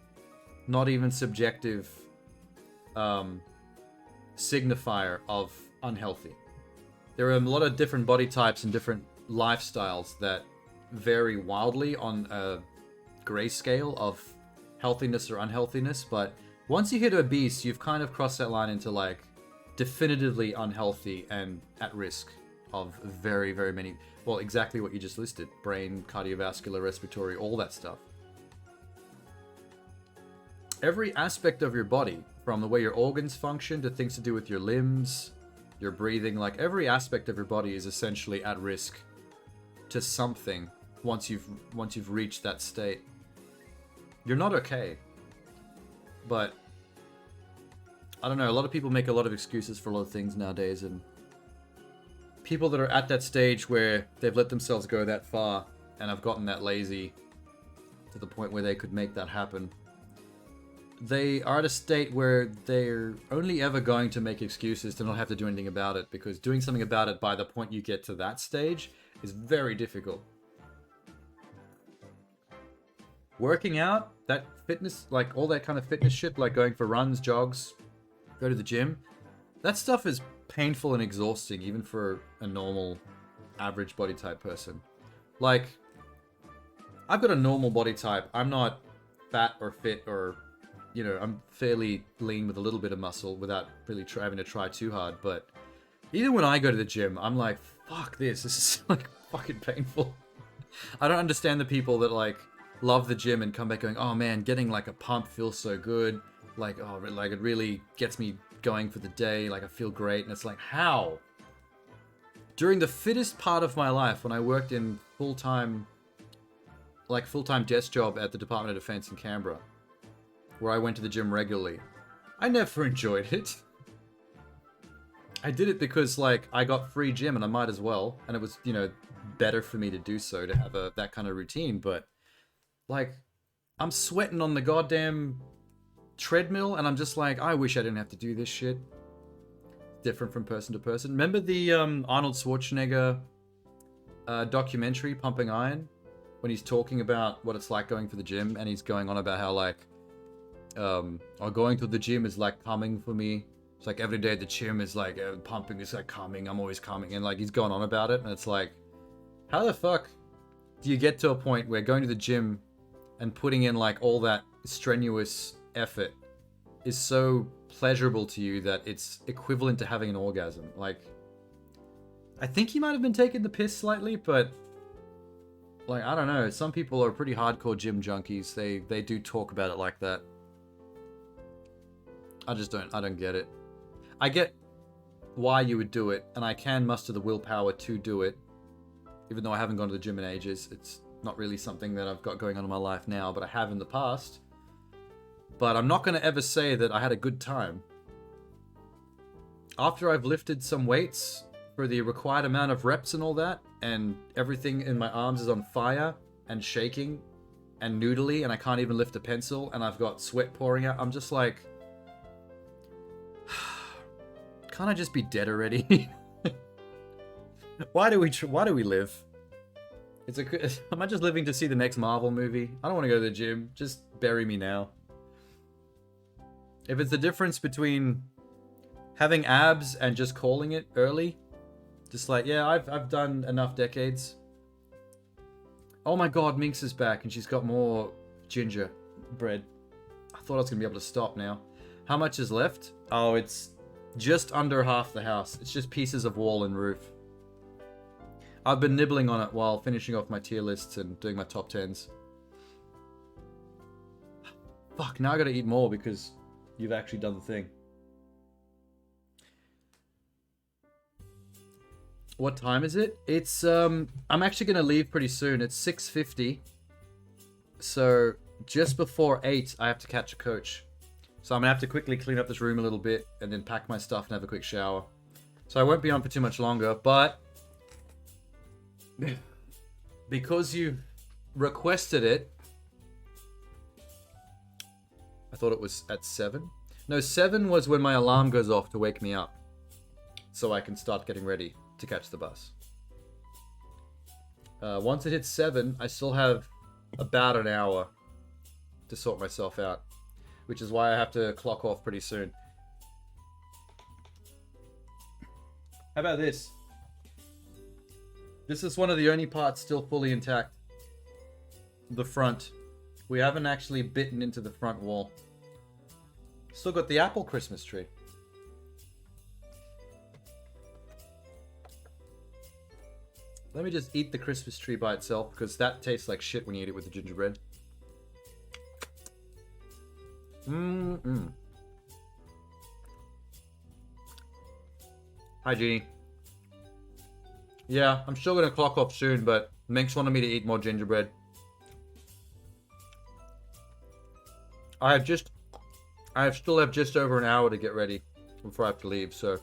not even subjective signifier of unhealthy. There are a lot of different body types and different lifestyles that vary wildly on a grayscale of healthiness or unhealthiness, but once you hit obese, you've kind of crossed that line into like definitively unhealthy and at risk of very, very many, well, exactly what you just listed: brain, cardiovascular, respiratory, all that stuff. Every aspect of your body, from the way your organs function to things to do with your limbs, your breathing, like every aspect of your body is essentially at risk to something once you've reached that state. You're not okay. But I don't know, a lot of people make a lot of excuses for a lot of things nowadays, and people that are at that stage where they've let themselves go that far and have gotten that lazy to the point where they could make that happen, they are at a state where they're only ever going to make excuses to not have to do anything about it, because doing something about it by the point you get to that stage is very difficult. Working out, that fitness, like all that kind of fitness shit, like going for runs, jogs, go to the gym, that stuff is painful and exhausting even for a normal, average body type person. Like, I've got a normal body type. I'm not fat or fit or you know, I'm fairly lean with a little bit of muscle without really having to try too hard. But even when I go to the gym, I'm like, fuck this. This is like fucking painful. I don't understand the people that like love the gym and come back going, oh man, getting like a pump feels so good. Like, oh, like it really gets me going for the day. Like I feel great. And it's like, how? During the fittest part of my life, when I worked in full-time desk job at the Department of Defense in Canberra, where I went to the gym regularly, I never enjoyed it. I did it because, like, I got free gym and I might as well. And it was, you know, better for me to do so, to have that kind of routine. But, like, I'm sweating on the goddamn treadmill and I'm just like, I wish I didn't have to do this shit. Different from person to person. Remember the Arnold Schwarzenegger documentary, Pumping Iron? When he's talking about what it's like going for the gym and he's going on about how, like, going to the gym is like coming for me. It's like every day at the gym is like pumping, is like coming. I'm always coming. And like he's going on about it. And it's like, how the fuck do you get to a point where going to the gym and putting in like all that strenuous effort is so pleasurable to you that it's equivalent to having an orgasm? Like, I think he might have been taking the piss slightly, but like, I don't know. Some people are pretty hardcore gym junkies. They do talk about it like that. I don't get it. I get why you would do it, and I can muster the willpower to do it. Even though I haven't gone to the gym in ages, it's not really something that I've got going on in my life now, but I have in the past. But I'm not going to ever say that I had a good time. After I've lifted some weights for the required amount of reps and all that, and everything in my arms is on fire and shaking and noodly, and I can't even lift a pencil, and I've got sweat pouring out, I'm just like, can't I just be dead already? Why do we live? Am I just living to see the next Marvel movie? I don't want to go to the gym. Just bury me now. If it's the difference between having abs and just calling it early, just like, yeah, I've done enough decades. Oh my god, Minx is back and she's got more gingerbread. I thought I was going to be able to stop now. How much is left? Oh, it's just under half the house. It's just pieces of wall and roof. I've been nibbling on it while finishing off my tier lists and doing my top 10s. Fuck, now I gotta eat more because you've actually done the thing. What time is it? It's, I'm actually gonna leave pretty soon. It's 6:50. So, just before 8, I have to catch a coach. So I'm gonna have to quickly clean up this room a little bit and then pack my stuff and have a quick shower. So I won't be on for too much longer, but because you requested it, I thought it was at 7. No, 7 was when my alarm goes off to wake me up, so I can start getting ready to catch the bus. Once it hits 7, I still have about an hour to sort myself out, which is why I have to clock off pretty soon. How about this? This is one of the only parts still fully intact. The front. We haven't actually bitten into the front wall. Still got the apple Christmas tree. Let me just eat the Christmas tree by itself, because that tastes like shit when you eat it with the gingerbread. Hi, Jeannie. Yeah, I'm still gonna clock off soon, but Minx wanted me to eat more gingerbread. I still have just over an hour to get ready before I have to leave, so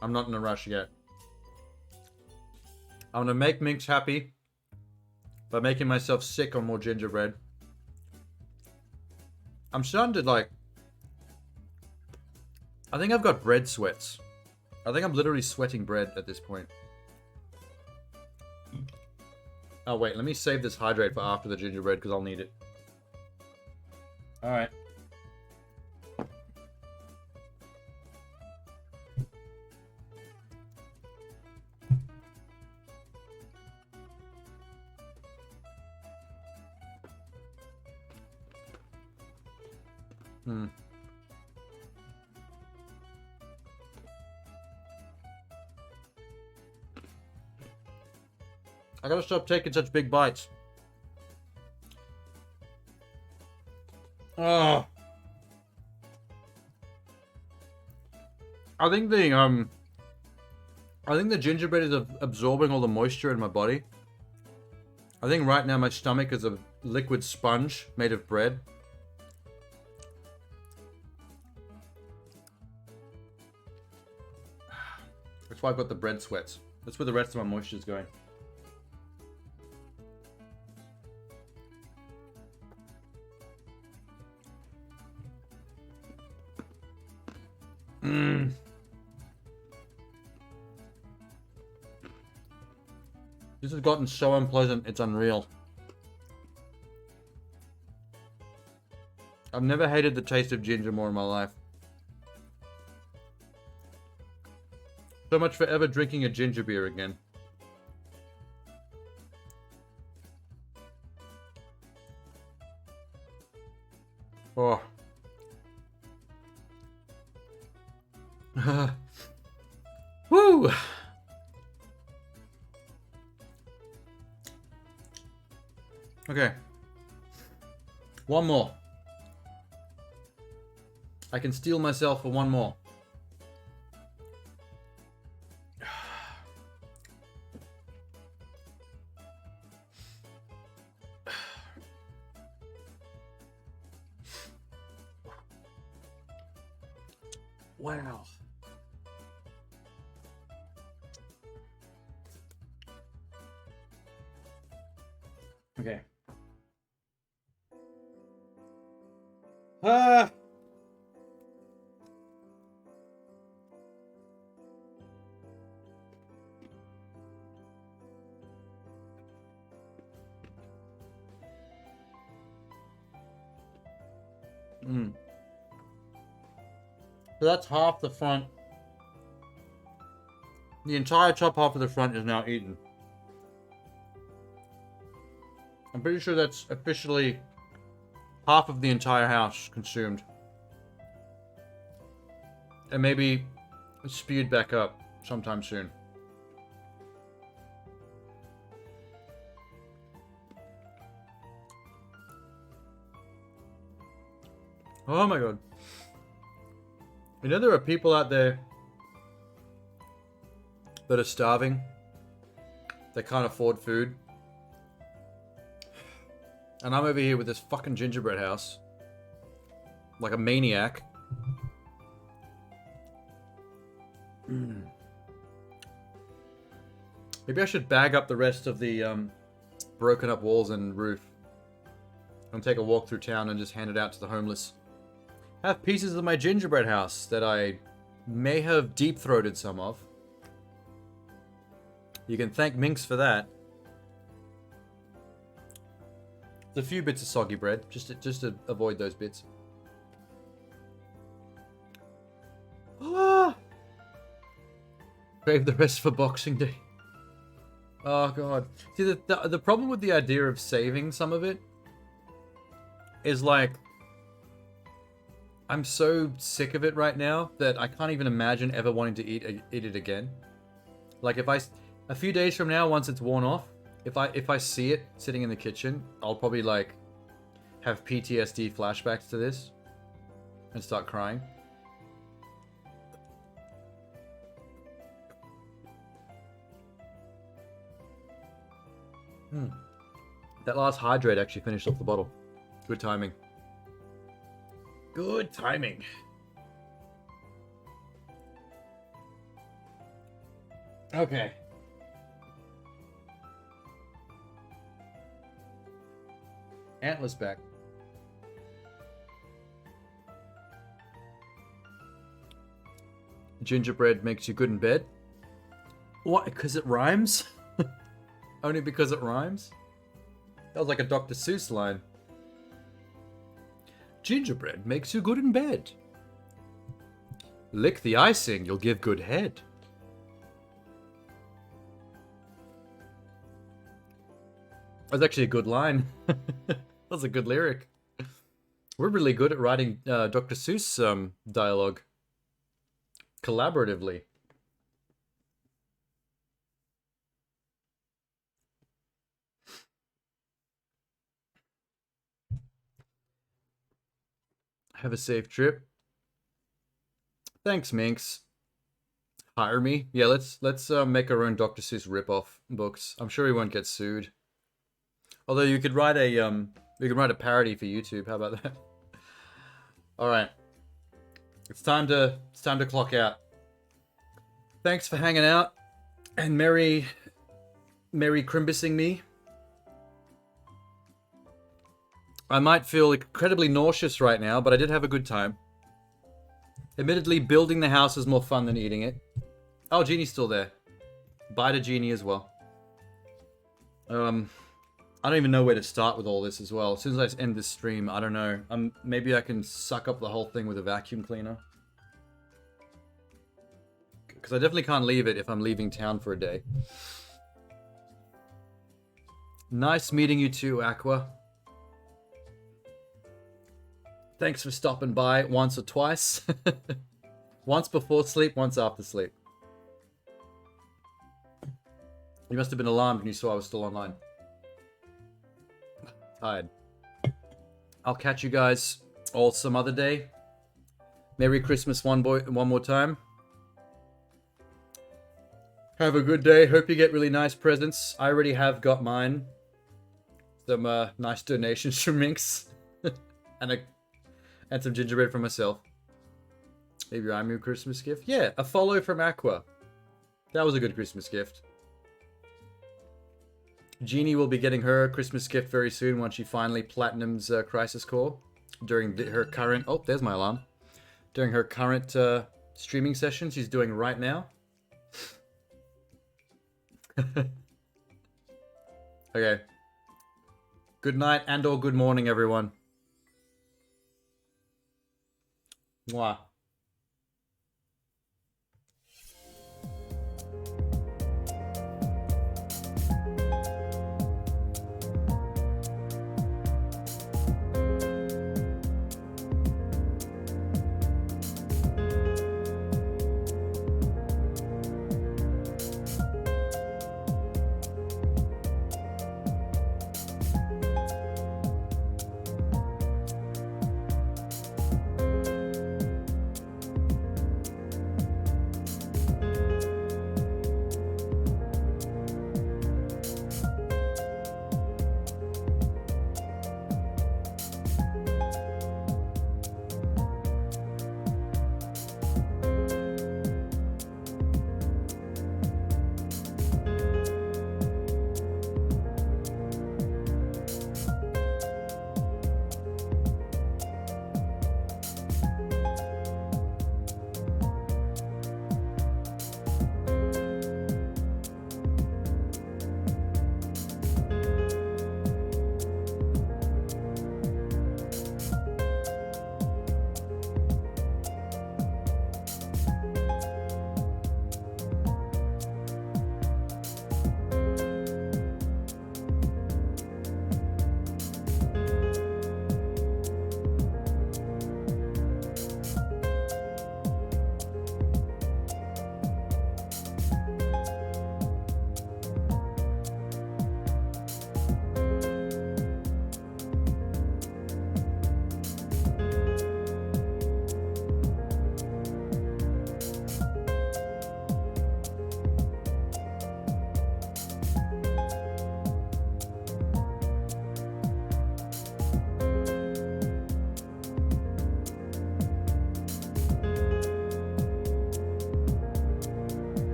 I'm not in a rush yet. I'm gonna make Minx happy by making myself sick on more gingerbread. I'm starting to like... I think I've got bread sweats. I think I'm literally sweating bread at this point. Oh wait, let me save this hydrate for after the gingerbread because I'll need it. Alright. Hmm. I gotta stop taking such big bites. Oh. I think the gingerbread is absorbing all the moisture in my body. I think right now my stomach is a liquid sponge made of bread. That's why I've got the bread sweats. That's where the rest of my moisture is going. Mmm. This has gotten so unpleasant, it's unreal. I've never hated the taste of ginger more in my life. So much for ever drinking a ginger beer again. Oh. Woo! Okay. One more. I can steel myself for one more. Wow. Okay. Ah. So that's half the front. The entire top half of the front is now eaten. I'm pretty sure that's officially half of the entire house consumed. And maybe spewed back up sometime soon. Oh my god. You know there are people out there that are starving. They can't afford food. And I'm over here with this fucking gingerbread house. Like a maniac. Maybe I should bag up the rest of the broken up walls and roof. And take a walk through town and just hand it out to the homeless. Have pieces of my gingerbread house that I may have deep-throated some of. You can thank Minx for that. There's a few bits of soggy bread, just to avoid those bits. Ah! Save the rest for Boxing Day. Oh god. See, the problem with the idea of saving some of it is like, I'm so sick of it right now that I can't even imagine ever wanting to eat it again. Like if a few days from now, once it's worn off, if I see it sitting in the kitchen, I'll probably like have PTSD flashbacks to this and start crying. That last hydrate actually finished off the bottle. Good timing. Good timing. Okay. Antlers back. Gingerbread makes you good in bed. What? Because it rhymes? Only because it rhymes? That was like a Dr. Seuss line. Gingerbread makes you good in bed. Lick the icing, you'll give good head. That's actually a good line. That's a good lyric. We're really good at writing Dr. Seuss dialogue collaboratively. Have a safe trip. Thanks, Minx. Hire me. Yeah, let's make our own Dr. Seuss ripoff books. I'm sure he won't get sued. Although you could write a parody for YouTube. How about that? All right. It's time to clock out. Thanks for hanging out, and Merry Crimbusing me. I might feel incredibly nauseous right now, but I did have a good time. Admittedly, building the house is more fun than eating it. Oh, Genie's still there. Bye to Genie as well. I don't even know where to start with all this as well. As soon as I end this stream, I don't know. Maybe I can suck up the whole thing with a vacuum cleaner. Because I definitely can't leave it if I'm leaving town for a day. Nice meeting you too, Aqua. Thanks for stopping by once or twice. Once before sleep, once after sleep. You must have been alarmed when you saw I was still online. Tired. I'll catch you guys all some other day. Merry Christmas one more time. Have a good day. Hope you get really nice presents. I already have got mine. Some nice donations from Minx. and some gingerbread for myself. Maybe I'm your Christmas gift? Yeah, a follow from Aqua. That was a good Christmas gift. Jeannie will be getting her Christmas gift very soon once she finally platinums Crisis Core during her current... Oh, there's my alarm. During her current streaming session she's doing right now. Okay. Good night and or good morning, everyone. Mwah.